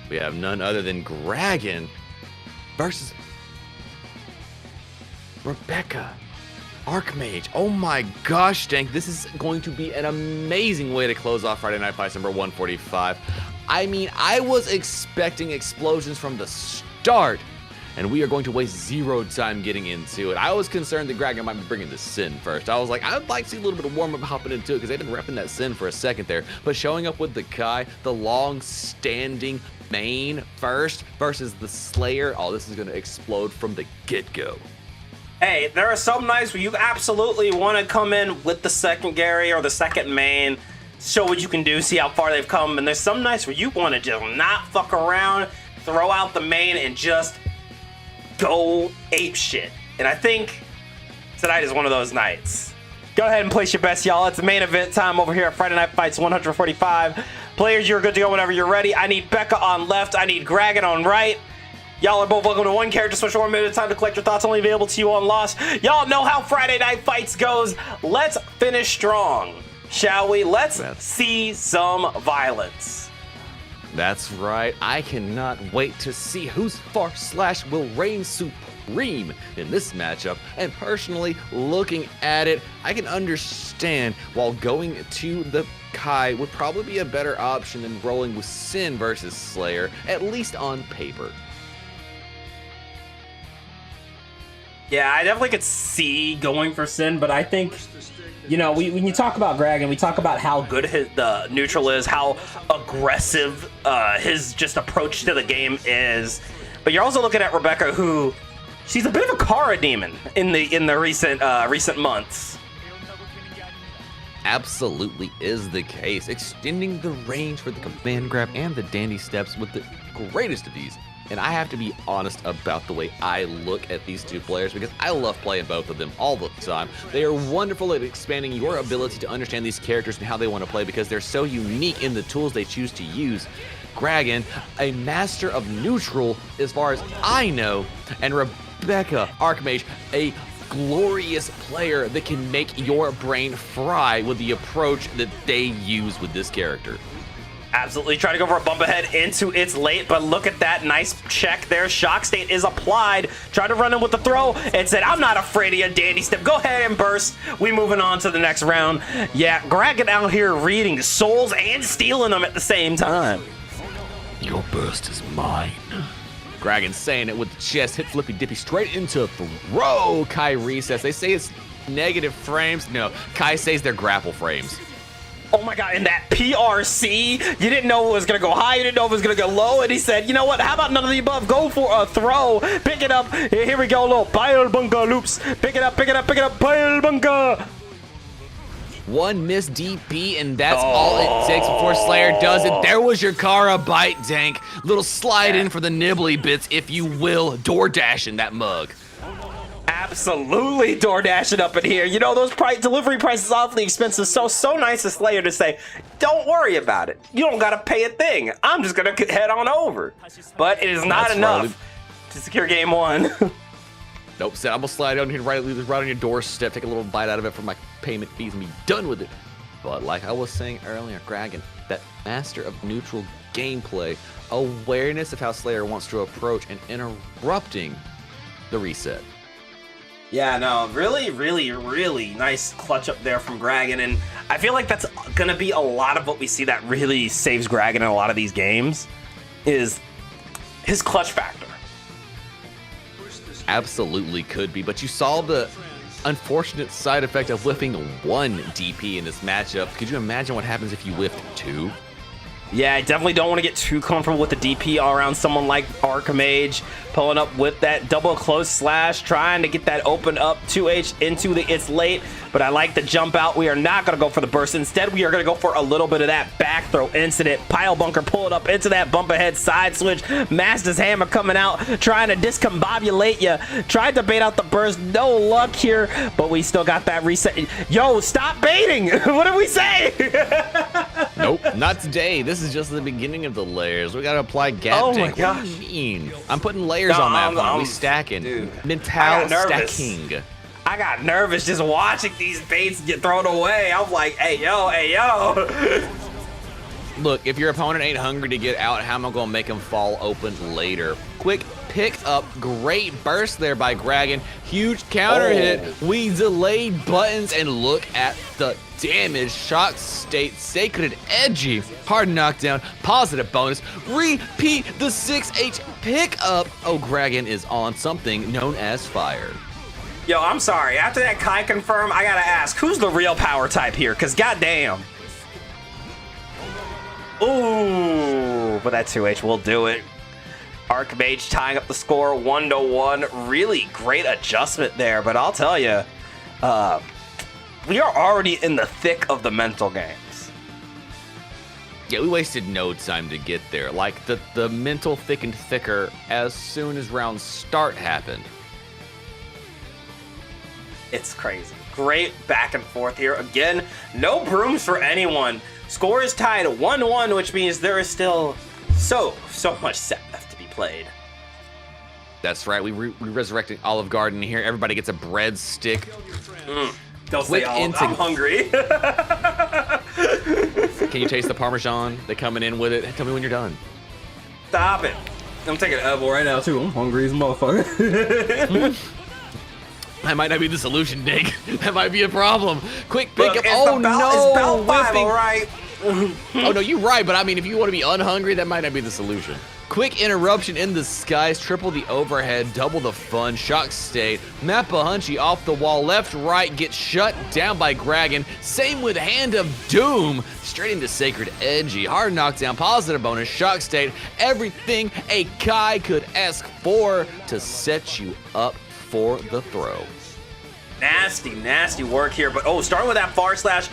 We have none other than Gragan versus Rebecca Archmage. Oh my gosh, Dank, this is going to be an amazing way to close off Friday Night Fights number 145. I mean, I was expecting explosions from the start, and we are going to waste zero time getting into it. I was concerned that Gragan might be bringing the Sin first. I was like, I'd like to see a little bit of warm-up hopping into it because they've been repping that Sin for a second there. But showing up with the Kai, the long-standing main first versus the Slayer, oh, this is going to explode from the get-go. Hey, there are some nights where you absolutely want to come in with the second Gary or the second main, show what you can do, see how far they've come, and there's some nights where you want to just not fuck around, throw out the main, and just go ape shit. And I think tonight is one of those nights. Go ahead and place your bets, y'all. It's the main event time over here at Friday Night Fights 145. Players, you're good to go whenever you're ready. I need Becca on left. I need Gragan on right. Y'all are both welcome to one character switch 1 minute at a time to collect your thoughts, only available to you on Lost. Y'all know how Friday Night Fights goes. Let's finish strong, shall we? Let's see some violence. That's right. I cannot wait to see whose Far Slash will reign supreme in this matchup. And personally, looking at it, I can understand while going to the Kai would probably be a better option than rolling with Sin versus Slayer, at least on paper. Yeah, I definitely could see going for Sin, but I think, you know, when you talk about Gragan, we talk about how good the neutral is, how aggressive his just approach to the game is. But you're also looking at Rebecca, who she's a bit of a Kara demon in the recent months. Absolutely is the case, extending the range for the command grab and the dandy steps with the greatest of ease. And I have to be honest about the way I look at these two players because I love playing both of them all the time. They are wonderful at expanding your ability to understand these characters and how they want to play because they're so unique in the tools they choose to use. Gragan, a master of neutral as far as I know, and Rebecca Archmage, a glorious player that can make your brain fry with the approach that they use with this character. Absolutely trying to go for a bump ahead into its late, but look at that nice check there. Shock state is applied. Tried to run in with the throw and said, I'm not afraid of your dandy step. Go ahead and burst. We moving on to the next round. Yeah, Gragan out here reading souls and stealing them at the same time. Your burst is mine. Gragan saying it with the chest, hit flippy dippy straight into throw. Kai resets. They say it's negative frames. No, Kai says they're grapple frames. Oh my god, and that PRC, you didn't know it was going to go high, you didn't know it was going to go low, and he said, you know what, how about none of the above, go for a throw, pick it up, here we go, little pile bunker loops, pick it up, pile bunker. One missed DP, and that's all it takes before Slayer does it. There was your Kara bite, Dank. Little slide in for the nibbly bits, if you will, door dashing that mug. Absolutely door dashing up in here. You know, those delivery prices awfully expensive. So nice of Slayer to say, don't worry about it. You don't got to pay a thing. I'm just going to head on over. But it is not enough to secure game one. Nope, said I'm going to slide down here right on your doorstep, take a little bite out of it for my payment fees and be done with it. But like I was saying earlier, Gragan, that master of neutral gameplay, awareness of how Slayer wants to approach and interrupting the reset. Yeah, no, really nice clutch up there from Gragan, and I feel like that's gonna be a lot of what we see that really saves Gragan in a lot of these games, is his clutch factor. Absolutely could be, but you saw the unfortunate side effect of whiffing one DP in this matchup. Could you imagine what happens if you whiffed two? Yeah, I definitely don't want to get too comfortable with the DP around someone like Archmage. Pulling up with that double close slash, trying to get that open up 2H into the it's late. But I like the jump out. We are not going to go for the burst. Instead, we are going to go for a little bit of that back throw incident. Pile bunker pulling up into that bump ahead side switch. Master's hammer coming out, trying to discombobulate you. Tried to bait out the burst. No luck here, but we still got that reset. Yo, stop baiting. What did we say? Nope, not today. This is just the beginning of the layers. We gotta apply gap Oh tank. my What do you mean? I'm putting layers No, on that I'm- one. We I'm- stacking. dude, Mental I got nervous. stacking. I got nervous just watching these baits get thrown away. I'm like, hey, yo, hey, yo. Look, if your opponent ain't hungry to get out, how am I gonna make him fall open later? Quick pick up, great burst there by Gragan. Huge counter hit. We delayed buttons and look at the damage. Shock state, sacred edgy. Hard knockdown, positive bonus. Repeat the 6H pickup. Oh, Gragan is on something known as fire. Yo, I'm sorry. After that Kai confirm, I gotta ask, who's the real power type here? Because goddamn. Ooh, but that 2H will do it. Archmage tying up the score 1-1. Really great adjustment there, but I'll tell you, we are already in the thick of the mental games. Yeah, we wasted no time to get there. Like, the mental thickened thicker as soon as rounds start happened. It's crazy. Great back and forth here. Again, no brooms for anyone. Score is tied 1-1, which means there is still so much set left to be played. That's right, we resurrecting Olive Garden here. Everybody gets a breadstick. Don't Quick say all. into- I'm hungry. Can you taste the Parmesan? They coming in with it. Tell me when you're done. Stop it. I'm taking an edible right now, too. I'm hungry as a motherfucker. That might not be the solution, Dig. That might be a problem. Quick Look, pickup. it's Oh about, no! It's about 5, Whiffing. all right? Oh no, you're right, but I mean, if you want to be unhungry, that might not be the solution. Quick interruption in the skies, triple the overhead, double the fun, shock state, Mappa Hunchy off the wall, left, right, gets shut down by Gragan. Same with Hand of Doom, straight into Sacred Edgy, hard knockdown, positive bonus, shock state, everything a Kai could ask for to set you up for the throw. Nasty work here. But, starting with that far slash,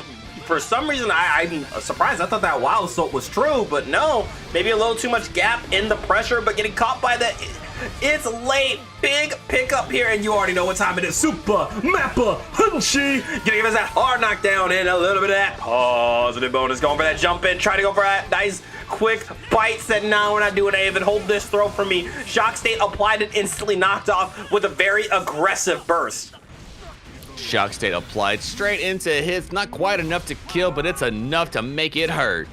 for some reason, I'm surprised. I thought that wild assault was true, but no. Maybe a little too much gap in the pressure, but getting caught by the... It's late. Big pickup here, and you already know what time it is. Super Mappa Hunchy. Gonna give us that hard knockdown and a little bit of that positive bonus. Going for that jump in. Try to go for that nice quick bite. Said, no, we're not doing anything. Hold this throw for me. Shock state applied it, instantly knocked off with a very aggressive burst. Shock state applied straight into hits. Not quite enough to kill, but it's enough to make it hurt.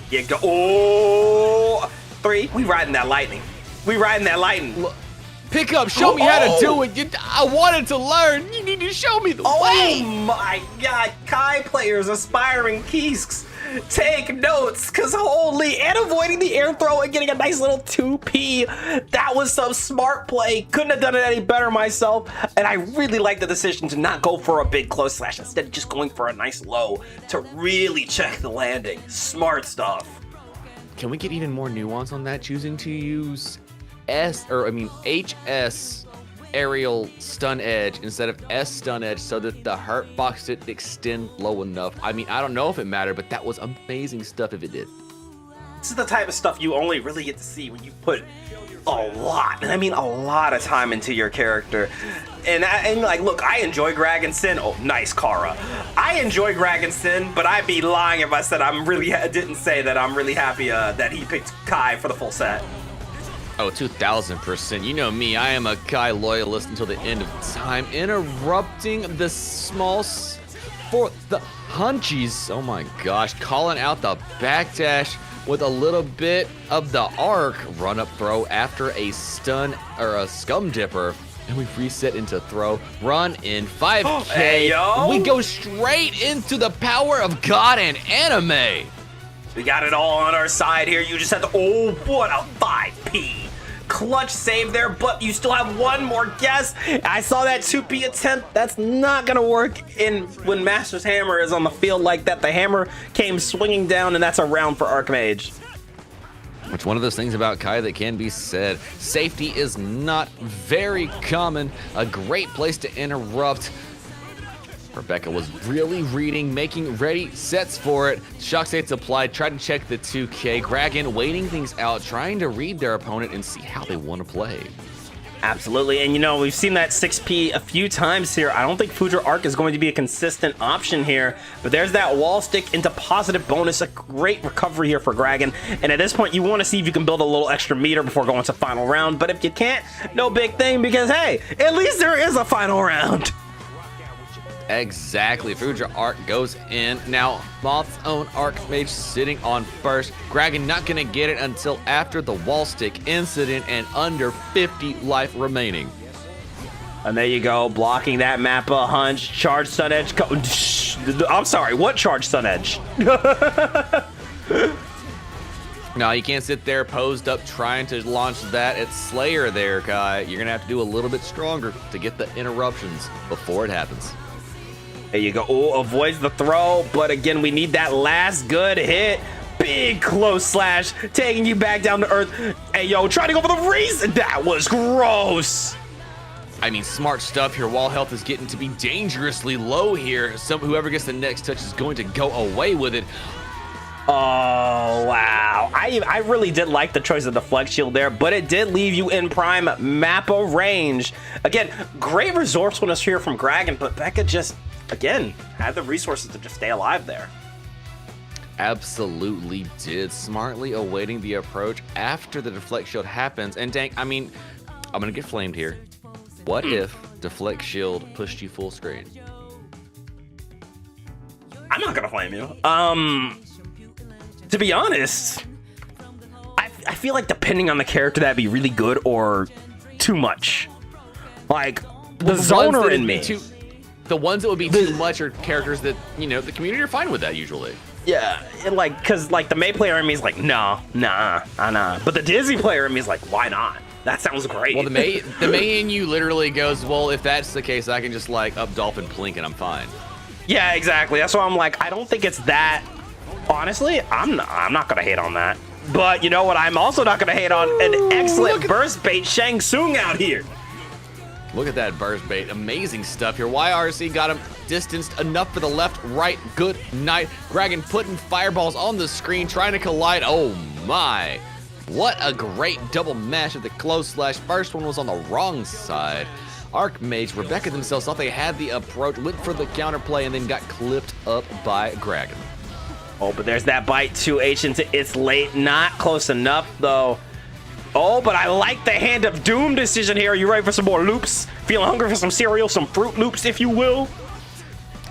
You go. Oh, 3. We riding that lightning. We riding that lightning. Pick up, show me how to do it. I wanted to learn. You need to show me the way. Oh my God, Kai players, aspiring Keesks, take notes, cause holy, and avoiding the air throw and getting a nice little 2P. That was some smart play. Couldn't have done it any better myself. And I really like the decision to not go for a big close slash, instead of just going for a nice low to really check the landing. Smart stuff. Can we get even more nuance on that? Choosing to use HS aerial stun edge instead of S stun edge so that the hurt box didn't extend low enough. I mean, I don't know if it mattered, but that was amazing stuff if it did. This is the type of stuff you only really get to see when you put a lot, and I mean a lot of time into your character. And like, look, I enjoy Gragan Sin. Oh, nice, Kara. I enjoy Gragan Sin, but I'd be lying if I said didn't say that I'm really happy that he picked Kai for the full set. Oh, 2000%. You know me, I am a Kai loyalist until the end of time. Interrupting the for the Hunchies. Oh my gosh, calling out the backdash with a little bit of the arc. Run up throw after a stun or a scum dipper. And we reset into throw, run in 5K. Hey, yo. We go straight into the power of God and anime. We got it all on our side here. You just have to, what a 5P. clutch save there, but you still have one more guess. I saw that 2P attempt. That's not gonna work in when Master's Hammer is on the field like that. The hammer came swinging down, and that's a round for Archmage. Which one of those things about Kai that can be said. Safety is not very common. A great place to interrupt. Rebecca was really reading, making ready sets for it. Shock states applied, tried to check the 2K. Gragan waiting things out, trying to read their opponent and see how they want to play. Absolutely, and you know, we've seen that 6P a few times here. I don't think Foudre Arc is going to be a consistent option here, but there's that wall stick into positive bonus, a great recovery here for Gragan. And at this point, you want to see if you can build a little extra meter before going to final round, but if you can't, no big thing, because hey, at least there is a final round. Exactly. Foudre Arc goes in. Now, Moth's own Archmage sitting on first. Gragan not going to get it until after the wall stick incident and under 50 life remaining. And there you go, blocking that Mappa hunch. Charge Sun Edge. I'm sorry, what charge Sun Edge? No, you can't sit there posed up trying to launch that at Slayer there, Kai. You're going to have to do a little bit stronger to get the interruptions before it happens. There you go. Oh, avoids the throw, but again, we need that last good hit. Big close slash, taking you back down to earth. Hey, yo, trying to go for the reason. That was gross. I mean, smart stuff here. Wall health is getting to be dangerously low here. Whoever gets the next touch is going to go away with it. Oh, wow. I really did like the choice of the flex shield there, but it did leave you in prime Mappa range. Again, great resourcefulness here from Gragan, but Becca just, again, had the resources to just stay alive there. Absolutely did. Smartly awaiting the approach after the deflect shield happens. And dang, I mean, I'm going to get flamed here. What if deflect shield pushed you full screen? I'm not going to flame you. To be honest, I feel like depending on the character, that'd be really good or too much. Like, the zoner in me. The ones that would be too much are characters that, you know, the community are fine with that usually. Yeah, and like, because like the Mei player in me is like, nah. But the Dizzy player in me is like, why not? That sounds great. Well, the Mei in you literally goes, well, if that's the case, I can just like up Dolphin Plink and I'm fine. Yeah, exactly. That's why I'm like, I don't think it's that. Honestly, I'm not gonna hate on that. But you know what? I'm also not gonna hate on an excellent burst bait Shang Tsung out here. Look at that burst bait. Amazing stuff here. YRC got him distanced enough for the left, right. Good night. Gragan putting fireballs on the screen, trying to collide. Oh my. What a great double mash at the close slash. First one was on the wrong side. Archmage, Rebecca themselves thought they had the approach, went for the counterplay, and then got clipped up by Gragan. Oh, but there's that bite 2H into It's Late. Not close enough, though. Oh, but I like the Hand of Doom decision here. Are you ready for some more loops? Feeling hungry for some cereal, some Fruit Loops, if you will?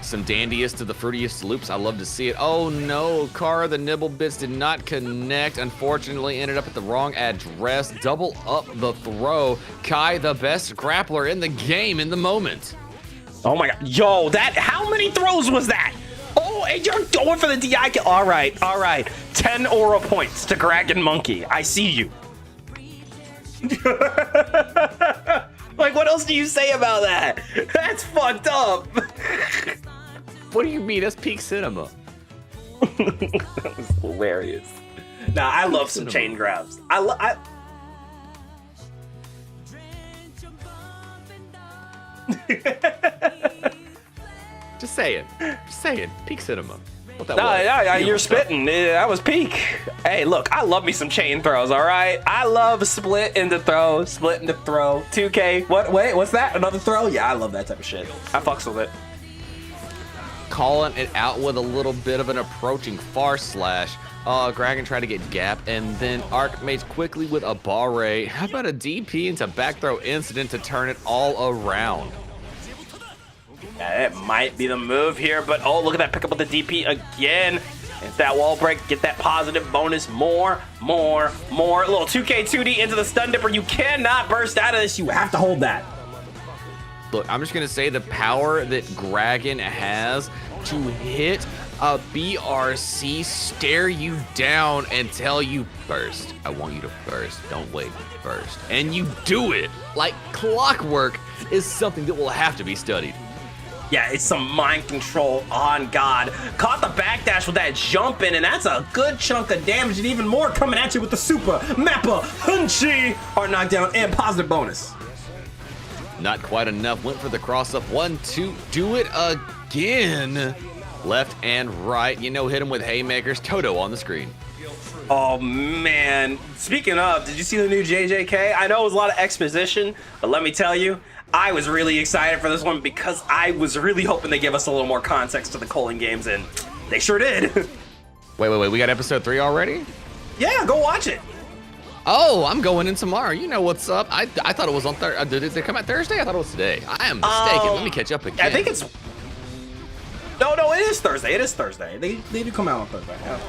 Some dandiest to the fruitiest loops. I love to see it. Oh no, Kara, the nibble bits did not connect. Unfortunately, ended up at the wrong address. Double up the throw. Kai, the best grappler in the game in the moment. Oh my god. Yo, how many throws was that? Oh, and you're going for the DI kill. All right. 10 aura points to Gragan Monkey. I see you. Like, what else do you say about that? That's fucked up. What do you mean? That's peak cinema. That was hilarious. Nah, I love some chain grabs. I Just saying. Peak cinema. What that was. Yeah, you're spitting. That was peak. Hey, look, I love me some chain throws, all right? I love split into throw. 2K. Wait, what's that? Another throw? Yeah, I love that type of shit. I fucks with it. Calling it out with a little bit of an approaching far slash. Gragan tried to get gap, and then Archmage quickly with a barre. How about a DP into back throw incident to turn it all around? Yeah, it might be the move here, but oh, look at that pickup with the DP again. If that wall break, get that positive bonus. More. A little 2K 2D into the stun dipper. You cannot burst out of this. You have to hold that. Look, I'm just going to say the power that Gragan has to hit a BRC stare you down and tell you burst. I want you to burst. Don't wait, burst. And you do it like clockwork is something that will have to be studied. Yeah, it's some mind control on God. Caught the backdash with that jump in, and that's a good chunk of damage, and even more coming at you with the super Mappa Hunchi hard knockdown and positive bonus. Not quite enough. Went for the cross up. 1, 2. Do it again. Left and right. You know, hit him with haymakers. Toto on the screen. Oh man. Speaking of, did you see the new JJK? I know it was a lot of exposition, but let me tell you, I was really excited for this one because I was really hoping they give us a little more context to the Culling games, and they sure did. Wait. We got episode 3 already? Yeah, go watch it. Oh, I'm going in tomorrow. You know what's up. I thought it was on Thursday. Did it come out Thursday? I thought it was today. I am mistaken. Let me catch up again. I think it's... No, it is Thursday. It is Thursday. They do come out on Thursday. Yeah.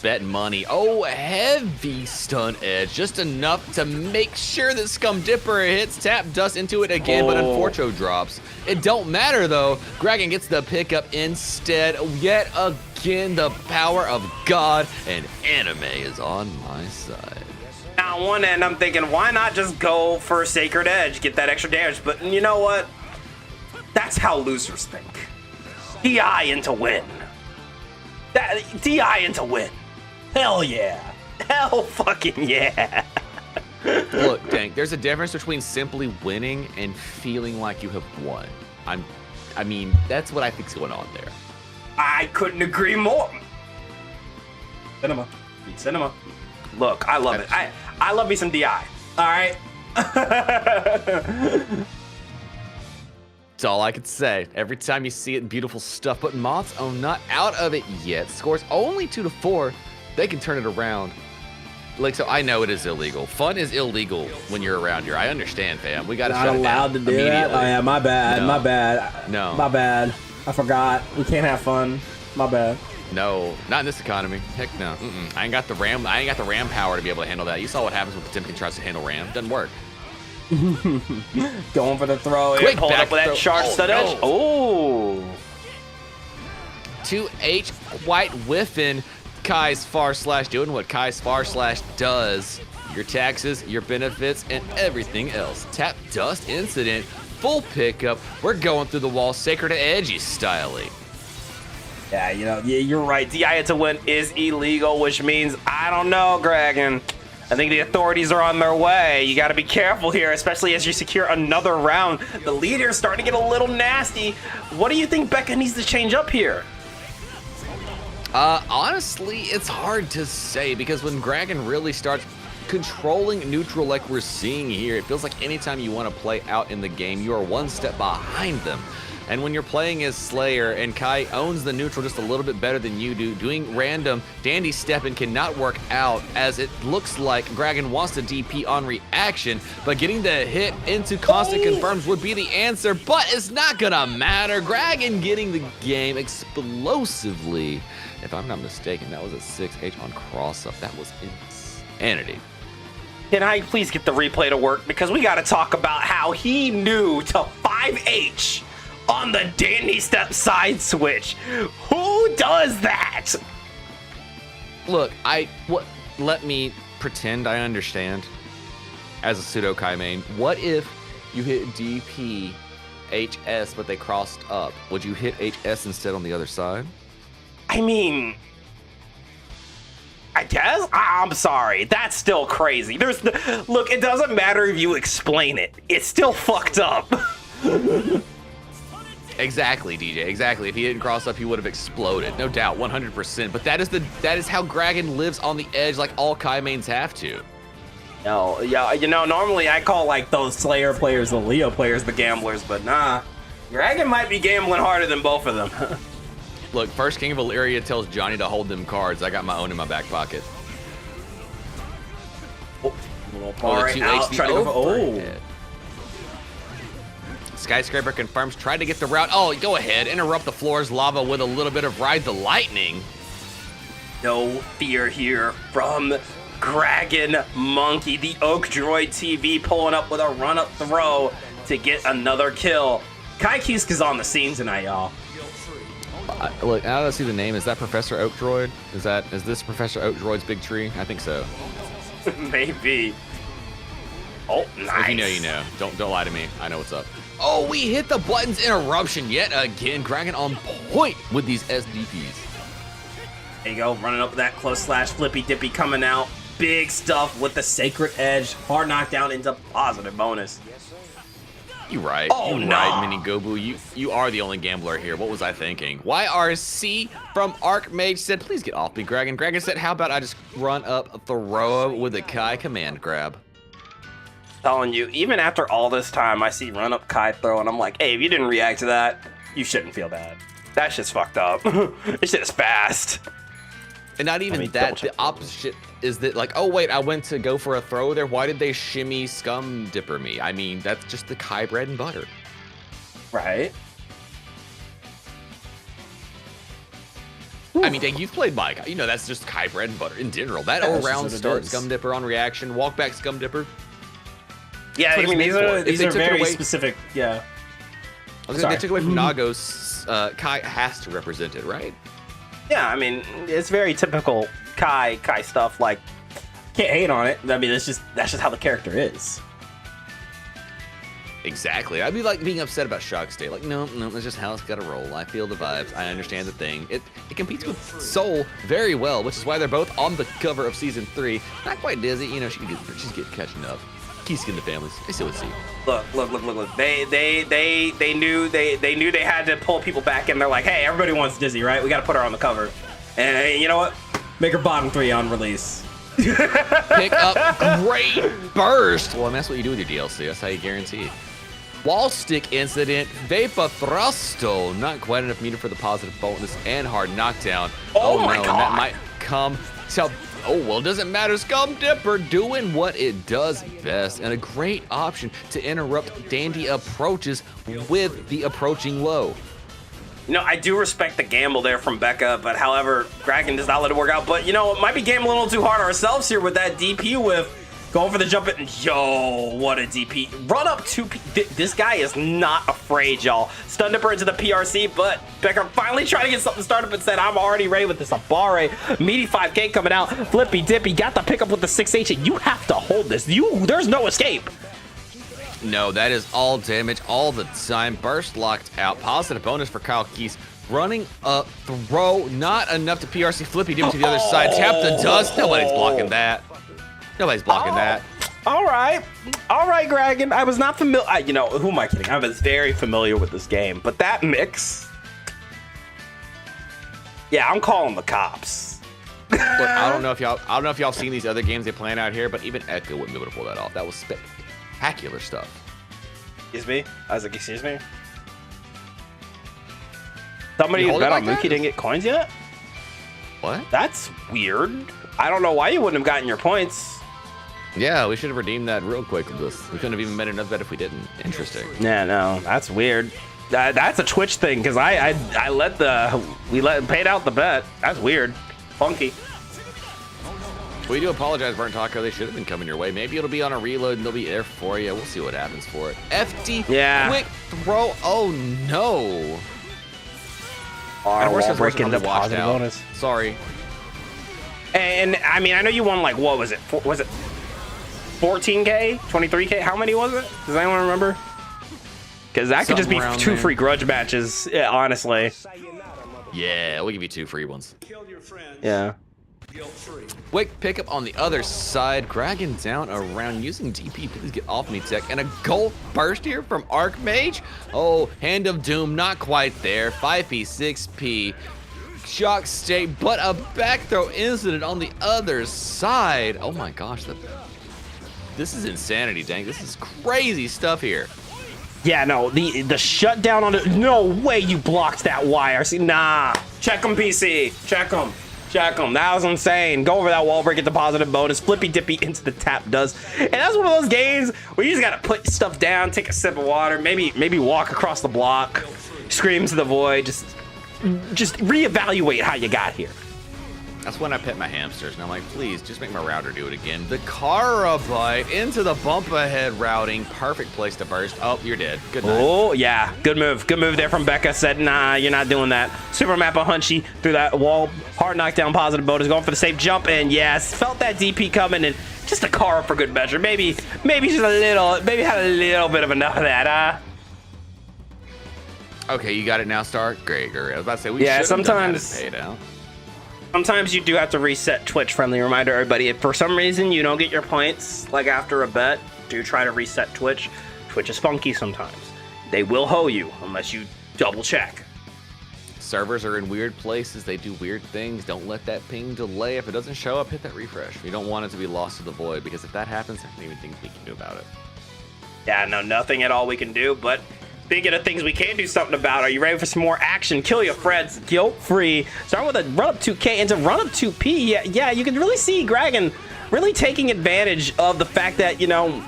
Bet money. Oh, heavy stun edge. Just enough to make sure that Scum Dipper hits tap dust into it again, but Unforcho drops. It don't matter though. Gragan gets the pickup instead. Yet again, the power of God and anime is on my side. Now, on one end, I'm thinking, why not just go for Sacred Edge, get that extra damage? But you know what? That's how losers think. DI into win. DI into win. Hell yeah. Hell fucking yeah. Look, Dank, there's a difference between simply winning and feeling like you have won. I mean, that's what I think's going on there. I couldn't agree more. Cinema. Cinema. Look, I love it. I love me some DI. All right. That's all I could say. Every time you see it, beautiful stuff. But Moth's own not out of it yet. Scores only 2-4. They can turn it around. Like, so I know it is illegal. Fun is illegal when you're around here. I understand, fam. We got to shut it down allowed to do that? Oh yeah, my bad. No. My bad. No. My bad. I forgot. We can't have fun. My bad. No, not in this economy. Heck no. I ain't got the RAM. I ain't got the RAM power to be able to handle that. You saw what happens when Potemkin tries to handle RAM. Doesn't work. Going for the throw. Quick Hold back up with that throw. sharp Oh, stud no. edge. Oh. 2H White whiffing. Kai's far slash doing what Kai's far slash does. Your taxes, your benefits, and everything else. Tap dust incident. Full pickup. We're going through the wall. Sacred edgy styly. Yeah, you're right. DI to win is illegal, which means, I don't know, Gragan. I think the authorities are on their way. You got to be careful here, especially as you secure another round. The leader's starting to get a little nasty. What do you think Becca needs to change up here? Honestly, it's hard to say because when Gragan really starts controlling neutral like we're seeing here, it feels like anytime you want to play out in the game, you are one step behind them. And when you're playing as Slayer and Kai owns the neutral just a little bit better than you do, doing random dandy stepping cannot work out as it looks like Gragan wants to DP on reaction, but getting the hit into constant confirms would be the answer, but it's not gonna matter. Gragan getting the game explosively. If I'm not mistaken, that was a 6H on cross up. That was insanity. Can I please get the replay to work? Because we got to talk about how he knew to 5H on the dandy step side switch. Who does that? Look, let me pretend I understand as a pseudo Kai main. What if you hit DP HS but they crossed up? Would you hit HS instead on the other side? I mean, I guess? I'm sorry. That's still crazy. Look, it doesn't matter if you explain it. It's still fucked up. Exactly, DJ. Exactly. If he didn't cross up, he would have exploded. No doubt, 100%. But that is how Gragan lives on the edge like all Kai mains have to. No, yeah, normally I call like those Slayer players the Leo players the gamblers, but nah. Gragan might be gambling harder than both of them. Look, first King of Illyria tells Johnny to hold them cards. I got my own in my back pocket. Far out, trying to go for, overhead. Skyscraper confirms, tried to get the route. Oh, go ahead, interrupt the floor's lava with a little bit of Ride the Lightning. No fear here from Gragan Monkey, the Oak Droid TV pulling up with a run-up throw to get another kill. Kai Kisk is on the scene tonight, y'all. Look, now that I see the name, is that Professor Oak Droid? Is this Professor Oak Droid's big tree? I think so. Maybe. Oh, nice. If you know, you know. Don't lie to me. I know what's up. Oh, we hit the buttons interruption yet again. Kraken on point with these SDPs. There you go, running up with that close slash flippy dippy coming out. Big stuff with the sacred edge. Hard knockdown into positive bonus. You right. Oh, you no. right, Mini Gobu. You are the only gambler here. What was I thinking? YRC from Archmage said, please get off me, Greg. And Greg said, how about I just run up Throa with a Kai command grab? Telling you, even after all this time, I see run up Kai throw, and I'm like, hey, if you didn't react to that, you shouldn't feel bad. That shit's fucked up. This shit is fast. And not even that, the opposite is that, like, oh, wait, I went to go for a throw there. Why did they shimmy scum dipper me? I mean, that's just the Kai bread and butter. Right. I mean, dang, you've played Mike. You know, that's just Kai bread and butter in general. That Yeah, all that's round just what it start is. scum dipper on reaction, walk back scum dipper. Yeah, I That's what mean, it's made for. If these they are took it very away- specific, yeah. I was Sorry. they took away from Nagos. Kai has to represent it, right? Yeah, I mean, it's very typical Kai stuff. Like, can't hate on it. I mean, that's just how the character is. Exactly. I'd be like being upset about Shock State. Like, no, that's just how it's got to roll. I feel the vibes. I understand the thing. It competes with Soul very well, which is why they're both on the cover of season 3. Not quite Dizzy, you know, she's getting catching up. Keys in the families. They still would see. Look. They knew they had to pull people back in. They're like, hey, everybody wants Dizzy, right? We got to put her on the cover. And you know what? Make her bottom 3 on release. Pick up great burst. Well, I mean, that's what you do with your DLC. That's how you guarantee. Wall stick incident, Vapor Thrusto, not quite enough meter for the positive bonus and hard knockdown. Oh my no, God. and that might come to, oh, well, it doesn't matter. Scum Dipper doing what it does best, and a great option to interrupt Dandy approaches with the approaching low. You know, I do respect the gamble there from Becca, but however, Kraken does not let it work out. But, you know, it might be gambling a little too hard ourselves here with that DP whiff. Going for the jump it. Yo, what a DP. Run up 2P. This guy is not afraid, y'all. Stun Dipper into the PRC, but Becca finally trying to get something started, but said, I'm already ready with this Abare. Meaty 5K coming out. Flippy Dippy got the pickup with the 6H, and you have to hold this. There's no escape. No, that is all damage all the time. Burst locked out. Positive bonus for Kyle Keys. Running up, throw, not enough to PRC Flippy Dip to the other side. Tap the dust. Nobody's blocking that. Nobody's blocking that. All right, Gragan. I was not familiar. You know, who am I kidding? I was very familiar with this game, but that mix. Yeah, I'm calling the cops. Look, I don't know if y'all seen these other games they plan out here, but even Echo wouldn't be able to pull that off. That was spectacular stuff. Excuse me? I was like, excuse me? Somebody You who hold bet it on like Mookie that? didn't get coins yet? What? That's weird. I don't know why you wouldn't have gotten your points. Yeah, we should have redeemed that real quick with this. We couldn't have even made enough bet if we didn't. Interesting. Yeah, no, that's weird. That's a Twitch thing, because we paid out the bet. That's weird. Funky. We do apologize, Burnt Taco. They should have been coming your way. Maybe it'll be on a reload and they'll be there for you. We'll see what happens for it. FD, Yeah. quick throw. Oh no. Our Worse wall is worse breaking than the washed positive out. bonus. Sorry. And I mean, I know you won like, what was it? Was it 14K? 23K? How many was it? Does anyone remember? Because that could just be Something around 2 there. free grudge matches, yeah, honestly. Yeah, we'll give you 2 free ones. Kill your friends. Yeah. Guilt-free. Quick pickup on the other side. Dragging down around using DP. Please get off me, Tech. And a gold burst here from Archmage. Oh, Hand of Doom, not quite there. 5P, 6P. Shock State, but a back throw incident on the other side. Oh my gosh, this is insanity, dang. This is crazy stuff here. Yeah, no, the shutdown on it. No way you blocked that YRC. Nah. Check them, PC. Check them. That was insane. Go over that wall break, get the positive bonus. Flippy dippy into the tap does. And that's one of those games where you just gotta put stuff down, take a sip of water, maybe walk across the block, scream to the void, just reevaluate how you got here. That's when I pet my hamsters, and I'm like, please, just make my router do it again. The Kara bite into the bump ahead routing. Perfect place to burst. Oh, you're dead. Good night. Oh, yeah. Good move. Good move there from Becca. Said, nah, you're not doing that. Super Mappa Hunchy through that wall. Hard knockdown, positive bonus. Going for the safe jump. And yes, felt that DP coming. And just a Kara for good measure. Maybe just a little, maybe had a little bit of enough of that, Okay, you got it now, Star? Great, great. I was about to say, we Yeah, should have done that sometimes- and paid out. Sometimes you do have to reset Twitch. Friendly reminder, everybody. If for some reason you don't get your points, like after a bet, do try to reset Twitch. Twitch is funky sometimes. They will hoe you unless you double check. Servers are in weird places. They do weird things. Don't let that ping delay. If it doesn't show up, hit that refresh. You don't want it to be lost to the void, because if that happens, there's not even things we can do about it. Yeah, no, nothing at all we can do, but speaking of things we can do something about, are you ready for some more action? Kill Your Freds, guilt-free. Start with a run-up 2K into run-up 2P. Yeah, you can really see Gragan really taking advantage of the fact that, you know,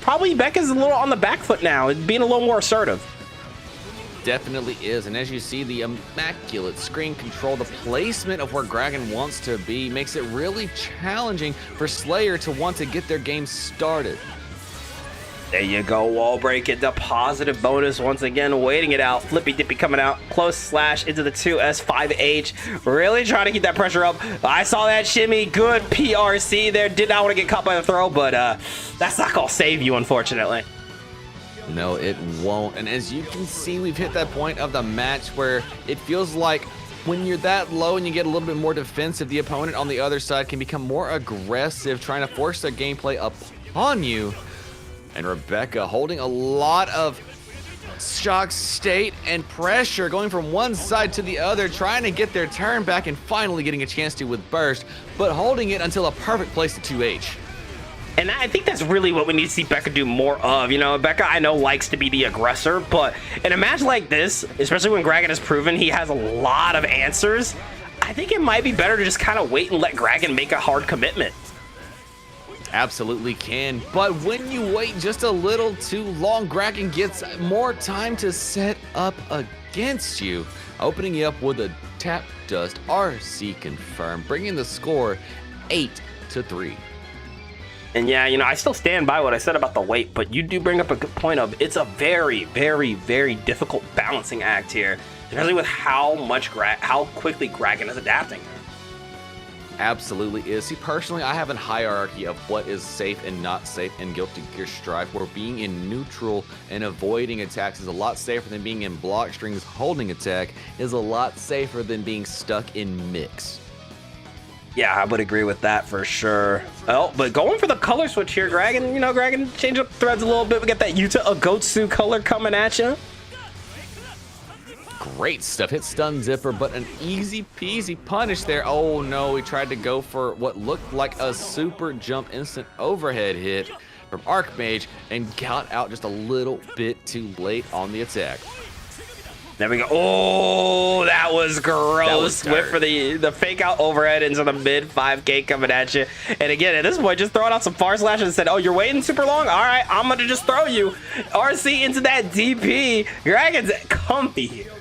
probably Becca's a little on the back foot now, being a little more assertive. Definitely is, and as you see, the immaculate screen control, the placement of where Gragan wants to be, makes it really challenging for Slayer to want to get their game started. There you go, wall break into positive bonus once again, waiting it out. Flippy Dippy coming out, close slash into the 2S5H, really trying to keep that pressure up. I saw that shimmy, good PRC there, did not want to get caught by the throw, but that's not gonna save you, unfortunately. No, it won't. And as you can see, we've hit that point of the match where it feels like when you're that low and you get a little bit more defensive, the opponent on the other side can become more aggressive, trying to force their gameplay upon you. And Rebecca holding a lot of shock state and pressure, going from one side to the other, trying to get their turn back and finally getting a chance to with burst, but holding it until a perfect place to 2H. And I think that's really what we need to see Becca do more of. You know, Becca, I know, likes to be the aggressor, but in a match like this, especially when Gragan has proven he has a lot of answers, I think it might be better to just kind of wait and let Gragan make a hard commitment. Absolutely can, but when you wait just a little too long, Gragan gets more time to set up against you, opening you up with a tap dust RC confirm, bringing the score 8-3. And yeah, you know, I still stand by what I said about the weight, but you do bring up a good point of it's a very, very, very difficult balancing act here, especially with how quickly Gragan is adapting. Absolutely is. See, personally, I have a hierarchy of what is safe and not safe in Guilty Gear Strive, where being in neutral and avoiding attacks is a lot safer than being in block strings holding attack is a lot safer than being stuck in mix. Yeah, I would agree with that for sure. Oh, but going for the color switch here, Gragan, you know, Gragan change up threads a little bit. We got that Yuta Agotsu color coming at you. Great stuff. Hit stun zipper, but an easy peasy punish there. Oh no, he tried to go for what looked like a super jump instant overhead hit from Archmage and got out just a little bit too late on the attack. There we go. Oh, that was gross. That was Went for the fake out overhead into the mid 5K coming at you. And again, at this point, just throwing out some far slashes and said, oh, you're waiting super long? All right, I'm going to just throw you. RC into that DP. Gragan's comfy here.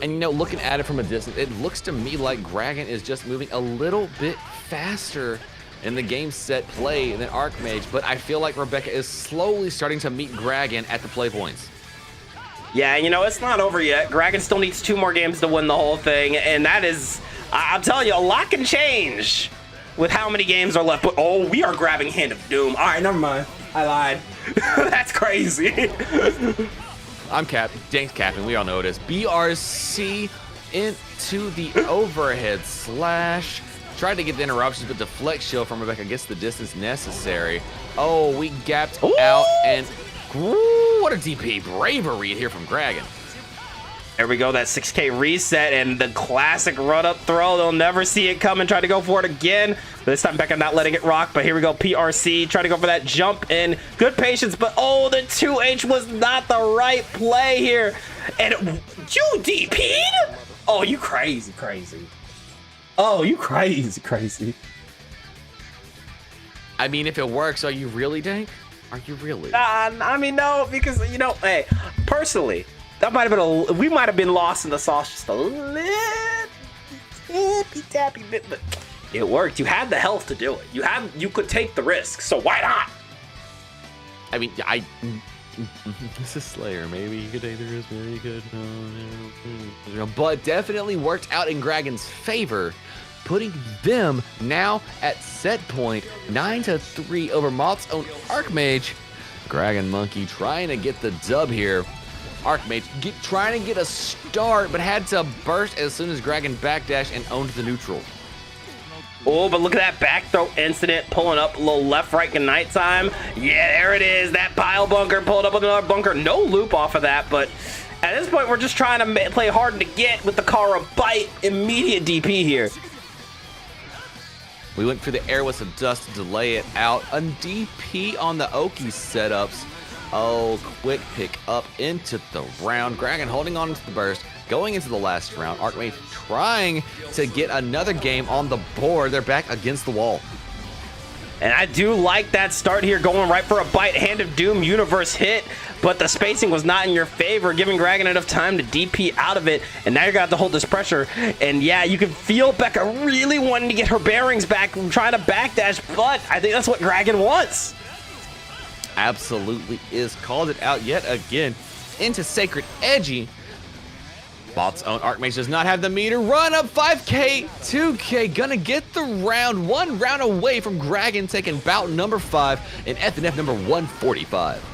And you know, looking at it from a distance, it looks to me like Gragan is just moving a little bit faster in the game set play than Archmage, but I feel like Rebecca is slowly starting to meet Gragan at the play points. Yeah, you know, it's not over yet. Gragan still needs 2 more games to win the whole thing, and that is, I'm telling you, a lot can change with how many games are left. But, oh, we are grabbing Hand of Doom. All right, never mind. I lied. That's crazy. I'm Dank's capping, we all know it is. BRC into the overhead slash. Tried to get the interruptions, but deflect shield from Rebecca gets the distance necessary. Oh, we gapped out, and ooh, what a DP bravery here from Gragan. There we go, that 6K reset and the classic run-up throw. They'll never see it coming. Try to go for it again. This time Becca not letting it rock, but here we go. PRC try to go for that jump in. Good patience, but oh, the 2H was not the right play here. And you DP'd? Oh, you crazy. Oh, you crazy. I mean, if it works, are you really, Dank? Are you really? I mean, no, because, you know, hey, personally, that we might have been lost in the sauce just a little. tippy tappy bit, but it worked. You had the health to do it. You could take the risk, so why not? I mean, this is Slayer. Maybe you could take the risk, maybe you could. No. But definitely worked out in Gragan's favor, putting them now at set point 9-3 over Moth's own Archmage. Gragan Monkey trying to get the dub here. Archmage trying to get a start, but had to burst as soon as Gragan backdashed and owned the neutral. Oh, but look at that back throw incident, pulling up a little left, right, and nighttime. Yeah, there it is. That pile bunker pulled up with another bunker. No loop off of that, but at this point, we're just trying to play hard to get with the Kara bite. Immediate DP here. We went for the Airless of Dust to delay it out. A DP on the Oki setups. Oh, quick pick up into the round. Gragan holding on to the burst. Going into the last round. Archmage trying to get another game on the board. They're back against the wall. And I do like that start here, going right for a bite. Hand of Doom universe hit, but the spacing was not in your favor, giving Gragan enough time to DP out of it. And now you're going to have to hold this pressure. And yeah, you can feel Becca really wanting to get her bearings back, trying to backdash, but I think that's what Gragan wants. Absolutely is. Called it out yet again into Sacred Edgy. Moth's own Archmage does not have the meter. Run up 5K, 2K, gonna get the round. One round away from Gragan taking bout number 5 in FNF number 145.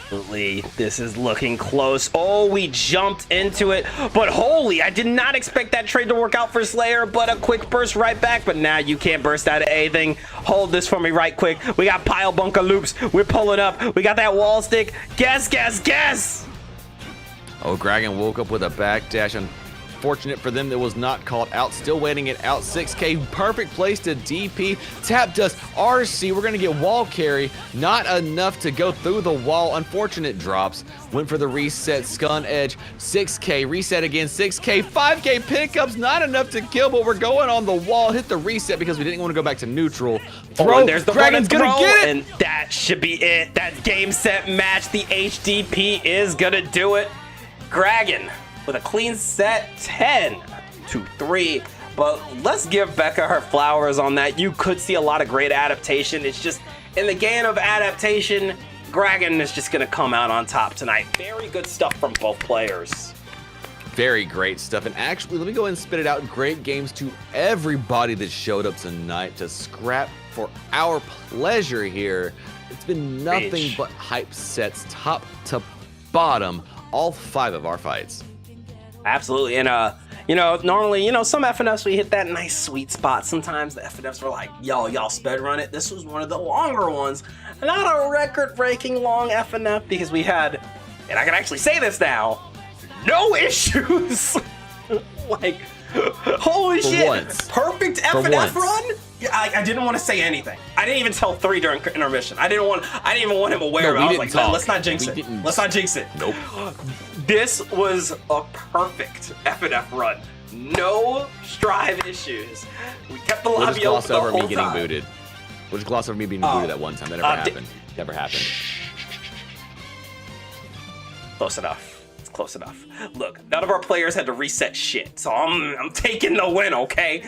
Absolutely, this is looking close. Oh, we jumped into it, but holy, I did not expect that trade to work out for Slayer, but a quick burst right back. But now you can't burst out of anything. Hold this for me right quick. We got pile bunker loops. We're pulling up. We got that wall stick. Guess, guess, guess. Oh, Gragan woke up with a backdash. Unfortunate for them, that was not called out. Still waiting it out. 6K, perfect place to DP. Tap dust, RC. We're going to get wall carry. Not enough to go through the wall. Unfortunate drops. Went for the reset. Scun Edge. 6K, reset again. 6K, 5K pickups. Not enough to kill, but we're going on the wall. Hit the reset because we didn't want to go back to neutral. Throw. Oh, there's the Gragan's going to get it. And that should be it. That game, set, match. The HDP is going to do it. Gragan with a clean set, 10-3. But let's give Becca her flowers on that. You could see a lot of great adaptation. It's just in the game of adaptation, Gragan is just going to come out on top tonight. Very good stuff from both players. Very great stuff. And actually, let me go ahead and spit it out. Great games to everybody that showed up tonight to scrap for our pleasure here. It's been nothing but hype sets, top to bottom. All 5 of our fights. Absolutely. And, normally, some FNFs, we hit that nice sweet spot. Sometimes the FNFs were like, y'all sped run it. This was one of the longer ones. Not a record-breaking long FNF because we had, and I can actually say this now, no issues. Like, holy shit. Once. Perfect FNF run? Yeah, I didn't want to say anything. I didn't even tell 3 during intermission. I didn't even want him aware. I was like, no, let's not jinx it. Let's not jinx it. Nope. This was a perfect FNF run. No strive issues. We kept the We'll lobby just gloss open the over whole me getting time. booted. We'll just gloss over me being booted that one time. That never happened. Never happened. Close enough. It's close enough. Look, none of our players had to reset shit, so I'm taking the win, okay?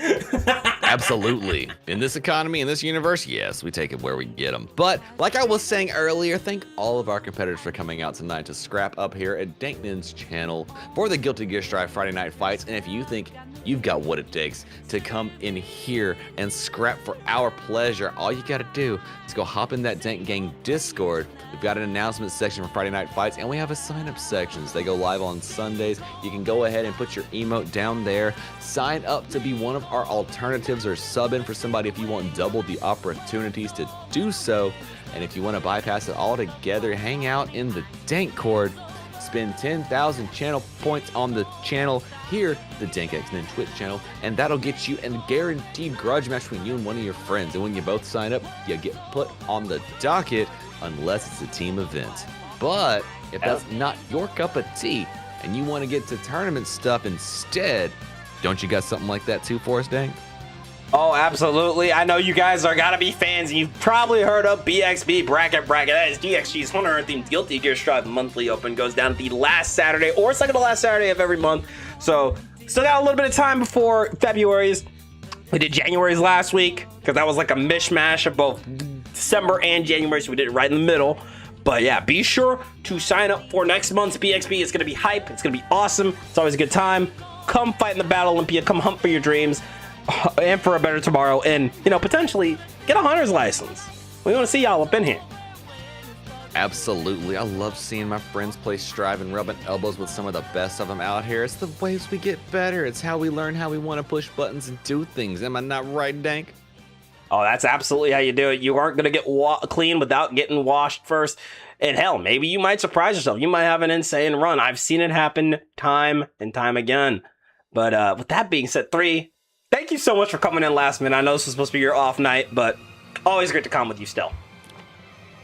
Absolutely. In this economy, in this universe, yes, we take it where we get them. But like I was saying earlier, thank all of our competitors for coming out tonight to scrap up here at Dankman's channel for the Guilty Gear Strive Friday Night Fights. And if you think you've got what it takes to come in here and scrap for our pleasure, all you got to do is go hop in that Dank Gang Discord. We've got an announcement section for Friday Night Fights, and we have a sign-up section. So they go live on Sundays. You can go ahead and put your emote down there. Sign up to be one of our alternatives or sub in for somebody if you want double the opportunities to do so. And if you want to bypass it all together, hang out in the Dank Cord. Spend 10,000 channel points on the channel here, the DankX Twitch channel, and that'll get you a guaranteed grudge match between you and one of your friends. And when you both sign up, you get put on the docket unless it's a team event. But if that's not your cup of tea and you want to get to tournament stuff instead, don't you got something like that too for us, Dank? Oh, absolutely. I know you guys are gotta be fans. You've probably heard of BXB Bracket. That is DXG's 100th themed Guilty Gear Strive monthly open. Goes down the last Saturday or second to last Saturday of every month. So Still got a little bit of time before February's. We did January's last week because that was like a mishmash of both December and January, so we did it right in the middle. But yeah, be sure to sign up for next month's BXB. It's going to be hype. It's going to be awesome. It's always a good time. Come fight in the Battle Olympia. Come hunt for your dreams and for a better tomorrow. And, you know, potentially get a hunter's license. We want to see y'all up in here. Absolutely. I love seeing my friends play Strive and rubbing elbows with some of the best of them out here. It's the ways we get better. It's how we learn how we want to push buttons and do things. Am I not right, Dank? Oh, that's absolutely how you do it. You aren't going to get clean without getting washed first. And hell, maybe you might surprise yourself. You might have an insane run. I've seen it happen time and time again. But with that being said, 3, thank you so much for coming in last minute. I know this was supposed to be your off night, but always great to come with you still.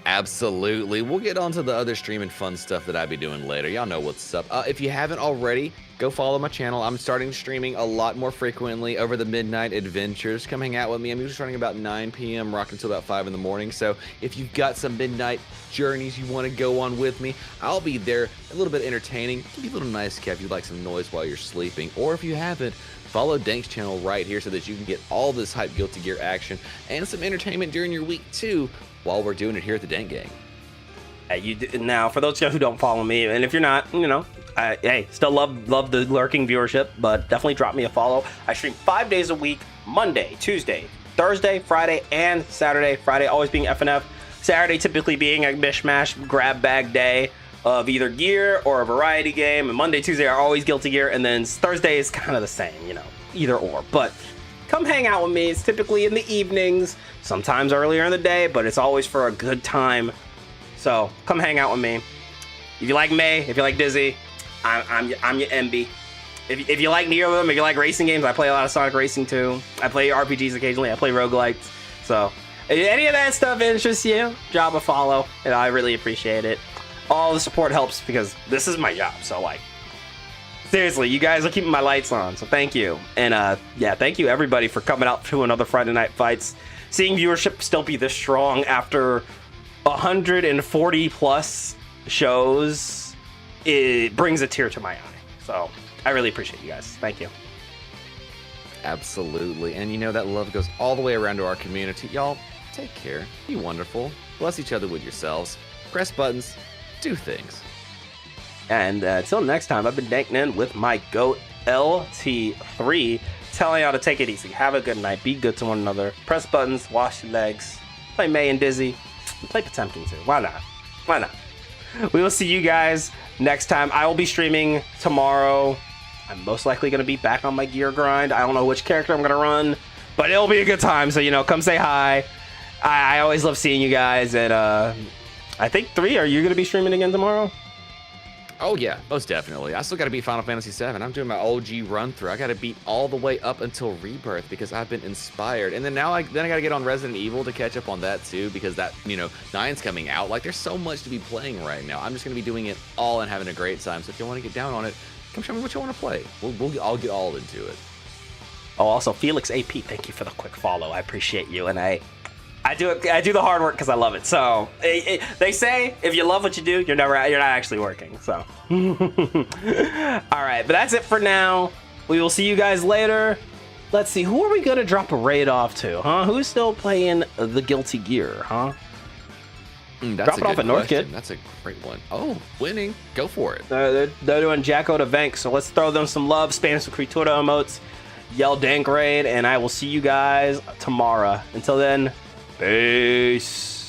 Absolutely. We'll get on to the other streaming fun stuff that I be doing later. Y'all know what's up. If you haven't already, go follow my channel. I'm starting streaming a lot more frequently over the Midnight Adventures. Come hang out with me. I'm usually starting about 9 p.m., rocking until about 5 in the morning. So if you've got some midnight journeys you want to go on with me, I'll be there. A little bit entertaining. Give you a little nice cap if you like some noise while you're sleeping. Or if you haven't, follow Dank's channel right here so that you can get all this hype Guilty Gear action and some entertainment during your week too, while we're doing it here at the Dank Gang. Now, for those of you who don't follow me, and if you're not, you know, hey, still love the lurking viewership, but definitely drop me a follow. I stream 5 days a week, Monday, Tuesday, Thursday, Friday, and Saturday. Friday always being FNF. Saturday typically being a mishmash grab bag day of either gear or a variety game. And Monday, Tuesday are always Guilty Gear, and then Thursday is kind of the same, you know, either or. But come hang out with me. It's typically in the evenings, sometimes earlier in the day, but it's always for a good time. So come hang out with me. If you like May, if you like Dizzy, I'm your MB. If you like neither of them, if you like racing games, I play a lot of Sonic Racing too. I play RPGs occasionally. I play roguelikes. So if any of that stuff interests you, drop a follow, and I really appreciate it. All the support helps because this is my job. So like, seriously, you guys are keeping my lights on, so thank you. And yeah, thank you everybody for coming out to another Friday Night Fights. Seeing viewership still be this strong after 140 plus shows, it brings a tear to my eye. So I really appreciate you guys. Thank you. Absolutely. And you know that love goes all the way around to our community. Y'all, take care. Be wonderful. Bless each other with yourselves. Press buttons. Do things. And until next time, I've been Danknin with my GOAT LT3, telling y'all to take it easy. Have a good night. Be good to one another. Press buttons. Wash your legs. Play May and Dizzy. Play Potemkin too. Why not? Why not? We will see you guys next time. I will be streaming tomorrow. I'm most likely going to be back on my gear grind. I don't know which character I'm going to run, but it'll be a good time. So, you know, come say hi. I always love seeing you guys. And I think 3, are you going to be streaming again tomorrow? Oh yeah, most definitely. I still got to beat Final Fantasy VII. I'm doing my OG run through. I got to beat all the way up until Rebirth because I've been inspired. And then now I got to get on Resident Evil to catch up on that too because that, you know, 9's coming out. Like there's so much to be playing right now. I'm just going to be doing it all and having a great time. So if you want to get down on it, come show me what you want to play. I'll get all into it. Oh, also Felix AP, thank you for the quick follow. I appreciate you, and I do the hard work because I love it. So they say if you love what you do, you're not actually working. So all right, but that's it for now. We will see you guys later. Let's see, who are we gonna drop a raid off to, huh? Who's still playing the Guilty Gear, huh? That's Drop a it off good at North question. Kid. That's a great one. Oh, winning. Go for it. They're doing Jacko to Venk, so let's throw them some love. Spam some Creatura emotes. Yell Dank raid, and I will see you guys tomorrow. Until then, peace.